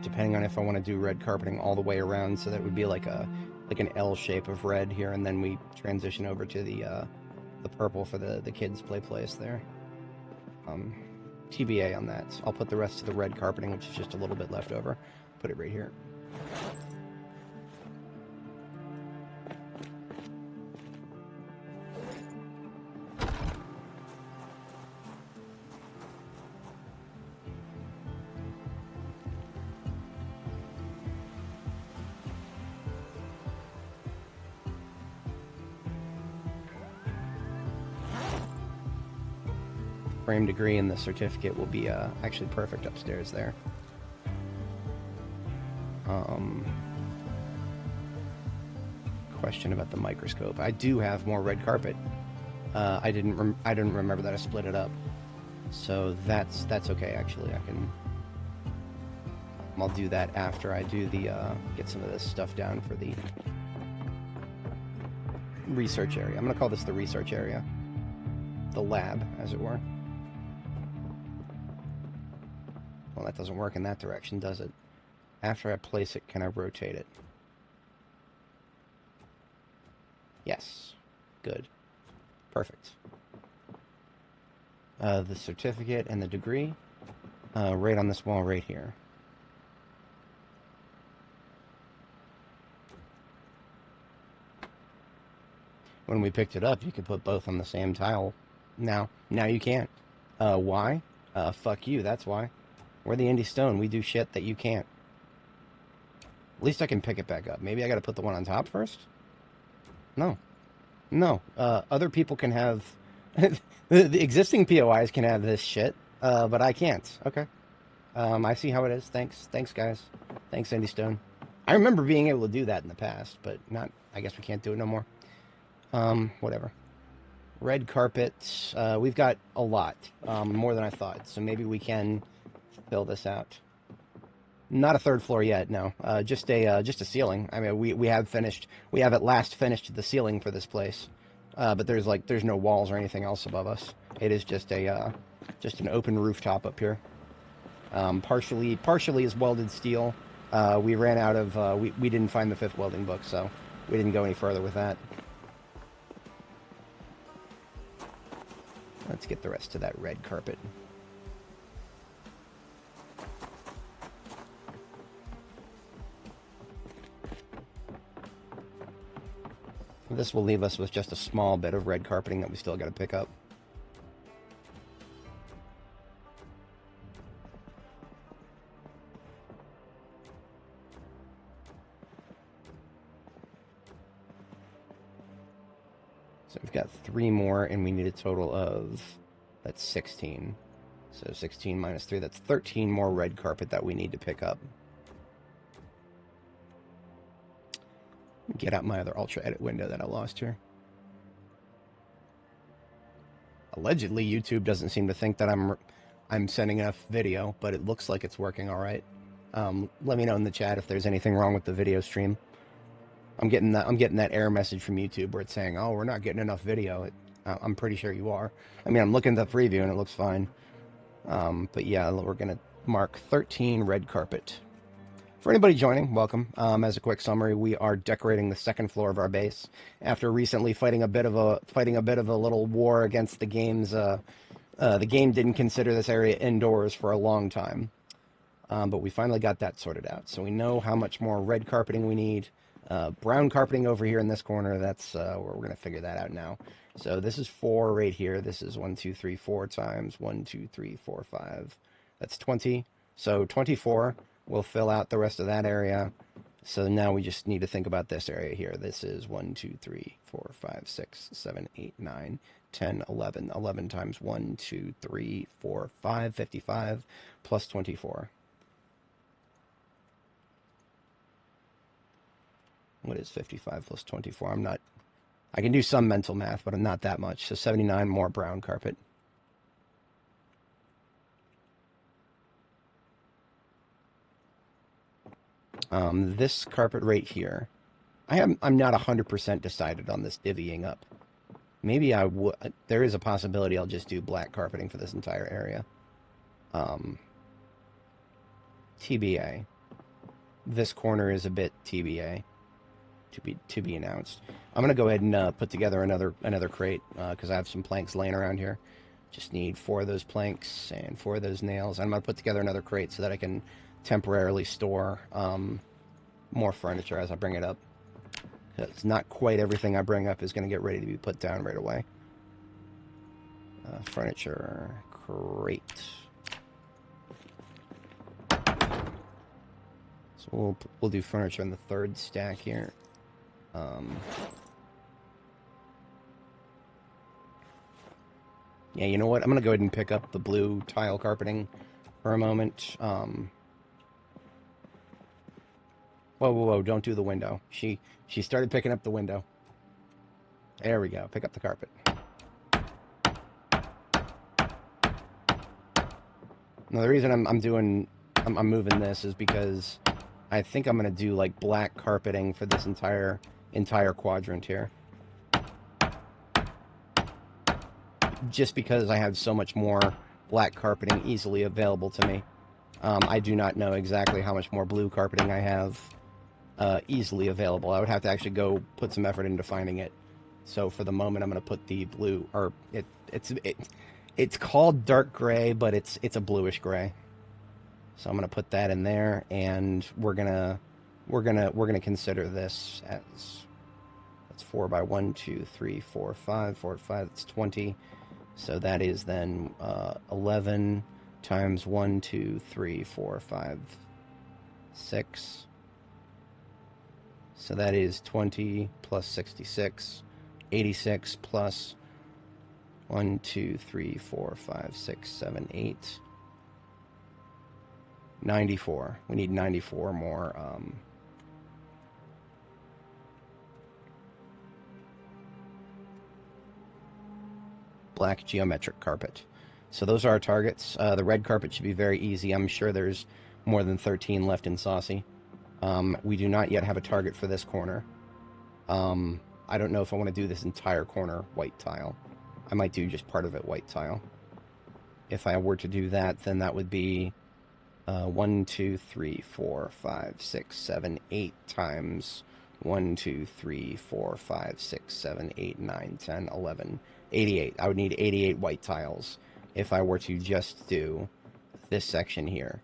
Depending on if I want to do red carpeting all the way around, so that would be like an L shape of red here, and then we transition over to the purple for the kids' play place there. TBA on that. I'll put the rest of the red carpeting, which is just a little bit left over, put it right here. Frame degree and the certificate will be actually perfect upstairs there. Question about the microscope. I do have more red carpet. I didn't remember that I split it up, so that's okay. Actually, I'll do that after I do the get some of this stuff down for the research area. I'm gonna call this the research area, the lab, as it were. Well, that doesn't work in that direction, does it? After I place it, can I rotate it? Yes. Good. Perfect. The certificate and the degree, right on this wall right here. When we picked it up, you could put both on the same tile. Now you can't. Why? Fuck you, that's why. We're the Indie Stone. We do shit that you can't. At least I can pick it back up. Maybe I gotta put the one on top first? No. No. Other people can have... the existing POIs can have this shit, but I can't. Okay. I see how it is. Thanks. Thanks, guys. Thanks, Indie Stone. I remember being able to do that in the past, but not... I guess we can't do it no more. Whatever. Red carpet. We've got a lot. More than I thought. So maybe we can... fill this out. Not a third floor yet, no. Just a ceiling. I mean, we have at last finished the ceiling for this place. But there's no walls or anything else above us. It is just an open rooftop up here. Partially is welded steel. We ran out of we didn't find the 5th welding book, so we didn't go any further with that. Let's get the rest of that red carpet. This will leave us with just a small bit of red carpeting that we still got to pick up. So we've got 3 more, and we need a total of, that's 16. So 16 minus 3, that's 13 more red carpet that we need to pick up. Get out my other Ultra Edit window that I lost here. Allegedly, YouTube doesn't seem to think that I'm sending enough video, but it looks like it's working all right. Let me know in the chat if there's anything wrong with the video stream. I'm getting that error message from YouTube where it's saying, "Oh, we're not getting enough video." I'm pretty sure you are. I mean, I'm looking at the preview and it looks fine. But yeah, we're gonna mark 13 red carpet For anybody joining, welcome. As a quick summary, we are decorating the second floor of our base after recently fighting a bit of a little war against the game's. The game didn't consider this area indoors for a long time, but we finally got that sorted out. So we know how much more red carpeting we need. Brown carpeting over here in this corner. That's where we're gonna figure that out now. So this is 4 right here. This is 1, 2, 3, 4 times 1, 2, 3, 4, 5. That's 20. So 24 will fill out the rest of that area. So now we just need to think about this area here. This is 1, 2, 3, 4, 5, 6, 7, 8, 9, 10, 11. 11 times 1, 2, 3, 4, 5, 55 plus 24. What is 55 plus 24? I can do some mental math, but I'm not that much. So 79 more brown carpet. This carpet right here, I'm not 100% decided on this divvying up. Maybe there is a possibility I'll just do black carpeting for this entire area. TBA. This corner is a bit TBA. To be announced. I'm gonna go ahead and put together another crate because I have some planks laying around here. Just need 4 of those planks and 4 of those nails. I'm gonna put together another crate so that I can temporarily store more furniture as I bring it up. It's not quite everything I bring up is going to get ready to be put down right away. Furniture crate. So we'll do furniture in the 3rd stack here. Yeah, you know what? I'm going to go ahead and pick up the blue tile carpeting for a moment. Whoa, don't do the window. She started picking up the window. There we go. Pick up the carpet. Now, the reason I'm moving this is because I think I'm going to do, like, black carpeting for this entire quadrant here. Just because I have so much more black carpeting easily available to me. I do not know exactly how much more blue carpeting I have easily available. I would have to actually go put some effort into finding it. So for the moment, I'm going to put the blue, or it's called dark gray, but it's a bluish gray. So I'm going to put that in there, and we're gonna consider this as, that's 4 by 1, 2, 3, 4, 5, 4, 5. That's 20. So that is then 11 times 1, 2, 3, 4, 5, 6. So that is 20 plus 66, 86 plus 1, 2, 3, 4, 5, 6, 7, 8, 94. We need 94 more. Black geometric carpet. So those are our targets. The red carpet should be very easy. I'm sure there's more than 13 left in Saucy. We do not yet have a target for this corner. I don't know if I want to do this entire corner white tile. I might do just part of it white tile. If I were to do that, then that would be 1, 2, 3, 4, 5, 6, 7, 8 times 1, 2, 3, 4, 5, 6, 7, 8, 9, 10, 11, 88. I would need 88 white tiles if I were to just do this section here.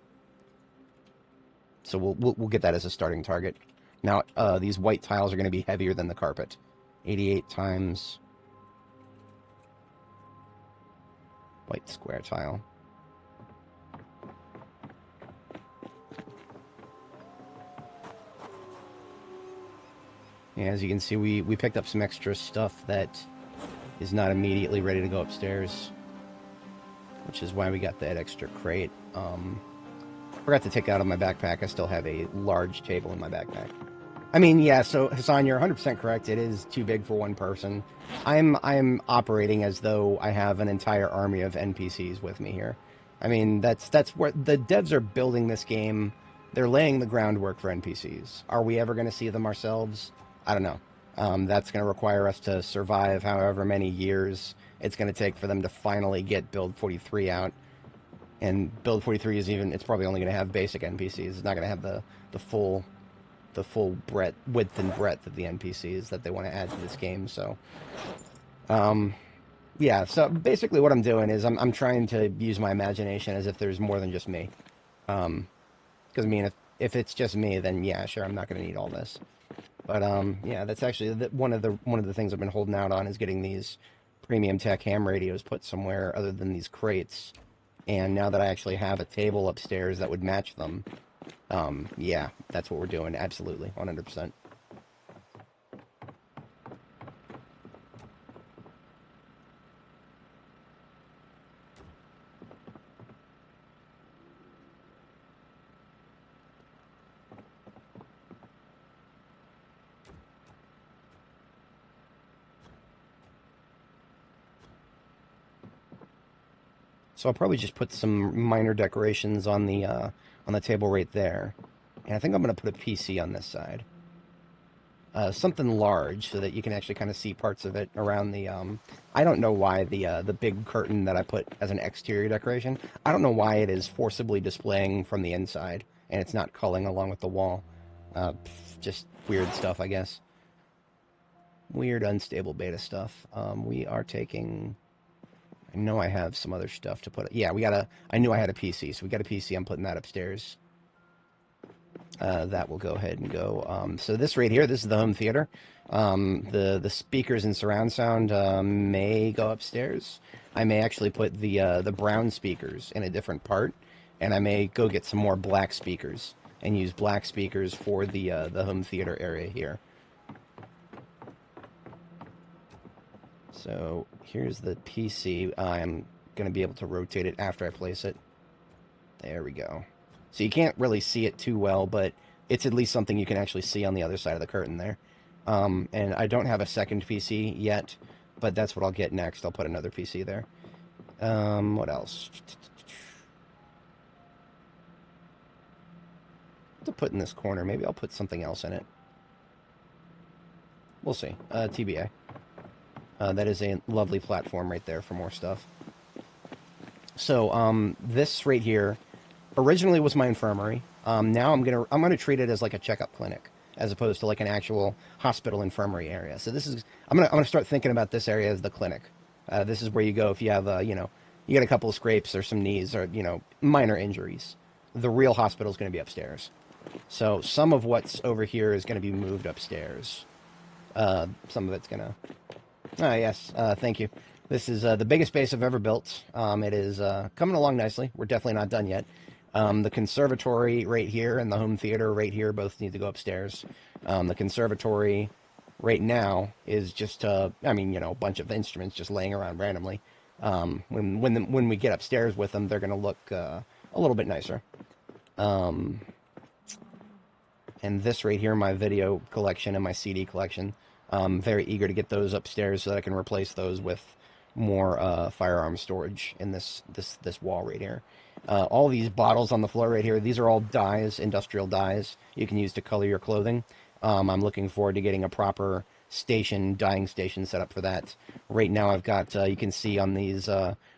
So we'll get that as a starting target. Now, these white tiles are going to be heavier than the carpet. 88 times white square tile. Yeah, as you can see, we picked up some extra stuff that is not immediately ready to go upstairs, which is why we got that extra crate. Forgot to take out of my backpack. I still have a large table in my backpack. I mean, yeah, so Hassan, you're 100% correct. It is too big for one person. I'm operating as though I have an entire army of NPCs with me here. I mean, that's where the devs are building this game. They're laying the groundwork for NPCs. Are we ever going to see them ourselves? I don't know. That's going to require us to survive however many years it's going to take for them to finally get Build 43 out. And build 43 is even, it's probably only going to have basic NPCs. It's not going to have the full breadth, width and breadth of the NPCs that they want to add to this game. So, yeah. So basically, what I'm doing is I'm trying to use my imagination as if there's more than just me. Because I mean, if it's just me, then yeah, sure, I'm not going to need all this. But yeah, that's actually one of the things I've been holding out on is getting these premium tech ham radios put somewhere other than these crates. And now that I actually have a table upstairs that would match them, yeah, that's what we're doing. Absolutely, 100%. So I'll probably just put some minor decorations on the table right there, and I think I'm going to put a PC on this side, something large so that you can actually kind of see parts of it around the. I don't know why the big curtain that I put as an exterior decoration. I don't know why it is forcibly displaying from the inside and it's not culling along with the wall. Just weird stuff, I guess. Weird, unstable beta stuff. We are taking. I know I have some other stuff to put. Yeah, I knew I had a PC, so we got a PC. I'm putting that upstairs. That will go ahead and go. So this right here, this is the home theater. The speakers and surround sound may go upstairs. I may actually put the brown speakers in a different part, and I may go get some more black speakers and use black speakers for the home theater area here. So here's the PC. I'm going to be able to rotate it after I place it. There we go. So you can't really see it too well, but it's at least something you can actually see on the other side of the curtain there. And I don't have a second PC yet, but that's what I'll get next. I'll put another PC there. What else? What to put in this corner? Maybe I'll put something else in it. We'll see. TBA. That is a lovely platform right there for more stuff. So this right here originally was my infirmary. Now I'm gonna treat it as like a checkup clinic as opposed to like an actual hospital infirmary area. So this is I'm gonna start thinking about this area as the clinic. This is where you go if you have you get a couple of scrapes or some knees or minor injuries. The real hospital is going to be upstairs. So some of what's over here is going to be moved upstairs. Some of it's going to. Oh, yes. Thank you. This is the biggest base I've ever built. It is coming along nicely. We're definitely not done yet. The conservatory right here and the home theater right here both need to go upstairs. The conservatory right now is just, a bunch of instruments just laying around randomly. When we get upstairs with them, they're going to look a little bit nicer. And this right here, my video collection and my CD collection. I'm very eager to get those upstairs so that I can replace those with more firearm storage in this wall right here. All these bottles on the floor right here, these are all dyes, industrial dyes you can use to color your clothing. I'm looking forward to getting a proper dyeing station set up for that. Right now I've got, you can see on these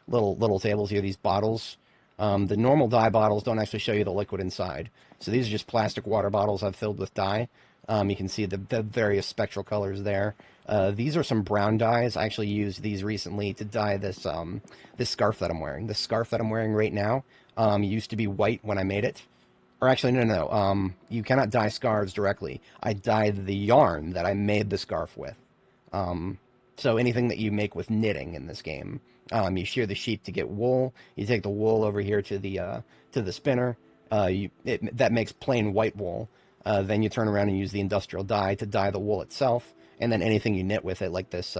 little tables here, these bottles. The normal dye bottles don't actually show you the liquid inside. So these are just plastic water bottles I've filled with dye. You can see the various spectral colors there. These are some brown dyes. I actually used these recently to dye this this scarf that I'm wearing. The scarf that I'm wearing right now used to be white when I made it. Or actually, no. You cannot dye scarves directly. I dyed the yarn that I made the scarf with. So anything that you make with knitting in this game, you shear the sheep to get wool. You take the wool over here to the spinner. That makes plain white wool. Then you turn around and use the industrial dye to dye the wool itself, and then anything you knit with it, like this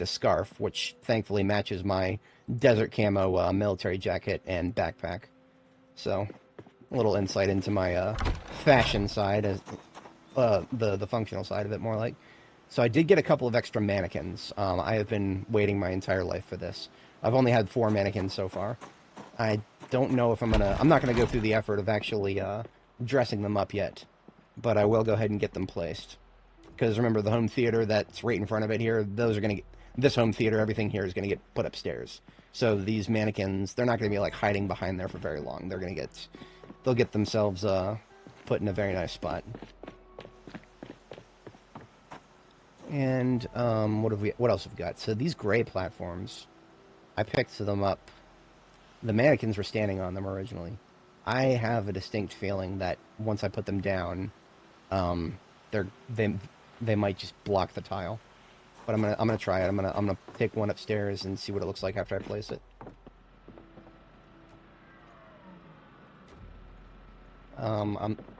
scarf, which thankfully matches my desert camo military jacket and backpack. So, a little insight into my fashion side, as the functional side of it, more like. So I did get a couple of extra mannequins. I have been waiting my entire life for this. I've only had 4 mannequins so far. I don't know if I'm not gonna go through the effort of actually dressing them up yet, but I will go ahead and get them placed. Because remember, the home theater that's right in front of it here, those are this home theater, everything here is going to get put upstairs. So these mannequins, they're not going to be like hiding behind there for very long. They'll get themselves put in a very nice spot. And what else have we got? So these gray platforms, I picked them up. The mannequins were standing on them originally. I have a distinct feeling that once I put them down, they might just block the tile. But I'm gonna try it. I'm gonna take one upstairs and see what it looks like after I place it.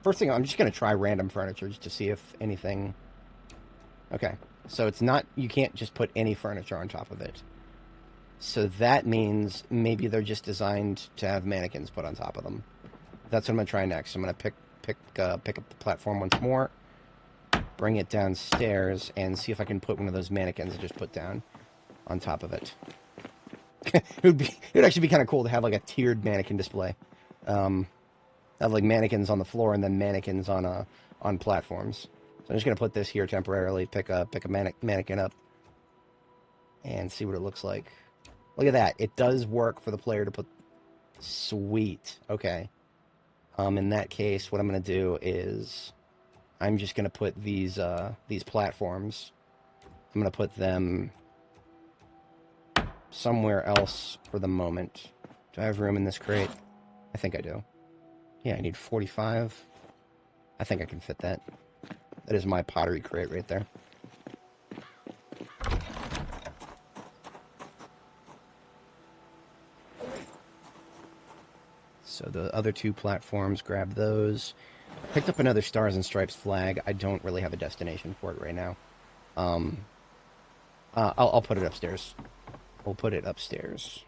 First thing, I'm just gonna try random furniture just to see if anything. Okay, so it's not, you can't just put any furniture on top of it. So that means maybe they're just designed to have mannequins put on top of them. That's what I'm gonna try next. I'm gonna pick up the platform once more, bring it downstairs, and see if I can put one of those mannequins I just put down on top of it. it would actually be kind of cool to have like a tiered mannequin display. Have like mannequins on the floor and then mannequins on platforms. So I'm just gonna put this here temporarily. Pick a mannequin up and see what it looks like. Look at that. It does work for the player to put. Sweet. Okay. In that case, what I'm gonna do is I'm just gonna put these platforms. I'm gonna put them somewhere else for the moment. Do I have room in this crate? I think I do. Yeah, I need 45. I think I can fit that. That is my pottery crate right there. So the other two platforms, grab those. Picked up another Stars and Stripes flag. I don't really have a destination for it right now. I'll put it upstairs. We'll put it upstairs.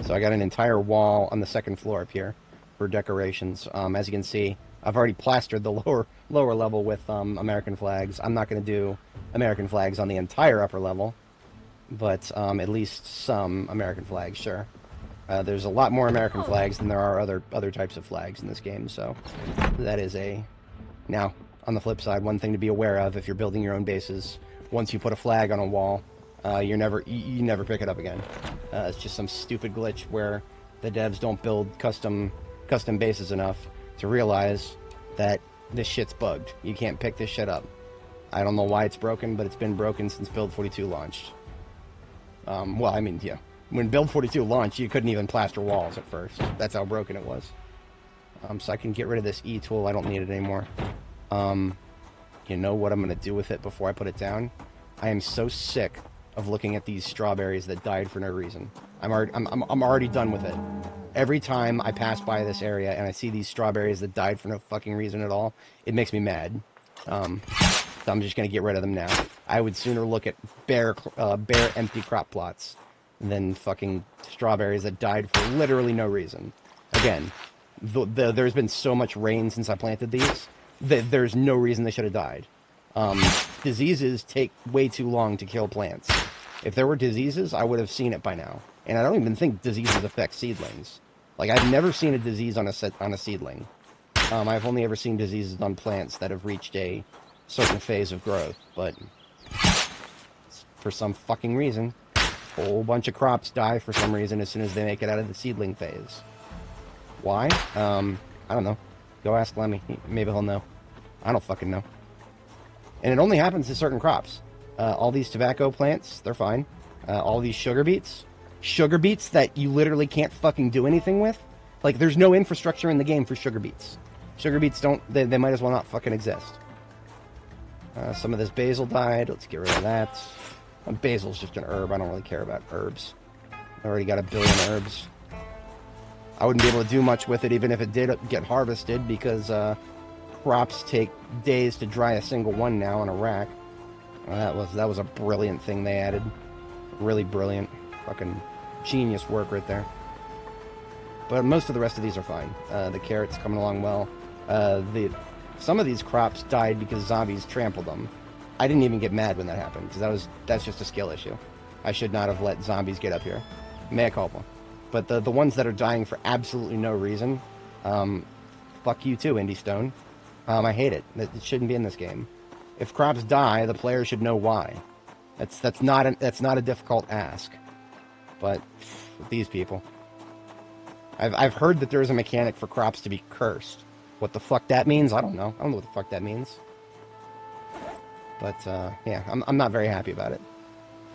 So I got an entire wall on the second floor up here for decorations. As you can see, I've already plastered the lower level with American flags. I'm not going to do American flags on the entire upper level, but at least some American flags, sure. There's a lot more American flags than there are other types of flags in this game, so that is a... Now, on the flip side, one thing to be aware of if you're building your own bases, once you put a flag on a wall, you never pick it up again. It's just some stupid glitch where the devs don't build custom bases enough to realize that this shit's bugged. You can't pick this shit up. I don't know why it's broken, but it's been broken since Build 42 launched. Well, I mean, yeah. When Build 42 launched, you couldn't even plaster walls at first. That's how broken it was. So I can get rid of this E tool. I don't need it anymore. You know what I'm going to do with it before I put it down? I am so sick of looking at these strawberries that died for no reason. I'm already done with it. Every time I pass by this area and I see these strawberries that died for no fucking reason at all, it makes me mad. So I'm just going to get rid of them now. I would sooner look at bare empty crop plots than fucking strawberries that died for literally no reason. Again, there's been so much rain since I planted these that there's no reason they should have died. Diseases take way too long to kill plants. If there were diseases, I would have seen it by now. And I don't even think diseases affect seedlings. Like, I've never seen a disease on a seedling. I've only ever seen diseases on plants that have reached a certain phase of growth, but for some fucking reason, a whole bunch of crops die for some reason as soon as they make it out of the seedling phase. Why? I don't know. Go ask Lemmy. Maybe he'll know. I don't fucking know. And it only happens to certain crops. All these tobacco plants, they're fine. All these sugar beets that you literally can't fucking do anything with. Like, there's no infrastructure in the game for sugar beets. Sugar beets they might as well not fucking exist. Some of this basil died. Let's get rid of that. Basil's just an herb. I don't really care about herbs. I already got 1 billion herbs. I wouldn't be able to do much with it even if it did get harvested because crops take days to dry a single one now on a rack. That was a brilliant thing they added. Really brilliant. Fucking genius work right there. But most of the rest of these are fine. The carrots coming along well. Some of these crops died because zombies trampled them. I didn't even get mad when that happened, because that's just a skill issue. I should not have let zombies get up here. Mea culpa. But the ones that are dying for absolutely no reason, fuck you too, Indie Stone. I hate it. It shouldn't be in this game. If crops die, the player should know why. That's not a difficult ask. But these people, I've heard that there is a mechanic for crops to be cursed. What the fuck that means? I don't know. I don't know what the fuck that means. But yeah, I'm not very happy about it.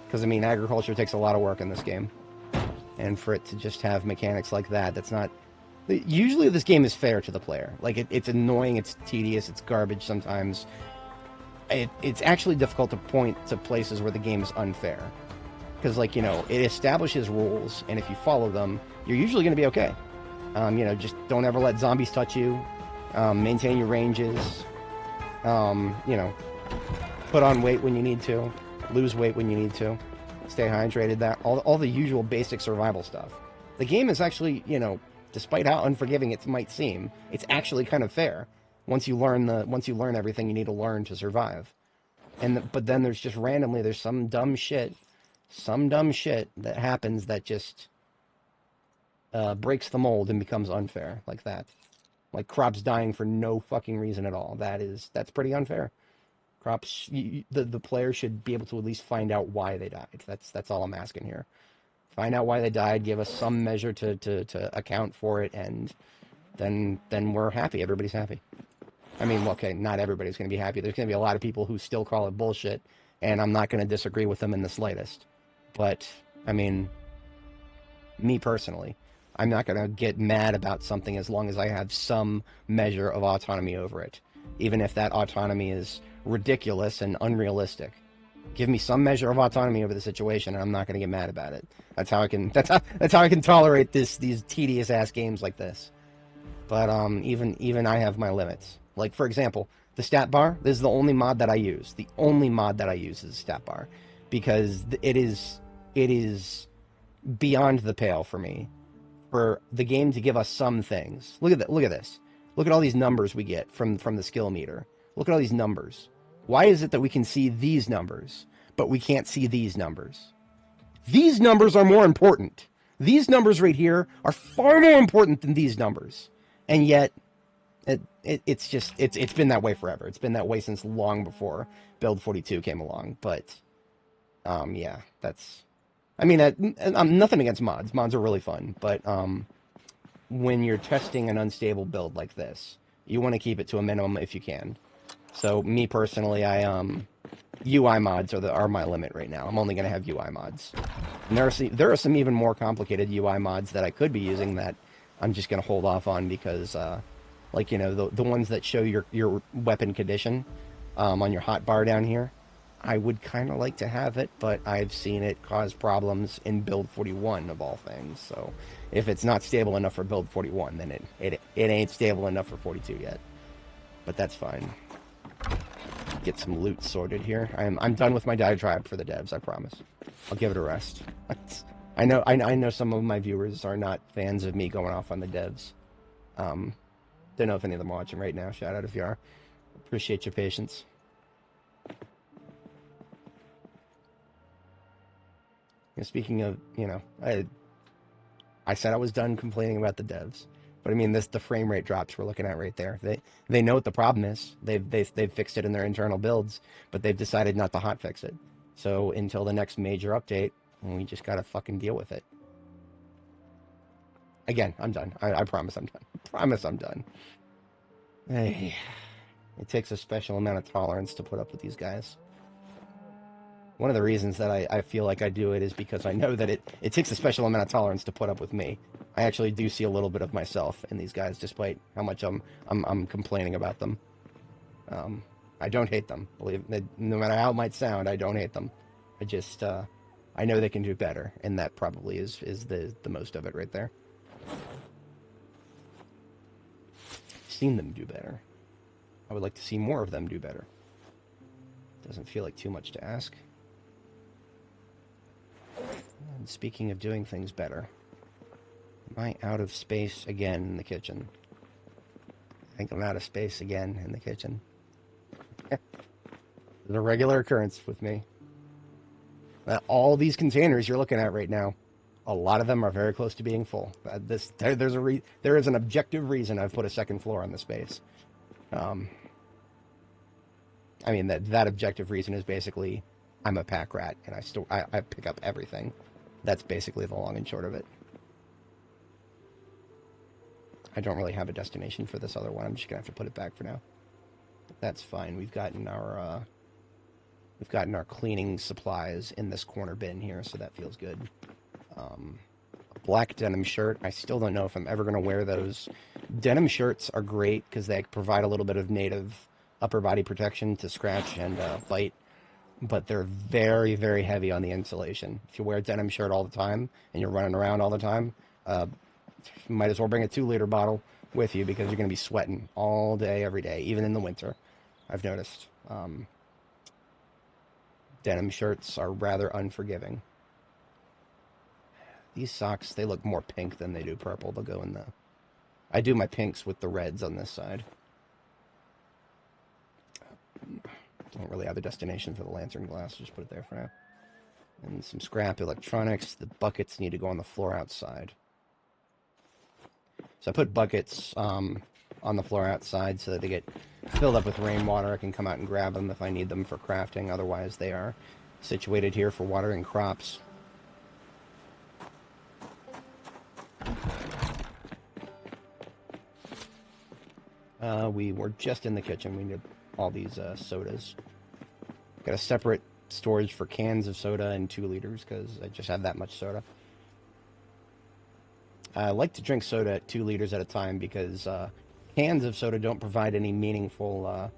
Because, I mean, agriculture takes a lot of work in this game. And for it to just have mechanics like that, that's not... Usually this game is fair to the player. Like, it's annoying, it's tedious, it's garbage sometimes. It's actually difficult to point to places where the game is unfair. Because, like, you know, it establishes rules, and if you follow them, you're usually going to be okay. You know, just don't ever let zombies touch you. Maintain your ranges. You know, put on weight when you need to. Lose weight when you need to. Stay hydrated. That all the usual basic survival stuff. The game is actually, you know, despite how unforgiving it might seem, it's actually kind of fair. Once you learn everything you need to learn to survive. But then there's just randomly there's some dumb shit that happens that just breaks the mold and becomes unfair like that. Like crops dying for no fucking reason at all. That's pretty unfair. Crops, the player should be able to at least find out why they died. That's all I'm asking here. Find out why they died, give us some measure to account for it, and then we're happy. Everybody's happy. I mean, okay, not everybody's going to be happy. There's going to be a lot of people who still call it bullshit, and I'm not going to disagree with them in the slightest. But, I mean, me personally, I'm not going to get mad about something as long as I have some measure of autonomy over it, even if that autonomy is ridiculous and unrealistic. Give me some measure of autonomy over the situation, and I'm not going to get mad about it. That's how I can tolerate these tedious ass games like this. But even I have my limits. Like, for example, the stat bar. This is the only mod that I use. The only mod that I use is the stat bar, because it is beyond the pale for me for the game to give us some things. Look at that. Look at this. Look at all these numbers we get from the skill meter. Look at all these numbers. Why is it that we can see these numbers, but we can't see these numbers? These numbers are more important. These numbers right here are far more important than these numbers. And yet, it's been that way forever. It's been that way since long before Build 42 came along. But, yeah, that's... I mean, I'm nothing against mods. Mods are really fun. But when you're testing an unstable build like this, you want to keep it to a minimum if you can. So, me personally, UI mods are my limit right now. I'm only going to have UI mods. And there are some even more complicated UI mods that I could be using that I'm just going to hold off on because, like, you know, the ones that show your weapon condition on your hotbar down here, I would kind of like to have it, but I've seen it cause problems in Build 41 of all things. So, if it's not stable enough for Build 41, then it ain't stable enough for 42 yet. But that's fine. Get some loot sorted here. I'm done with my diatribe for the devs, I promise. I'll give it a rest. I know some of my viewers are not fans of me going off on the devs. Don't know if any of them are watching right now. Shout out if you are. Appreciate your patience. And speaking of, you know, I said I was done complaining about the devs. But I mean, the frame rate drops we're looking at right there. They know what the problem is. They've fixed it in their internal builds, but they've decided not to hotfix it. So until the next major update, we just gotta fucking deal with it. Again, I'm done. I promise I'm done. Promise I'm done. Hey, it takes a special amount of tolerance to put up with these guys. One of the reasons that I feel like I do it is because I know that it takes a special amount of tolerance to put up with me. I actually do see a little bit of myself in these guys, despite how much I'm complaining about them. I don't hate them. Believe me, no matter how it might sound, I don't hate them. I just I know they can do better, and that probably is the most of it right there. I've seen them do better. I would like to see more of them do better. Doesn't feel like too much to ask. And speaking of doing things better, am I out of space again in the kitchen? I think I'm out of space again in the kitchen. It's a regular occurrence with me. All these containers you're looking at right now, a lot of them are very close to being full. There is an objective reason I've put a second floor on the space. Um, I mean, that objective reason is basically I'm a pack rat, and I pick up everything. That's basically the long and short of it. I don't really have a destination for this other one. I'm just gonna have to put it back for now. That's fine. We've gotten our cleaning supplies in this corner bin here, so that feels good. Black denim shirt. I still don't know if I'm ever going to wear those. Denim shirts are great because they provide a little bit of native upper body protection to scratch and bite, but they're very, very heavy on the insulation. If you wear a denim shirt all the time and you're running around all the time, you might as well bring a 2-liter bottle with you because you're going to be sweating all day, every day, even in the winter. I've noticed. Denim shirts are rather unforgiving. These socks, they look more pink than they do purple. They'll go in the... I do my pinks with the reds on this side. Don't really have a destination for the lantern glass. Just put it there for now. And some scrap electronics. The buckets need to go on the floor outside. So I put buckets on the floor outside so that they get filled up with rainwater. I can come out and grab them if I need them for crafting. Otherwise, they are situated here for watering crops. We were just in the kitchen. We need all these sodas. Got a separate storage for cans of soda and 2 liters because I just have that much soda. I like to drink soda at 2 liters at a time because cans of soda don't provide any meaningful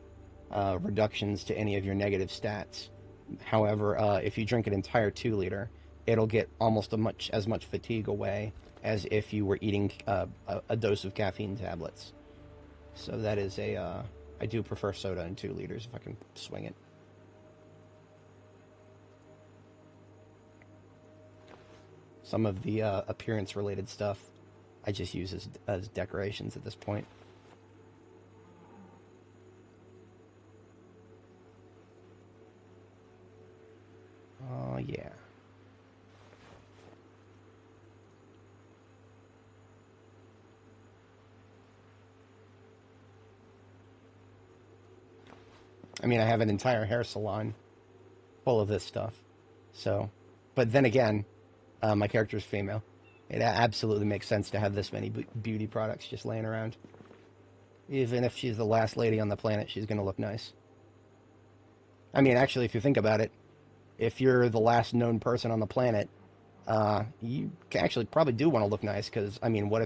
reductions to any of your negative stats. However, if you drink an entire 2-liter, it'll get almost as much fatigue away as if you were eating a dose of caffeine tablets. So that is I do prefer soda in 2 liters if I can swing it. Some of the appearance-related stuff I just use as decorations at this point. Oh, yeah. I mean, I have an entire hair salon full of this stuff. So, but then again, my character is female. It absolutely makes sense to have this many beauty products just laying around. Even if she's the last lady on the planet, she's going to look nice. I mean, actually, if you think about it, if you're the last known person on the planet, you actually probably do want to look nice. Because I mean, what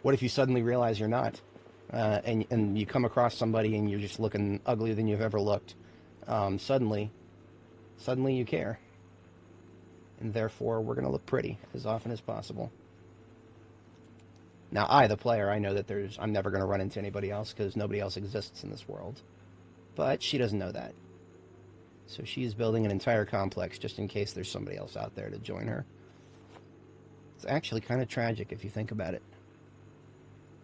if you suddenly realize you're not, and you come across somebody and you're just looking uglier than you've ever looked? Suddenly you care, and therefore we're going to look pretty as often as possible. Now, I, the player, I know that I'm never going to run into anybody else because nobody else exists in this world. But she doesn't know that. So she's building an entire complex just in case there's somebody else out there to join her. It's actually kind of tragic if you think about it.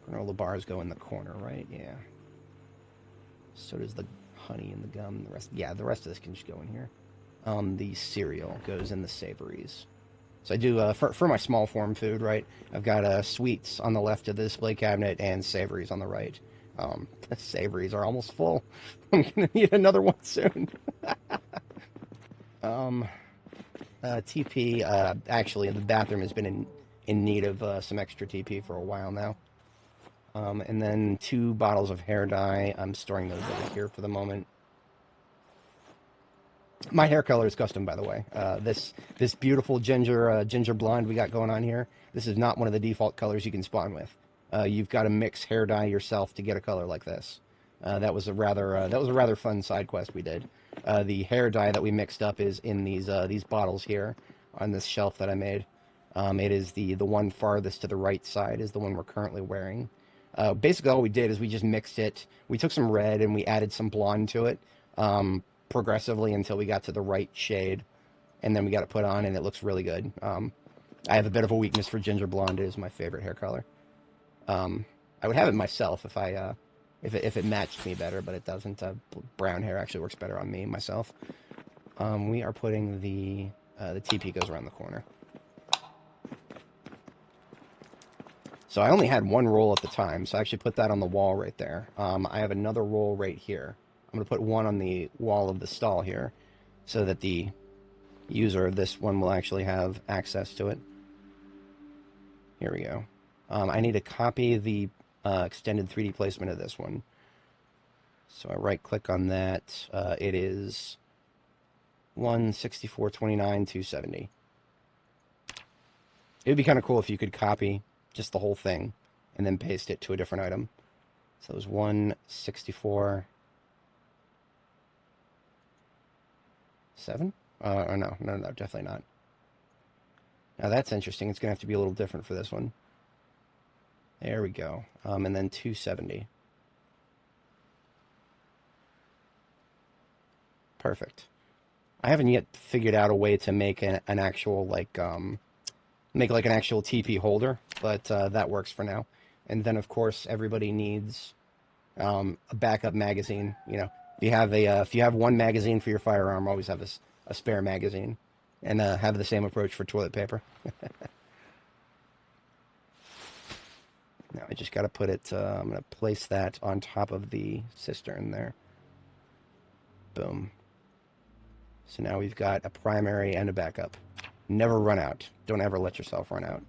Granola bars go in the corner, right? Yeah. So does the honey and the gum. The rest of this can just go in here. The cereal goes in the savories. So I do, for my small form food, right, I've got sweets on the left of the display cabinet and savories on the right. The savories are almost full. I'm going to need another one soon. TP, actually, the bathroom has been in need of some extra TP for a while now. And then 2 bottles of hair dye. I'm storing those over here for the moment. My hair color is custom, by the way. This beautiful ginger blonde we got going on here, this is not one of the default colors you can spawn with. You've got to mix hair dye yourself to get a color like this. That was a rather fun side quest we did. The hair dye that we mixed up is in these bottles here on this shelf that I made. It is the one farthest to the right side is the one we're currently wearing. Basically, all we did is we just mixed it. We took some red and we added some blonde to it. Progressively until we got to the right shade, and then we got it put on, and it looks really good. I have a bit of a weakness for ginger blonde. It is my favorite hair color. I would have it myself if it matched me better, but it doesn't. Brown hair actually works better on me myself. We are putting the TP goes around the corner. So I only had one roll at the time, so I actually put that on the wall right there. I have another roll right here. I'm going to put one on the wall of the stall here so that the user of this one will actually have access to it. Here we go. I need to copy the extended 3D placement of this one. So I right-click on that. It is 164.29, 270. It would be kind of cool if you could copy just the whole thing and then paste it to a different item. So it was 164.7. Oh no, definitely not. Now that's interesting. It's going to have to be a little different for this one. There we go. And then 270. Perfect. I haven't yet figured out a way to make an actual, like, make like an actual TP holder, but that works for now. And then, of course, everybody needs a backup magazine. You know, if you have one magazine for your firearm, always have a spare magazine, and have the same approach for toilet paper. Now I just got to put it. I'm going to place that on top of the cistern there. Boom. So now we've got a primary and a backup. Never run out. Don't ever let yourself run out.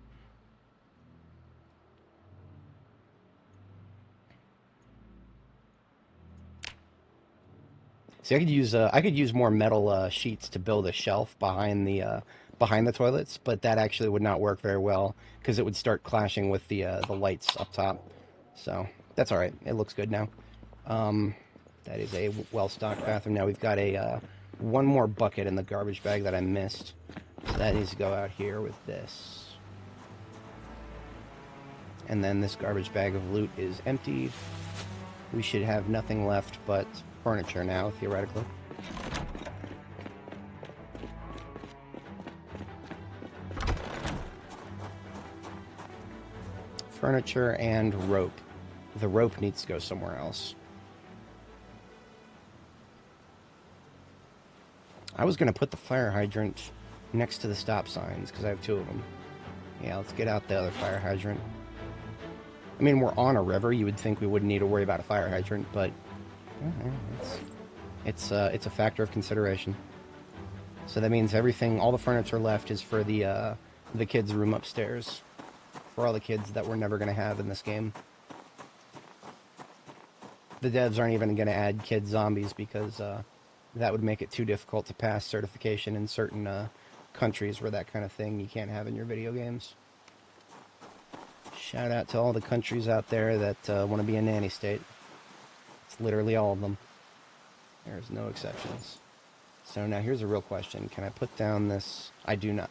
See, I could use more metal sheets to build a shelf behind the toilets, but that actually would not work very well because it would start clashing with the lights up top. So that's all right. It looks good now. That is a well-stocked bathroom. Now we've got a one more bucket in the garbage bag that I missed. So that needs to go out here with this. And then this garbage bag of loot is emptied. We should have nothing left but furniture now, theoretically. Furniture and rope. The rope needs to go somewhere else. I was going to put the fire hydrant next to the stop signs because I have two of them. Yeah, let's get out the other fire hydrant. I mean, we're on a river. You would think we wouldn't need to worry about a fire hydrant, but it's a factor of consideration. So that means everything, all the furniture left is for the kids' room upstairs. For all the kids that we're never going to have in this game. The devs aren't even going to add kid zombies because that would make it too difficult to pass certification in certain countries where that kind of thing you can't have in your video games. Shout out to all the countries out there that want to be a nanny state. It's literally all of them. There's no exceptions. So now here's a real question. Can I put down this? I do not.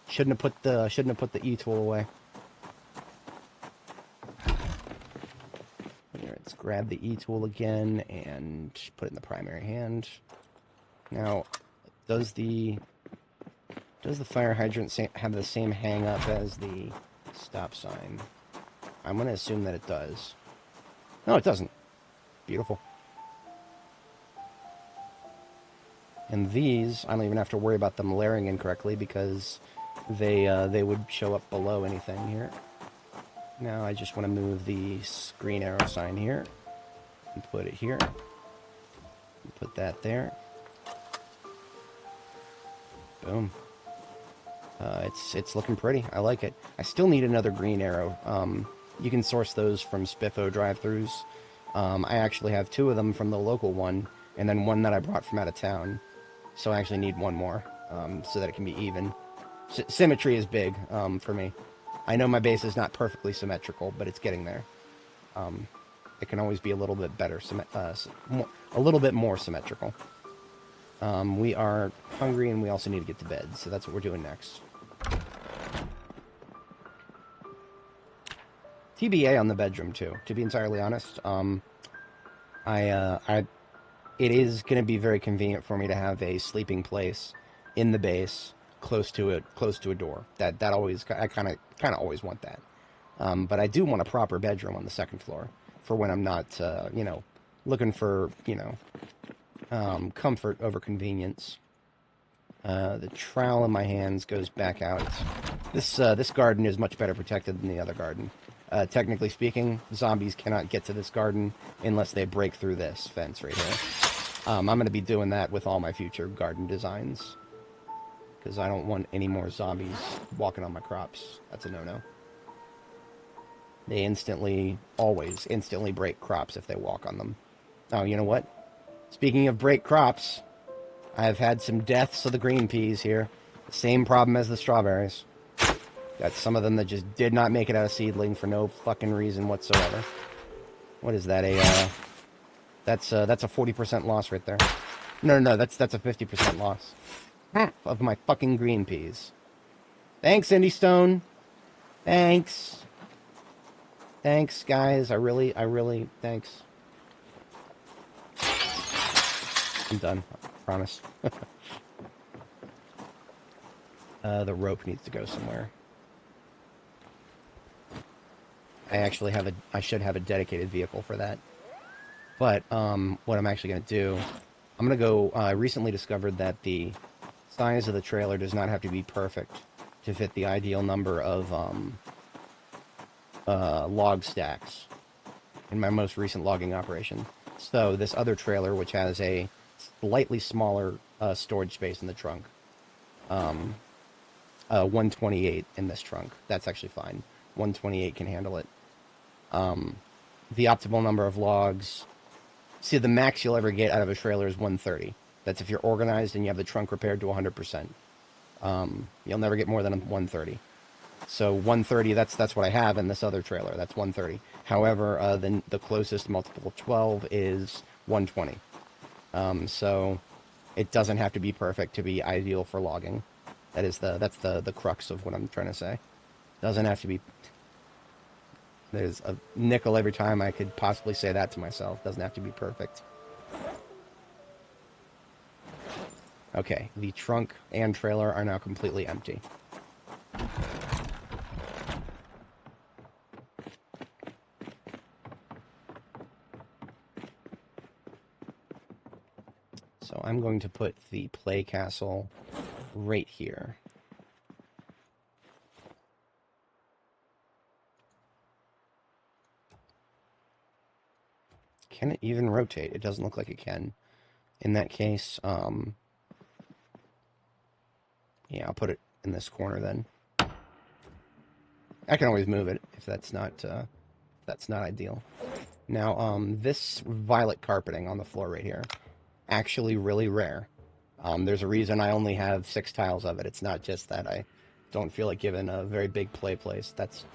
Shouldn't have put the E-tool away. Here, let's grab the E-tool again and put it in the primary hand. Now, does the fire hydrant have the same hang up as the stop sign? I'm going to assume that it does. No, it doesn't. Beautiful. And these, I don't even have to worry about them layering incorrectly because they would show up below anything here. Now I just want to move the green arrow sign here and put it here. And put that there. Boom. It's looking pretty. I like it. I still need another green arrow. You can source those from Spiffo drive-thrus. I actually have two of them from the local one, and then one that I brought from out of town. So I actually need one more, so that it can be even. Symmetry is big for me. I know my base is not perfectly symmetrical, but it's getting there. It can always be a little bit better, a little bit more symmetrical. We are hungry, and we also need to get to bed, so that's what we're doing next. TBA on the bedroom, too, to be entirely honest. It is going to be very convenient for me to have a sleeping place in the base close to a door. That always, I kind of always want that. But I do want a proper bedroom on the second floor for when I'm not, looking for, comfort over convenience. The trowel in my hands goes back out. This garden is much better protected than the other garden. Technically speaking, zombies cannot get to this garden unless they break through this fence right here. I'm going to be doing that with all my future garden designs. Because I don't want any more zombies walking on my crops. That's a no-no. They always instantly break crops if they walk on them. Oh, you know what? Speaking of break crops, I've had some deaths of the green peas here. Same problem as the strawberries. Got some of them that just did not make it out of seedling for no fucking reason whatsoever. What is that? That's a 40% loss right there. No, that's a 50% loss of my fucking green peas. Thanks, Indy Stone. Thanks. Thanks, guys. I really, thanks. I'm done. I promise. The rope needs to go somewhere. I should have a dedicated vehicle for that. But, what I'm actually going to do, I'm going to go, I recently discovered that the size of the trailer does not have to be perfect to fit the ideal number of, log stacks in my most recent logging operation. So, this other trailer, which has a slightly smaller, storage space in the trunk, 128 in this trunk. That's actually fine. 128 can handle it. The optimal number of logs... See, the max you'll ever get out of a trailer is 130. That's if you're organized and you have the trunk repaired to 100%. You'll never get more than 130. So 130, that's what I have in this other trailer. That's 130. However, the closest multiple of 12 is 120. So it doesn't have to be perfect to be ideal for logging. That's the crux of what I'm trying to say. Doesn't have to be... There's a nickel every time I could possibly say that to myself. Doesn't have to be perfect. Okay, the trunk and trailer are now completely empty. So I'm going to put the play castle right here. Can it even rotate? It doesn't look like it can. In that case, yeah, I'll put it in this corner then. I can always move it if that's not ideal. Now, this violet carpeting on the floor right here, actually really rare. There's a reason I only have 6 tiles of it. It's not just that I don't feel like giving a very big play place. That's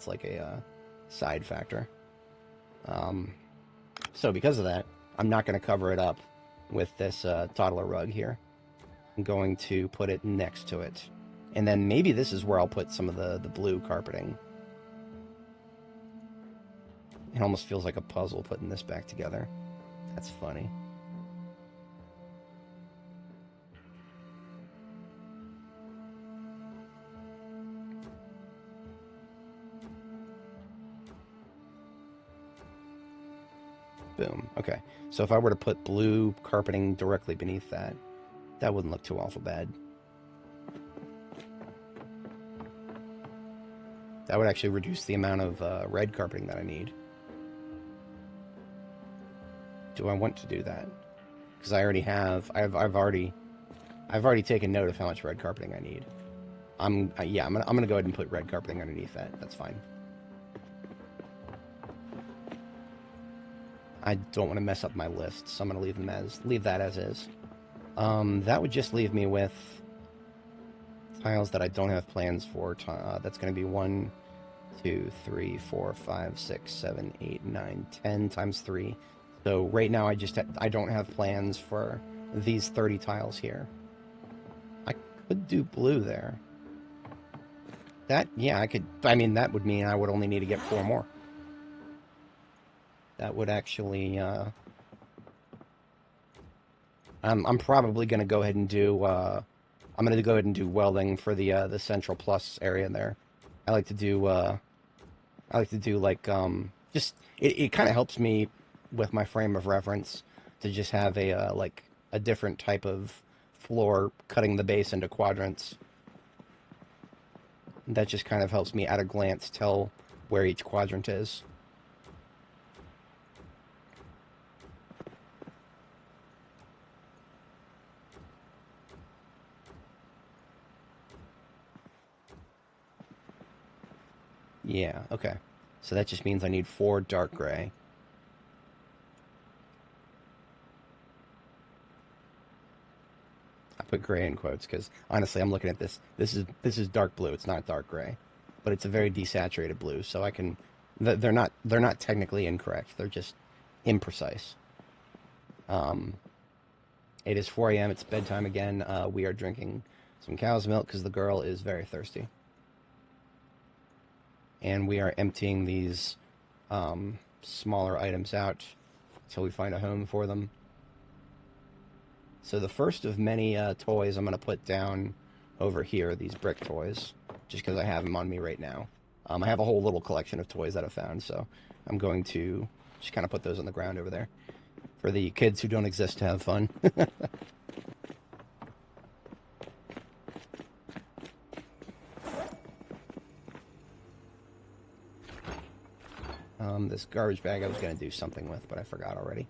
like a side factor. So because of that, I'm not going to cover it up with this toddler rug here. I'm going to put it next to it. And then maybe this is where I'll put some of the blue carpeting. It almost feels like a puzzle putting this back together. That's funny. Boom. Okay. So if I were to put blue carpeting directly beneath that, that wouldn't look too awful bad. That would actually reduce the amount of red carpeting that I need. Do I want to do that? Because I already have. I've already taken note of how much red carpeting I need. I'm gonna go ahead and put red carpeting underneath that. That's fine. I don't want to mess up my list, so I'm gonna leave that as is. That would just leave me with tiles that I don't have plans for. That's going to be 1, 2, 3, 4, 5, 6, 7, 8, 9, 10 times 3. So right now I don't have plans for these 30 tiles here. I could do blue there. Yeah, I could. I mean, that would mean I would only need to get 4 more. That would actually. I'm probably going to go ahead and do. I'm going to go ahead and do welding for the Central Plus area there. I like to do like just it kind of helps me with my frame of reference to just have a different type of floor, cutting the base into quadrants. That just kind of helps me at a glance tell where each quadrant is. Yeah, okay. So that just means I need 4 dark gray. I put gray in quotes because honestly, I'm looking at this. This is dark blue. It's not dark gray, but it's a very desaturated blue. So I can. They're not technically incorrect. They're just imprecise. Um, it is 4 a.m. It's bedtime again. We are drinking some cow's milk because the girl is very thirsty, and we are emptying these smaller items out until we find a home for them. So the first of many toys I'm going to put down over here, these brick toys, just because I have them on me right now. I have a whole little collection of toys that I've found, so I'm going to just kind of put those on the ground over there for the kids who don't exist to have fun. This garbage bag I was going to do something with, but I forgot already.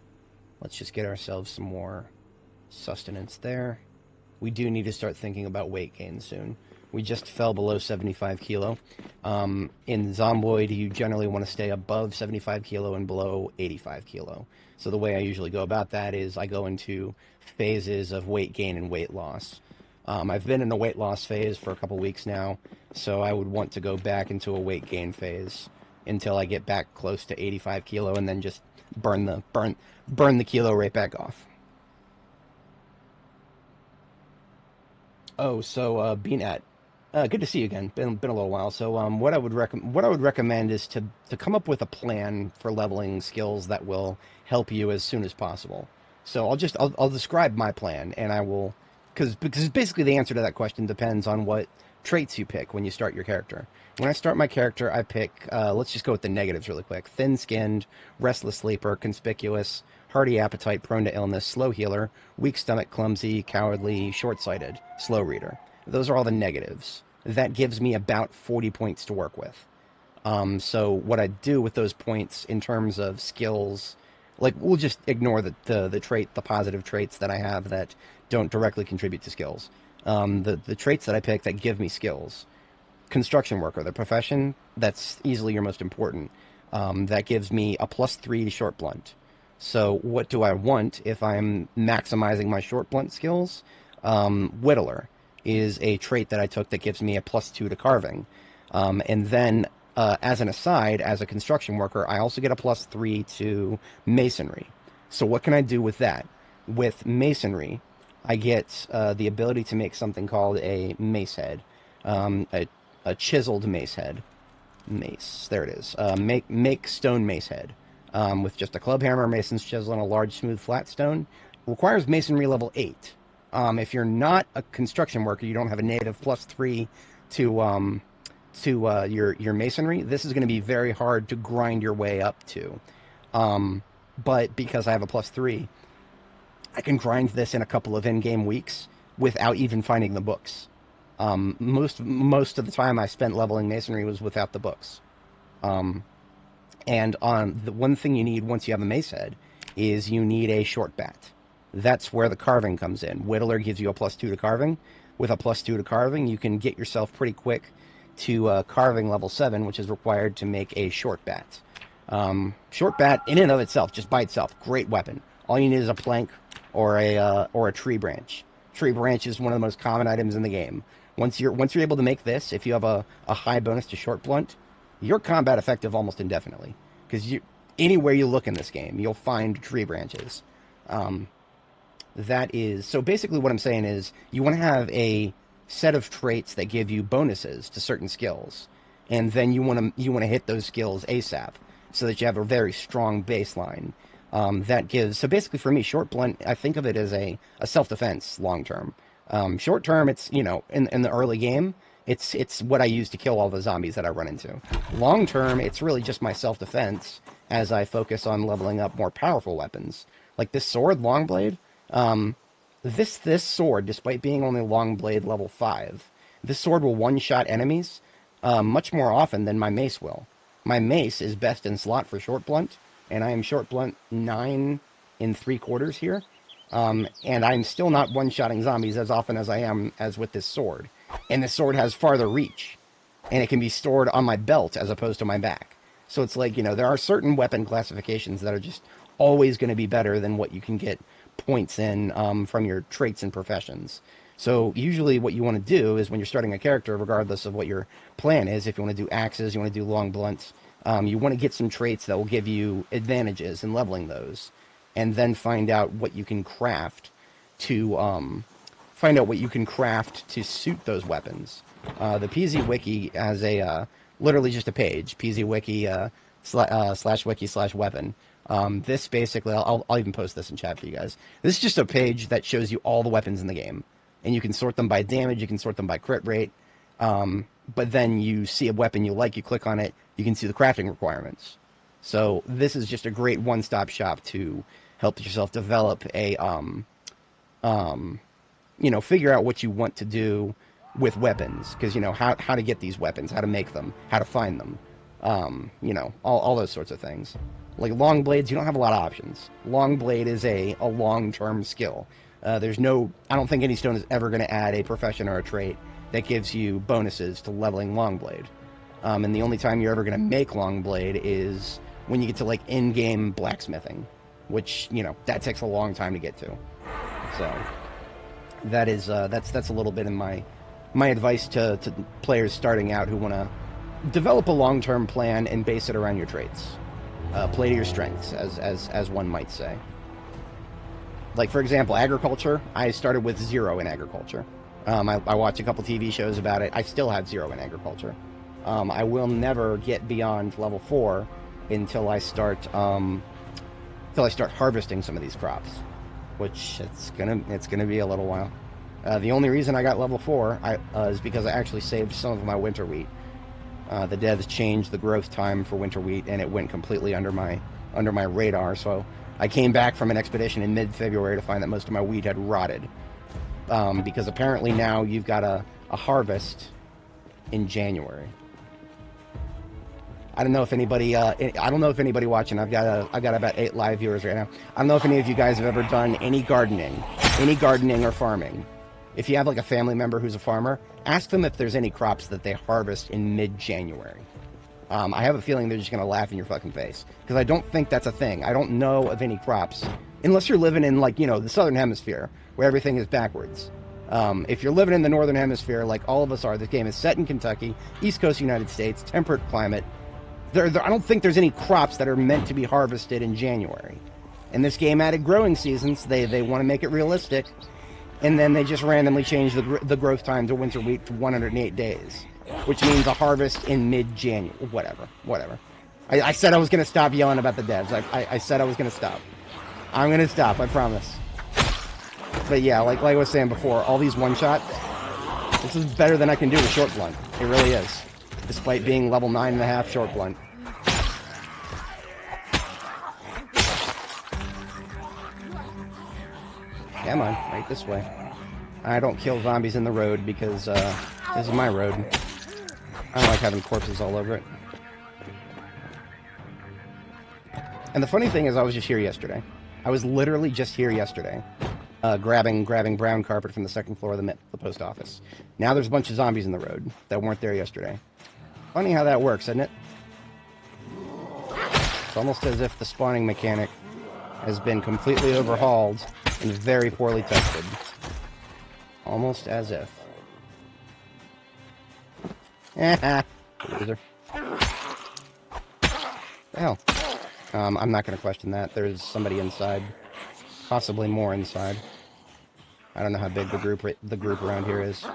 Let's just get ourselves some more sustenance there. We do need to start thinking about weight gain soon. We just fell below 75 kilo. In Zomboid, you generally want to stay above 75 kilo and below 85 kilo. So the way I usually go about that is I go into phases of weight gain and weight loss. I've been in a weight loss phase for a couple weeks now, so I would want to go back into a weight gain phase until I get back close to 85 kilo and then just burn the kilo right back off. Oh, so Beanat, good to see you again. Been a little while. So what I would recommend is to come up with a plan for leveling skills that will help you as soon as possible. So I'll describe my plan, and I will because basically the answer to that question depends on what traits you pick when you start your character. When I start my character, I pick let's just go with the negatives really quick: thin-skinned, restless sleeper, conspicuous, hearty appetite, prone to illness, slow healer, weak stomach, clumsy, cowardly, short-sighted, slow reader. Those are all the negatives. That gives me about 40 points to work with. So what I do with those points in terms of skills, like we'll just ignore the positive traits that I have that don't directly contribute to skills. The traits that I pick that give me skills. Construction worker, the profession, that's easily your most important. That gives me a +3 to short blunt. So what do I want if I'm maximizing my short blunt skills? Whittler is a trait that I took that gives me a +2 to carving. And then, as an aside, as a construction worker, I also get a +3 to masonry. So what can I do with that? With masonry, I get the ability to make something called a mace head, a chiseled mace head. Mace, there it is. Make stone mace head with just a club hammer, mason's chisel, and a large smooth flat stone. Requires masonry level 8. If you're not a construction worker, you don't have a native +3 to your masonry. This is going to be very hard to grind your way up to. But because I have a +3, I can grind this in a couple of in-game weeks without even finding the books. Most of the time I spent leveling masonry was without the books. And on the one thing you need once you have a mace head is you need a short bat. That's where the carving comes in. Whittler gives you a +2 to carving. With a +2 to carving, you can get yourself pretty quick to carving level 7, which is required to make a short bat. Short bat, in and of itself, just by itself, great weapon. All you need is a plank or a tree branch. Tree branch is one of the most common items in the game. Once you're able to make this, if you have a high bonus to short blunt, you're combat effective almost indefinitely. Because anywhere you look in this game, you'll find tree branches. That is so. Basically, what I'm saying is you want to have a set of traits that give you bonuses to certain skills, and then you want to hit those skills ASAP, so that you have a very strong baseline. That gives so basically for me, short blunt. I think of it as a self defense long term. Short term, it's in the early game, it's what I use to kill all the zombies that I run into. Long term, it's really just my self defense as I focus on leveling up more powerful weapons like this sword, Longblade. This sword, despite being only Longblade level 5, this sword will one-shot enemies much more often than my mace will. My mace is best in slot for short blunt, and I am short blunt 9 3/4 here. And I'm still not one-shotting zombies as often as I am as with this sword. And this sword has farther reach, and it can be stored on my belt as opposed to my back. So it's like, there are certain weapon classifications that are just always going to be better than what you can get points in from your traits and professions. So usually what you want to do is when you're starting a character, regardless of what your plan is, if you want to do axes, you want to do long blunts, you want to get some traits that will give you advantages in leveling those, and then find out what you can craft to suit those weapons. The PZ Wiki has literally just a page, PZ Wiki /wiki/weapon. This basically, I'll even post this in chat for you guys. This is just a page that shows you all the weapons in the game. And you can sort them by damage, you can sort them by crit rate. But then you see a weapon you like, you click on it, you can see the crafting requirements. So this is just a great one-stop shop to help yourself develop figure out what you want to do with weapons. Because, how to get these weapons, how to make them, how to find them. All those sorts of things. Like long blades, you don't have a lot of options. Long blade is a long-term skill. I don't think any stone is ever going to add a profession or a trait that gives you bonuses to leveling Longblade. And the only time you're ever going to make Longblade is when you get to, in-game blacksmithing, which, that takes a long time to get to. So, that's a little bit in my advice to players starting out who want to develop a long-term plan and base it around your traits. Play to your strengths, as one might say. Like, for example, agriculture, I started with 0 in agriculture. I watched a couple TV shows about it. I still have 0 in agriculture. I will never get beyond level 4 until I start harvesting some of these crops, which it's gonna be a little while. The only reason I got level 4 is because I actually saved some of my winter wheat. The devs changed the growth time for winter wheat, and it went completely under my radar. So I came back from an expedition in mid-February to find that most of my wheat had rotted. Because apparently now you've got a harvest in January. I don't know if anybody watching. I've got about 8 live viewers right now. I don't know if any of you guys have ever done any gardening or farming. If you have a family member who's a farmer, ask them if there's any crops that they harvest in mid-January. I have a feeling they're just going to laugh in your fucking face. Because I don't think that's a thing. I don't know of any crops. Unless you're living in, the southern hemisphere, where everything is backwards. If you're living in the northern hemisphere, like all of us are, this game is set in Kentucky, East Coast United States, temperate climate. I don't think there's any crops that are meant to be harvested in January. And this game added growing seasons. They want to make it realistic. And then they just randomly changed the growth time to winter wheat to 108 days. Which means a harvest in mid-January. Whatever. I said I was going to stop yelling about the devs. I said I was going to stop. I'm going to stop, I promise. But yeah, like I was saying before, all these one-shots, this is better than I can do with short blunt. It really is. Despite being level 9.5 short blunt. Come on, right this way. I don't kill zombies in the road because this is my road. I don't like having corpses all over it. And the funny thing is, I was just here yesterday. I was literally just here yesterday, grabbing brown carpet from the second floor of the post office. Now there's a bunch of zombies in the road that weren't there yesterday. Funny how that works, isn't it? It's almost as if the spawning mechanic has been completely overhauled and very poorly tested. Almost as if. Loser. The hell? I'm not going to question that. There's somebody inside. Possibly more inside. I don't know how big the group around here is.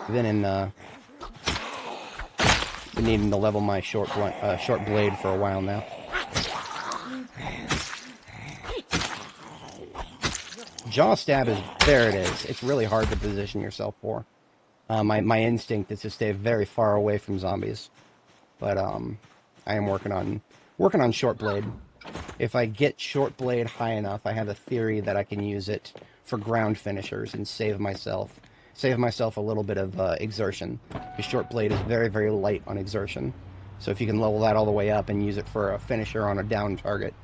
Been needing to level my short blade for a while now. Jaw stab is, there it is. It's really hard to position yourself for. My instinct is to stay very far away from zombies. But I am working on short blade. If I get short blade high enough, I have a theory that I can use it for ground finishers and save myself save myself a little bit of exertion. The short blade is very, very light on exertion. So if you can level that all the way up and use it for a finisher on a down target,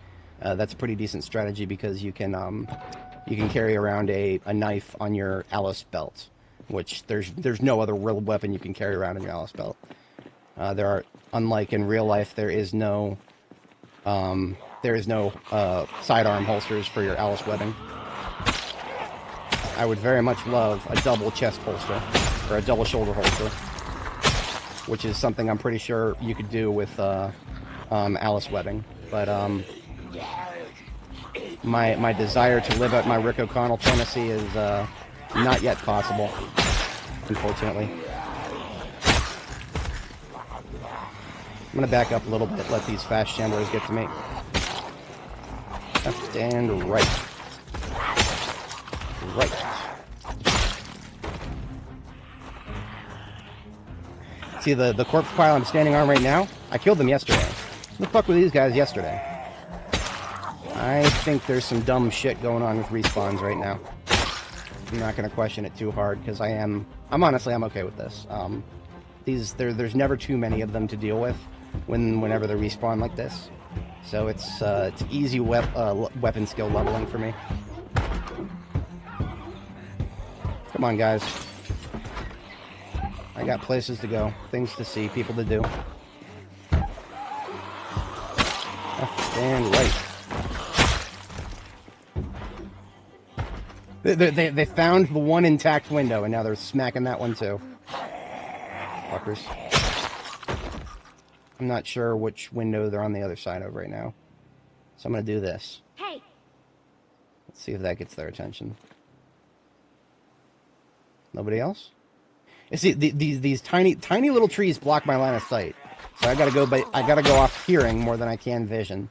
that's a pretty decent strategy because you can carry around a knife on your Alice belt, which there's no other real weapon you can carry around in your Alice belt. Unlike in real life, there is no sidearm holsters for your Alice webbing. I would very much love a double chest holster, or a double shoulder holster, which is something I'm pretty sure you could do with Alice webbing. But my desire to live out my Rick O'Connell fantasy is not yet possible, unfortunately. I'm going to back up a little bit, let these fast shamblers get to me. Left and right. Right. See, the corpse pile I'm standing on right now? I killed them yesterday. What the fuck were these guys yesterday? I think there's some dumb shit going on with respawns right now. I'm not going to question it too hard, because I'm honestly okay with this. There's never too many of them to deal with whenever they respawn like this. So it's easy weapon skill leveling for me. Come on, guys. I got places to go, things to see, people to do. Left and right. They found the one intact window, and now they're smacking that one too. Fuckers. I'm not sure which window they're on the other side of right now. So I'm going to do this. Hey! Let's see if that gets their attention. Nobody else? You see, these tiny little trees block my line of sight. So I gotta go off hearing more than I can vision.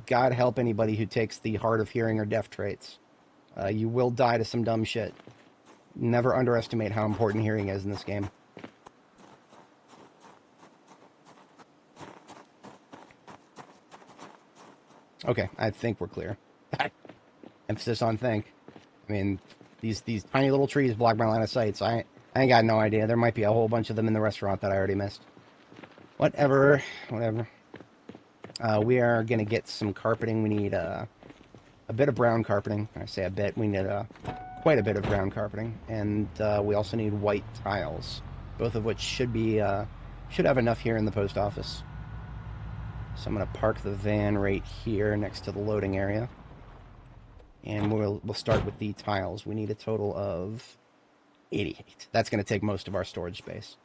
God help anybody who takes the hard of hearing or deaf traits. You will die to some dumb shit. Never underestimate how important hearing is in this game. Okay, I think we're clear. Emphasis on think. I mean, these tiny little trees block my line of sight, so I ain't got no idea. There might be a whole bunch of them in the restaurant that I already missed. Whatever. We are going to get some carpeting. We need a bit of brown carpeting. I say a bit. We need quite a bit of brown carpeting. And we also need white tiles, both of which should have enough here in the post office. So I'm going to park the van right here next to the loading area. And we'll start with the tiles. We need a total of 88. That's going to take most of our storage space.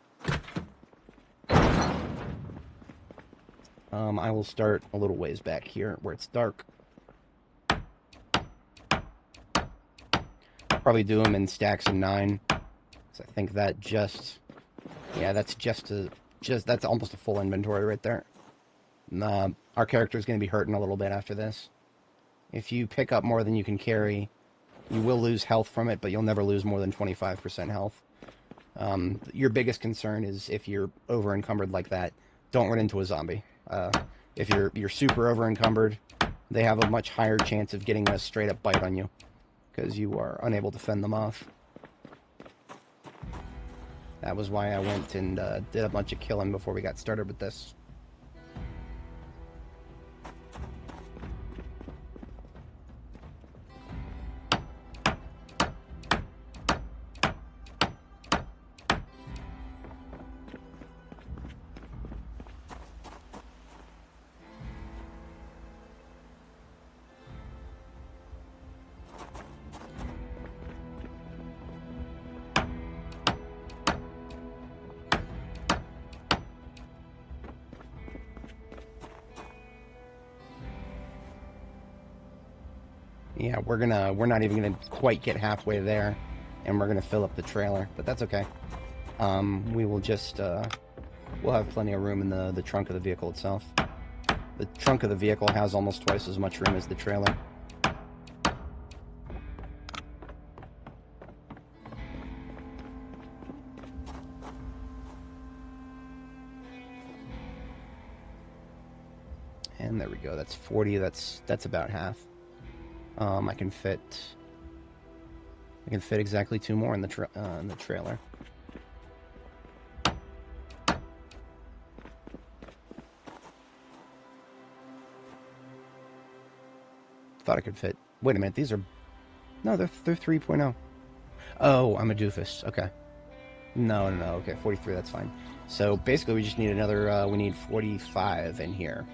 I will start a little ways back here where it's dark. I'll probably do them in stacks of 9. So I think that that's almost a full inventory right there. Our character is going to be hurting a little bit after this. If you pick up more than you can carry, you will lose health from it, but you'll never lose more than 25% health. Your biggest concern is if you're over-encumbered like that, don't run into a zombie. If you're super over-encumbered, they have a much higher chance of getting a straight-up bite on you, because you are unable to fend them off. That was why I went and did a bunch of killing before we got started with this. Yeah, we're not even gonna quite get halfway there, and we're gonna fill up the trailer, but that's okay. We will just we'll have plenty of room in the trunk of the vehicle itself. The trunk of the vehicle has almost twice as much room as the trailer. And there we go. That's 40. That's about half. I can fit I can fit exactly 2 more in the trailer. Thought I could fit. Wait a minute, these are... No, they're 3.0. Oh, I'm a doofus. Okay. No. Okay, 43, that's fine. So basically we just need another, we need 45 in here.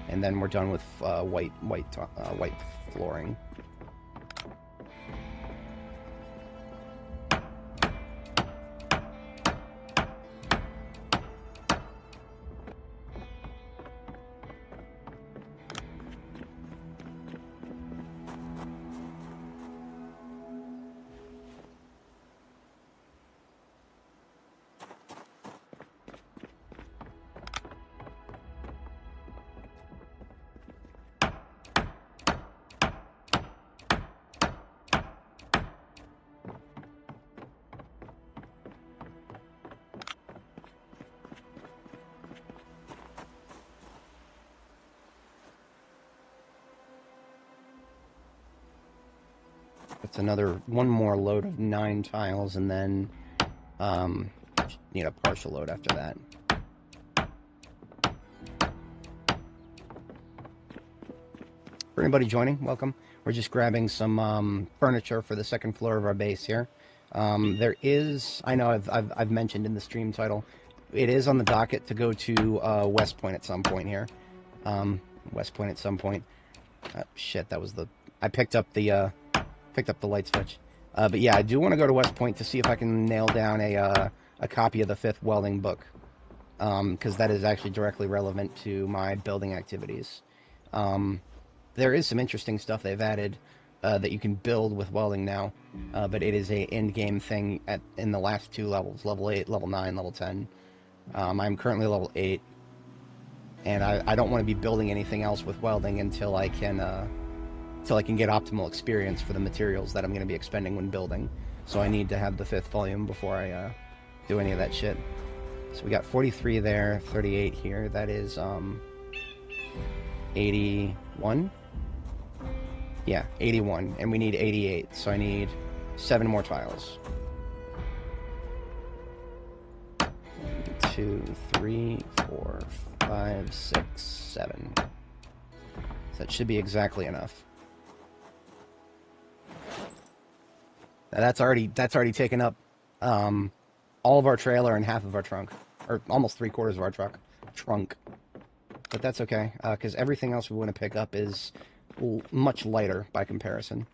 And then we're done with white flooring. It's one more load of 9 tiles, and then need a partial load after that. For anybody joining, welcome. We're just grabbing some furniture for the second floor of our base here. There is, I know I've mentioned in the stream title, it is on the docket to go to West Point at some point here. West Point at some point. Shit, that was the... I picked up the light switch. But yeah, I do want to go to West Point to see if I can nail down a copy of the 5th welding book. Because that is actually directly relevant to my building activities. There is some interesting stuff they've added that you can build with welding now. But it is a end-game thing in the last 2 levels. Level 8, level 9, level 10. I'm currently level 8. And I don't want to be building anything else with welding until I can get optimal experience for the materials that I'm going to be expending when building. So I need to have the 5th volume before I do any of that shit. So we got 43 there, 38 here. That is 81? Yeah, 81. And we need 88, so I need 7 more tiles. 1, 2, 3, 4, 5, 6, 7. So that should be exactly enough. Now that's already taken up all of our trailer and half of our trunk, or almost 3/4 of our trunk. But that's okay, because everything else we want to pick up is much lighter by comparison.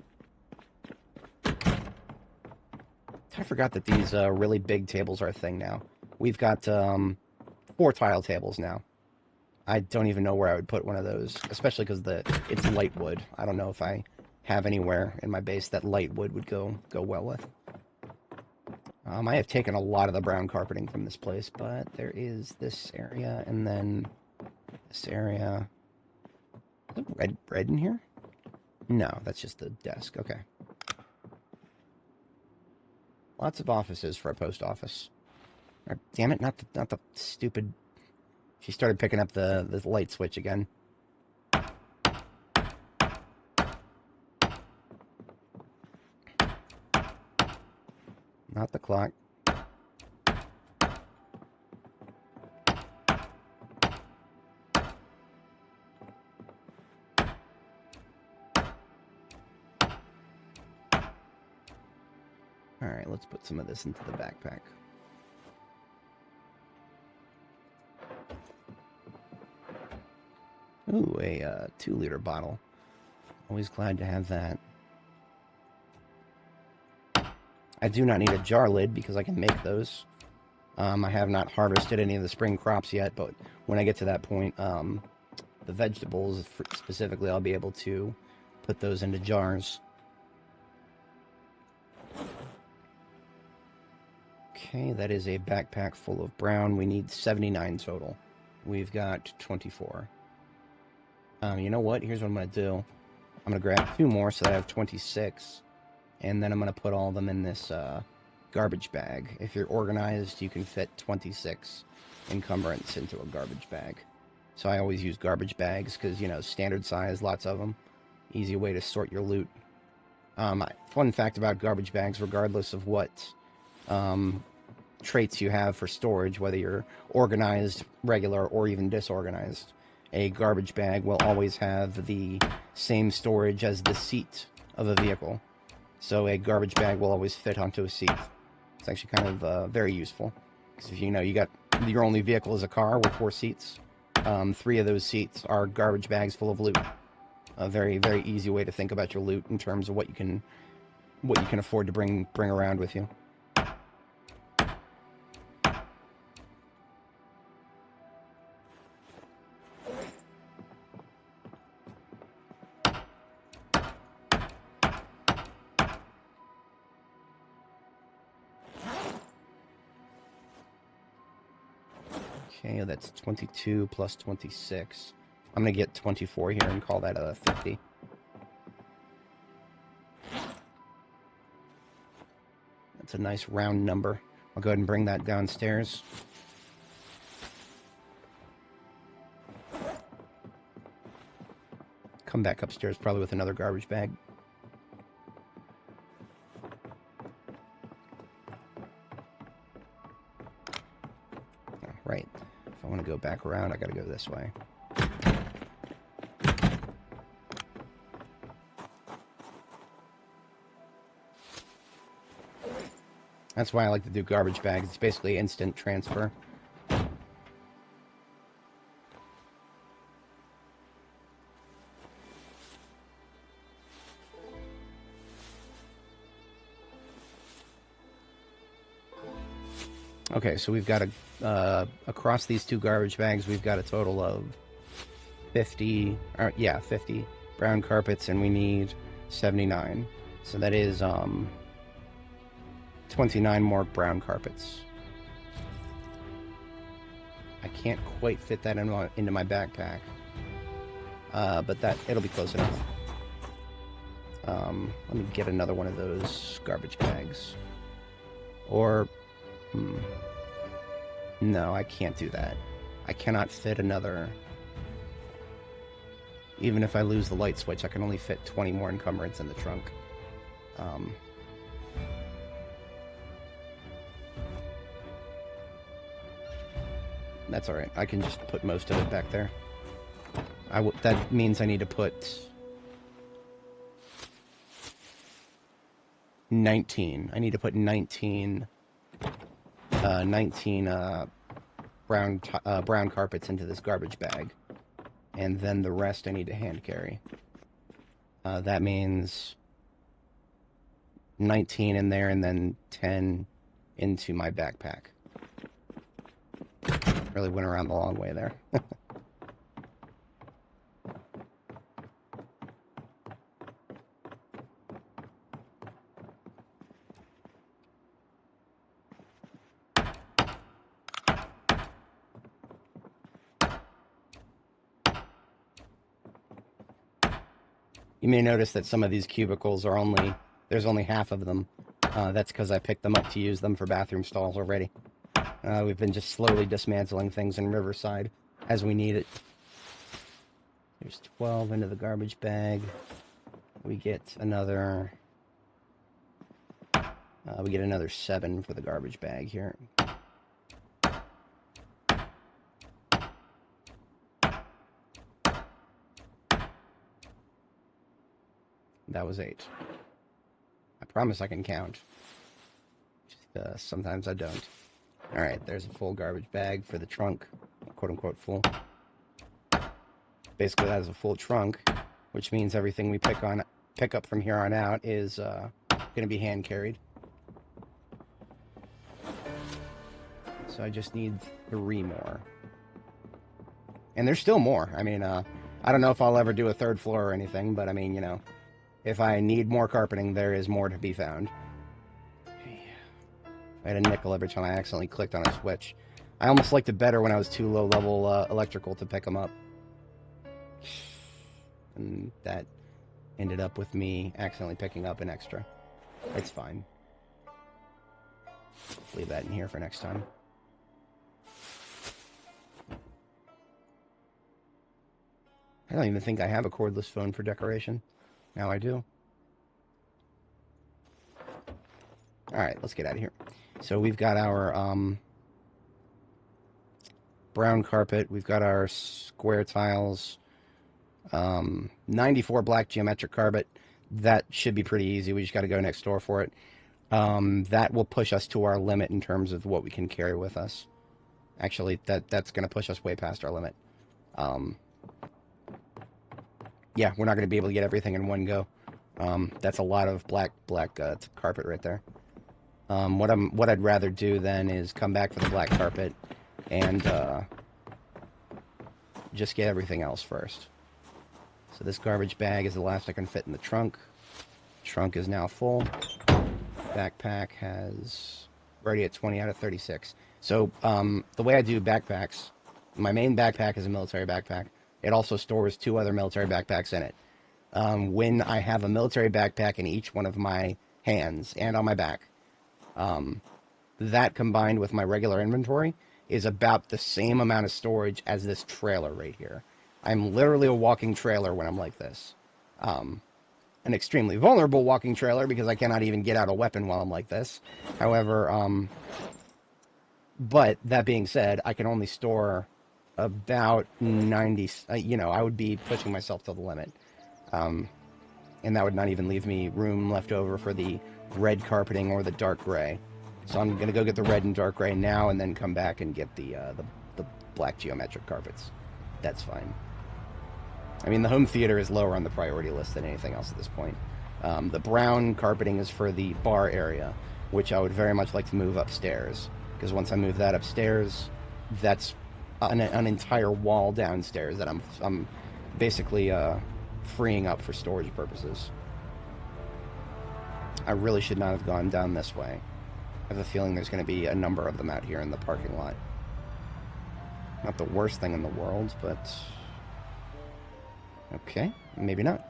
I forgot that these really big tables are a thing now. We've got 4 tile tables now. I don't even know where I would put one of those, especially because it's light wood. I don't know if I have anywhere in my base that light wood would go well with. I have taken a lot of the brown carpeting from this place, but there is this area, and then this area. Is there red in here? No, that's just the desk. Okay. Lots of offices for a post office. Damn it, not the stupid... She started picking up the light switch again. Not the clock. Alright, let's put some of this into the backpack. Ooh, a 2-liter bottle. Always glad to have that. I do not need a jar lid because I can make those. I have not harvested any of the spring crops yet, but when I get to that point, the vegetables specifically, I'll be able to put those into jars. Okay, that is a backpack full of brown. We need 79 total. We've got 24. You know what? Here's what I'm going to do. I'm going to grab 2 more so that I have 26. And then I'm going to put all of them in this garbage bag. If you're organized, you can fit 26 encumbrance into a garbage bag. So I always use garbage bags because, you know, standard size, lots of them. Easy way to sort your loot. Fun fact about garbage bags, regardless of what traits you have for storage, whether you're organized, regular, or even disorganized, a garbage bag will always have the same storage as the seat of a vehicle. So a garbage bag will always fit onto a seat. It's actually kind of very useful. Because if you know you got your only vehicle is a car with 4 seats, 3 of those seats are garbage bags full of loot. A very, very easy way to think about your loot in terms of what you can afford to bring around with you. Okay, that's 22 plus 26. I'm going to get 24 here and call that a 50. That's a nice round number. I'll go ahead and bring that downstairs. Come back upstairs probably with another garbage bag. Right. If I want to go back around, I got to go this way. That's why I like to do garbage bags. It's basically instant transfer. Okay, so we've got across these 2 garbage bags, we've got a total of 50, 50 brown carpets, and we need 79. So that is 29 more brown carpets. I can't quite fit that into my backpack, but it'll be close enough. Let me get another one of those garbage bags. Or, no, I can't do that. I cannot fit another. Even if I lose the light switch, I can only fit 20 more encumbrance in the trunk. That's alright. I can just put most of it back there. That means I need to put 19. I need to put 19 brown carpets into this garbage bag. And then the rest I need to hand carry. That means 19 in there and then 10 into my backpack. Really went around the long way there. You may notice that some of these cubicles are there's only half of them. That's because I picked them up to use them for bathroom stalls already. We've been just slowly dismantling things in Riverside as we need it. There's 12 into the garbage bag. We get another 7 for the garbage bag here. That was 8. I promise I can count. Just, sometimes I don't. Alright, there's a full garbage bag for the trunk. Quote-unquote full. Basically, that is a full trunk, which means everything we pick up from here on out is going to be hand-carried. So I just need 3 more. And there's still more. I mean, I don't know if I'll ever do a 3rd floor or anything, but I mean, you know, if I need more carpeting, there is more to be found. I had a nickel every time I accidentally clicked on a switch. I almost liked it better when I was too low-level electrical to pick them up. And that ended up with me accidentally picking up an extra. It's fine. Leave that in here for next time. I don't even think I have a cordless phone for decoration. Now I do. Alright, let's get out of here. So we've got our brown carpet. We've got our square tiles. 94 black geometric carpet. That should be pretty easy. We just got to go next door for it. That will push us to our limit in terms of what we can carry with us. Actually, that's going to push us way past our limit. Yeah, we're not going to be able to get everything in one go. That's a lot of black carpet right there. What I'd rather do then is come back for the black carpet and just get everything else first. So this garbage bag is the last I can fit in the trunk. Trunk is now full. Backpack has already at 20 out of 36. So the way I do backpacks, my main backpack is a military backpack. It also stores 2 other military backpacks in it. When I have a military backpack in each one of my hands and on my back, that combined with my regular inventory is about the same amount of storage as this trailer right here. I'm literally a walking trailer when I'm like this. An extremely vulnerable walking trailer because I cannot even get out a weapon while I'm like this. However, but that being said, I can only store about 90, I would be pushing myself to the limit. And that would not even leave me room left over for the red carpeting or the dark gray. So I'm going to go get the red and dark gray now and then come back and get the black geometric carpets. That's fine. I mean, the home theater is lower on the priority list than anything else at this point. The brown carpeting is for the bar area, which I would very much like to move upstairs. Because once I move that upstairs, that's an entire wall downstairs that I'm basically freeing up for storage purposes. I really should not have gone down this way. I have a feeling there's going to be a number of them out here in the parking lot. Not the worst thing in the world, but... okay, maybe not.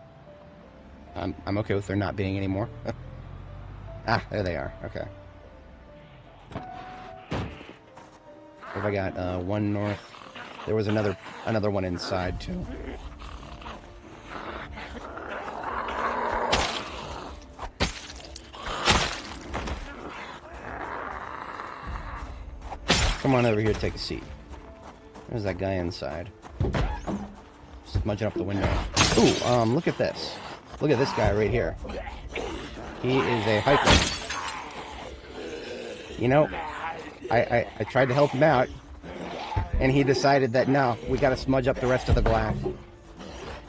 I'm okay with there not being any more. Ah, there they are. Okay. What have I got? One north. There was another one inside, too. Come on over here, take a seat. There's that guy inside. Smudging up the window. Ooh, look at this. Look at this guy right here. He is a hiker. You know, I tried to help him out, and he decided that, no, we gotta smudge up the rest of the glass.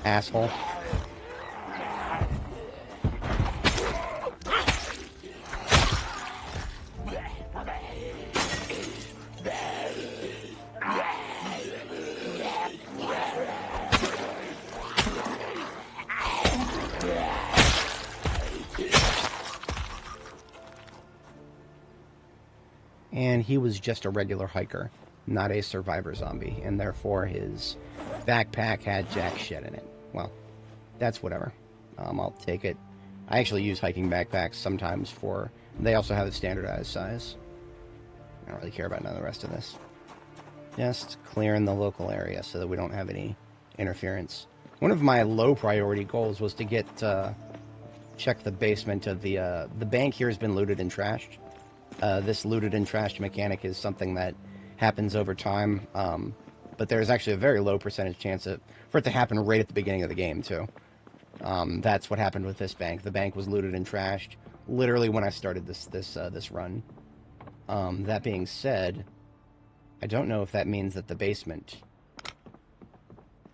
Asshole. And he was just a regular hiker, not a survivor zombie, and therefore his backpack had jack shit in it. Well, that's whatever. I'll take it. I actually use hiking backpacks sometimes for... they also have a standardized size. I don't really care about none of the rest of this. Just clearing the local area so that we don't have any interference. One of my low priority goals was to get... check the basement of the bank here has been looted and trashed. This looted and trashed mechanic is something that happens over time, but there's actually a very low percentage chance for it to happen right at the beginning of the game, too. That's what happened with this bank. The bank was looted and trashed literally when I started this run. That being said, I don't know if that means that the basement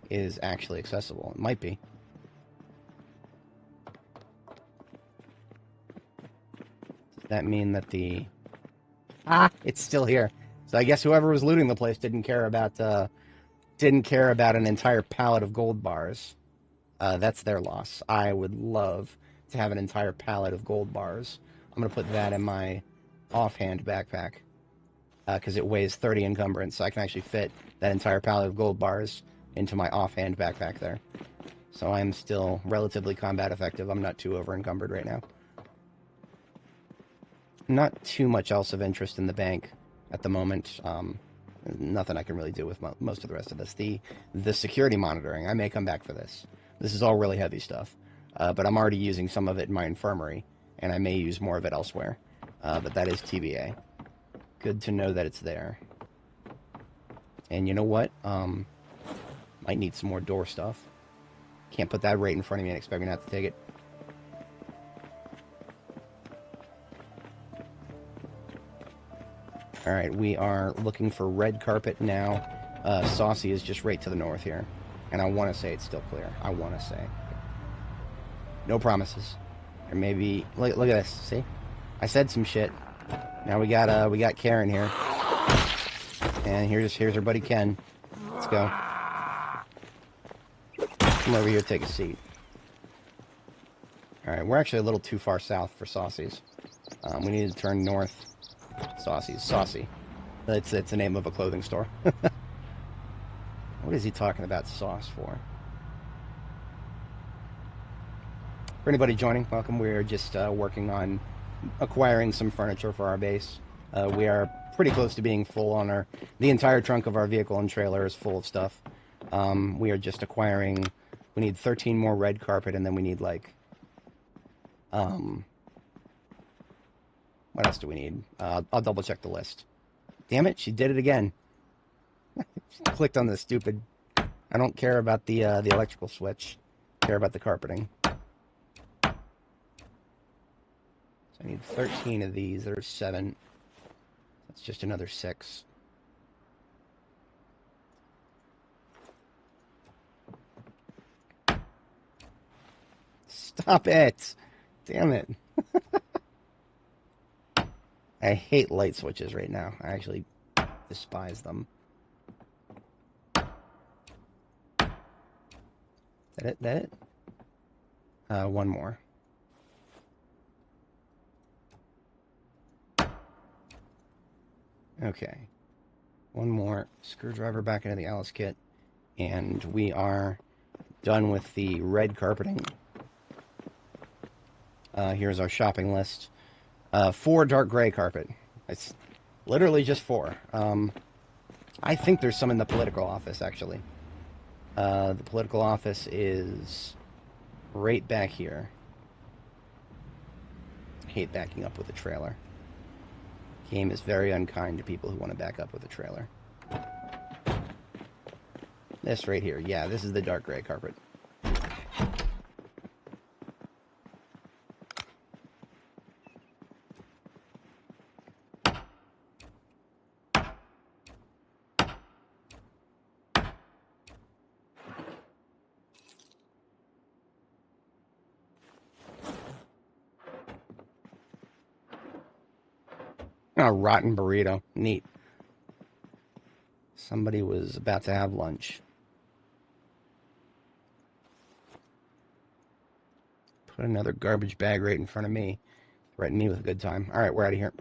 is actually accessible. It might be. Does that mean that the... ah, it's still here. So I guess whoever was looting the place didn't care about an entire pallet of gold bars. That's their loss. I would love to have an entire pallet of gold bars. I'm going to put that in my offhand backpack because it weighs 30 encumbrance, so I can actually fit that entire pallet of gold bars into my offhand backpack there. So I'm still relatively combat effective. I'm not too over encumbered right now. Not too much else of interest in the bank at the moment. Nothing I can really do with most of the rest of this. The security monitoring, I may come back for this. This is all really heavy stuff. But I'm already using some of it in my infirmary, and I may use more of it elsewhere. but that is TBA. Good to know that it's there. And you know what? Might need some more door stuff. Can't put that right in front of me and expect me not to take it. Alright, we are looking for red carpet now. Saucy is just right to the north here. And I want to say it's still clear. I want to say. No promises. Or maybe... Look at this, see? I said some shit. Now we got Karen here. And here's our buddy Ken. Let's go. Come over here, take a seat. Alright, we're actually a little too far south for Saucy's. We need to turn north. Saucy's. Saucy. It's the name of a clothing store. What is he talking about sauce for? For anybody joining, welcome. We're just working on acquiring some furniture for our base. We are pretty close to being full on the entire trunk of our vehicle and trailer is full of stuff. We are just acquiring, we need 13 more red carpet, and then we need like, what else do we need? I'll double check the list. Damn it, she did it again. She clicked on the stupid, I don't care about the electrical switch. I care about the carpeting. So I need 13 of these. There's 7. That's just another 6. Stop it! Damn it. I hate light switches right now. I actually despise them. That it? One more. Okay. One more. Screwdriver back into the Alice kit. And we are done with the red carpeting. Here's our shopping list. 4 dark gray carpet. It's literally just 4. I think there's some in the political office, actually. The political office is right back here. I hate backing up with a trailer. Game is very unkind to people who want to back up with a trailer. This right here. Yeah, this is the dark gray carpet. Oh, rotten burrito. Neat. Somebody was about to have lunch. Put another garbage bag right in front of me. Threaten me with a good time. Alright, we're out of here.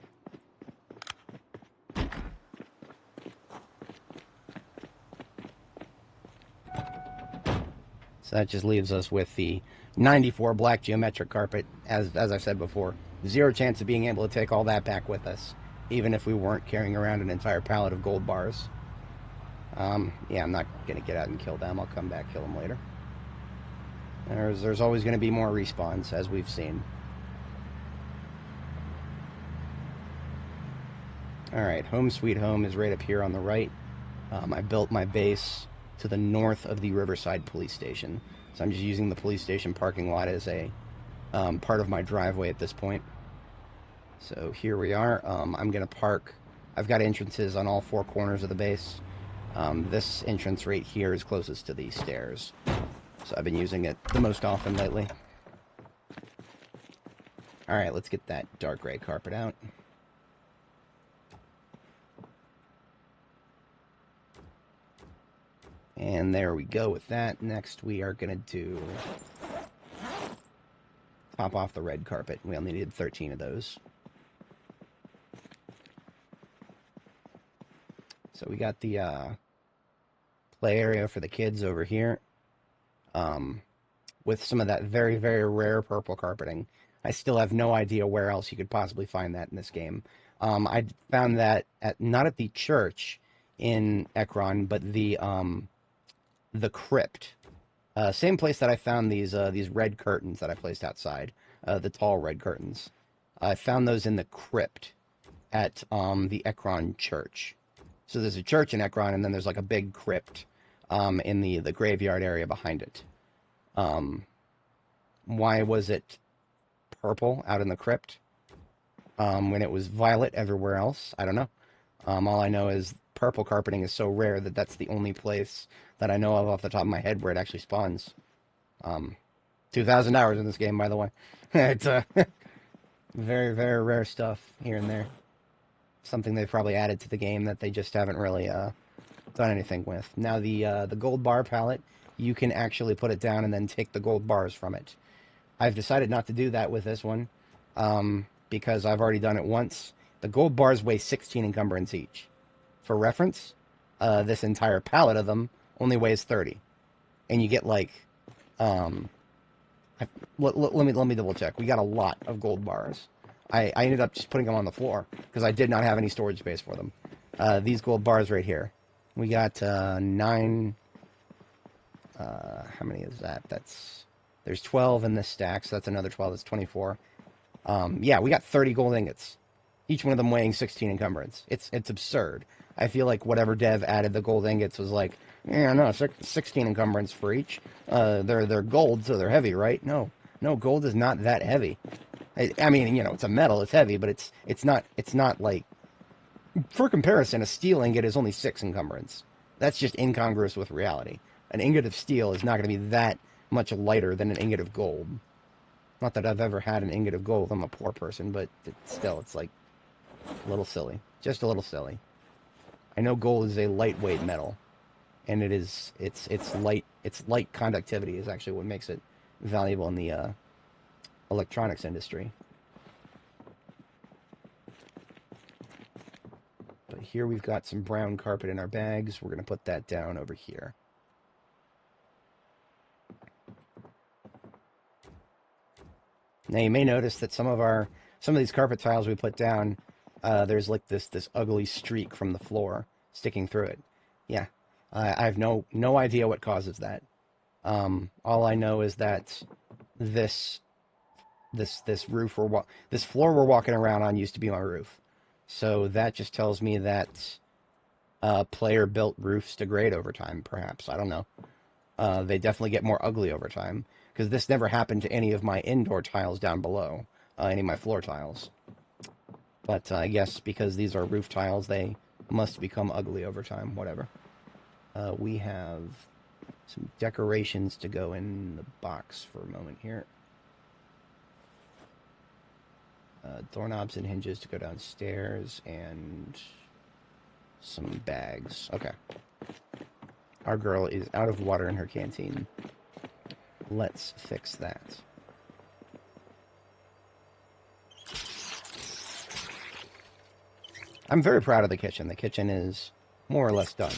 So that just leaves us with the 94 black geometric carpet. As I've said before, 0 chance of being able to take all that back with us, even if we weren't carrying around an entire pallet of gold bars. Yeah, I'm not going to get out and kill them. I'll come back, kill them later. There's always going to be more respawns, as we've seen. Alright, Home Sweet Home is right up here on the right. I built my base to the north of the Riverside Police Station. So I'm just using the police station parking lot as a part of my driveway at this point. So here we are. I'm going to park. I've got entrances on all 4 corners of the base. This entrance right here is closest to the stairs. So I've been using it the most often lately. Alright, let's get that dark gray carpet out. And there we go with that. Next we are going to do... top off the red carpet. We only needed 13 of those. So we got the play area for the kids over here. With some of that very, very rare purple carpeting. I still have no idea where else you could possibly find that in this game. I found that not at the church in Ekron, but the crypt. Same place that I found these red curtains that I placed outside. The tall red curtains. I found those in the crypt at the Ekron Church. So there's a church in Ekron, and then there's like a big crypt in the graveyard area behind it. Why was it purple out in the crypt when it was violet everywhere else? I don't know. All I know is purple carpeting is so rare that that's the only place that I know of off the top of my head where it actually spawns. 2,000 hours in this game, by the way. It's very, very rare stuff here and there. Something they've probably added to the game that they just haven't really done anything with. Now, the gold bar palette, you can actually put it down and then take the gold bars from it. I've decided not to do that with this one because I've already done it once. The gold bars weigh 16 encumbrance each. For reference, this entire palette of them only weighs 30. And you get like... let me double check. We got a lot of gold bars. I ended up just putting them on the floor because I did not have any storage space for them. These gold bars right here. We got 9... how many is that? There's 12 in this stack, so that's another 12. That's 24. Yeah, we got 30 gold ingots. Each one of them weighing 16 encumbrance. It's absurd. I feel like whatever dev added the gold ingots was like, yeah, no, 16 encumbrance for each. They're gold, so they're heavy, right? No, gold is not that heavy. I mean, it's a metal, it's heavy, but it's not like, for comparison, a steel ingot is only 6 encumbrance. That's just incongruous with reality. An ingot of steel is not going to be that much lighter than an ingot of gold. Not that I've ever had an ingot of gold. I'm a poor person, but still, it's like a little silly. Just a little silly. I know gold is a lightweight metal, and it's light conductivity is actually what makes it valuable in the electronics industry. But here we've got some brown carpet in our bags. We're going to put that down over here. Now you may notice that some of these carpet tiles we put down, there's like this ugly streak from the floor sticking through it. Yeah, I have no idea what causes that. All I know is that this floor we're walking around on used to be my roof, so that just tells me that player built roofs degrade over time. Perhaps, I don't know. They definitely get more ugly over time. Because this never happened to any of my indoor tiles down below, any of my floor tiles. But I guess because these are roof tiles, they must become ugly over time, whatever. We have some decorations to go in the box for a moment here. Doorknobs and hinges to go downstairs, and some bags. Okay. Our girl is out of water in her canteen. Let's fix that. I'm very proud of the kitchen. The kitchen is more or less done.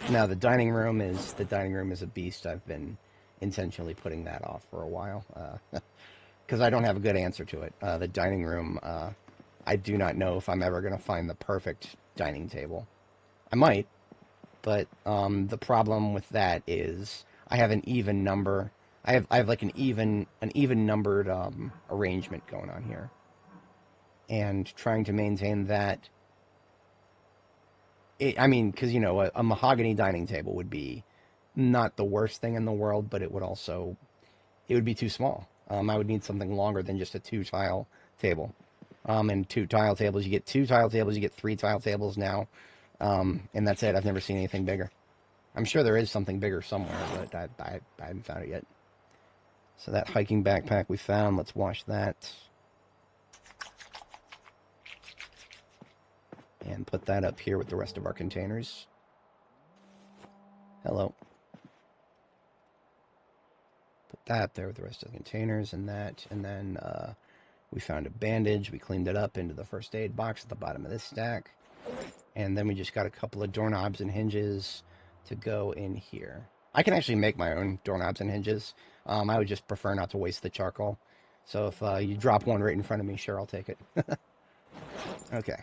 Now the dining room is a beast. I've been intentionally putting that off for a while because I don't have a good answer to it. The dining room, I do not know if I'm ever going to find the perfect dining table. I might, but the problem with that is I have an even number. I have like an even numbered arrangement going on here, and trying to maintain that. I mean, because a mahogany dining table would be not the worst thing in the world, but it would be too small. I would need something longer than just a 2-tile table. And 2-tile tables, you get 2 tile tables, you get 3 tile tables now, and that's it. I've never seen anything bigger. I'm sure there is something bigger somewhere, but I haven't found it yet. So that hiking backpack we found, let's wash that. And put that up here with the rest of our containers. Hello. Put that up there with the rest of the containers and that. And then we found a bandage. We cleaned it up into the first aid box at the bottom of this stack. And then we just got a couple of doorknobs and hinges to go in here. I can actually make my own doorknobs and hinges. I would just prefer not to waste the charcoal. So if you drop one right in front of me, sure, I'll take it. Okay.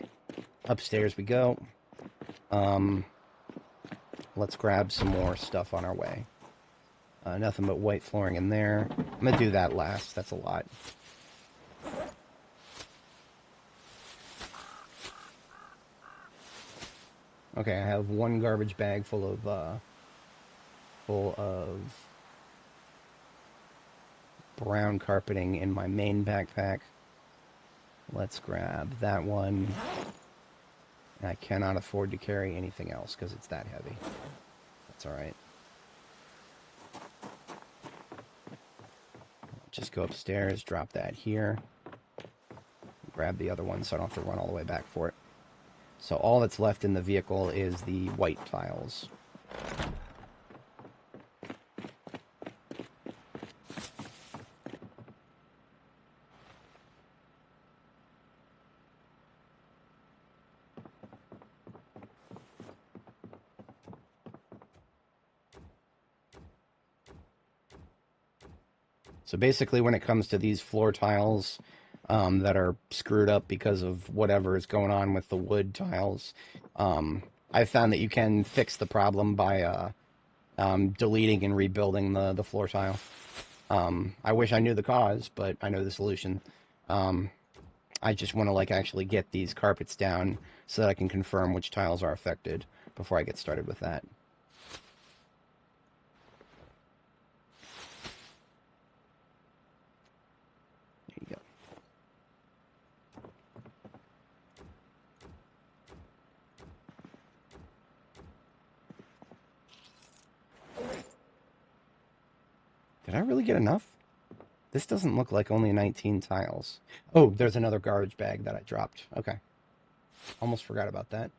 Upstairs we go. Let's grab some more stuff on our way. Nothing but white flooring in there. I'm going to do that last. That's a lot. Okay, I have one garbage bag full of brown carpeting in my main backpack. Let's grab that one. I cannot afford to carry anything else because it's that heavy. That's alright. Just go upstairs, drop that here. Grab the other one so I don't have to run all the way back for it. So all that's left in the vehicle is the white tiles. So basically when it comes to these floor tiles that are screwed up because of whatever is going on with the wood tiles, I've found that you can fix the problem by deleting and rebuilding the floor tile. I wish I knew the cause, but I know the solution. I just want to like actually get these carpets down so that I can confirm which tiles are affected before I get started with that. There you go. Did I really get enough? This doesn't look like only 19 tiles. Oh, there's another garbage bag that I dropped. Okay. Almost forgot about that.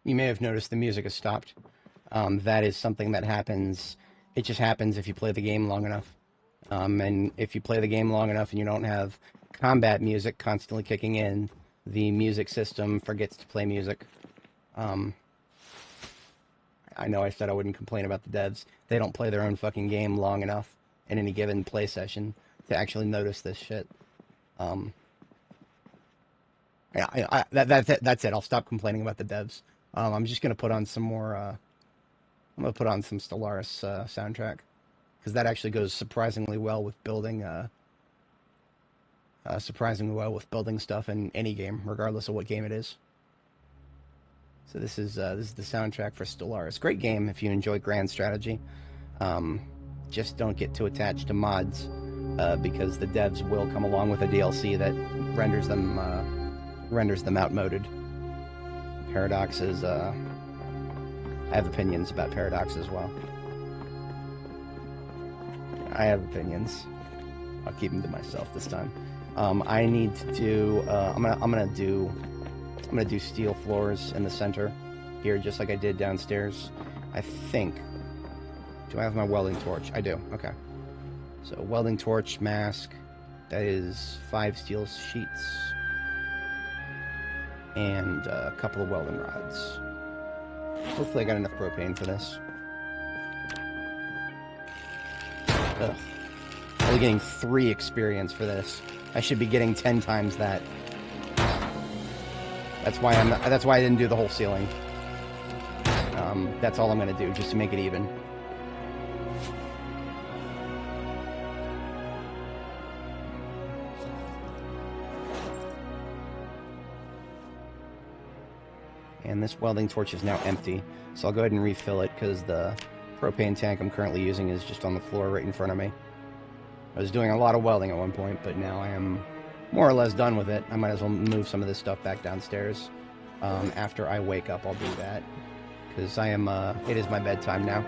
You may have noticed the music has stopped. That is something that happens. It just happens if you play the game long enough. And if you play the game long enough and you don't have combat music constantly kicking in, the music system forgets to play music. I know I said I wouldn't complain about the devs. They don't play their own fucking game long enough in any given play session to actually notice this shit. Yeah, that's it. I'll stop complaining about the devs. I'm just gonna put on some more. I'm gonna put on some Stellaris soundtrack because that actually goes surprisingly well with building. Surprisingly well with building stuff in any game, regardless of what game it is. So this is the soundtrack for Stellaris. Great game if you enjoy grand strategy. Just don't get too attached to mods because the devs will come along with a DLC that renders them outmoded. Paradox is I have opinions about Paradox as well. I have opinions. I'll keep them to myself this time. I need to do. I'm gonna do steel floors in the center here, just like I did downstairs. I think. Do I have my welding torch? I do. Okay. So welding torch, mask. That is 5 steel sheets and a couple of welding rods. Hopefully I got enough propane for this. Ugh. Only getting 3 experience for this. I should be getting 10 times that. That's why I didn't do the whole ceiling. That's all I'm gonna do, just to make it even. And this welding torch is now empty, so I'll go ahead and refill it because the propane tank I'm currently using is just on the floor right in front of me. I was doing a lot of welding at one point, but now I am more or less done with it. I might as well move some of this stuff back downstairs. After I wake up, I'll do that. Because I am, it is my bedtime now.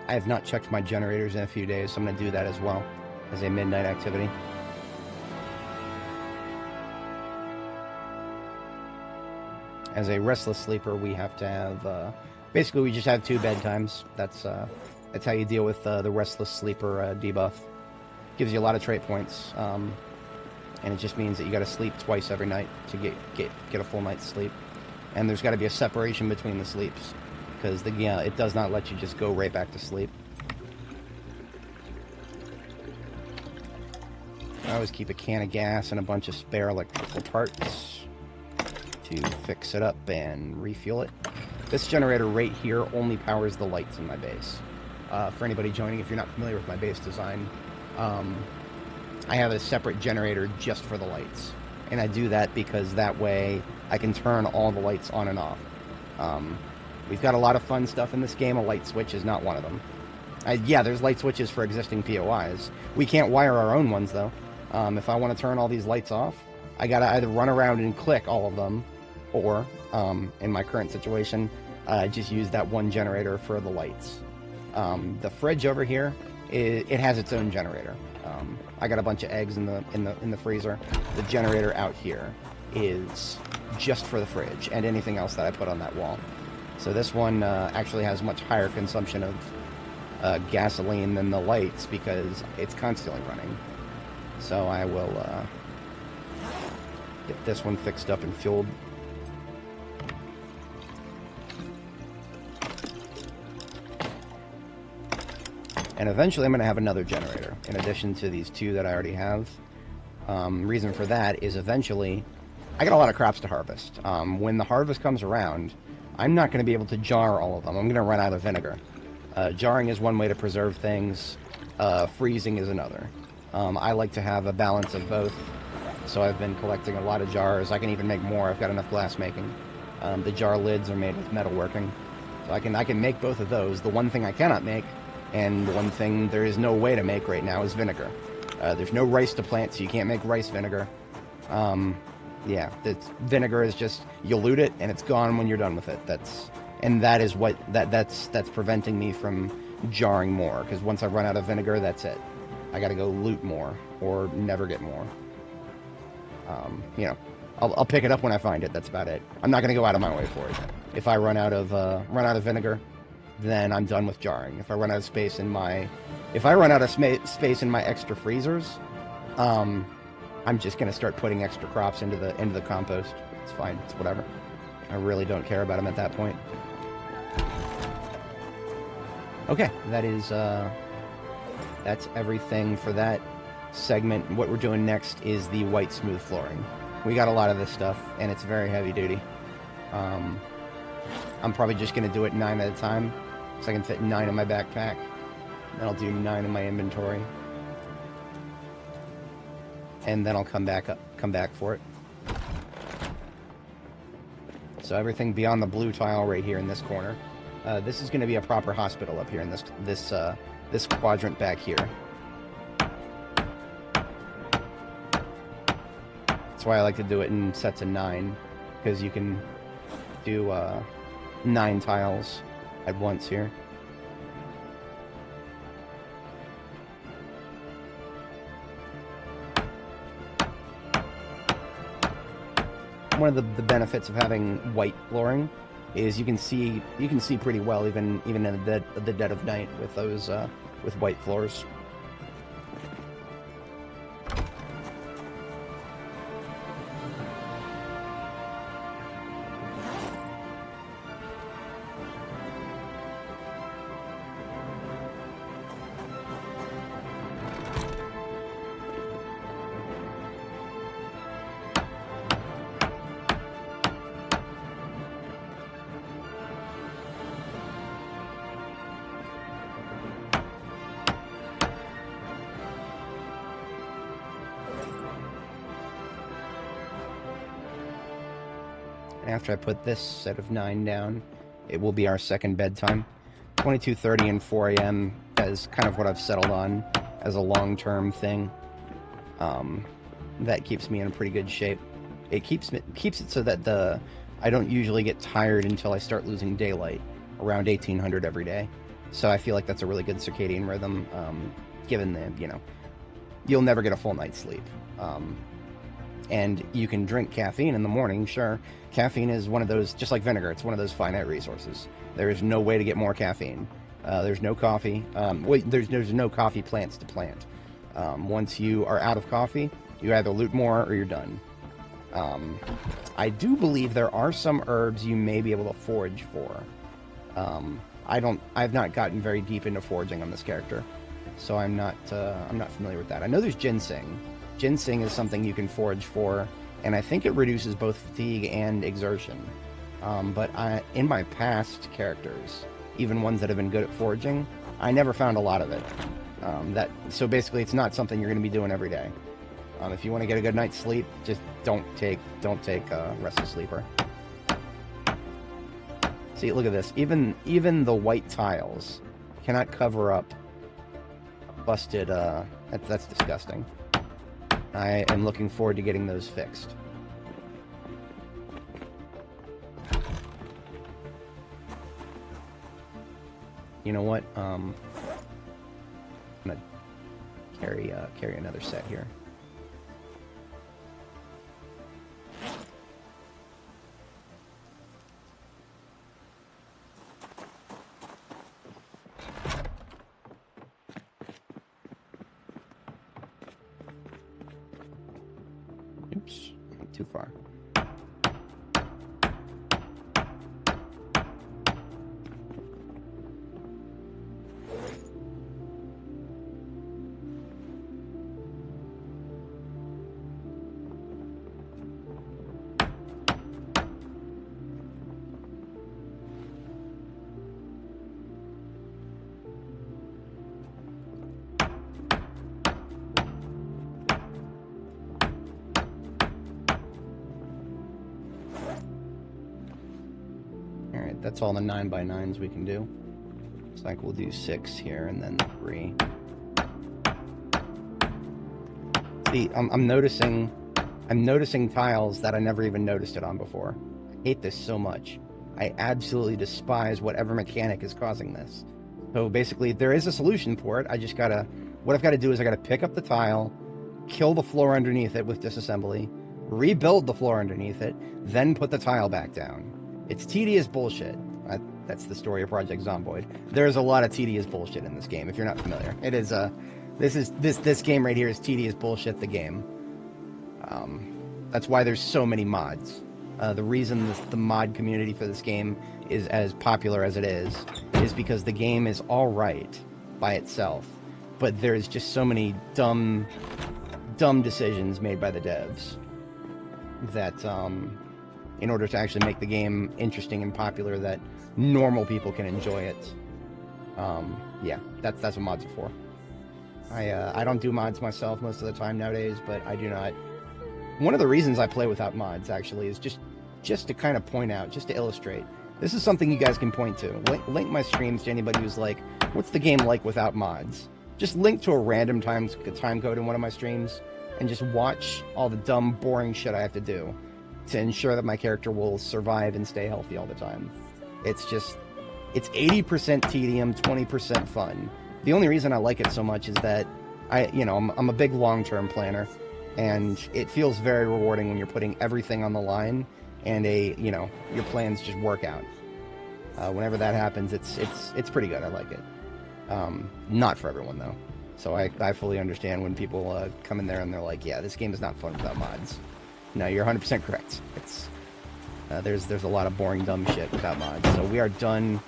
I have not checked my generators in a few days, so I'm going to do that as well as a midnight activity. As a restless sleeper, we have to have, basically we just have 2 bedtimes. That's how you deal with the restless sleeper debuff. Gives you a lot of trait points, and it just means that you got to sleep twice every night to get a full night's sleep. And there's got to be a separation between the sleeps, because it does not let you just go right back to sleep. I always keep a can of gas and a bunch of spare electrical parts to fix it up and refuel it. This generator right here only powers the lights in my base. For anybody joining, if you're not familiar with my base design, I have a separate generator just for the lights. And I do that because that way I can turn all the lights on and off. We've got a lot of fun stuff in this game. A light switch is not one of them. Yeah, there's light switches for existing POIs. We can't wire our own ones, though. If I want to turn all these lights off, I gotta either run around and click all of them, or, in my current situation, just use that one generator for the lights. The fridge over here, it has its own generator. I got a bunch of eggs in the freezer. The generator out here is just for the fridge and anything else that I put on that wall. So this one actually has much higher consumption of gasoline than the lights because it's constantly running. So I will get this one fixed up and fueled. And eventually I'm going to have another generator, in addition to these 2 that I already have. Reason for that is eventually, I got a lot of crops to harvest. When the harvest comes around, I'm not going to be able to jar all of them. I'm going to run out of vinegar. Jarring is one way to preserve things. Freezing is another. I like to have a balance of both. So I've been collecting a lot of jars. I can even make more. I've got enough glass making. The jar lids are made with metalworking. So I can make both of those. The one thing I cannot make, and the one thing there is no way to make right now, is vinegar. There's no rice to plant, so you can't make rice vinegar. Yeah, vinegar is just, you loot it and it's gone when you're done with it. That's preventing me from jarring more, because once I run out of vinegar, that's it. I got to go loot more or never get more. You know, I'll pick it up when I find it. That's about it. I'm not going to go out of my way for it. If I run out of vinegar, then I'm done with jarring. If I run out of space in my space in my extra freezers, I'm just going to start putting extra crops into the compost. It's fine. It's whatever. I really don't care about them at that point. Okay, that's everything for that segment. What we're doing next is the white smooth flooring. We got a lot of this stuff, and it's very heavy duty. I'm probably just going to do it 9 at a time, so I can fit 9 in my backpack. Then I'll do 9 in my inventory. And then I'll come back for it. So everything beyond the blue tile right here in this corner. This is going to be a proper hospital up here in this quadrant back here. That's why I like to do it in sets of 9, because you can do 9 tiles at once here. One of the benefits of having white flooring is you can see pretty well even in the dead of night with those with white floors. After I put this set of 9 down, it will be our second bedtime. 22:30 and 4 a.m. is kind of what I've settled on as a long-term thing. That keeps me in a pretty good shape. It keeps it so that I don't usually get tired until I start losing daylight around 1800 every day. So I feel like that's a really good circadian rhythm, given the, you'll never get a full night's sleep. And you can drink caffeine in the morning, sure. Caffeine is one of those, just like vinegar, it's one of those finite resources. There is no way to get more caffeine. There's no coffee. There's no coffee plants to plant. Once you are out of coffee, you either loot more or you're done. I do believe there are some herbs you may be able to forage for. I've not gotten very deep into foraging on this character, so I'm not familiar with that. I know there's ginseng. Ginseng is something you can forage for, and I think it reduces both fatigue and exertion. But in my past characters, even ones that have been good at foraging, I never found a lot of it. So basically, it's not something you're going to be doing every day. If you want to get a good night's sleep, just don't take Restless Sleeper. See, look at this. Even the white tiles cannot cover up busted. That's disgusting. I am looking forward to getting those fixed. You know what? I'm gonna carry another set here. Oops, too far. Alright, that's all the 9x9s we can do. Looks like we'll do 6 here and then 3. See, I'm noticing tiles that I never even noticed it on before. I hate this so much. I absolutely despise whatever mechanic is causing this. So basically, there is a solution for it. What I've got to do is I got to pick up the tile, kill the floor underneath it with disassembly, rebuild the floor underneath it, then put the tile back down. It's tedious bullshit. That's the story of Project Zomboid. There's a lot of tedious bullshit in this game, if you're not familiar. It is, this game right here is tedious bullshit, the game. That's why there's so many mods. The reason the mod community for this game is as popular as it is because the game is alright by itself, but there's just so many dumb decisions made by the devs that, in order to actually make the game interesting and popular, that normal people can enjoy it. Yeah, that's what mods are for. I don't do mods myself most of the time nowadays, but I do not. One of the reasons I play without mods, actually, is just to kind of point out, just to illustrate. This is something you guys can point to. Link my streams to anybody who's like, what's the game like without mods? Just link to a random time code in one of my streams, and just watch all the dumb, boring shit I have to do to ensure that my character will survive and stay healthy all the time. It's 80% tedium, 20% fun. The only reason I like it so much is that I'm a big long-term planner, and it feels very rewarding when you're putting everything on the line and your plans just work out. Whenever that happens, it's pretty good. I like it. Not for everyone though. So I fully understand when people come in there and they're like, yeah, this game is not fun without mods. No, you're 100% correct. It's there's a lot of boring, dumb shit without mods. So we are done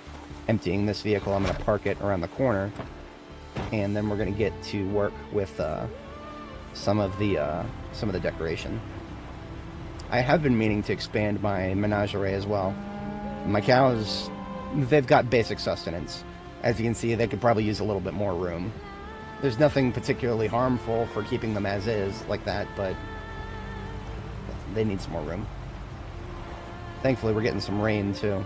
emptying this vehicle. I'm going to park it around the corner, and then we're going to get to work with some of the decoration. I have been meaning to expand my menagerie as well. My cows, they've got basic sustenance. As you can see, they could probably use a little bit more room. There's nothing particularly harmful for keeping them as is like that, but they need some more room. Thankfully, we're getting some rain, too.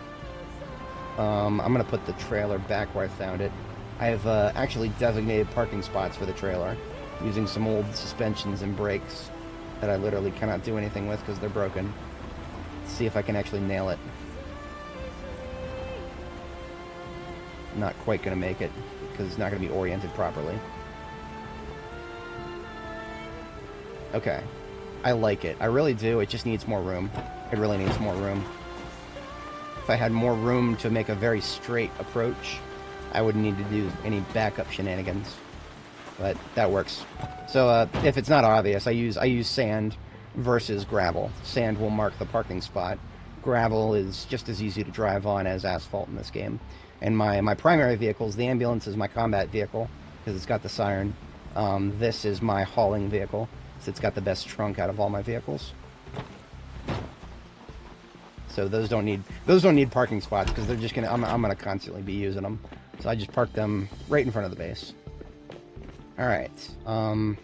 I'm going to put the trailer back where I found it. I have actually designated parking spots for the trailer, using some old suspensions and brakes that I literally cannot do anything with because they're broken. Let's see if I can actually nail it. Not quite going to make it, because it's not going to be oriented properly. Okay. I like it. I really do. It just needs more room. It really needs more room. If I had more room to make a very straight approach, I wouldn't need to do any backup shenanigans. But that works. So if it's not obvious, I use sand versus gravel. Sand will mark the parking spot. Gravel is just as easy to drive on as asphalt in this game. And my primary vehicles, the ambulance is my combat vehicle, because it's got the siren. This is my hauling vehicle, so it's got the best trunk out of all my vehicles. So those don't need parking spots, because they're just I'm gonna constantly be using them. So I just park them right in front of the base. All right.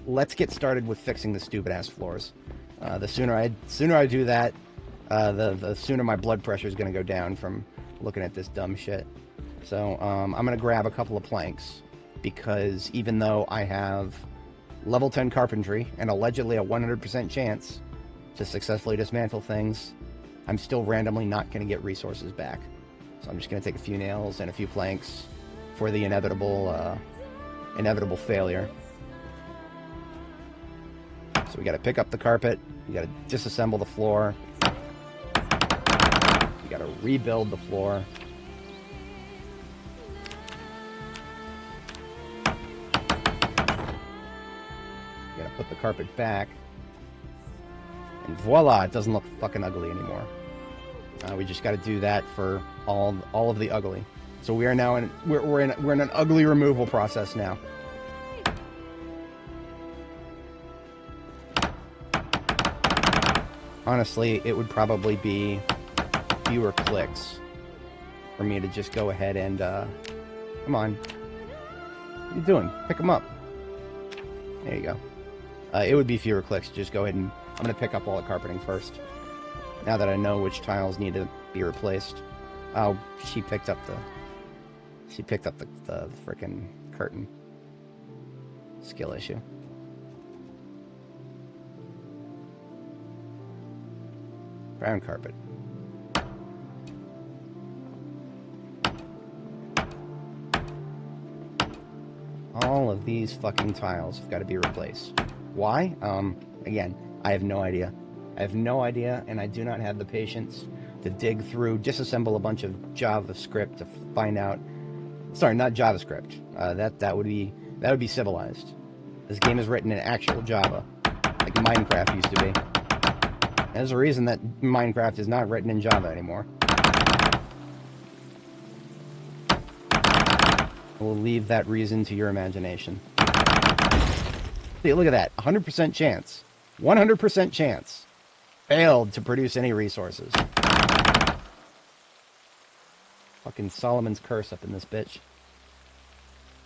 Let's get started with fixing the stupid ass floors. The sooner I do that, the sooner my blood pressure is gonna go down from looking at this dumb shit. So I'm gonna grab a couple of planks, because even though I have level 10 carpentry and allegedly a 100% chance to successfully dismantle things, I'm still randomly not gonna get resources back. So I'm just gonna take a few nails and a few planks for the inevitable failure. So we gotta pick up the carpet, we gotta disassemble the floor, you gotta rebuild the floor. You gotta put the carpet back. And voila, it doesn't look fucking ugly anymore. We just gotta do that for all of the ugly. So we are now we're in an ugly removal process now. Honestly, it would probably be fewer clicks for me to just go ahead and come on, what are you doing? Pick them up. There you go. It would be fewer clicks to just go ahead and I'm gonna pick up all the carpeting first, now that I know which tiles need to be replaced. Oh, she picked up the frickin' curtain. Skill issue. Brown carpet. All of these fucking tiles have got to be replaced. Why? Again, I have no idea. I have no idea, and I do not have the patience to dig through, disassemble a bunch of JavaScript to find out. Sorry, not JavaScript. That would be civilized. This game is written in actual Java, like Minecraft used to be. There's a reason that Minecraft is not written in Java anymore. We'll leave that reason to your imagination. See, look at that. 100% chance. 100% chance. Failed to produce any resources. Fucking Solomon's curse up in this bitch.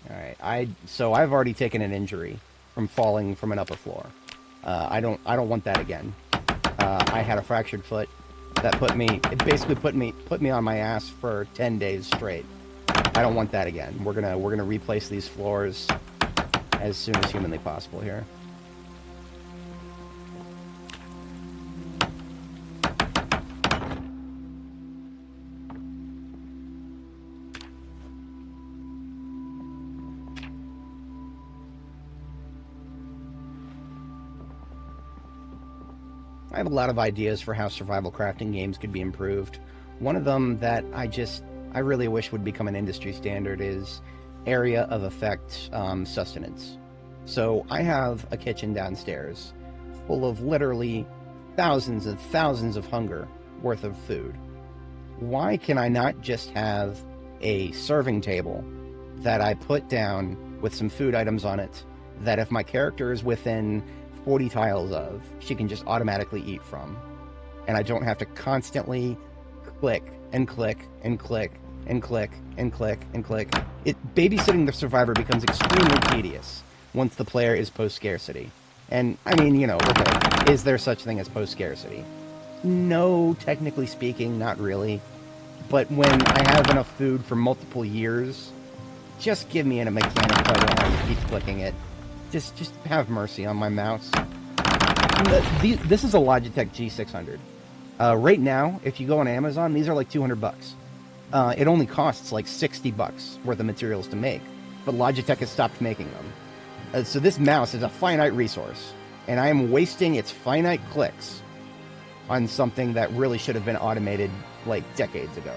Alright, so I've already taken an injury from falling from an upper floor. I don't want that again. I had a fractured foot that it basically put me on my ass for 10 days straight. I don't want that again. We're gonna replace these floors as soon as humanly possible here. I have a lot of ideas for how survival crafting games could be improved. One of them that I really wish would become an industry standard is area of effect sustenance. So I have a kitchen downstairs full of literally thousands and thousands of hunger worth of food. Why can I not just have a serving table that I put down with some food items on it that if my character is within 40 tiles of, she can just automatically eat from? And I don't have to constantly click and click and click and click and click and click. Babysitting the survivor becomes extremely tedious once the player is post-scarcity. And, I mean, okay, is there such thing as post-scarcity? No, technically speaking, not really. But when I have enough food for multiple years, just give me a mechanic so I don't have to keep clicking it. Just have mercy on my mouse. This is a Logitech G600. Right now, if you go on Amazon, these are like $200. It only costs like $60 worth of materials to make, but Logitech has stopped making them. So this mouse is a finite resource, and I am wasting its finite clicks on something that really should have been automated like decades ago.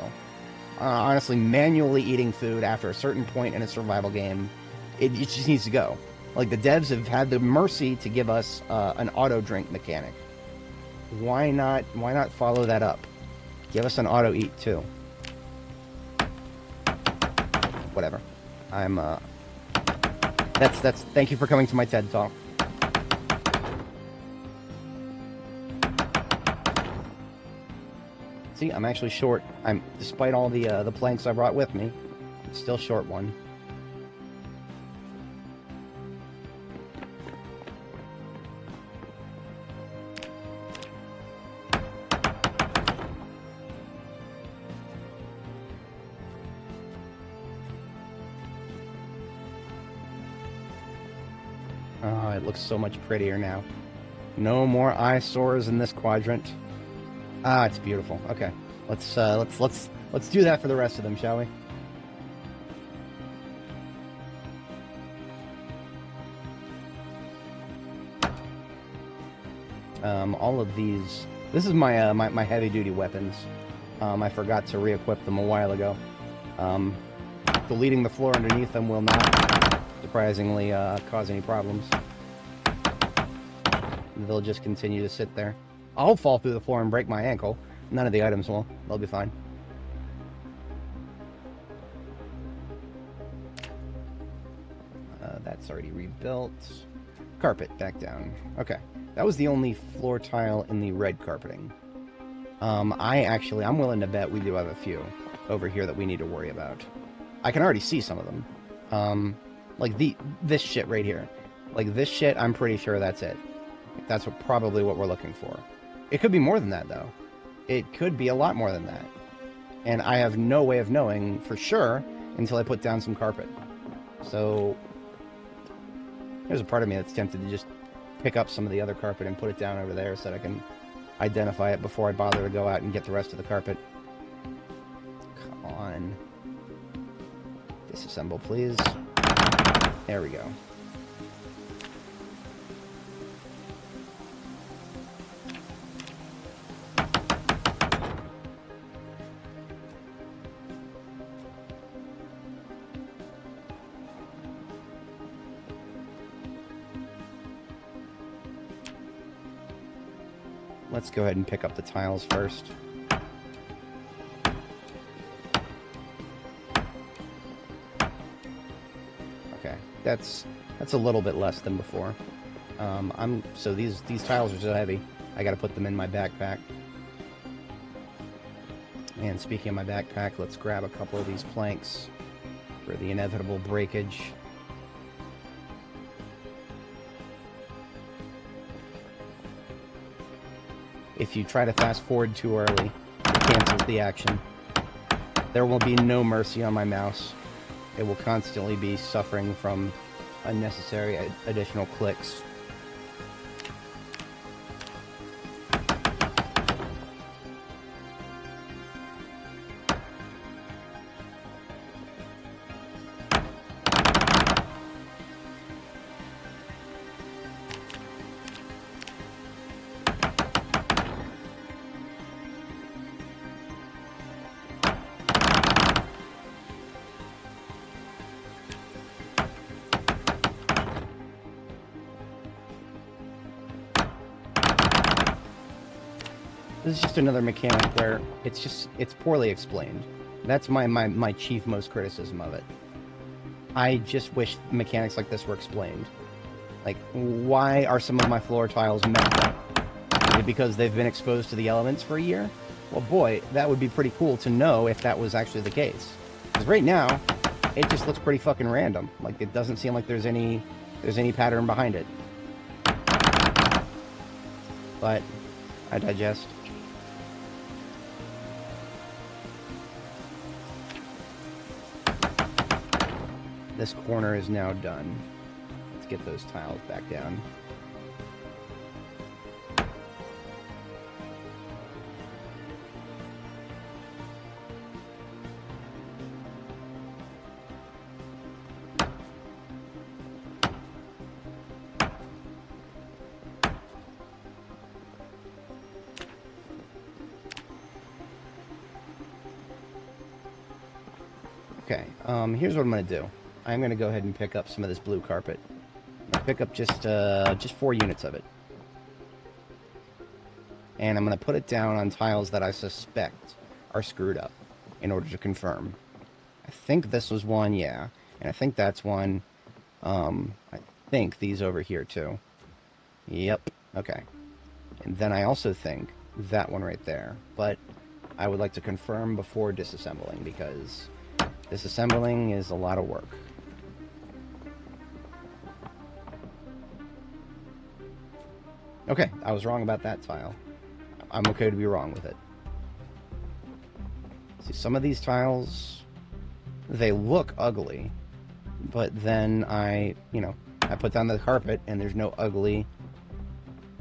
Honestly, manually eating food after a certain point in a survival game, it just needs to go. Like, the devs have had the mercy to give us an auto drink mechanic. Why not follow that up? Give us an auto eat too. Whatever. Thank you for coming to my TED Talk. See, I'm actually short. Despite all the planks I brought with me, I'm still short one. Oh, it looks so much prettier now. No more eyesores in this quadrant. Ah, it's beautiful. Okay, let's do that for the rest of them, shall we? All of these. This is my my heavy-duty weapons. I forgot to re-equip them a while ago. Deleting the floor underneath them will not, surprisingly, cause any problems. They'll just continue to sit there. I'll fall through the floor and break my ankle. None of the items will. They'll be fine. That's already rebuilt. Carpet, back down. Okay. That was the only floor tile in the red carpeting. I'm willing to bet we do have a few over here that we need to worry about. I can already see some of them. Like this shit right here. Like this shit, I'm pretty sure that's it. That's probably what we're looking for. It could be more than that, though. It could be a lot more than that. And I have no way of knowing for sure until I put down some carpet. So there's a part of me that's tempted to just pick up some of the other carpet and put it down over there so that I can identify it before I bother to go out and get the rest of the carpet. Come on. Disassemble, please. There we go. Let's go ahead and pick up the tiles first. Okay, that's a little bit less than before. So these tiles are so heavy, I gotta put them in my backpack. And speaking of my backpack, let's grab a couple of these planks for the inevitable breakage. If you try to fast forward too early, it cancels the action. There will be no mercy on my mouse. It will constantly be suffering from unnecessary additional clicks. This is just another mechanic where it's poorly explained. That's my chief most criticism of it. I just wish mechanics like this were explained. Like, why are some of my floor tiles metal? Is it because they've been exposed to the elements for a year? Well, boy, that would be pretty cool to know if that was actually the case. Because right now, it just looks pretty fucking random. Like, it doesn't seem like there's any pattern behind it. But I digest. This corner is now done. Let's get those tiles back down. Okay, here's what I'm going to do. I'm going to go ahead and pick up some of this blue carpet. I'll pick up just 4 units of it. And I'm going to put it down on tiles that I suspect are screwed up in order to confirm. I think this was one, yeah. And I think that's one. I think these over here, too. Yep, okay. And then I also think that one right there. But I would like to confirm before disassembling, because disassembling is a lot of work. Okay, I was wrong about that tile. I'm okay to be wrong with it. See, some of these tiles, they look ugly, but then I put down the carpet and there's no ugly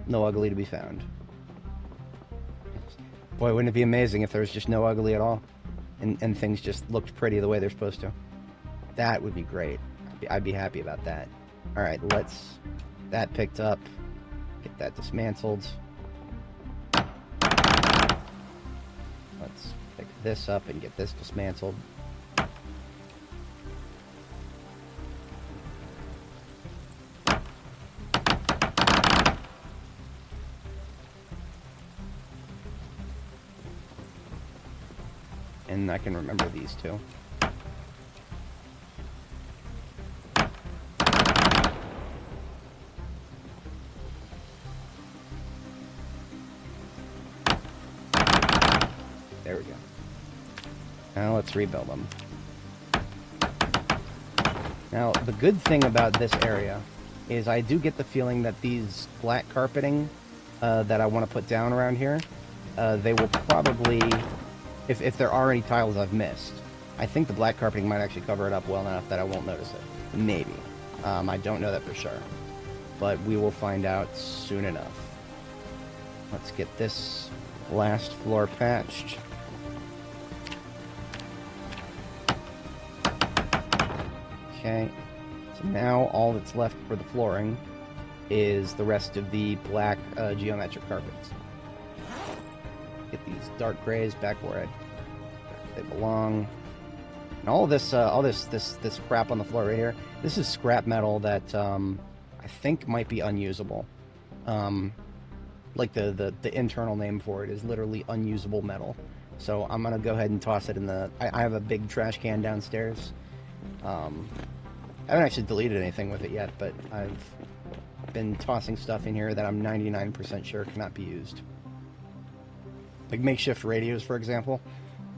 to be found. Boy, wouldn't it be amazing if there was just no ugly at all? And things just looked pretty the way they're supposed to. That would be great. I'd be happy about that. Alright, let's... that picked up. Get that dismantled. Let's pick this up and get this dismantled. And I can remember these two. There we go. Now let's rebuild them. Now, the good thing about this area is I do get the feeling that these black carpeting that I want to put down around here, they will probably... If there are any tiles I've missed, I think the black carpeting might actually cover it up well enough that I won't notice it. Maybe. I don't know that for sure. But we will find out soon enough. Let's get this last floor patched. Okay. So now all that's left for the flooring is the rest of the black geometric carpets. Get these dark grays back where they belong. And all of this, this crap on the floor right here, this is scrap metal that I think might be unusable. Like the internal name for it is literally unusable metal. So I'm gonna go ahead and toss it in the. I have a big trash can downstairs. I haven't actually deleted anything with it yet, but I've been tossing stuff in here that I'm 99% sure cannot be used. Like makeshift radios, for example.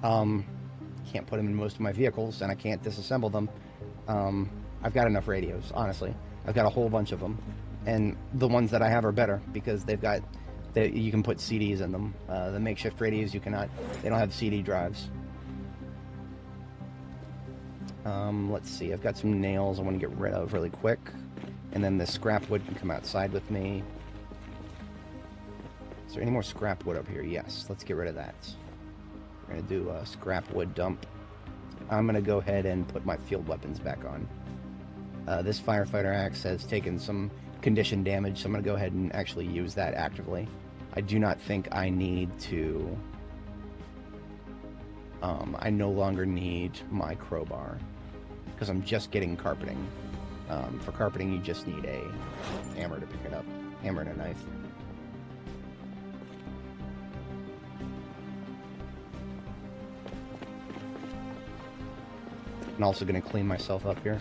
Can't put them in most of my vehicles, and I can't disassemble them. I've got enough radios, honestly. I've got a whole bunch of them. And the ones that I have are better, because they've got... you can put CDs in them. The makeshift radios, you cannot. They don't have CD drives. Let's see. I've got some nails I want to get rid of really quick. And then the scrap wood can come outside with me. Is there any more scrap wood up here? Yes, let's get rid of that. We're going to do a scrap wood dump. I'm going to go ahead and put my field weapons back on. This firefighter axe has taken some condition damage, so I'm going to go ahead and actually use that actively. I do not think I need to... I no longer need my crowbar, because I'm just getting carpeting. For carpeting, you just need a hammer to pick it up. Hammer and a knife. I'm also going to clean myself up here.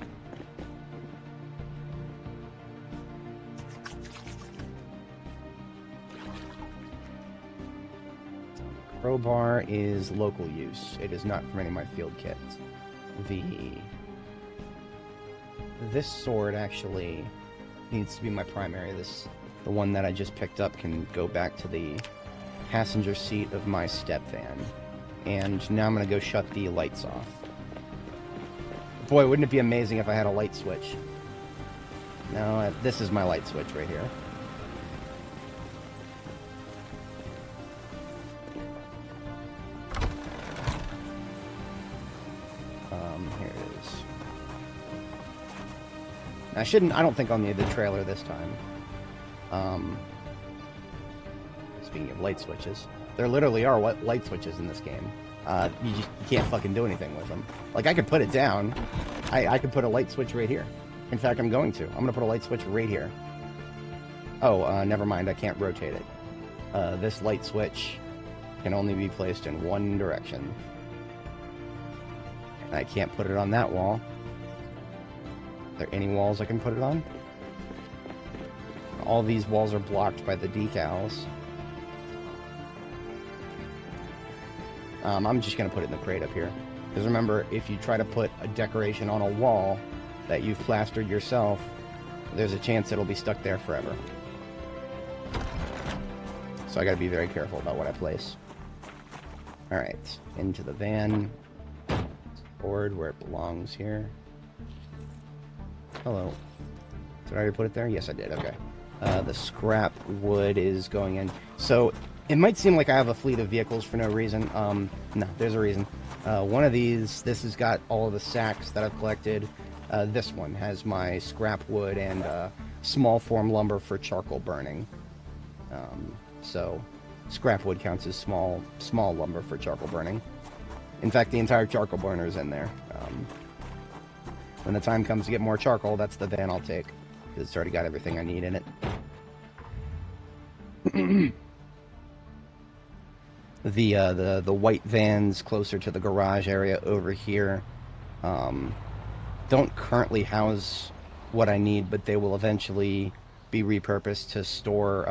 Crowbar is local use. It is not from any of my field kits. This sword actually needs to be my primary. The one that I just picked up can go back to the passenger seat of my step van. And now I'm going to go shut the lights off. Boy, wouldn't it be amazing if I had a light switch? No, this is my light switch right here. Here it is. I don't think I'll need the trailer this time. Speaking of light switches, there literally are light switches in this game. You can't fucking do anything with them. Like, I could put it down. I could put a light switch right here. In fact, I'm going to. I'm going to put a light switch right here. Oh, never mind. I can't rotate it. This light switch can only be placed in one direction. And I can't put it on that wall. Are there any walls I can put it on? All these walls are blocked by the decals. I'm just going to put it in the crate up here. Because remember, if you try to put a decoration on a wall that you've plastered yourself, there's a chance it'll be stuck there forever. So I got to be very careful about what I place. Alright, into the van. Board where it belongs here. Hello. Did I already put it there? Yes, I did. Okay. The scrap wood is going in. So, it might seem like I have a fleet of vehicles for no reason. No, there's a reason. One of these, this has got all of the sacks that I've collected. This one has my scrap wood and small form lumber for charcoal burning. So, scrap wood counts as small lumber for charcoal burning. In fact, the entire charcoal burner is in there. When the time comes to get more charcoal, that's the van I'll take. Because it's already got everything I need in it. The white vans closer to the garage area over here don't currently house what I need, but they will eventually be repurposed to store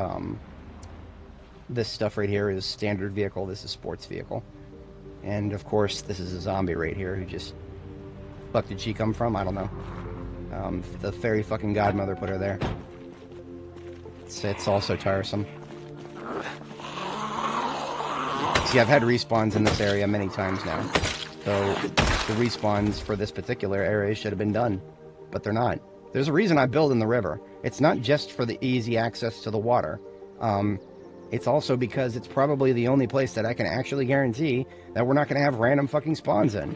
this stuff right here is standard vehicle, this is sports vehicle. And of course this is a zombie right here who just... fuck did she come from? I don't know. The fairy fucking godmother put her there. It's also tiresome. See, I've had respawns in this area many times now. So, the respawns for this particular area should have been done. But they're not. There's a reason I build in the river. It's not just for the easy access to the water. It's also because it's probably the only place that I can actually guarantee that we're not going to have random fucking spawns in.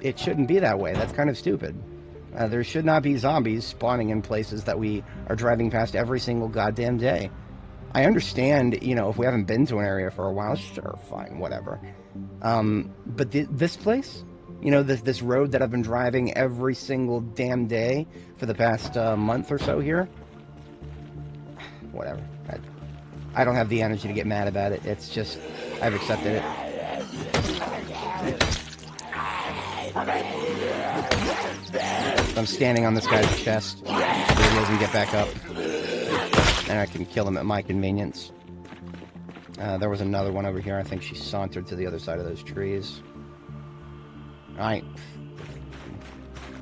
It shouldn't be that way. That's kind of stupid. There should not be zombies spawning in places that we are driving past every single goddamn day. I understand, you know, if we haven't been to an area for a while, sure, fine, whatever. But this place, you know, this road that I've been driving every single damn day for the past month or so here, whatever. I don't have the energy to get mad about it. It's just, I've accepted it. I'm standing on this guy's chest so he doesn't get back up. And I can kill him at my convenience. There was another one over here. I think she sauntered to the other side of those trees. I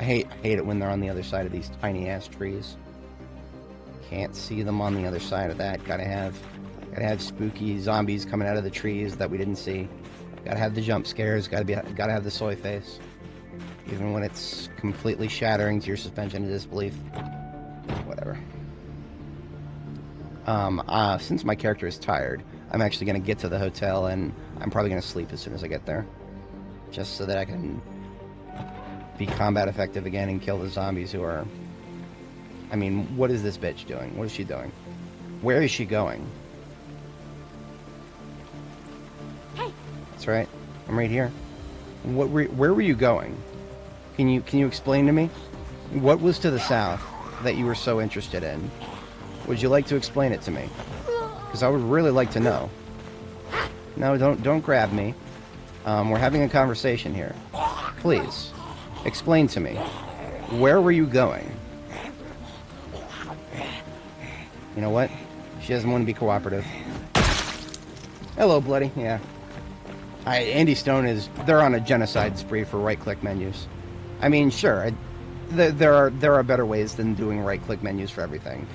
hate it when they're on the other side of these tiny-ass trees. Can't see them on the other side of that. Gotta have spooky zombies coming out of the trees that we didn't see. Gotta have the jump scares. Gotta have the soy face. Even when it's completely shattering to your suspension of disbelief. Whatever. Since my character is tired, I'm actually going to get to the hotel, and I'm probably going to sleep as soon as I get there. Just so that I can be combat effective again and kill the zombies who are... I mean, what is this bitch doing? What is she doing? Where is she going? Hey! That's right. I'm right here. Where were you going? Can you explain to me? What was to the south that you were so interested in? Would you like to explain it to me? Because I would really like to know. No, don't grab me. We're having a conversation here. Please, explain to me. Where were you going? You know what? She doesn't want to be cooperative. Hello, Bloody. Yeah. Andy Stone they're on a genocide spree for right-click menus. I mean, sure, there are better ways than doing right-click menus for everything.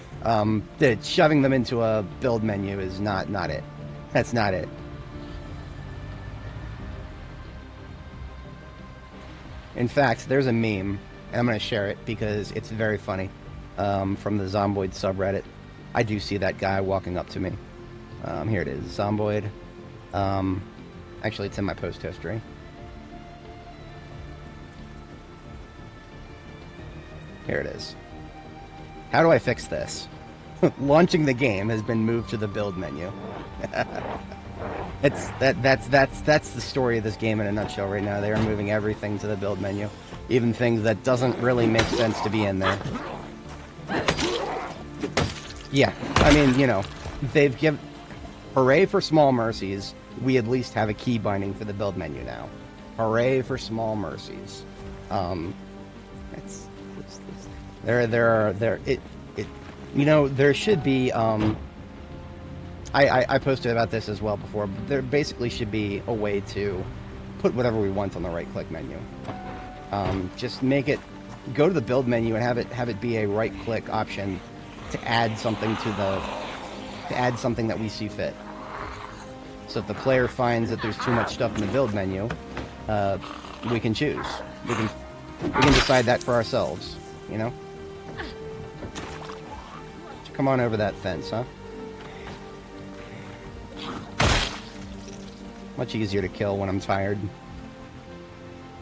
Shoving them into a build menu is not it. That's not it. In fact, there's a meme, and I'm going to share it because it's very funny, from the Zomboid subreddit. I do see that guy walking up to me. Here it is, Zomboid. Actually, it's in my post history. Here it is. How do I fix this? Launching the game has been moved to the build menu. That's the story of this game in a nutshell right now. They are moving everything to the build menu, even things that doesn't really make sense to be in there. Yeah, I mean, you know, they've given... Hooray for small mercies. We at least have a key binding for the build menu now. Hooray for small mercies. You know, there should be, I posted about this as well before, but there basically should be a way to put whatever we want on the right-click menu. Just make it, go to the build menu and have it be a right-click option to add something that we see fit. So if the player finds that there's too much stuff in the build menu, we can choose. We can decide that for ourselves, you know? Come on over that fence, huh? Much easier to kill when I'm tired.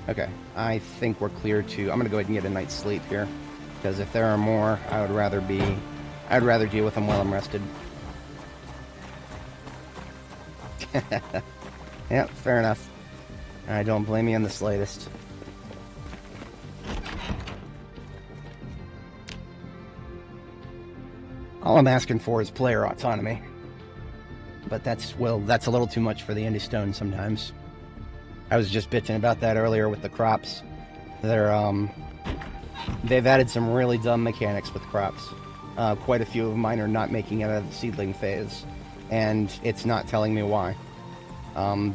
Okay, I think we're clear to... I'm gonna go ahead and get a night's sleep here, because if there are more, I'd rather deal with them while I'm rested. Yeah, fair enough. I don't blame you in the slightest. All I'm asking for is player autonomy. But that's a little too much for the Indie Stone sometimes. I was just bitching about that earlier with the crops. They've added some really dumb mechanics with crops. Quite a few of mine are not making it out of the seedling phase, and it's not telling me why.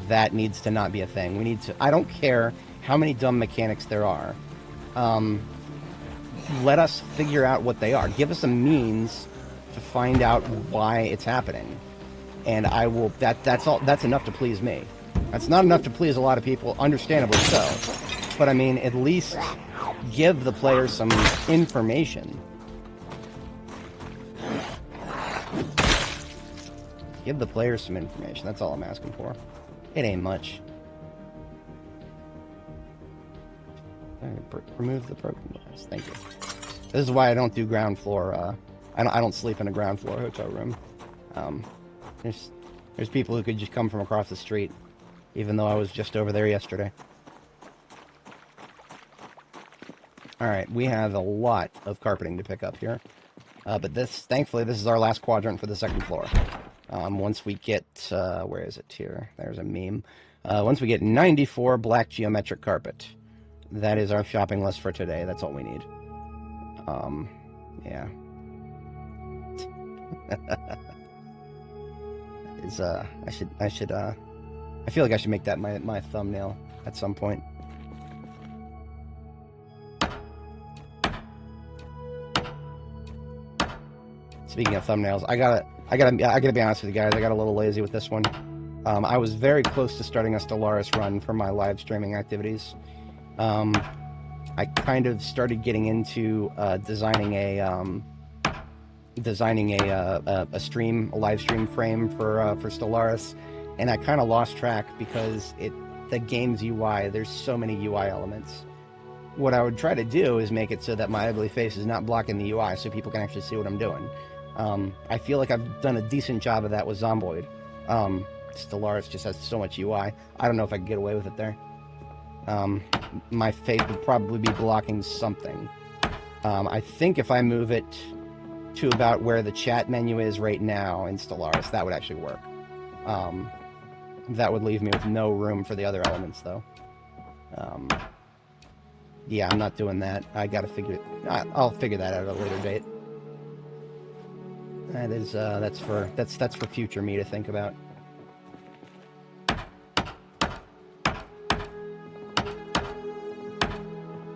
That needs to not be a thing. I don't care how many dumb mechanics there are. Let us figure out what they are. Give us a means to find out why it's happening. And I will, that's enough to please me. That's not enough to please a lot of people, understandably so. But I mean, at least give the player some information. Give the players some information, that's all I'm asking for. It ain't much. Remove the broken glass, thank you. This is why I don't do ground floor, I don't sleep in a ground floor hotel room. There's people who could just come from across the street, even though I was just over there yesterday. Alright, we have a lot of carpeting to pick up here. But thankfully, this is our last quadrant for the second floor. Once we get, where is it here? There's a meme. Once we get 94 black geometric carpet, that is our shopping list for today. That's all we need. Yeah. I feel like I should make that my thumbnail at some point. Speaking of thumbnails, I gotta be honest with you guys, I got a little lazy with this one. I was very close to starting a Stellaris run for my live streaming activities. I kind of started getting into designing a live stream frame for Stellaris, and I kind of lost track because the game's UI, there's so many UI elements. What I would try to do is make it so that my ugly face is not blocking the UI, so people can actually see what I'm doing. I feel like I've done a decent job of that with Zomboid. Stellaris just has so much UI. I don't know if I can get away with it there. My face would probably be blocking something. I think if I move it to about where the chat menu is right now in Stellaris, that would actually work. That would leave me with no room for the other elements, though. Yeah, I'm not doing that. I gotta figure it... I'll figure that out at a later date. That's for future me to think about.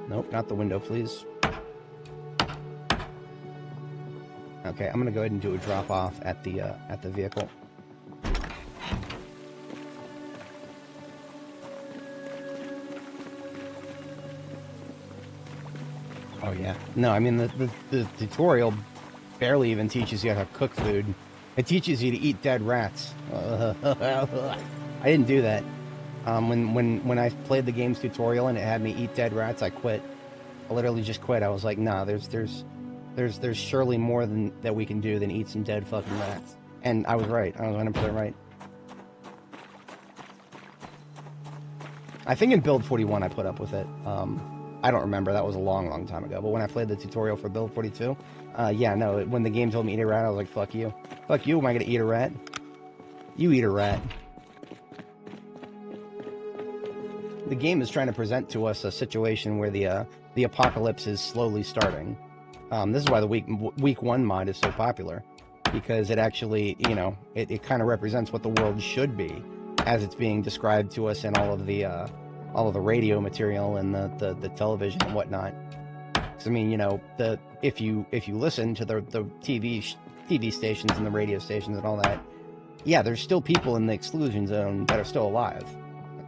Nope, not the window, please. Okay, I'm gonna go ahead and do a drop off at the vehicle. Oh yeah. No, I mean the tutorial barely even teaches you how to cook food. It teaches you to eat dead rats. I didn't do that. When I played the game's tutorial and it had me eat dead rats, I quit. I literally just quit. I was like, nah, there's surely more than that we can do than eat some dead fucking rats. And I was right. I was 100% right. I think in build 41 I put up with it. I don't remember. That was a long, long time ago. But when I played the tutorial for build 42, yeah, no, when the game told me to eat a rat, I was like, fuck you. Fuck you, am I going to eat a rat? You eat a rat. The game is trying to present to us a situation where the apocalypse is slowly starting. This is why the week 1 mod is so popular, because it actually, you know, it kind of represents what the world should be as it's being described to us in all of the radio material and the television and whatnot. Because I mean, you know, if you listen to the TV stations and the radio stations and all that, yeah, there's still people in the exclusion zone that are still alive.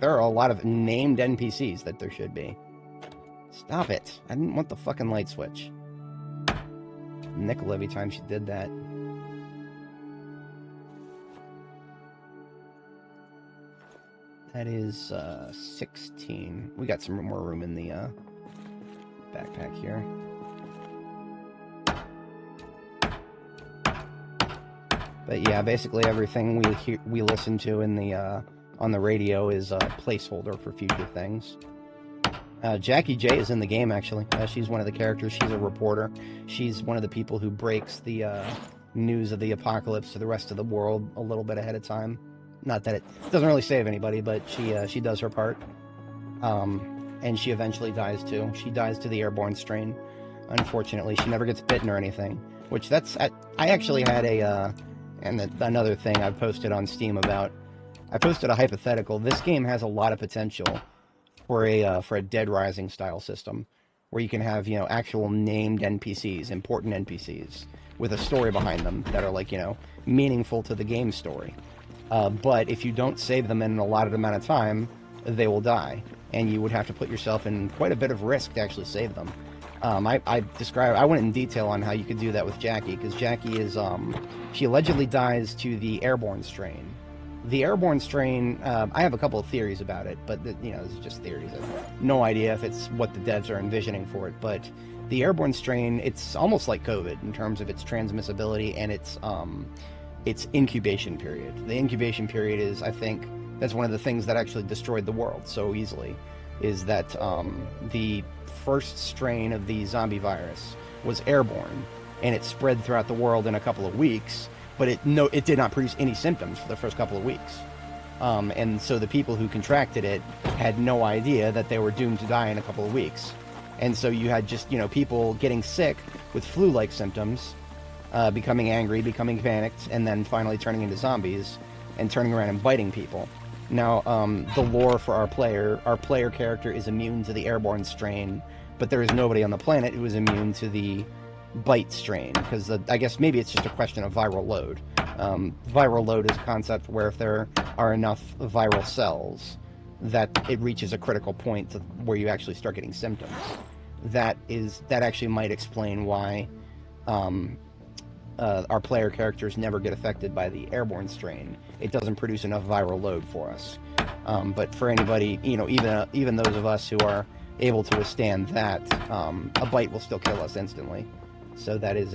There are a lot of named NPCs that there should be. Stop it. I didn't want the fucking light switch. Nickel every time she did that. That is 16. We got some more room in the backpack here. But yeah, basically everything we listen to in the on the radio is a placeholder for future things. Jackie J is in the game, actually. She's one of the characters. She's a reporter. She's one of the people who breaks the news of the apocalypse to the rest of the world a little bit ahead of time. Not that it doesn't really save anybody, but she does her part. And she eventually dies too. She dies to the airborne strain. Unfortunately, she never gets bitten or anything. Which I actually had another thing I've posted on Steam about. I posted a hypothetical. This game has a lot of potential for a Dead Rising style system, where you can have, you know, actual named NPCs, important NPCs, with a story behind them that are, like, you know, meaningful to the game story. But if you don't save them in an allotted amount of time, they will die, and you would have to put yourself in quite a bit of risk to actually save them. I went in detail on how you could do that with Jackie, because Jackie is, she allegedly dies to the airborne strain. The airborne strain, I have a couple of theories about it, but, you know, this is just theories. I have no idea if it's what the devs are envisioning for it, but the airborne strain, it's almost like COVID in terms of its transmissibility and its incubation period. The incubation period is, I think, that's one of the things that actually destroyed the world so easily, is that the first strain of the zombie virus was airborne, and it spread throughout the world in a couple of weeks, but it did not produce any symptoms for the first couple of weeks. And so the people who contracted it had no idea that they were doomed to die in a couple of weeks. And so you had just, you know, people getting sick with flu-like symptoms, becoming angry, becoming panicked, and then finally turning into zombies and turning around and biting people. Now, the lore for our player character is immune to the airborne strain, but there is nobody on the planet who is immune to the bite strain, because I guess maybe it's just a question of viral load. Viral load is a concept where if there are enough viral cells that it reaches a critical point where you actually start getting symptoms. That actually might explain why our player characters never get affected by the airborne strain. It doesn't produce enough viral load for us. But for anybody, you know, even those of us who are able to withstand that, a bite will still kill us instantly. So that is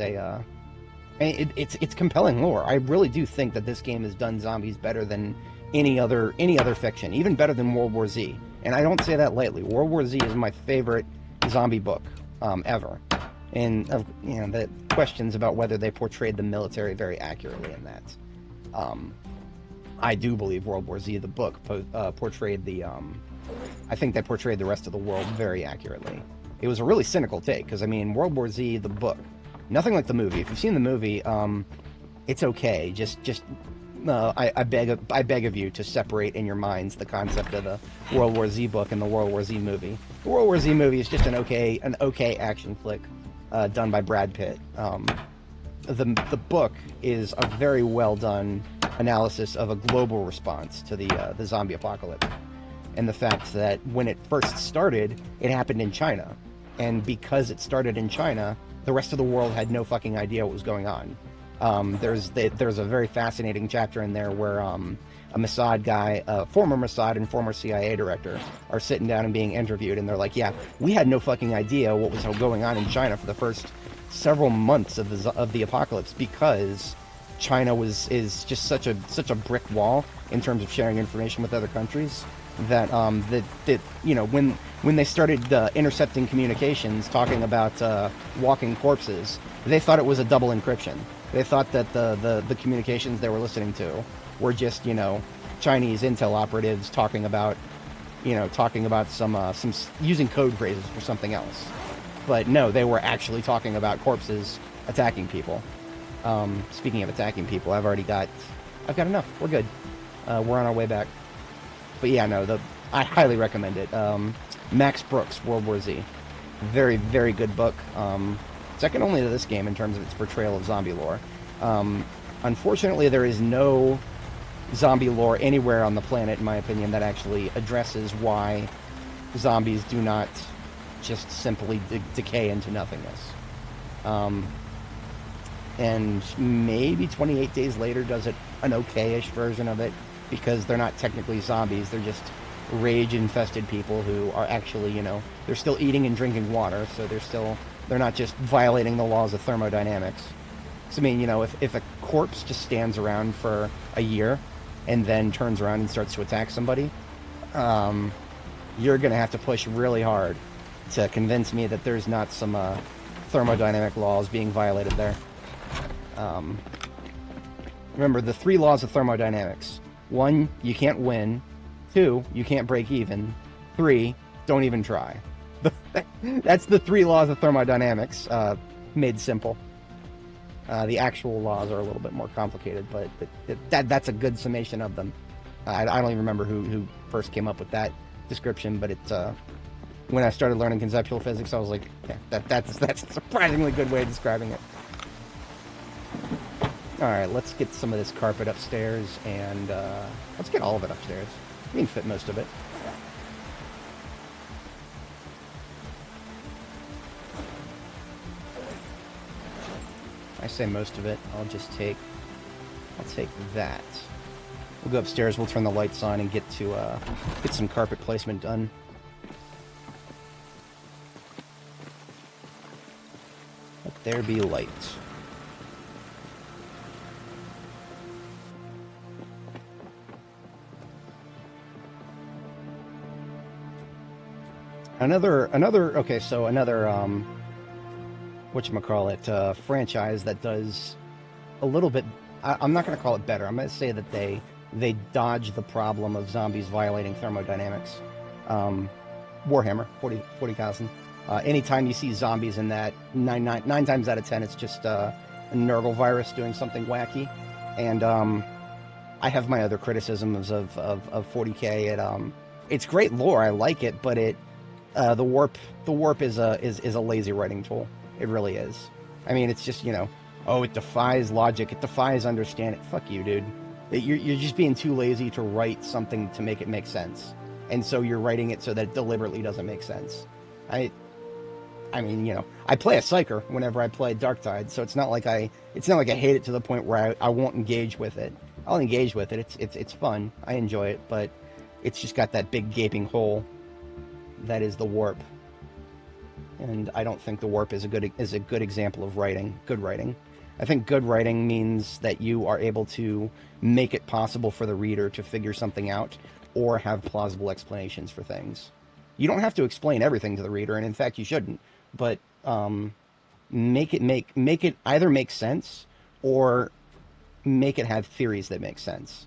it's compelling lore. I really do think that this game has done zombies better than any other fiction, even better than World War Z. And I don't say that lightly. World War Z is my favorite zombie book ever. And you know, the questions about whether they portrayed the military very accurately in that. I do believe World War Z, the book, portrayed the. I think they portrayed the rest of the world very accurately. It was a really cynical take, because I mean, World War Z, the book, nothing like the movie. If you've seen the movie, it's okay. I beg of you to separate in your minds the concept of the World War Z book and the World War Z movie. The World War Z movie is just an okay action flick done by Brad Pitt. The book is a very well done analysis of a global response to the zombie apocalypse, and the fact that when it first started, it happened in China. and because it started in China, the rest of the world had no fucking idea what was going on. There's a very fascinating chapter in there where a Mossad guy, a former Mossad and former CIA director, are sitting down and being interviewed, and they're like, "Yeah, we had no fucking idea what was going on in China for the first several months of the apocalypse because China is just such a brick wall in terms of sharing information with other countries that when they started intercepting communications talking about walking corpses, they thought it was a double encryption. They thought that the communications they were listening to were just Chinese intel operatives talking about some using code phrases for something else. But no, they were actually talking about corpses attacking people. Speaking of attacking people, I've got enough. We're good. We're on our way back. But yeah, no, I highly recommend it. Max Brooks, World War Z. Very, very good book. Second only to this game in terms of its portrayal of zombie lore. Unfortunately, there is no zombie lore anywhere on the planet, in my opinion, that actually addresses why zombies do not just simply decay into nothingness. And maybe 28 Days Later does it an okay-ish version of it, because they're not technically zombies, they're just rage-infested people who are actually, they're still eating and drinking water, so they're not just violating the laws of thermodynamics. So, I mean, if a corpse just stands around for a year and then turns around and starts to attack somebody, you're going to have to push really hard to convince me that there's not some thermodynamic laws being violated there. Remember, the 3 laws of thermodynamics. 1, you can't win. 2, you can't break even. 3, don't even try. That's the 3 laws of thermodynamics, made simple. The actual laws are a little bit more complicated, but that's a good summation of them. I don't even remember who first came up with that description, but it's when I started learning conceptual physics, I was like, yeah, that's a surprisingly good way of describing it. Alright, let's get some of this carpet upstairs, and let's get all of it upstairs. We can fit most of it. I say most of it. I'll take that. We'll go upstairs, we'll turn the lights on and get some carpet placement done. Let there be light. Another whatchamacallit, franchise that does a little bit, I'm not going to call it better, I'm going to say that they dodge the problem of zombies violating thermodynamics. Warhammer 40,000. Anytime you see zombies in that, 9 times out of 10 it's just a Nurgle virus doing something wacky. And I have my other criticisms of 40k. It's great lore, I like it, but the warp is a lazy writing tool. It really is. I mean, it's just, it defies logic, it defies understanding. Fuck you, dude. You're just being too lazy to write something to make it make sense. And so you're writing it so that it deliberately doesn't make sense. I mean, I play a Psyker whenever I play Darktide, so it's not like I hate it to the point where I won't engage with it. I'll engage with it. It's fun. I enjoy it, but it's just got that big gaping hole that is the warp. And I don't think the warp is a good example of writing, good writing. I think good writing means that you are able to make it possible for the reader to figure something out or have plausible explanations for things. You don't have to explain everything to the reader, and in fact you shouldn't, but make it either make sense or make it have theories that make sense.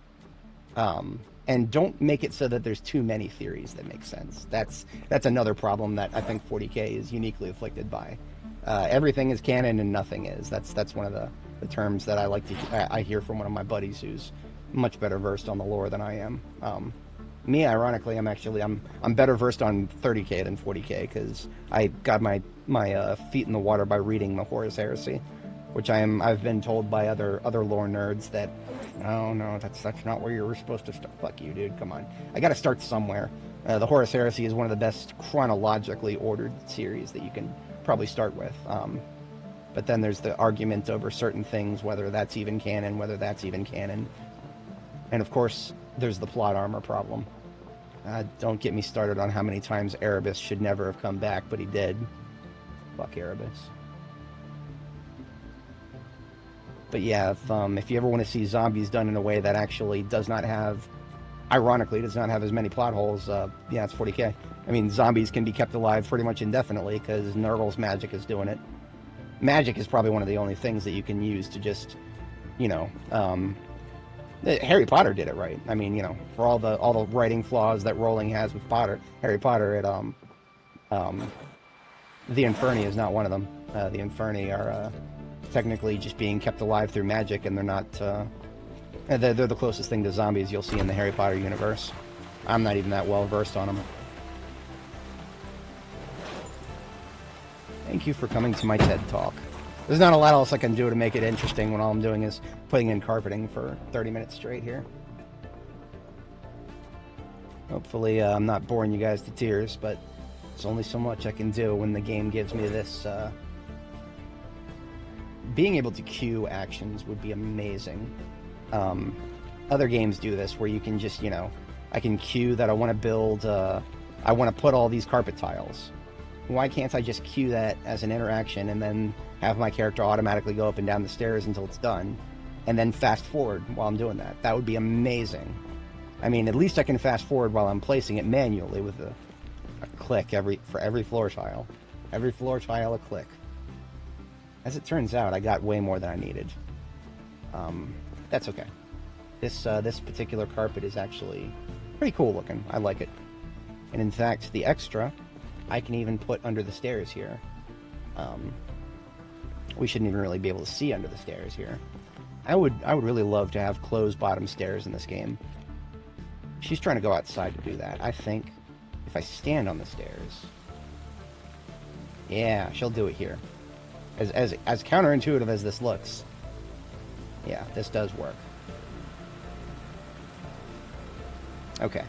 And don't make it so that there's too many theories that make sense. That's another problem that I think 40k is uniquely afflicted by. Everything is canon and nothing is. That's one of the terms that I hear from one of my buddies who's much better versed on the lore than I am. Me, ironically, I'm better versed on 30k than 40k because I got my feet in the water by reading the Horus Heresy, which I've been told by other lore nerds that no, that's not where you're supposed to start. Fuck you, dude. Come on. I got to start somewhere. The Horus Heresy is one of the best chronologically ordered series that you can probably start with. But then there's the argument over certain things, whether that's even canon, whether that's even canon. And of course, there's the plot armor problem. Don't get me started on how many times Erebus should never have come back, but he did. Fuck Erebus. But yeah, if you ever want to see zombies done in a way that actually does not have, ironically, does not have as many plot holes, yeah, it's 40k. I mean, zombies can be kept alive pretty much indefinitely because Nurgle's magic is doing it. Magic is probably one of the only things that you can use to just, you know, Harry Potter did it right. I mean, you know, for all the writing flaws that Rowling has with Harry Potter, the Inferni is not one of them. The Inferni are technically just being kept alive through magic, and they're not. They're the closest thing to zombies you'll see in the Harry Potter universe. I'm not even that well versed on them. Thank you for coming to my TED Talk. There's not a lot else I can do to make it interesting when all I'm doing is putting in carpeting for 30 minutes straight here. Hopefully I'm not boring you guys to tears, but there's only so much I can do when the game gives me this. Being able to queue actions would be amazing. Other games do this where you can just, you know, I can queue that I want to build, I want to put all these carpet tiles. Why can't I just queue that as an interaction and then have my character automatically go up and down the stairs until it's done, and then fast forward while I'm doing that? That would be amazing. I mean, at least I can fast forward while I'm placing it manually with a click for every floor tile. Every floor tile, a click. As it turns out, I got way more than I needed. That's okay. This particular carpet is actually pretty cool looking. I like it. And in fact, the extra I can even put under the stairs here. We shouldn't even really be able to see under the stairs here. I would really love to have closed bottom stairs in this game. She's trying to go outside to do that. I think if I stand on the stairs, yeah, she'll do it here. As counterintuitive as this looks, yeah, this does work. Okay,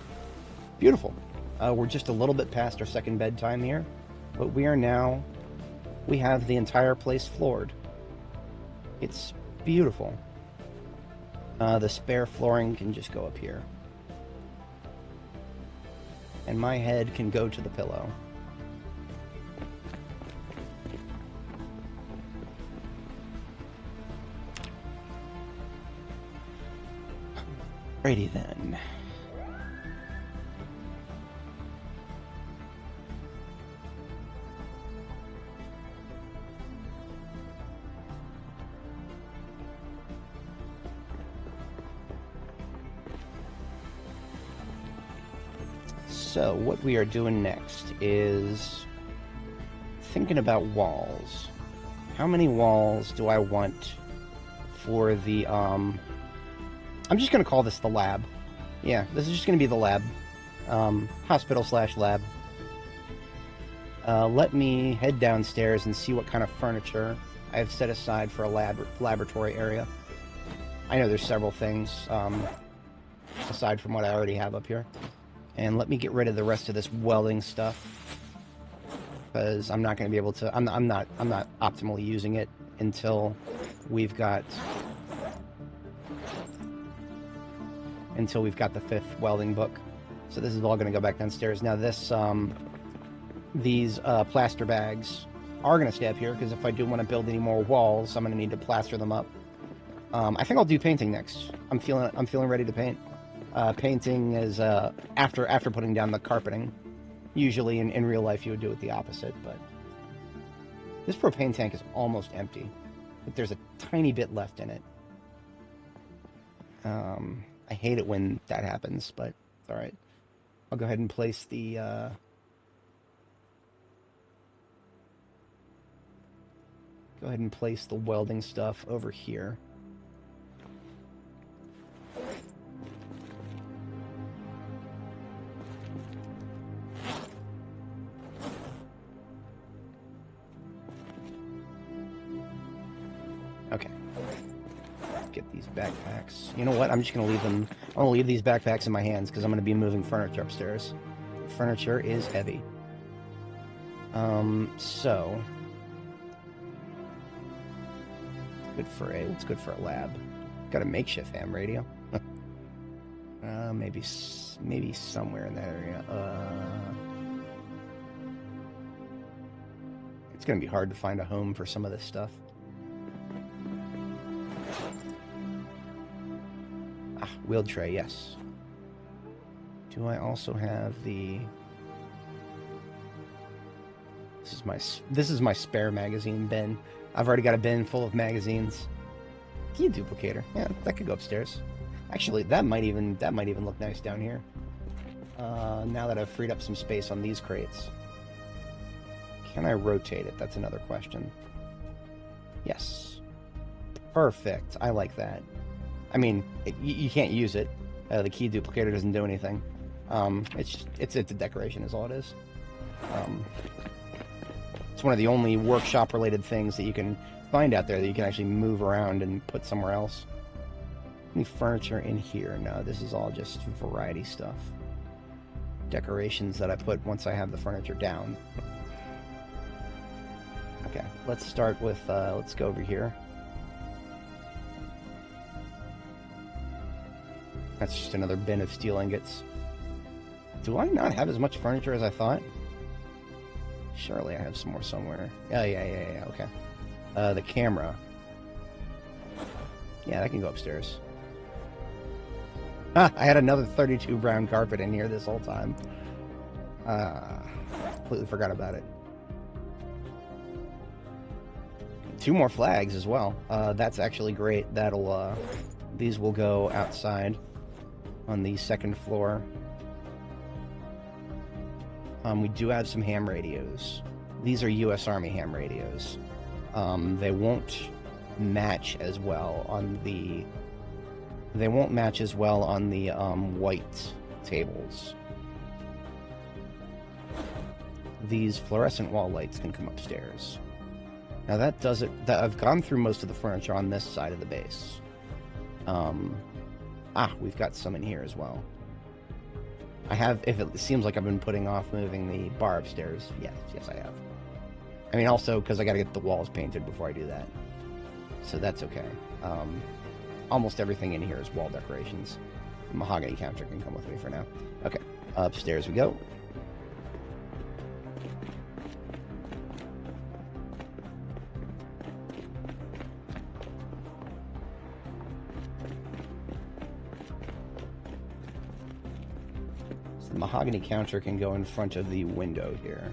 beautiful. We're just a little bit past our second bedtime here, but we have the entire place floored. It's beautiful. The spare flooring can just go up here. And my head can go to the pillow. Alrighty then. So what we are doing next is thinking about walls. How many walls do I want for the, I'm just going to call this the lab. Yeah, this is just going to be the lab. Hospital/lab. Let me head downstairs and see what kind of furniture I have set aside for a laboratory area. I know there's several things, aside from what I already have up here. And let me get rid of the rest of this welding stuff, because I'm not going to be able to. I'm not optimally using it until we've got the 5th welding book. So this is all going to go back downstairs. Now these plaster bags are going to stay up here, because if I do want to build any more walls, I'm going to need to plaster them up. I think I'll do painting next. I'm feeling ready to paint. Painting is after putting down the carpeting. Usually in real life you would do it the opposite, but this propane tank is almost empty. But there's a tiny bit left in it. I hate it when that happens, but it's alright. I'll go ahead and place the welding stuff over here. Okay. Get these backpacks. You know what? I'm just going to leave them. I'm going to leave these backpacks in my hands because I'm going to be moving furniture upstairs. furniture is heavy. So what's good for a lab? Got a makeshift ham radio. Maybe somewhere in that area. It's gonna be hard to find a home for some of this stuff. Wheeled tray, yes. Do I also have the... This is my spare magazine bin. I've already got a bin full of magazines. Key duplicator. Yeah, that could go upstairs. Actually, that might even look nice down here. Now that I've freed up some space on these crates. Can I rotate it? That's another question. Yes. Perfect. I like that. I mean, you can't use it. The key duplicator doesn't do anything. It's a decoration is all it is. It's one of the only workshop-related things that you can find out there that you can actually move around and put somewhere else. Any furniture in here? No, this is all just variety stuff. Decorations that I put once I have the furniture down. Okay, let's start with, let's go over here. That's just another bin of steel ingots. Do I not have as much furniture as I thought? Surely I have some more somewhere. Yeah, okay. The camera. Yeah, that can go upstairs. I had another 32 brown carpet in here this whole time. Completely forgot about it. 2 more flags as well. That's actually great. That'll, these will go outside on the 2nd floor. We do have some ham radios. These are U.S. Army ham radios. They won't match as well on the... white tables. These fluorescent wall lights can come upstairs. Now that does it. I've gone through most of the furniture on this side of the base. We've got some in here as well. I have, if it seems like I've been putting off moving the bar upstairs, yes I have. I mean, also, because I gotta get the walls painted before I do that. So that's okay. Almost everything in here is wall decorations. The mahogany counter can come with me for now. Okay, upstairs we go. The mahogany counter can go in front of the window here.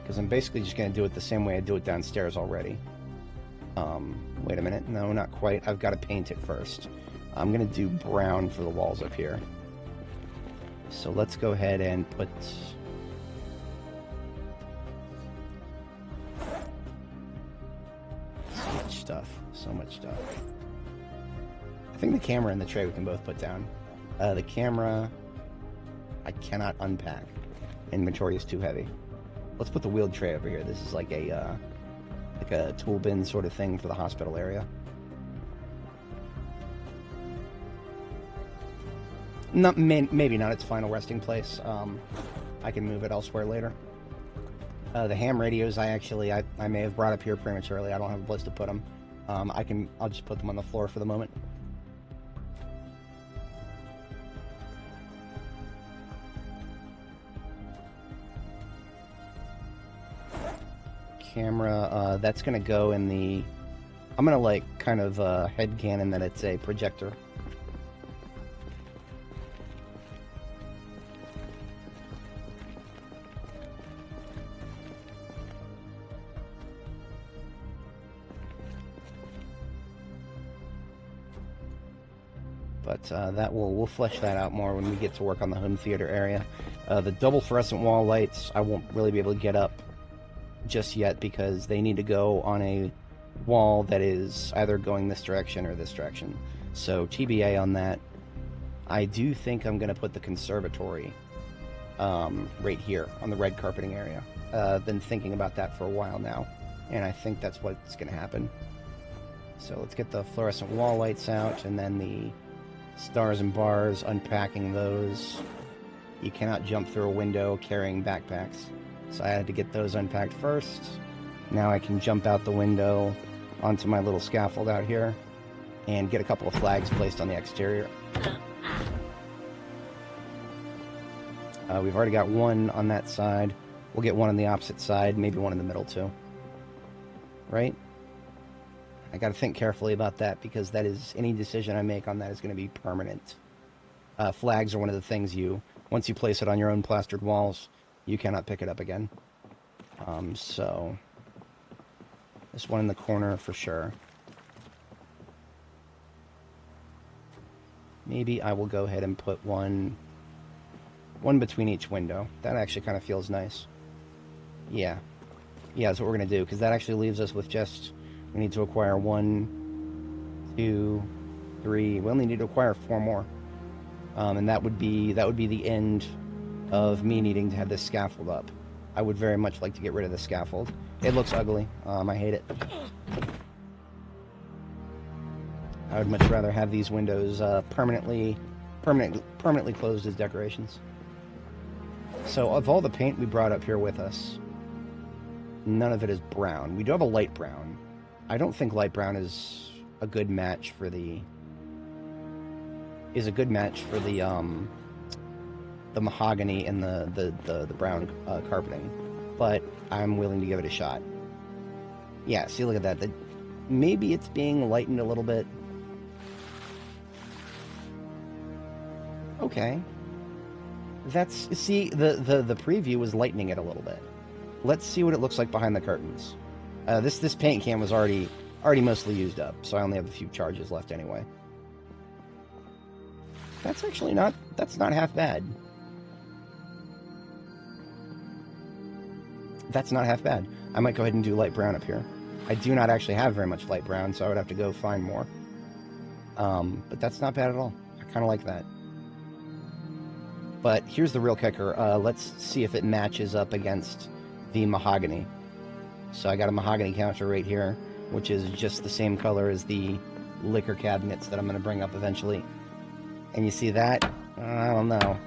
Because I'm basically just going to do it the same way I do it downstairs already. Wait a minute. No, not quite. I've got to paint it first. I'm going to do brown for the walls up here. So let's go ahead and put... So much stuff. So much stuff. I think the camera and the tray we can both put down. The camera, I cannot unpack. Inventory is too heavy. Let's put the wheeled tray over here. This is like a tool bin sort of thing for the hospital area. Maybe not its final resting place. I can move it elsewhere later. The ham radios, I may have brought up here prematurely. I don't have a place to put them. I'll just put them on the floor for the moment. Camera, that's gonna go in the... I'm gonna like kind of headcanon that it's a projector. But we'll flesh that out more when we get to work on the home theater area. The double fluorescent wall lights, I won't really be able to get up just yet because they need to go on a wall that is either going this direction or this direction. So TBA on that. I do think I'm going to put the conservatory right here on the red carpeting area. Been thinking about that for a while now, and I think that's what's going to happen. So let's get the fluorescent wall lights out, and then the stars and bars, unpacking those. You cannot jump through a window carrying backpacks. So I had to get those unpacked first. Now I can jump out the window onto my little scaffold out here and get a couple of flags placed on the exterior. We've already got one on that side. We'll get one on the opposite side, maybe one in the middle too. Right? I gotta think carefully about that because that is, any decision I make on that is going to be permanent. Flags are one of the things once you place it on your own plastered walls, you cannot pick it up again. So, this one in the corner for sure. Maybe I will go ahead and put one between each window. That actually kind of feels nice. Yeah, that's what we're going to do, because that actually leaves us with just, we need to acquire 1, 2, 3, we only need to acquire 4 more. And that would be the end of me needing to have this scaffold up. I would very much like to get rid of the scaffold. It looks ugly. I hate it. I would much rather have these windows permanently closed as decorations. So of all the paint we brought up here with us, none of it is brown. We do have a light brown. I don't think light brown is a good match for the mahogany and the brown carpeting, but I'm willing to give it a shot. Yeah, see, look at that. Maybe it's being lightened a little bit. Okay. See, the preview was lightening it a little bit. Let's see what it looks like behind the curtains. This paint can was already mostly used up, so I only have a few charges left anyway. That's actually that's not half bad. That's not half bad. I might go ahead and do light brown up here. I do not actually have very much light brown, so I would have to go find more. But that's not bad at all. I kind of like that. But here's the real kicker. Let's see if it matches up against the mahogany. So I got a mahogany counter right here, which is just the same color as the liquor cabinets that I'm going to bring up eventually. And you see that? I don't know.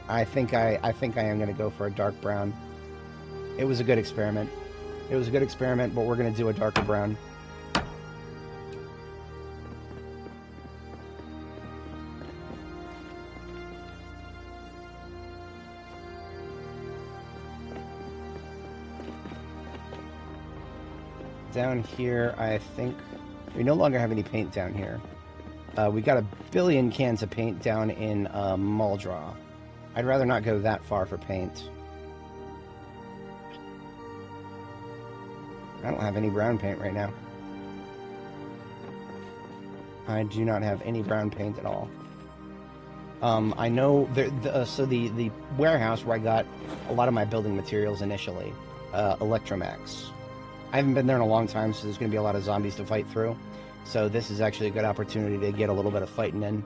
I think I am going to go for a dark brown. It was a good experiment. But we're going to do a darker brown. Down here, I think we no longer have any paint down here. We got a billion cans of paint down in Muldraw. I'd rather not go that far for paint. I don't have any brown paint right now. I do not have any brown paint at all. I know so the warehouse where I got a lot of my building materials initially, Electromax. I haven't been there in a long time, so there's going to be a lot of zombies to fight through. So this is actually a good opportunity to get a little bit of fighting in.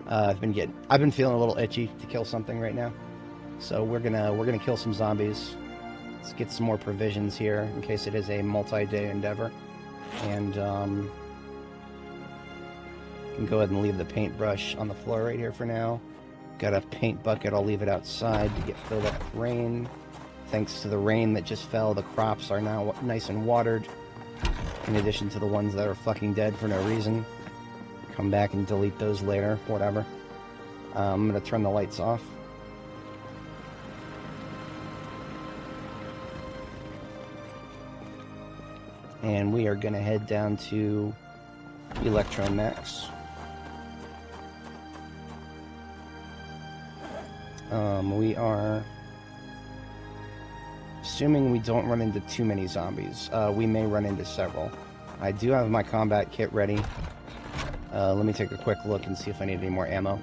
I've been feeling a little itchy to kill something right now. So we're gonna kill some zombies. Let's get some more provisions here in case it is a multi-day endeavor. And can go ahead and leave the paintbrush on the floor right here for now. Got a paint bucket. I'll leave it outside to get filled up with rain. Thanks to the rain that just fell, the crops are now nice and watered, in addition to the ones that are fucking dead for no reason. Come back and delete those later, whatever. I'm going to turn the lights off. And we are going to head down to Electromax. We are assuming we don't run into too many zombies. We may run into several. I do have my combat kit ready. Let me take a quick look and see if I need any more ammo.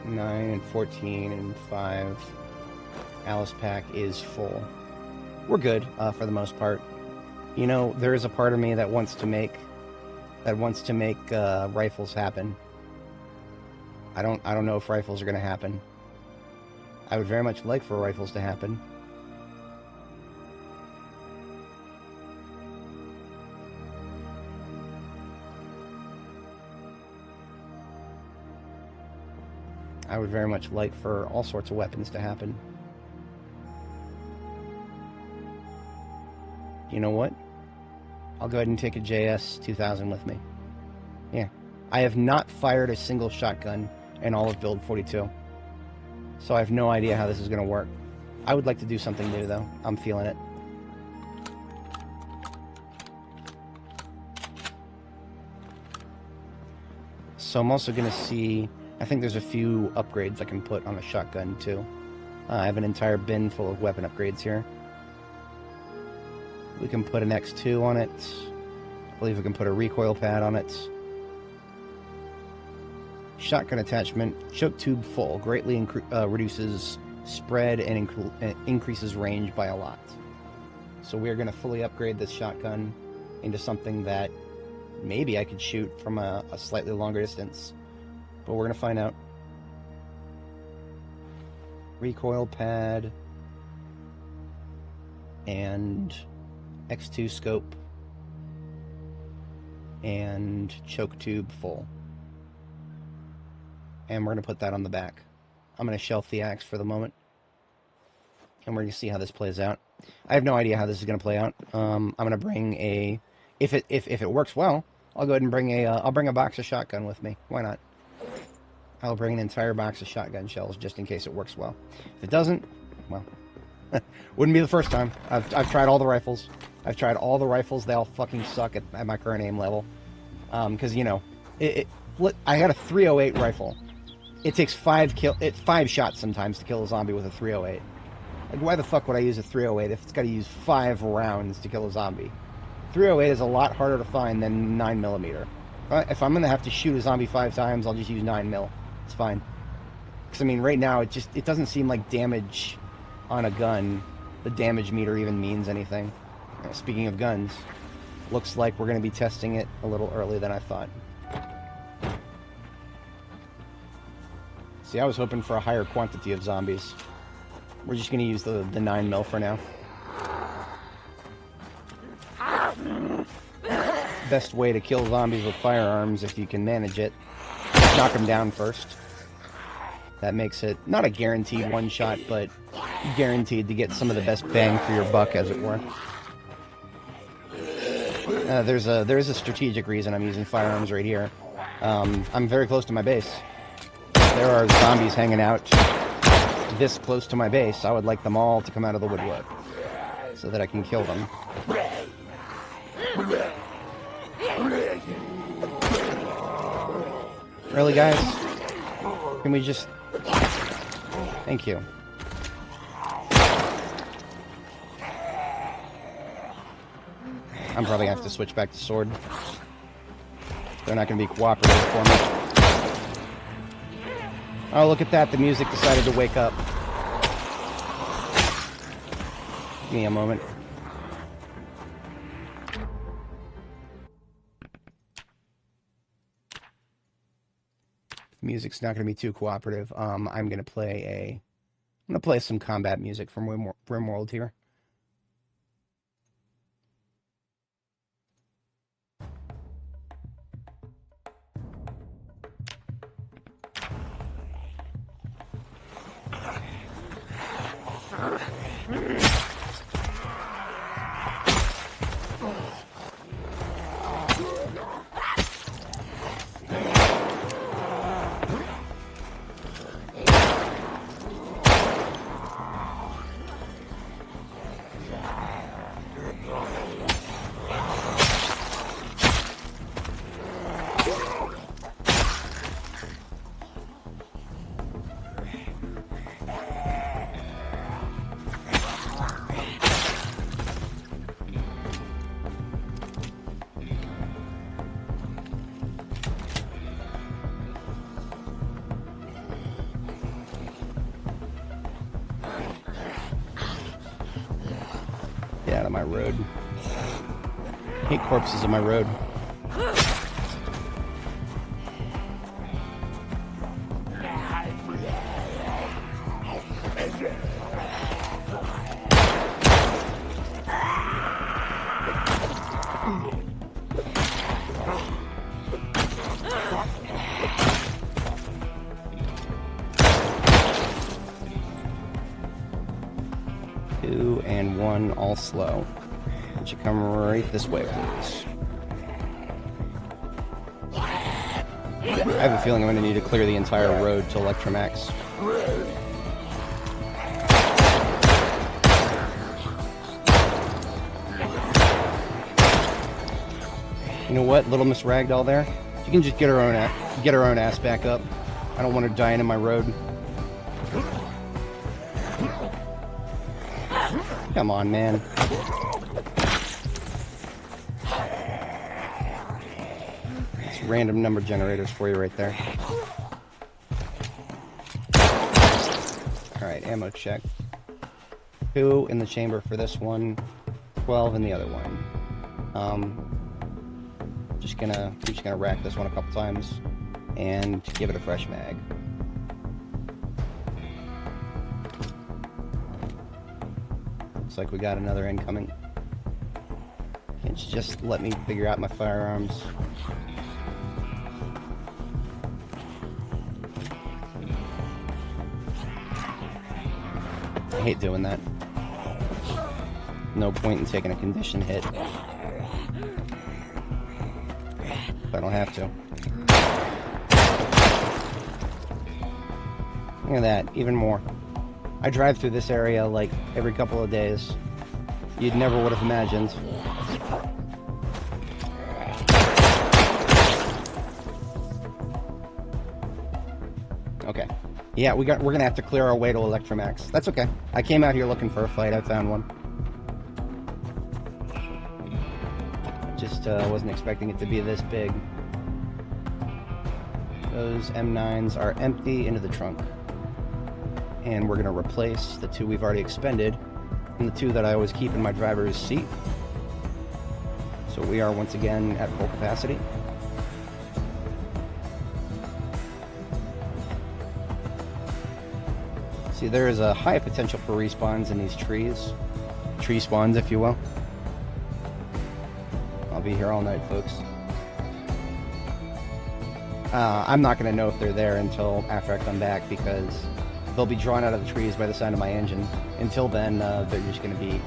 9 and 14 and 5. Alice pack is full. We're good for the most part. You know, there is a part of me that wants to make rifles happen. I don't know if rifles are going to happen. I would very much like for rifles to happen. I would very much like for all sorts of weapons to happen. You know what? I'll go ahead and take a JS 2000 with me. Yeah. I have not fired a single shotgun in all of Build 42. So I have no idea how this is going to work. I would like to do something new, though. I'm feeling it. So I'm also going to see... I think there's a few upgrades I can put on a shotgun, too. I have an entire bin full of weapon upgrades here. We can put an X2 on it. I believe we can put a recoil pad on it. Shotgun attachment. Choke tube full. Greatly reduces spread and increases range by a lot. So we're going to fully upgrade this shotgun into something that maybe I could shoot from a slightly longer distance. But we're going to find out. Recoil pad. And X2 scope. And choke tube full. And we're going to put that on the back. I'm going to shelf the axe for the moment. And we're going to see how this plays out. I have no idea how this is going to play out. I'm going to bring a... If it works well, I'll go ahead and bring a... I'll bring a box of shotgun with me. Why not? I'll bring an entire box of shotgun shells just in case it works well. If it doesn't, well... wouldn't be the first time. I've tried all the rifles. I've tried all the rifles. They all fucking suck at my current aim level. Because, you know... I got a 308 rifle. It takes 5 shots sometimes to kill a zombie with a 308. Like, why the fuck would I use a 308 if it's got to use 5 rounds to kill a zombie? 308 is a lot harder to find than 9mm. If I'm going to have to shoot a zombie 5 times, I'll just use 9mm. It's fine. Because, I mean, right now, it doesn't seem like damage on a gun, the damage meter even means anything. Speaking of guns, looks like we're going to be testing it a little earlier than I thought. See, I was hoping for a higher quantity of zombies. We're just going to use the 9mm for now. Best way to kill zombies with firearms, if you can manage it, knock them down first. That makes it not a guaranteed one-shot, but guaranteed to get some of the best bang for your buck, as it were. There is a strategic reason I'm using firearms right here. I'm very close to my base. There are zombies hanging out this close to my base. I would like them all to come out of the woodwork so that I can kill them. Really, guys? Can we just... Thank you. I'm probably going to have to switch back to sword. They're not going to be cooperative for me. Oh, look at that. The music decided to wake up. Give me a moment. The music's not going to be too cooperative. I'm going to play some combat music from RimWorld here. Get out of my road. Hate corpses on my road. 2 and 1 all slow. Would you come right this way, please? I have a feeling I'm going to need to clear the entire road to Electromax. You know what, Little Miss Ragdoll there? You can just get her own ass back up. I don't want her dying in my road. Come on, man. It's random number generators for you right there. Alright, ammo check. 2 in the chamber for this one, 12 in the other one. I'm just gonna rack this one a couple times and give it a fresh mag. Looks like we got another incoming. Can't you just let me figure out my firearms? I hate doing that. No point in taking a condition hit if I don't have to. Look at that, even more. I drive through this area like every couple of days. You'd never would have imagined. Okay. Yeah, we're gonna have to clear our way to Electromax. That's okay. I came out here looking for a fight. I found one. Just wasn't expecting it to be this big. Those M9s are empty into the trunk. And we're going to replace the 2 we've already expended and the 2 that I always keep in my driver's seat. So we are once again at full capacity. See, there is a high potential for respawns in these trees. Tree spawns, if you will. I'll be here all night, folks. I'm not going to know if they're there until after I come back, because they'll be drawn out of the trees by the sound of my engine. Until then, they're just going to be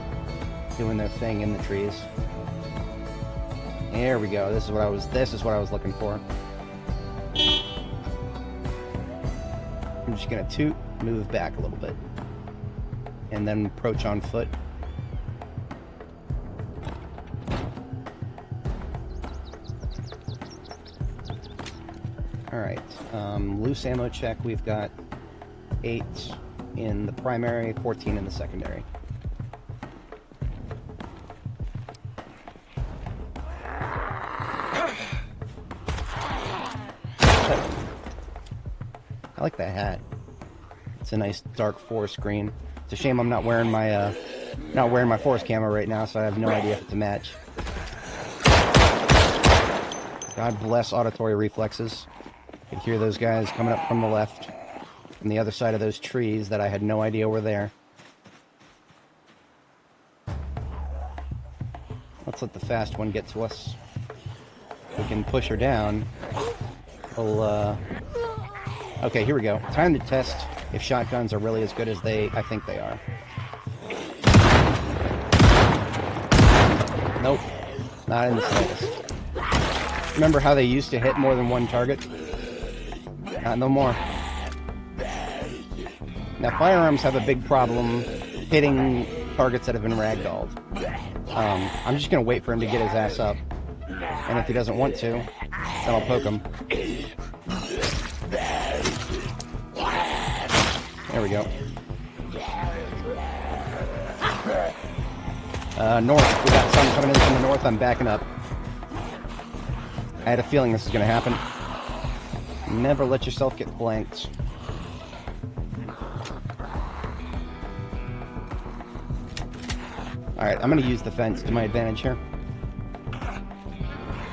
doing their thing in the trees. There we go. This is what I was looking for. I'm just going to toot, move back a little bit, and then approach on foot. Alright, loose ammo check, we've got 8 in the primary, 14 in the secondary. I like that hat. It's a nice dark forest green. It's a shame I'm not wearing my forest camo right now, so I have no idea if it's a match. God bless auditory reflexes. I could hear those guys coming up from the left, from the other side of those trees that I had no idea were there. Let's let the fast one get to us. If we can push her down, we'll, okay, here we go. Time to test if shotguns are really as good as I think they are. Nope, not in the slightest. Remember how they used to hit more than one target? No more. Now, firearms have a big problem hitting targets that have been ragdolled. I'm just going to wait for him to get his ass up. And if he doesn't want to, then I'll poke him. There we go. North. We got some coming in from the north. I'm backing up. I had a feeling this was going to happen. Never let yourself get blanked. Alright, I'm going to use the fence to my advantage here.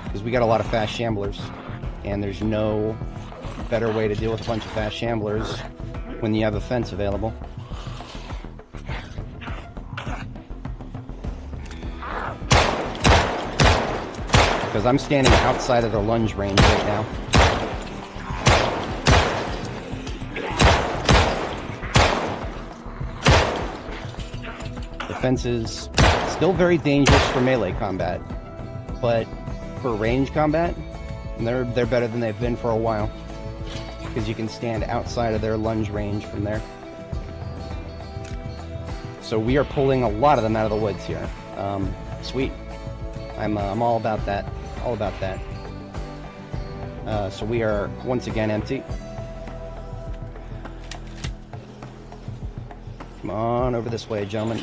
Because we got a lot of fast shamblers. And there's no better way to deal with a bunch of fast shamblers when you have a fence available. Because I'm standing outside of their lunge range right now. defense is still very dangerous for melee combat, but for range combat, they're better than they've been for a while, because you can stand outside of their lunge range from there. So we are pulling a lot of them out of the woods here. Sweet. I'm all about that. All about that. So we are once again empty. Come on over this way, gentlemen.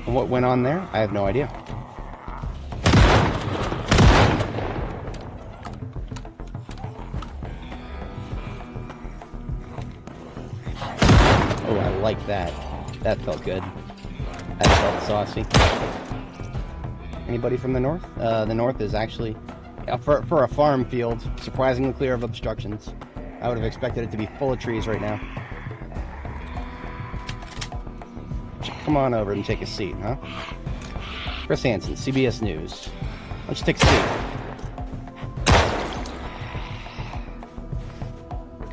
What went on there? I have no idea. Oh, I like that. That felt good. That felt saucy. Anybody from the north? The north is actually, for a farm field, surprisingly clear of obstructions. I would have expected it to be full of trees right now. Come on over and take a seat, huh? Chris Hansen, CBS News. Why don't you take a seat?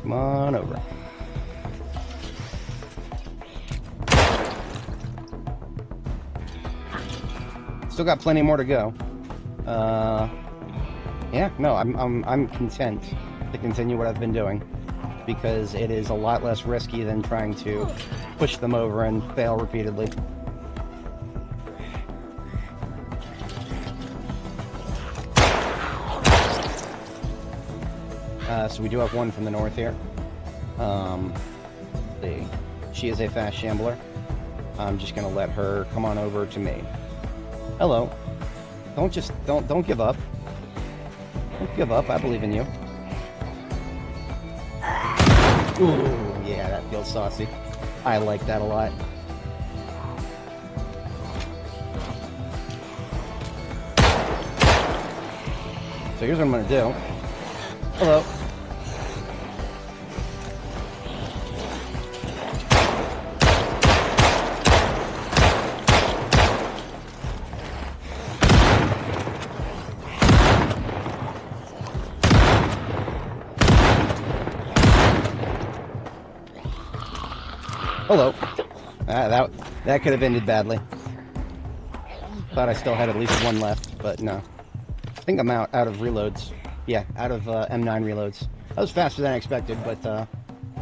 Come on over. Still got plenty more to go. Yeah, no, I'm content to continue what I've been doing, because it is a lot less risky than trying to push them over and fail repeatedly. So we do have one from the north here. She is a fast shambler. I'm just gonna let her come on over to me. Hello. Don't give up. Don't give up. I believe in you. Ooh, yeah, that feels saucy. I like that a lot. So here's what I'm gonna do. Hello. Hello. That could have ended badly. Thought I still had at least one left, but no. I think I'm out of reloads. Yeah, out of M9 reloads. That was faster than I expected, but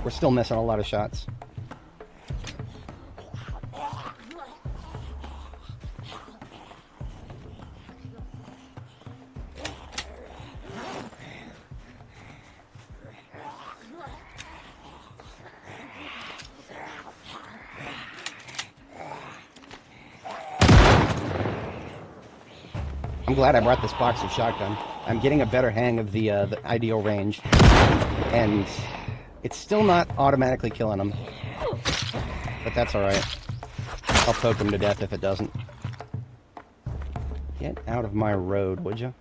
we're still missing a lot of shots. I'm glad I brought this box of shotgun. I'm getting a better hang of the ideal range, and it's still not automatically killing them, but that's alright. I'll poke them to death if it doesn't. Get out of my road, would you?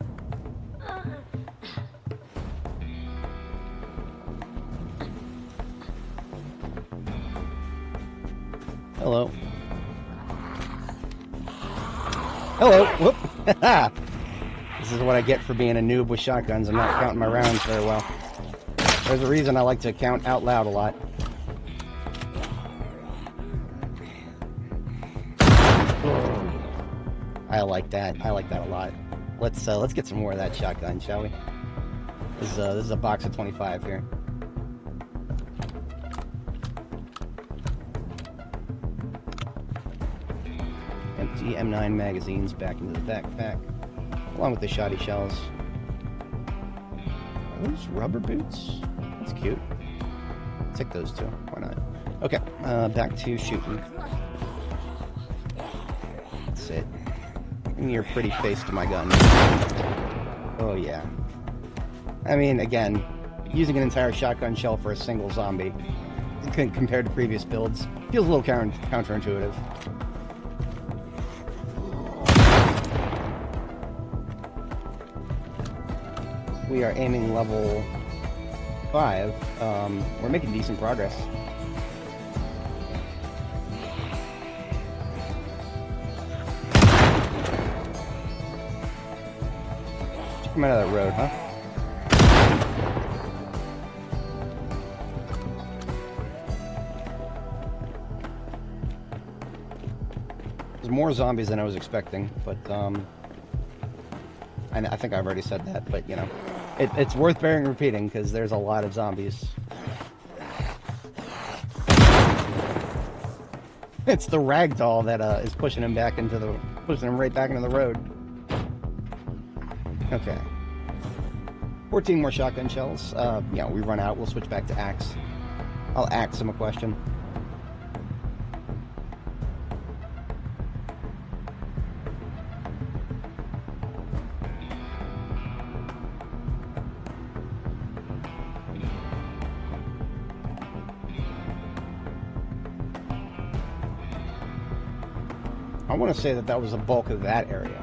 Hello. Hello! Whoop! This is what I get for being a noob with shotguns. I'm not counting my rounds very well. There's a reason I like to count out loud a lot. I like that. I like that a lot. Let's get some more of that shotgun, shall we? This is a box of 25 here. Empty M9 magazines back into the backpack, along with the shoddy shells. Are those rubber boots? That's cute. I'll take those two. Why not? Okay, back to shooting. That's it. Bring your pretty face to my gun. Oh yeah. I mean, again, using an entire shotgun shell for a single zombie, compared to previous builds, feels a little counterintuitive. we are aiming level 5. We're making decent progress. Come out of that road, huh? There's more zombies than I was expecting, but I think I've already said that, but you know, it's worth bearing repeating because there's a lot of zombies. It's the ragdoll that is pushing him right back into the road. Okay. 14 more shotgun shells. Yeah, we run out. We'll switch back to axe. I'll axe him a question. I want to say that was the bulk of that area.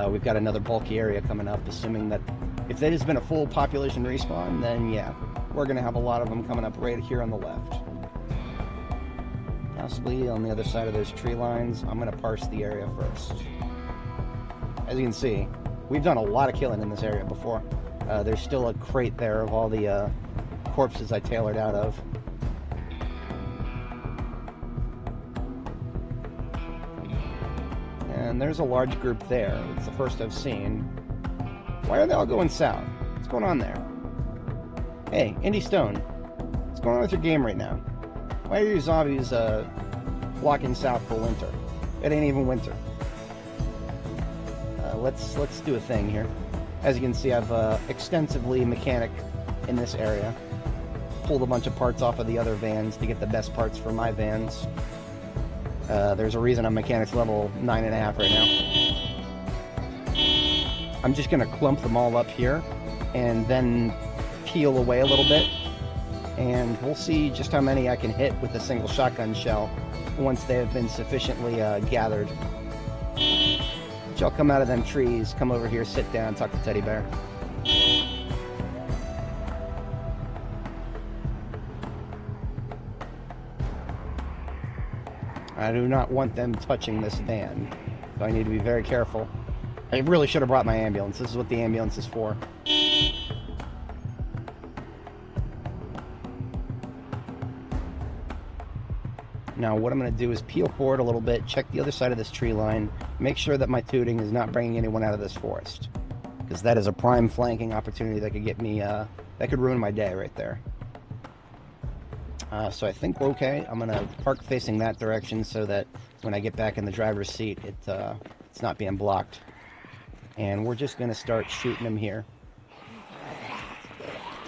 We've got another bulky area coming up, assuming that if that has been a full population respawn, then yeah, we're going to have a lot of them coming up right here on the left. Possibly on the other side of those tree lines. I'm going to parse the area first. As you can see, we've done a lot of killing in this area before. There's still a crate there of all the corpses I tailored out of. And there's a large group there. It's the first I've seen. Why are they all going south? What's going on there? Hey, Indy Stone. What's going on with your game right now? Why are your zombies walking south for winter? It ain't even winter. Let's do a thing here. As you can see, I've extensively mechanic in this area. Pulled a bunch of parts off of the other vans to get the best parts for my vans. There's a reason I'm mechanics level 9.5 right now. I'm just going to clump them all up here and then peel away a little bit, and we'll see just how many I can hit with a single shotgun shell once they have been sufficiently gathered. Y'all come out of them trees, come over here, sit down, talk to Teddy Bear. I do not want them touching this van, so I need to be very careful. I really should have brought my ambulance. This is what the ambulance is for. Now what I'm going to do is peel forward a little bit, check the other side of this tree line, make sure that my tooting is not bringing anyone out of this forest. Because that is a prime flanking opportunity that could get me, that could ruin my day right there. So I think we're okay. I'm going to park facing that direction so that when I get back in the driver's seat, it's not being blocked. And we're just going to start shooting them here.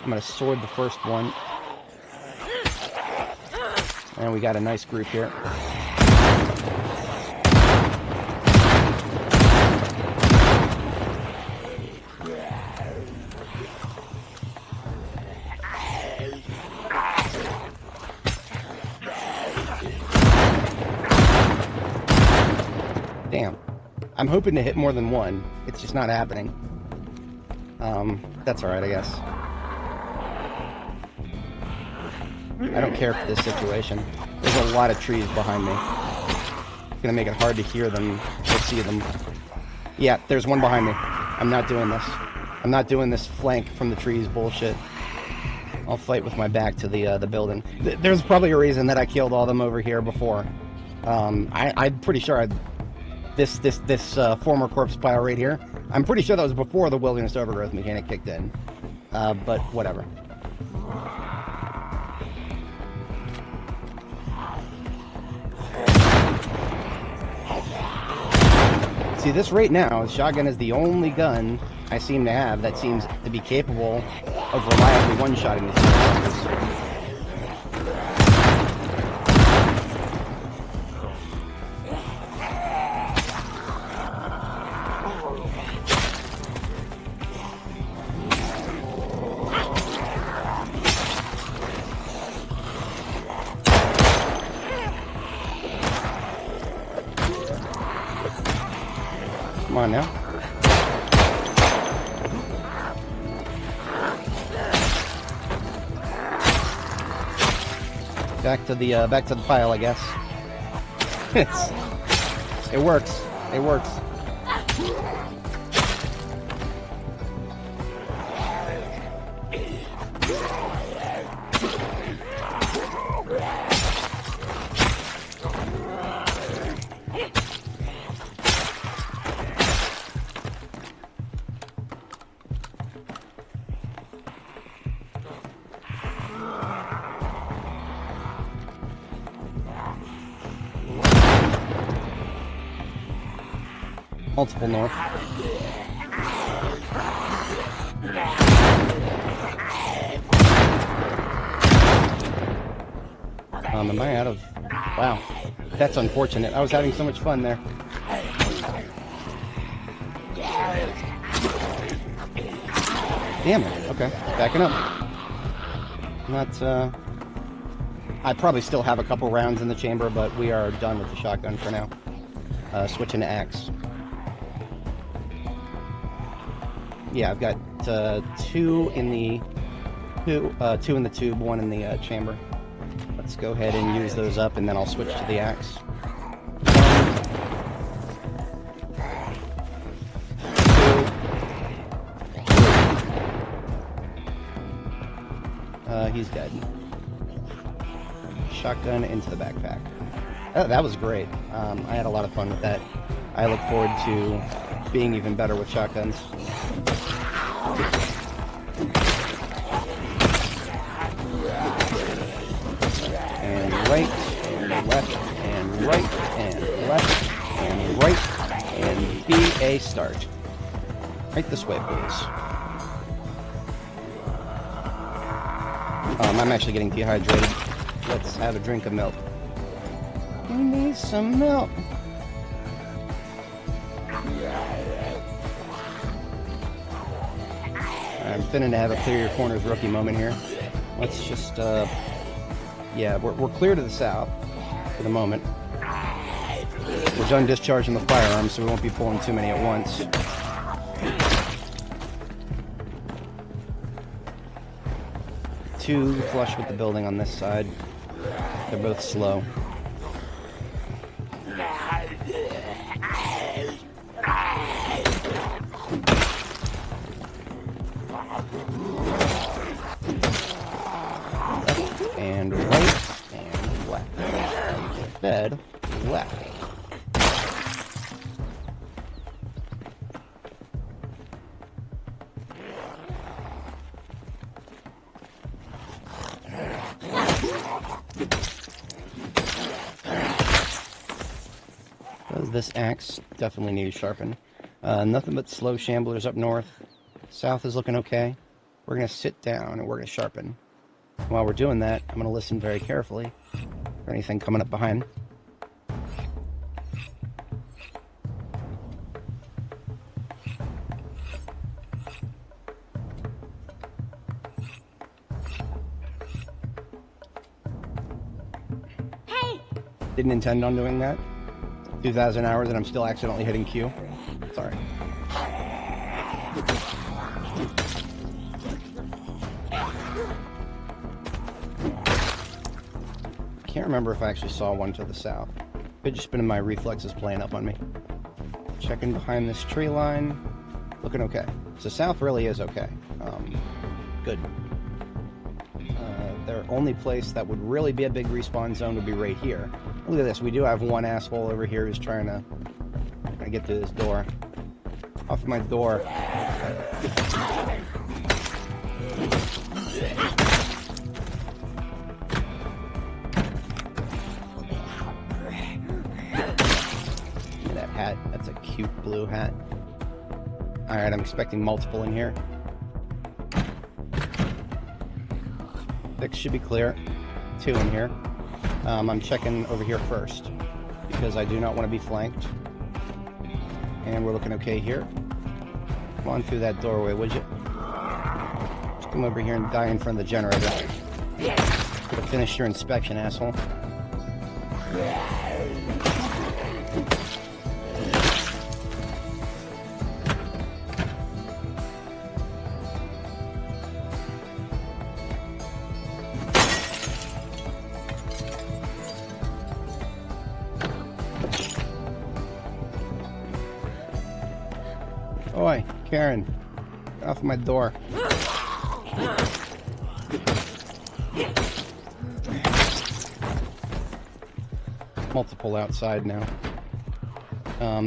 I'm going to sword the first one. And we got a nice group here. Damn. I'm hoping to hit more than one. It's just not happening. That's alright, I guess. I don't care for this situation. There's a lot of trees behind me. It's gonna make it hard to hear them or see them. Yeah, there's one behind me. I'm not doing this. I'm not doing this flank from the trees bullshit. I'll fight with my back to the building. There's probably a reason that I killed all them over here before. I'm pretty sure this former corpse pile right here, I'm pretty sure that was before the wilderness overgrowth mechanic kicked in. But whatever. See, this right now, shotgun is the only gun I seem to have that seems to be capable of reliably one-shotting these motherfuckers. Come on now. back to the pile, I guess. It works. It works. Multiple north. Am I out of... Wow. That's unfortunate. I was having so much fun there. Damn it. Okay. Backing up. Not, I probably still have a couple rounds in the chamber, but we are done with the shotgun for now. Switching to axe. Yeah, I've got two in the tube, one in the chamber. Let's go ahead and use those up, and then I'll switch to the axe. He's dead. Shotgun into the backpack. Oh, that was great. I had a lot of fun with that. I look forward to being even better with shotguns. And right, and left, and right, and left, and right, and be a start. Right this way, please. I'm actually getting dehydrated. Let's have a drink of milk. We need some milk. I'm finna have a clear your corners rookie moment here. Let's just, yeah, we're clear to the south for the moment. We're done discharging the firearms, so we won't be pulling too many at once. Two flush with the building on this side. They're both slow. And right, and left. Bed, left. This axe definitely needs sharpened. Nothing but slow shamblers up north. South is looking okay. We're going to sit down and we're going to sharpen. While we're doing that, I'm going to listen very carefully for anything coming up behind. Hey! Didn't intend on doing that. 2,000 hours and I'm still accidentally hitting Q. Sorry. Can't remember if I actually saw one to the south. Could just been in my reflexes playing up on me. Checking behind this tree line. Looking okay. So south really is okay. Good. Their only place that would really be a big respawn zone would be right here. Look at this. We do have one asshole over here who's trying to get through this door. Off my door. That hat. That's a cute blue hat. Alright, I'm expecting multiple in here. 6 should be clear. 2 in here. I'm checking over here first because I do not want to be flanked. And we're looking okay here. Come on through that doorway, would you? Just come over here and die in front of the generator. Could have finished your inspection, asshole. Oi, Karen. Get off my door. Multiple outside now.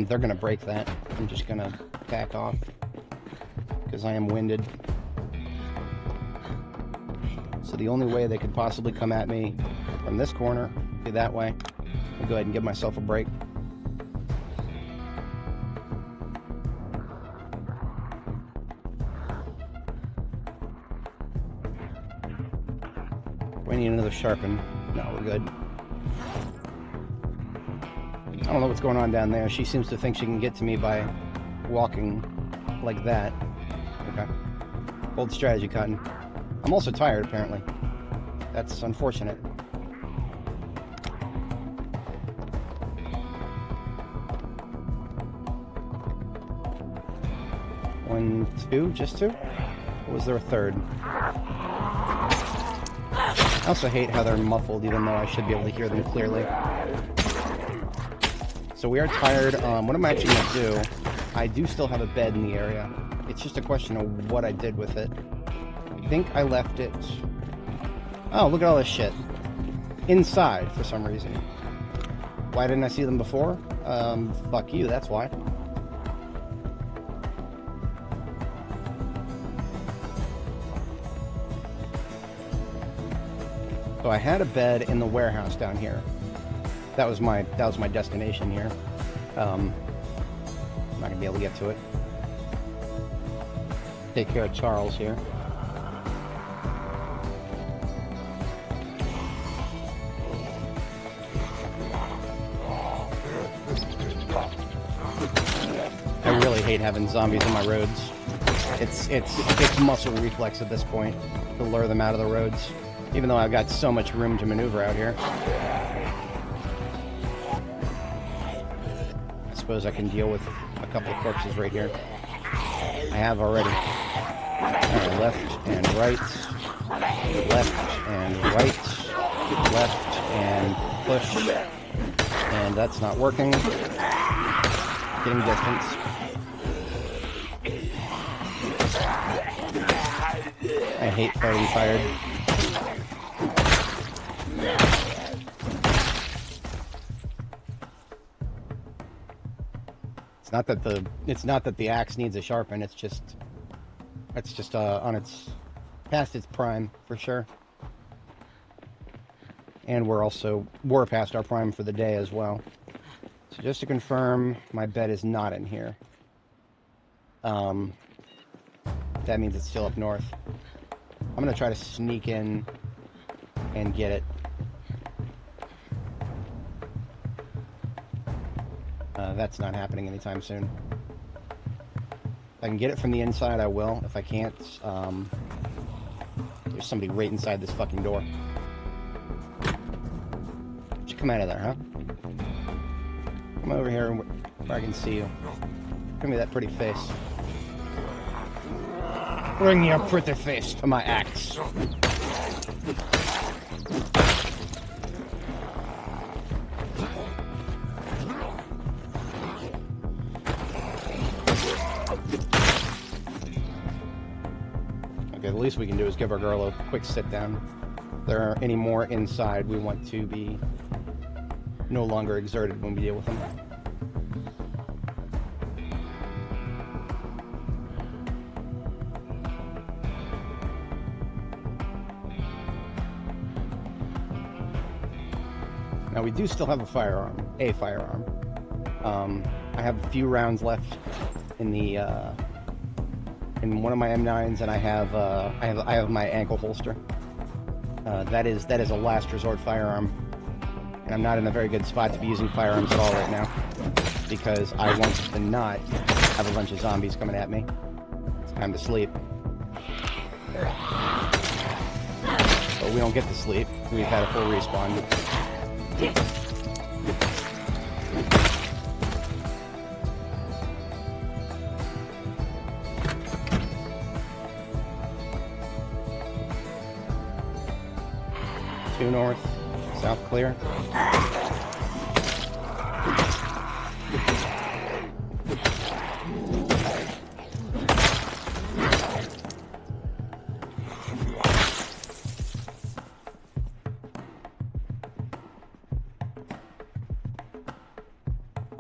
They're gonna break that. I'm just gonna back off because I am winded. So the only way they could possibly come at me from this corner would be that way. I'll go ahead and give myself a break. We need another sharpen. No, we're good. I don't know what's going on down there. She seems to think she can get to me by walking like that. Okay. Bold strategy, Cotton. I'm also tired, apparently. That's unfortunate. One, two, just two? Or was there a third? I also hate how they're muffled, even though I should be able to hear them clearly. So we are tired. What I'm actually going to do, I do still have a bed in the area. It's just a question of what I did with it. I think I left it... Oh, look at all this shit. Inside, for some reason. Why didn't I see them before? Fuck you, that's why. So I had a bed in the warehouse down here. That was my destination here. I'm not gonna be able to get to it. Take care of Charles here. I really hate having zombies on my roads. It's muscle reflex at this point to lure them out of the roads. Even though I've got so much room to maneuver out here. I suppose I can deal with a couple of corpses right here. I have already. Right, left and right. Left and right. Left and push. And that's not working. Getting distance. I hate fighting tired. It's not that the axe needs a sharpen. It's just on its past its prime for sure. And we're past our prime for the day as well. So just to confirm, my bed is not in here. That means it's still up north. I'm gonna try to sneak in and get it. That's not happening anytime soon. If I can get it from the inside, I will. If I can't, there's somebody right inside this fucking door. Just come out of there, huh? Come over here where I can see you. Give me that pretty face. Bring your pretty face to my axe. Okay, the least we can do is give our girl a quick sit down. If there are any more inside, we want to be no longer exerted when we deal with them. Now we do still have a firearm. I have a few rounds left in the in one of my M9s, and I have my ankle holster. That is a last resort firearm, and I'm not in a very good spot to be using firearms at all right now because I want to not have a bunch of zombies coming at me. It's time to sleep. But we don't get to sleep. We've had a full respawn. Two north, south clear.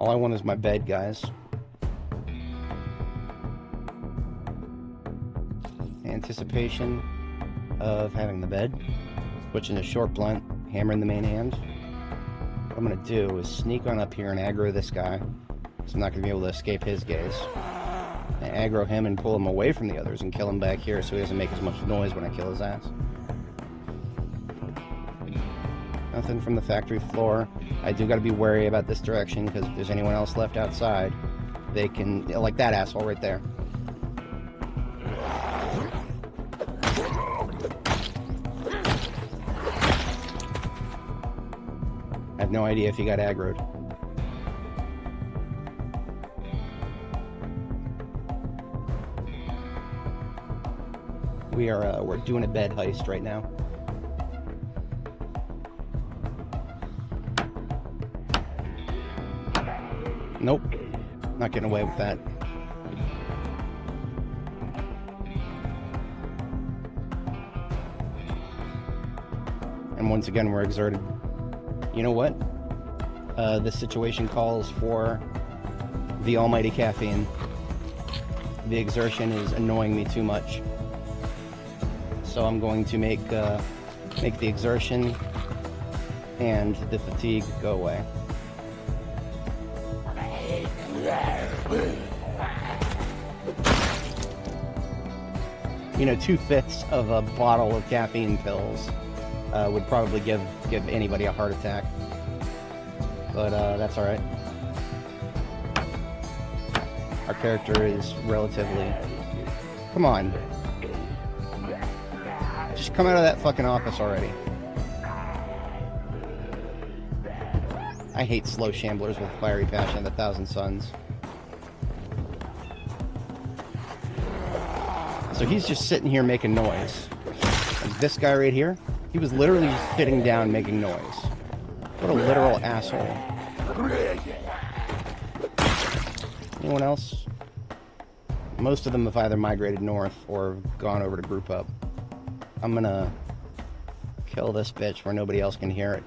All I want is my bed, guys. Anticipation of having the bed. Switching to short blunt, hammer in the main hand. What I'm going to do is sneak on up here and aggro this guy, because I'm not going to be able to escape his gaze. And aggro him and pull him away from the others and kill him back here so he doesn't make as much noise when I kill his ass. Nothing from the factory floor. I do got to be wary about this direction, because if there's anyone else left outside, they can, like that asshole right there. I have no idea if he got aggroed. We're doing a bed heist right now. Nope, not getting away with that. And once again, we're exerted. You know what? This situation calls for the almighty caffeine. The exertion is annoying me too much. So I'm going to make the exertion and the fatigue go away. You know, 2/5 of a bottle of caffeine pills would probably give anybody a heart attack. But that's alright. Our character is relatively... Come on. Just come out of that fucking office already. I hate slow shamblers with fiery passion of 1,000 suns. So he's just sitting here making noise. And this guy right here, he was literally just sitting down making noise. What a literal asshole. Anyone else? Most of them have either migrated north or gone over to group up. I'm gonna kill this bitch where nobody else can hear it.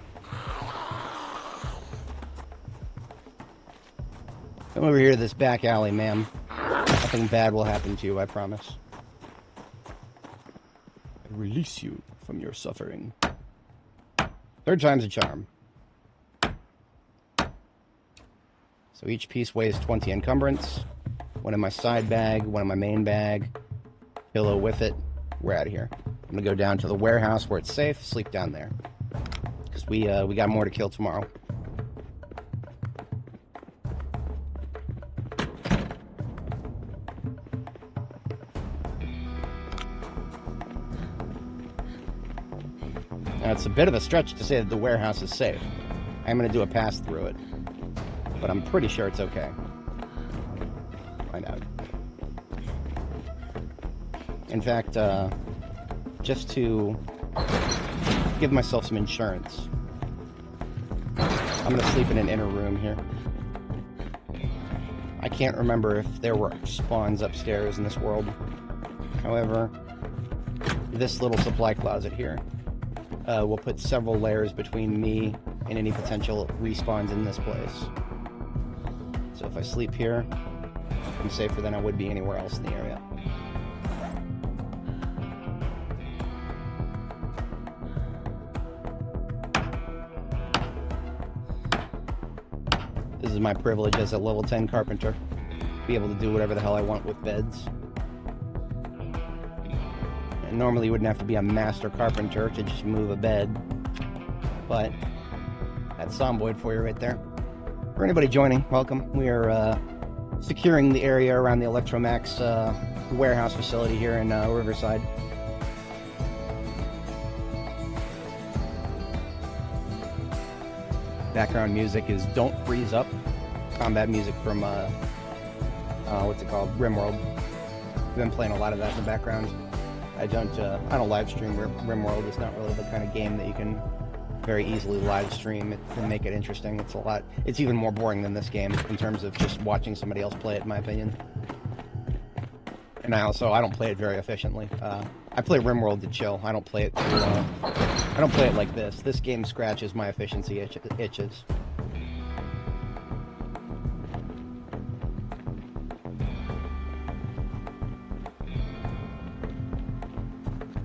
Come over here to this back alley, ma'am. Nothing bad will happen to you, I promise. I release you from your suffering. Third time's a charm. So each piece weighs 20 encumbrance. One in my side bag, one in my main bag. Pillow with it. We're out of here. I'm gonna go down to the warehouse where it's safe, sleep down there. Because we got more to kill tomorrow. Now, it's a bit of a stretch to say that the warehouse is safe. I'm gonna do a pass through it. But I'm pretty sure it's okay. Find out. In fact, just to give myself some insurance, I'm gonna sleep in an inner room here. I can't remember if there were spawns upstairs in this world. However, this little supply closet here will put several layers between me and any potential respawns in this place. So if I sleep here, I'm safer than I would be anywhere else in the area. This is my privilege as a level 10 carpenter. Be able to do whatever the hell I want with beds. And normally you wouldn't have to be a master carpenter to just move a bed. But that's Zomboid for you right there. For anybody joining, welcome. We are securing the area around the Electromax warehouse facility here in Riverside. Background music is Don't Freeze Up, combat music from, what's it called, RimWorld. I've been playing a lot of that in the background. I don't live stream RimWorld. It's not really the kind of game that you can very easily live stream it and make it interesting. It's even more boring than this game in terms of just watching somebody else play it, in my opinion. And I don't play it very efficiently. I play RimWorld to chill. I don't play it I don't play it like this. This game scratches my efficiency itches.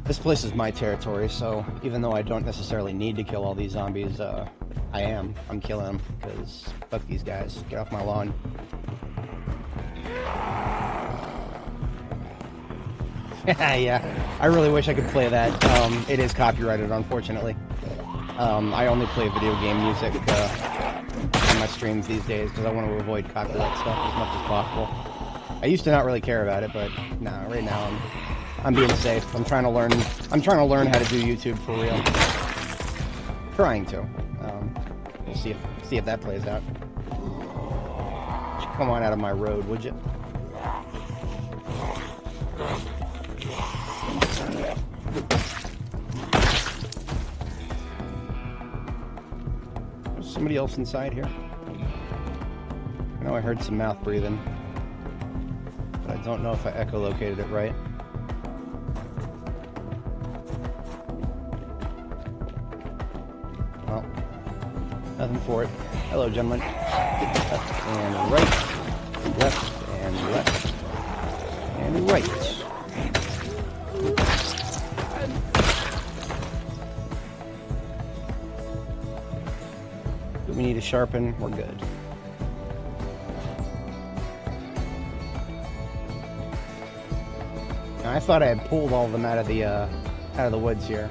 This place is my territory, so even though I don't necessarily need to kill all these zombies, I'm killing them, because fuck these guys. Get off my lawn. Yeah, I really wish I could play that. It is copyrighted, unfortunately. I only play video game music on my streams these days, because I want to avoid copyright stuff as much as possible. I used to not really care about it, but nah, right now I'm being safe. I'm trying to learn how to do YouTube for real. Trying to. We'll see if that plays out. Come on out of my road, would you? There's somebody else inside here. I know I heard some mouth breathing, but I don't know if I echolocated it right. Well, nothing for it. Hello, gentlemen. Left and right. Left and left. And right. Do we need to sharpen? We're good. Now, I thought I had pulled all of them out of the woods here.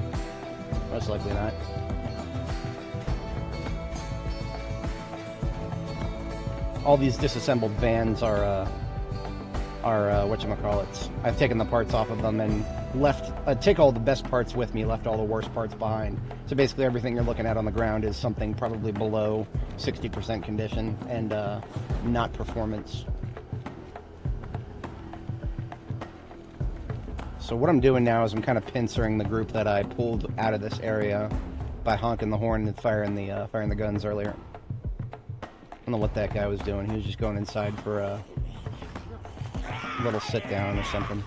Most likely not. All these disassembled vans are whatchamacallits. I've taken the parts off of them and take all the best parts with me, left all the worst parts behind. So basically everything you're looking at on the ground is something probably below 60% condition and not performance. So what I'm doing now is I'm kind of pincering the group that I pulled out of this area by honking the horn and firing the guns earlier. I don't know what that guy was doing. He was just going inside for a little sit down or something.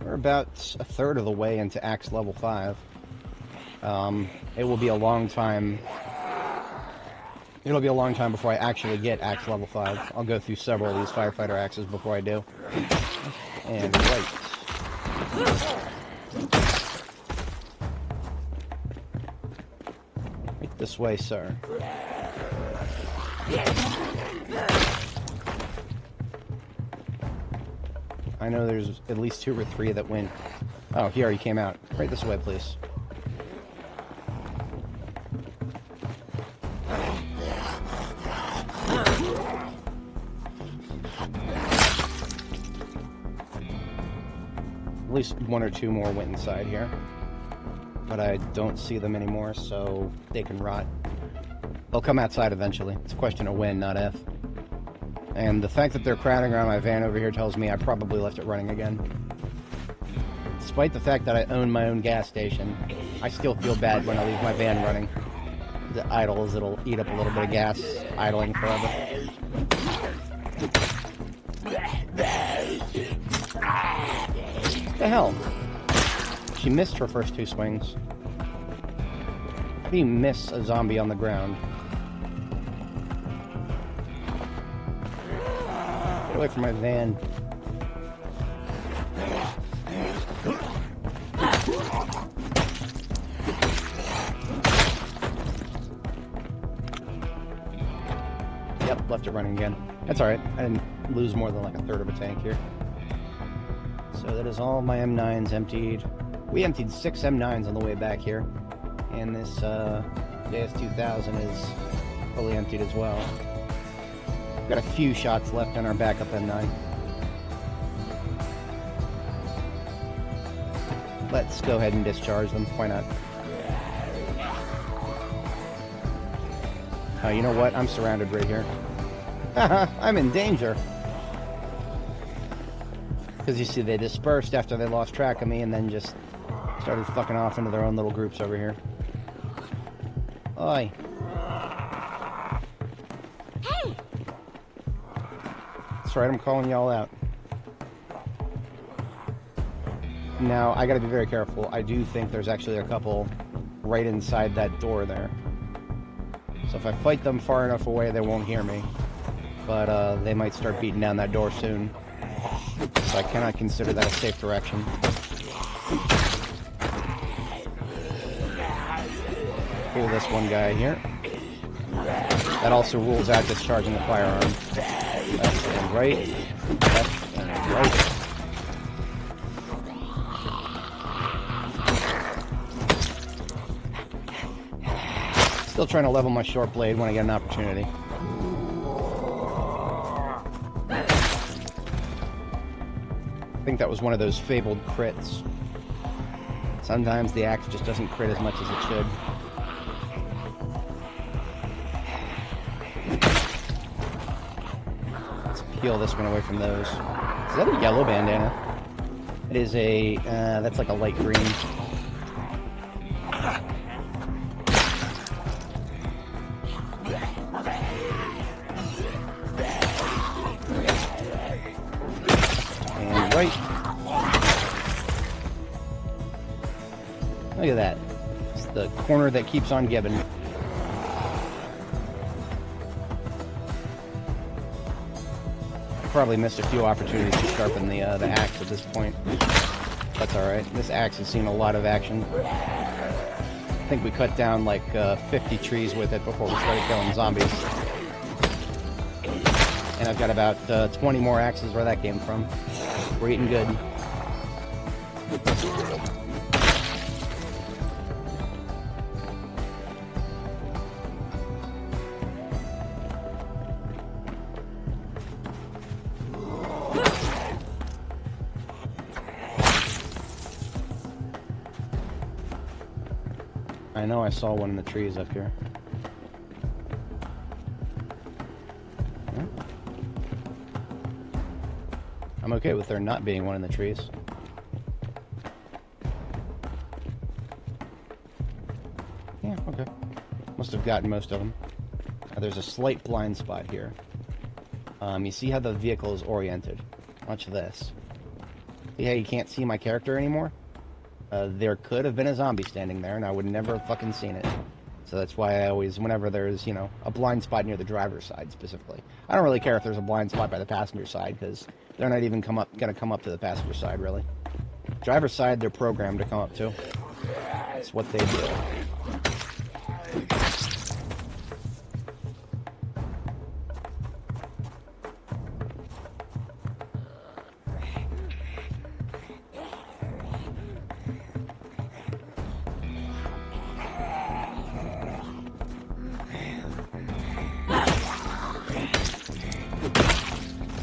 We're about a third of the way into Axe level 5. It will be a long time. It'll be a long time before I actually get Axe level 5. I'll go through several of these firefighter axes before I do. And right. Right this way, sir. I know there's at least 2 or 3 that went. Oh, he already came out. Right this way, please. At least 1 or 2 more went inside here. But I don't see them anymore, so they can rot. They'll come outside eventually. It's a question of when, not if. And the fact that they're crowding around my van over here tells me I probably left it running again. Despite the fact that I own my own gas station, I still feel bad when I leave my van running. The idle is it'll eat up a little bit of gas, idling forever. What the hell? She missed her first 2 swings. How do you miss a zombie on the ground? Get away from my van. Yep, left it running again. That's alright. I didn't lose more than like a third of a tank here. So that is all my M9s emptied. We emptied 6 M9s on the way back here. And this JS2000 is fully emptied as well. We've got a few shots left in our backup M9. Let's go ahead and discharge them. Why not? Oh, you know what? I'm surrounded right here. I'm in danger. Because you see, they dispersed after they lost track of me and then just started fucking off into their own little groups over here. Oi. Hey! That's right, I'm calling y'all out. Now, I gotta be very careful. I do think there's actually a couple right inside that door there. So if I fight them far enough away, they won't hear me. But they might start beating down that door soon. So I cannot consider that a safe direction. Pull this one guy here. That also rules out discharging the firearm. Left and right. Left and right. Still trying to level my short blade when I get an opportunity. I think that was one of those fabled crits. Sometimes the axe just doesn't crit as much as it should. Let's peel this one away from those. Is that a yellow bandana? It is a, that's like a light green. And right. Look at that. It's the corner that keeps on giving. Probably missed a few opportunities to sharpen the axe at this point. That's alright. This axe has seen a lot of action. I think we cut down like 50 trees with it before we started killing zombies. And I've got about 20 more axes where that came from. We're eating good. I know I saw one in the trees up here. Yeah. I'm okay with there not being one in the trees. Yeah, okay. Must have gotten most of them. There's a slight blind spot here. You see how the vehicle is oriented. Watch this. See how you can't see my character anymore? There could have been a zombie standing there, and I would never have fucking seen it. So that's why I always, whenever there's, you know, a blind spot near the driver's side, specifically. I don't really care if there's a blind spot by the passenger side, because they're not even gonna come up to the passenger side, really. Driver's side, they're programmed to come up to. That's what they do.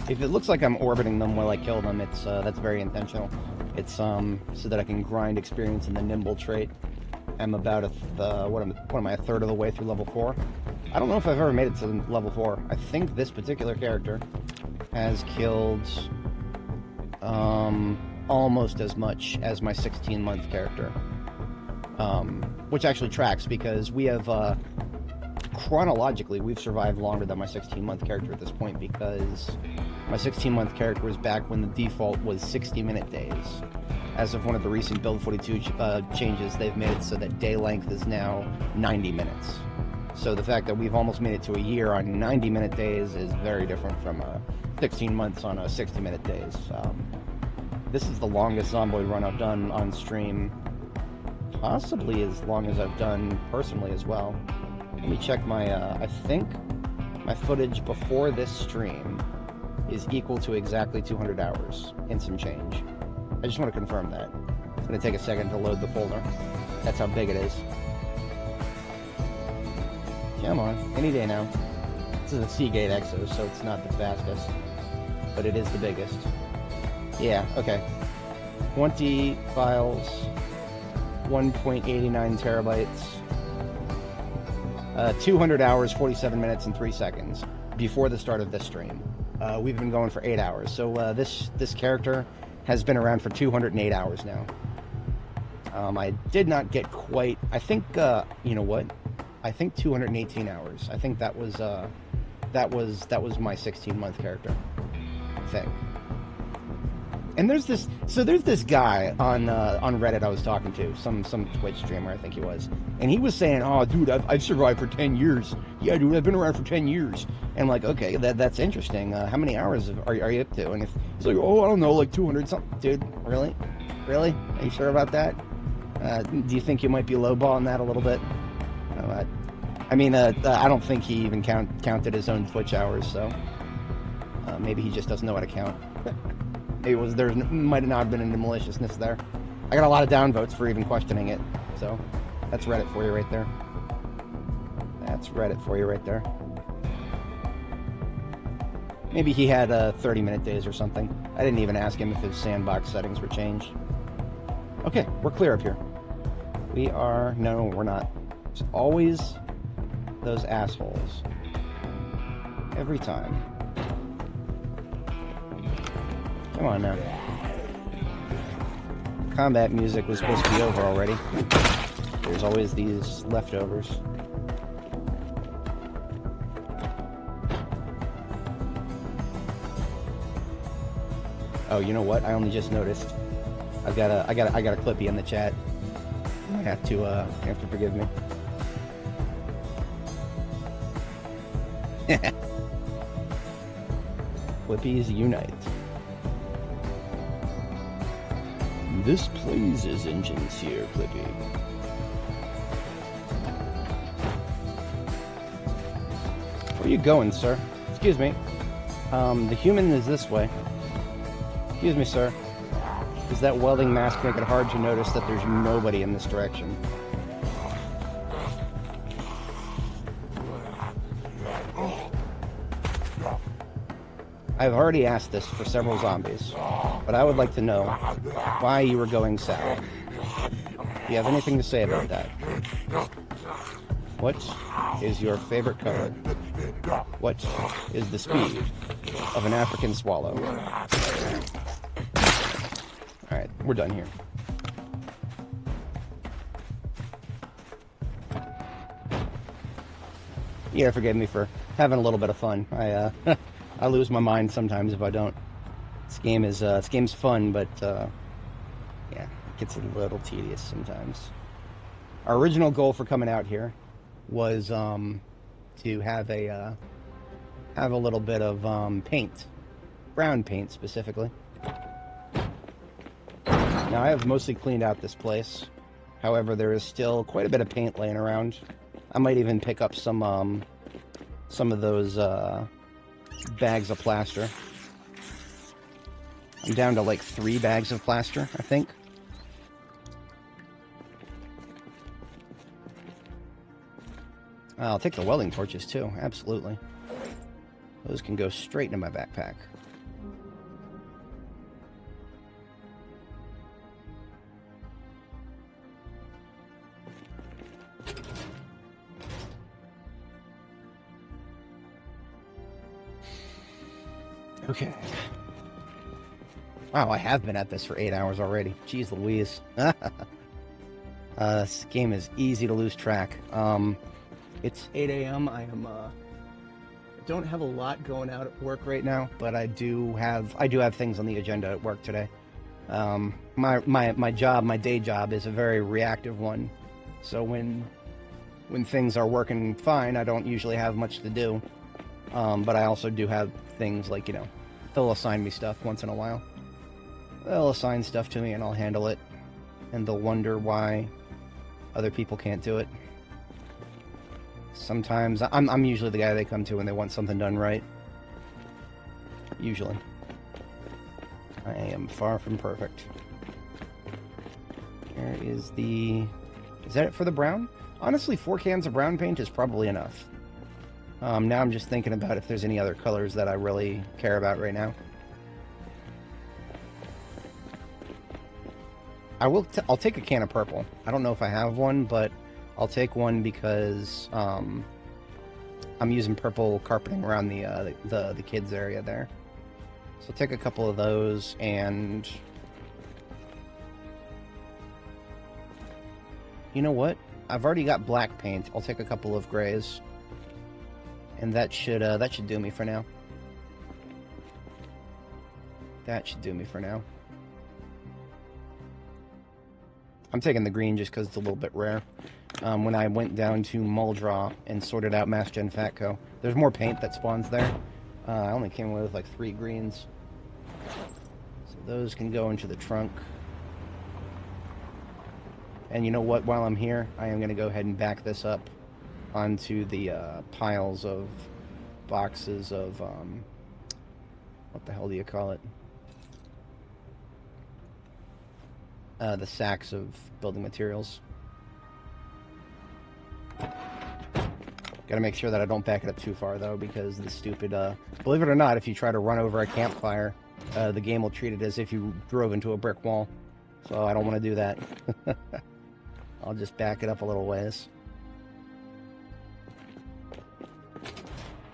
If it looks like I'm orbiting them while I kill them, it's that's very intentional. It's so that I can grind experience in the nimble trait. I'm about what am I, a third of the way through level 4? I don't know if I've ever made it to level 4. I think this particular character has killed almost as much as my 16-month character, which actually tracks because we have chronologically we've survived longer than my 16-month character at this point, because my 16-month character was back when the default was 60-minute days. As of one of the recent Build 42 changes, they've made it so that day length is now 90 minutes. So the fact that we've almost made it to a year on 90-minute days is very different from 16 months on 60-minute days. This is the longest Zomboid run I've done on stream, possibly as long as I've done personally as well. Let me check my, I think my footage before this stream is equal to exactly 200 hours and some change. I just want to confirm that. It's going to take a second to load the folder. That's how big it is. Come on, any day now. This is a Seagate Exo, so it's not the fastest, but it is the biggest. Yeah, okay. 20 files, 1.89 terabytes, 200 hours, 47 minutes, and 3 seconds before the start of this stream. We've been going for 8 hours, so this character has been around for 208 hours now. I did not get quite, I think, you know what? I think 218 hours. I think that was my 16-month character, I think. And there's this guy on Reddit I was talking to, some Twitch streamer, I think he was, And he was saying, "Oh, dude, I've survived for 10 years. Yeah, dude, I've been around for 10 years." And I'm like, okay, that's interesting. How many hours are you up to? And he's like, "Oh, I don't know, like 200 something." Dude, really? Really? Are you sure about that? Do you think you might be lowballing that a little bit? I mean, I don't think he even counted his own Twitch hours, so maybe he just doesn't know how to count. Maybe there might not have been any maliciousness there. I got a lot of downvotes for even questioning it, so that's Reddit for you right there. That's Reddit for you right there. Maybe he had 30-minute days or something. I didn't even ask him if his sandbox settings were changed. Okay, we're clear up here. We are... No, we're not. It's always those assholes. Every time. Come on now. Combat music was supposed to be over already. There's always these leftovers. Oh, you know what? I only just noticed. I got a clippy in the chat. You have to forgive me. Clippies unite. This pleases engines here, Clippy. Where are you going, sir? Excuse me. The human is this way. Excuse me, sir. Does that welding mask make it hard to notice that there's nobody in this direction? I've already asked this for several zombies, but I would like to know why you were going south. Do you have anything to say about that? What is your favorite color? What is the speed of an African swallow? Alright, we're done here. You gotta forgive me for having a little bit of fun. I lose my mind sometimes if I don't. This game's fun, but yeah, it gets a little tedious sometimes. Our original goal for coming out here was to have a little bit of paint, brown paint specifically. Now I have mostly cleaned out this place. However, there is still quite a bit of paint laying around. I might even pick up some of those bags of plaster. I'm down to like 3 bags of plaster, I think. I'll take the welding torches too, absolutely. Those can go straight into my backpack. Okay. Wow, I have been at this for 8 hours already. Jeez Louise. This game is easy to lose track. It's 8 a.m. I don't have a lot going out at work right now, but I do have things on the agenda at work today. My job, my day job, is a very reactive one. So when things are working fine, I don't usually have much to do. But I also do have things like, they'll assign me stuff once in a while. They'll assign stuff to me and I'll handle it. And they'll wonder why other people can't do it. Sometimes, I'm usually the guy they come to when they want something done right. Usually. I am far from perfect. There is the... Is that it for the brown? Honestly, 4 cans of brown paint is probably enough. Now I'm just thinking about if there's any other colors that I really care about right now. I'll take a can of purple. I don't know if I have one, but I'll take one because I'm using purple carpeting around the kids area there. So I'll take a couple of those, and you know what? I've already got black paint. I'll take a couple of grays. And that should do me for now. That should do me for now. I'm taking the green just because it's a little bit rare. when I went down to Muldraw and sorted out Mass Gen Fatco. There's more paint that spawns there. I only came away with like 3 greens. So those can go into the trunk. And you know what? While I'm here, I am going to go ahead and back this up onto the piles of boxes of, what the hell do you call it? The sacks of building materials. Gotta make sure that I don't back it up too far, though, because the stupid, believe it or not, if you try to run over a campfire, the game will treat it as if you drove into a brick wall. So I don't want to do that. I'll just back it up a little ways.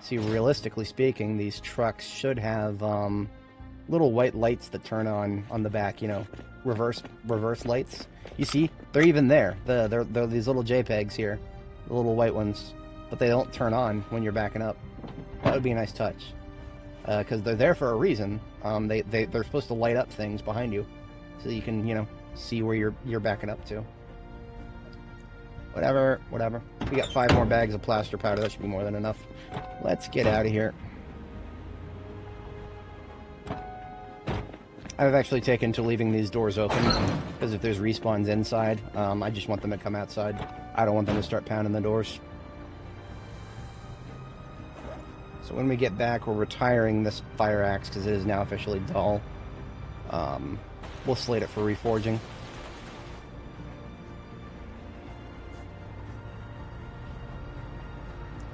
See, realistically speaking, these trucks should have little white lights that turn on the back, you know, reverse lights. You see, they're even there. They're these little JPEGs here, the little white ones, but they don't turn on when you're backing up. That would be a nice touch, because they're there for a reason. They're supposed to light up things behind you, so you can, you know, see where you're backing up to. Whatever. We got 5 more bags of plaster powder. That should be more than enough. Let's get out of here. I've actually taken to leaving these doors open, because if there's respawns inside, I just want them to come outside. I don't want them to start pounding the doors. So when we get back, we're retiring this fire axe, because it is now officially dull. We'll slate it for reforging.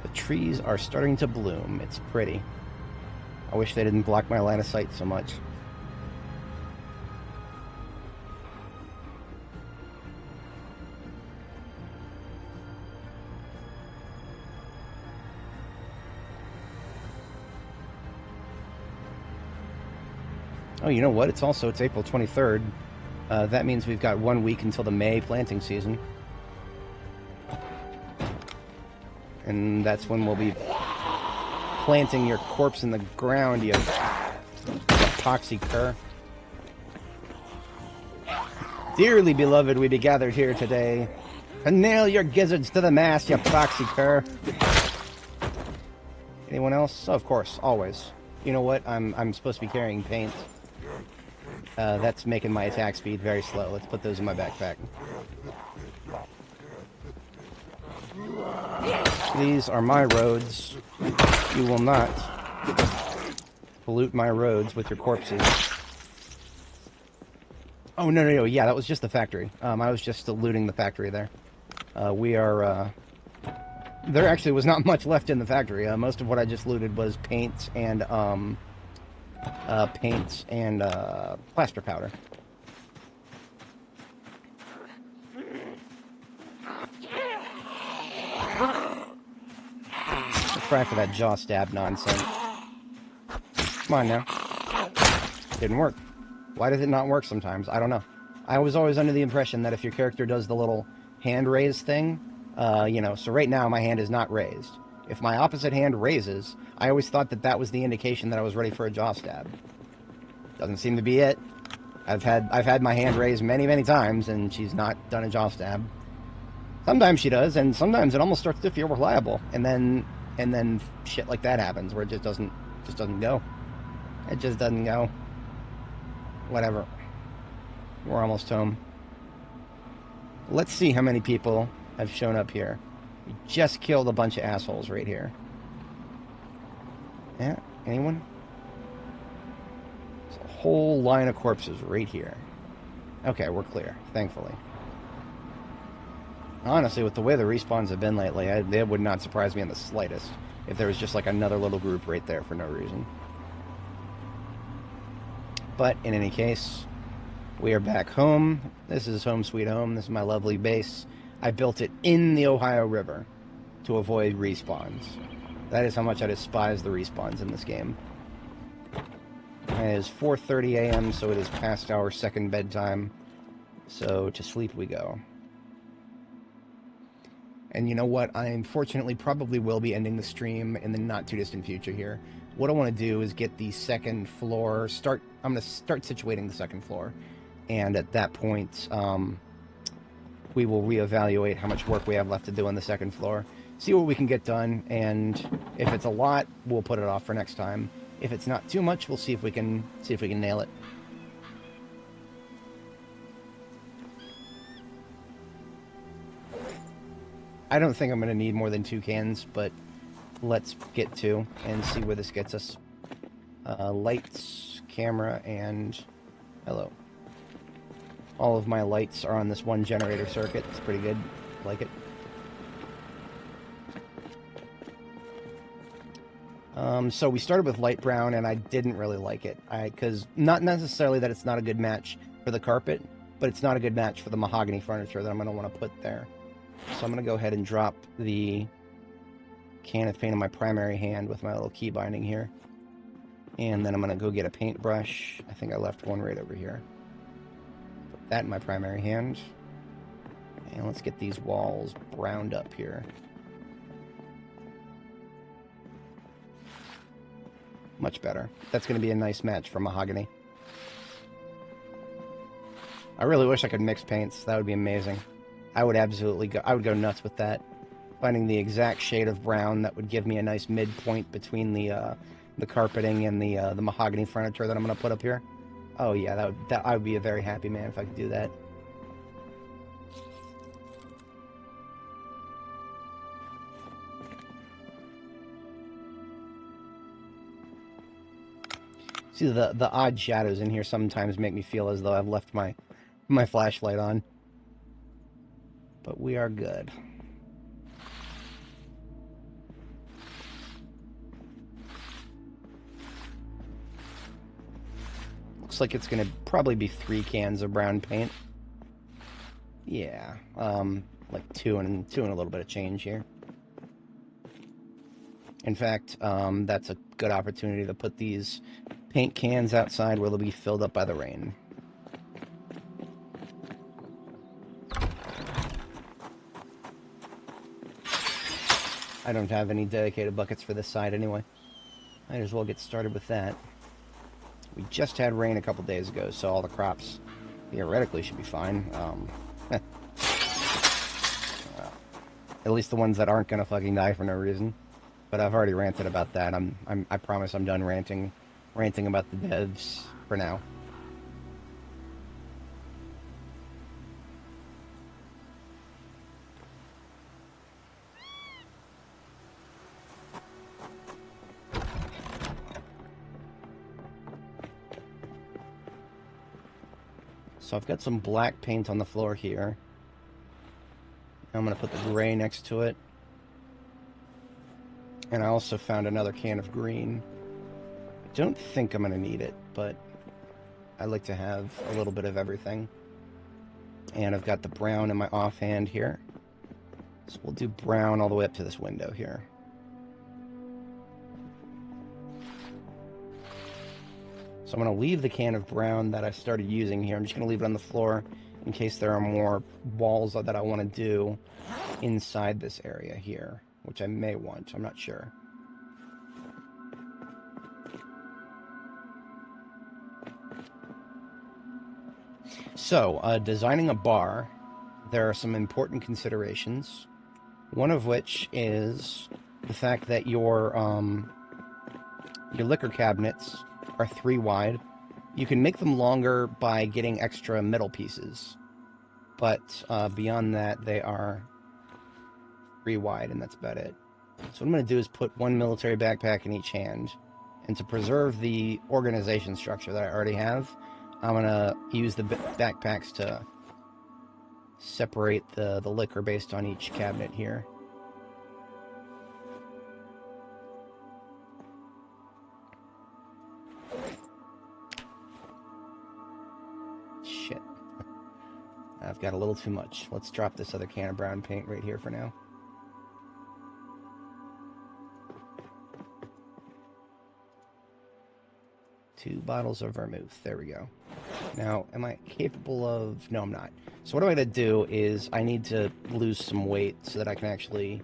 The trees are starting to bloom. It's pretty. I wish they didn't block my line of sight so much. Oh, you know what? It's April 23rd. That means we've got 1 week until the May planting season. And that's when we'll be planting your corpse in the ground, you epoxy cur. Dearly beloved, we be gathered here today to nail your gizzards to the mast, you epoxy cur. Anyone else? Oh, of course, always. You know what? I'm supposed to be carrying paint. That's making my attack speed very slow. Let's put those in my backpack. These are my roads. You will not pollute my roads with your corpses. Oh, no. Yeah, that was just the factory. I was just looting the factory there. There actually was not much left in the factory. Most of what I just looted was paint and plaster powder. Try for that jaw stab nonsense. Come on now. Didn't work. Why does it not work sometimes? I don't know. I was always under the impression that if your character does the little hand raise thing, you know, so right now my hand is not raised. If my opposite hand raises, I always thought that that was the indication that I was ready for a jaw stab. Doesn't seem to be it. I've had my hand raised many times, and she's not done a jaw stab. Sometimes she does, and sometimes it almost starts to feel reliable, and then shit like that happens where it just doesn't go. It just doesn't go. Whatever. We're almost home. Let's see how many people have shown up here. We just killed a bunch of assholes right here. Yeah, anyone? There's a whole line of corpses right here. Okay, we're clear, thankfully. Honestly, with the way the respawns have been lately, it would not surprise me in the slightest if there was just like another little group right there for no reason. But in any case, we are back home. This is home sweet home. This is my lovely base. I built it in the Ohio River to avoid respawns. That is how much I despise the respawns in this game. It is 4:30 a.m., so it is past our second bedtime. So to sleep we go. And you know what? I unfortunately probably will be ending the stream in the not-too-distant future here. What I want to do is get the second floor, I'm going to start situating the second floor. And at that point, we will reevaluate how much work we have left to do on the second floor. See what we can get done, and if it's a lot, we'll put it off for next time. If it's not too much, we'll see if we can nail it. I don't think I'm going to need more than 2 cans, but let's get 2 and see where this gets us. Lights, camera, and hello. All of my lights are on this one generator circuit. It's pretty good. I like it. So we started with light brown, and I didn't really like it. Because not necessarily that it's not a good match for the carpet, but it's not a good match for the mahogany furniture that I'm going to want to put there. So I'm going to go ahead and drop the can of paint in my primary hand with my little key binding here. And then I'm going to go get a paintbrush. I think I left one right over here. Put that in my primary hand. And let's get these walls browned up here. Much better. That's going to be a nice match for mahogany. I really wish I could mix paints. That would be amazing. I would absolutely go. I would go nuts with that. Finding the exact shade of brown that would give me a nice midpoint between the carpeting and the mahogany furniture that I'm going to put up here. Oh yeah, I would be a very happy man if I could do that. See, the odd shadows in here sometimes make me feel as though I've left my flashlight on. But we are good. Looks like it's going to probably be 3 cans of brown paint. Yeah, like 2 and a little bit of change here. In fact, that's a good opportunity to put these paint cans outside where they'll be filled up by the rain. I don't have any dedicated buckets for this side anyway. Might as well get started with that. We just had rain a couple days ago, so all the crops theoretically should be fine. At least the ones that aren't gonna fucking die for no reason. But I've already ranted about that. I promise I'm done ranting about the devs for now. So I've got some black paint on the floor here. I'm going to put the gray next to it. And I also found another can of green. I don't think I'm going to need it, but I like to have a little bit of everything. And I've got the brown in my offhand here. So we'll do brown all the way up to this window here. So I'm going to leave the can of brown that I started using here. I'm just going to leave it on the floor in case there are more walls that I want to do inside this area here, which I may want. I'm not sure. So, designing a bar, there are some important considerations. One of which is the fact that your liquor cabinets are 3 wide. You can make them longer by getting extra middle pieces, but beyond that they are 3 wide, and that's about it. So what I'm going to do is put 1 military backpack in each hand, and to preserve the organization structure that I already have, I'm going to use the backpacks to separate the liquor based on each cabinet here. Shit. I've got a little too much. Let's drop this other can of brown paint right here for now. Two bottles of vermouth. There we go. Now, am I capable of... No, I'm not. So what I'm going to do is I need to lose some weight so that I can actually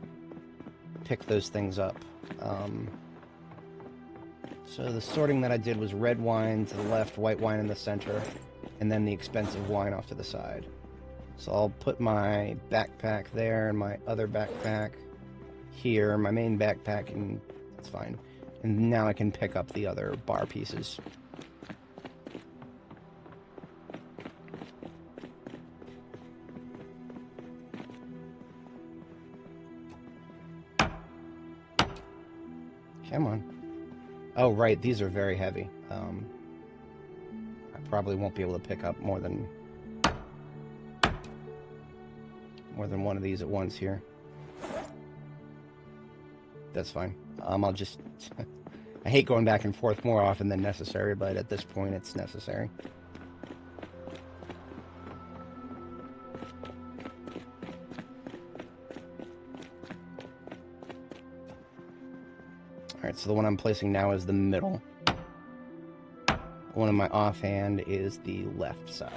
pick those things up. So the sorting that I did was red wine to the left, white wine in the center, and then the expensive wine off to the side. So I'll put my backpack there and my other backpack here, my main backpack, and that's fine. And now I can pick up the other bar pieces. Come on. Oh, right, these are very heavy. I probably won't be able to pick up more than one of these at once here. That's fine. I'll just... I hate going back and forth more often than necessary, but at this point it's necessary. Alright, so the one I'm placing now is the middle. The one in my offhand is the left side.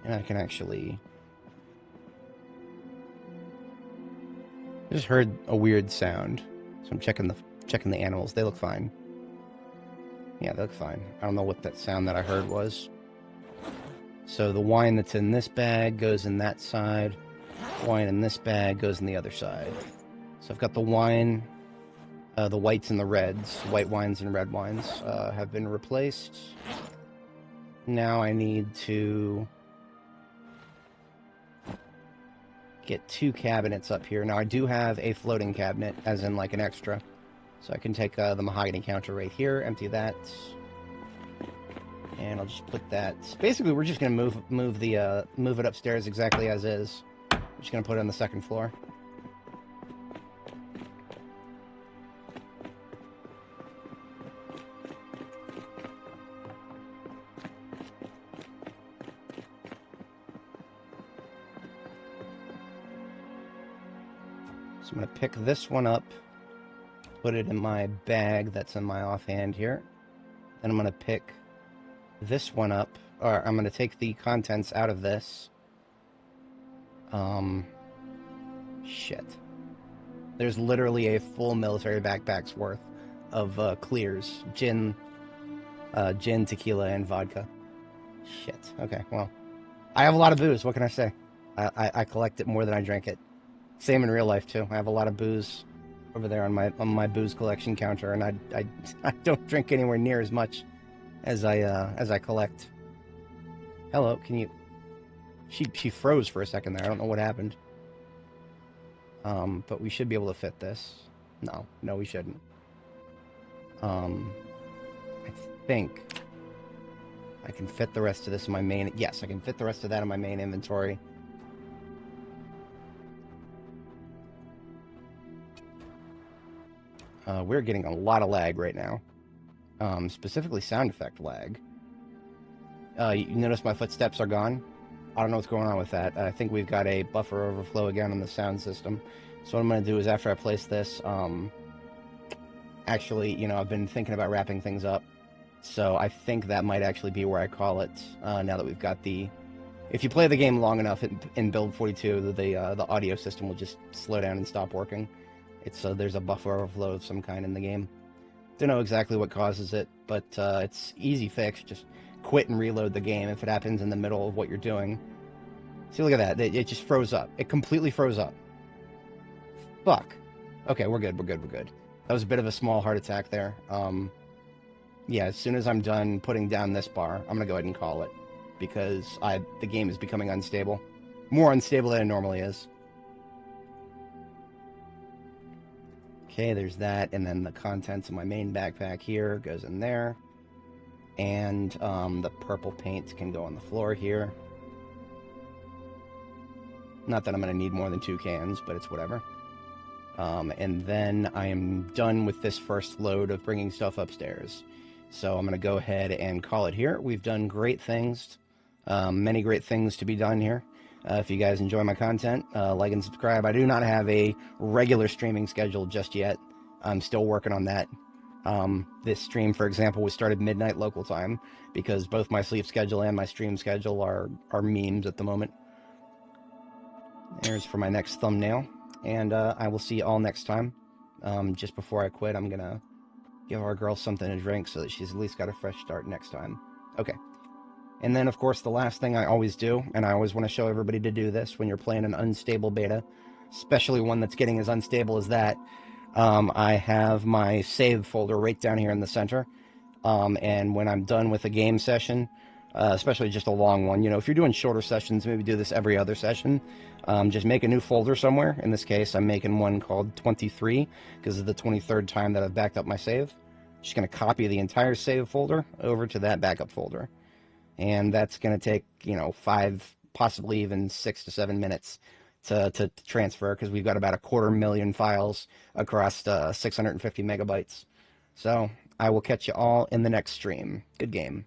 And I can actually... I just heard a weird sound, so I'm checking the animals. They look fine. Yeah, they look fine. I don't know what that sound that I heard was. So the wine that's in this bag goes in that side. Wine in this bag goes in the other side. So I've got the wine, the whites and the reds. White wines and red wines have been replaced. Now I need to get 2 cabinets up here. Now I do have a floating cabinet, as in like an extra. So I can take the mahogany counter right here, empty that. And I'll just put that... Basically, we're just going to move it upstairs exactly as is. I'm just going to put it on the second floor. So I'm going to pick this one up, put it in my bag that's in my offhand here. Then I'm going to pick this one up, or I'm going to take the contents out of this. Shit. There's literally a full military backpack's worth of clears. Gin, tequila, and vodka. Shit. Okay, well. I have a lot of booze, what can I say? I collect it more than I drink it. Same in real life, too. I have a lot of booze over there on my booze collection counter, and I don't drink anywhere near as much as I collect. Hello, can you... She froze for a second there. I don't know what happened. But we should be able to fit this. No, we shouldn't. I think I can fit the rest of this in my main... Yes, I can fit the rest of that in my main inventory. We're getting a lot of lag right now. Specifically sound effect lag. You notice my footsteps are gone? I don't know what's going on with that. I think we've got a buffer overflow again on the sound system. So what I'm going to do is after I place this, actually, you know, I've been thinking about wrapping things up. So I think that might actually be where I call it, now that we've got the... If you play the game long enough in Build 42, the audio system will just slow down and stop working. There's a buffer overflow of some kind in the game. Don't know exactly what causes it, but it's easy fix. Just quit and reload the game if it happens in the middle of what you're doing. See, look at that. It just froze up. It completely froze up. Fuck. Okay, we're good. That was a bit of a small heart attack there. Yeah, as soon as I'm done putting down this bar, I'm going to go ahead and call it. Because the game is becoming unstable. More unstable than it normally is. Okay, there's that, and then the contents of my main backpack here goes in there. And the purple paint can go on the floor here. Not that I'm going to need more than 2 cans, but it's whatever. And then I am done with this first load of bringing stuff upstairs. So I'm going to go ahead and call it here. We've done great things. Many great things to be done here. If you guys enjoy my content, like and subscribe. I do not have a regular streaming schedule just yet. I'm still working on that. This stream, for example, was started midnight local time because both my sleep schedule and my stream schedule are memes at the moment. There's for my next thumbnail, and I will see you all next time. Just before I quit, I'm gonna give our girl something to drink so that she's at least got a fresh start next time. Okay. And then, of course, the last thing I always do, and I always want to show everybody to do this when you're playing an unstable beta, especially one that's getting as unstable as that, I have my save folder right down here in the center. And when I'm done with a game session, especially just a long one, if you're doing shorter sessions, maybe do this every other session. Just make a new folder somewhere. In this case, I'm making one called 23 because it's the 23rd time that I've backed up my save. Just going to copy the entire save folder over to that backup folder. And that's going to take, 5, possibly even 6 to 7 minutes to transfer because we've got about 250,000 files across 650 megabytes. So I will catch you all in the next stream. Good game.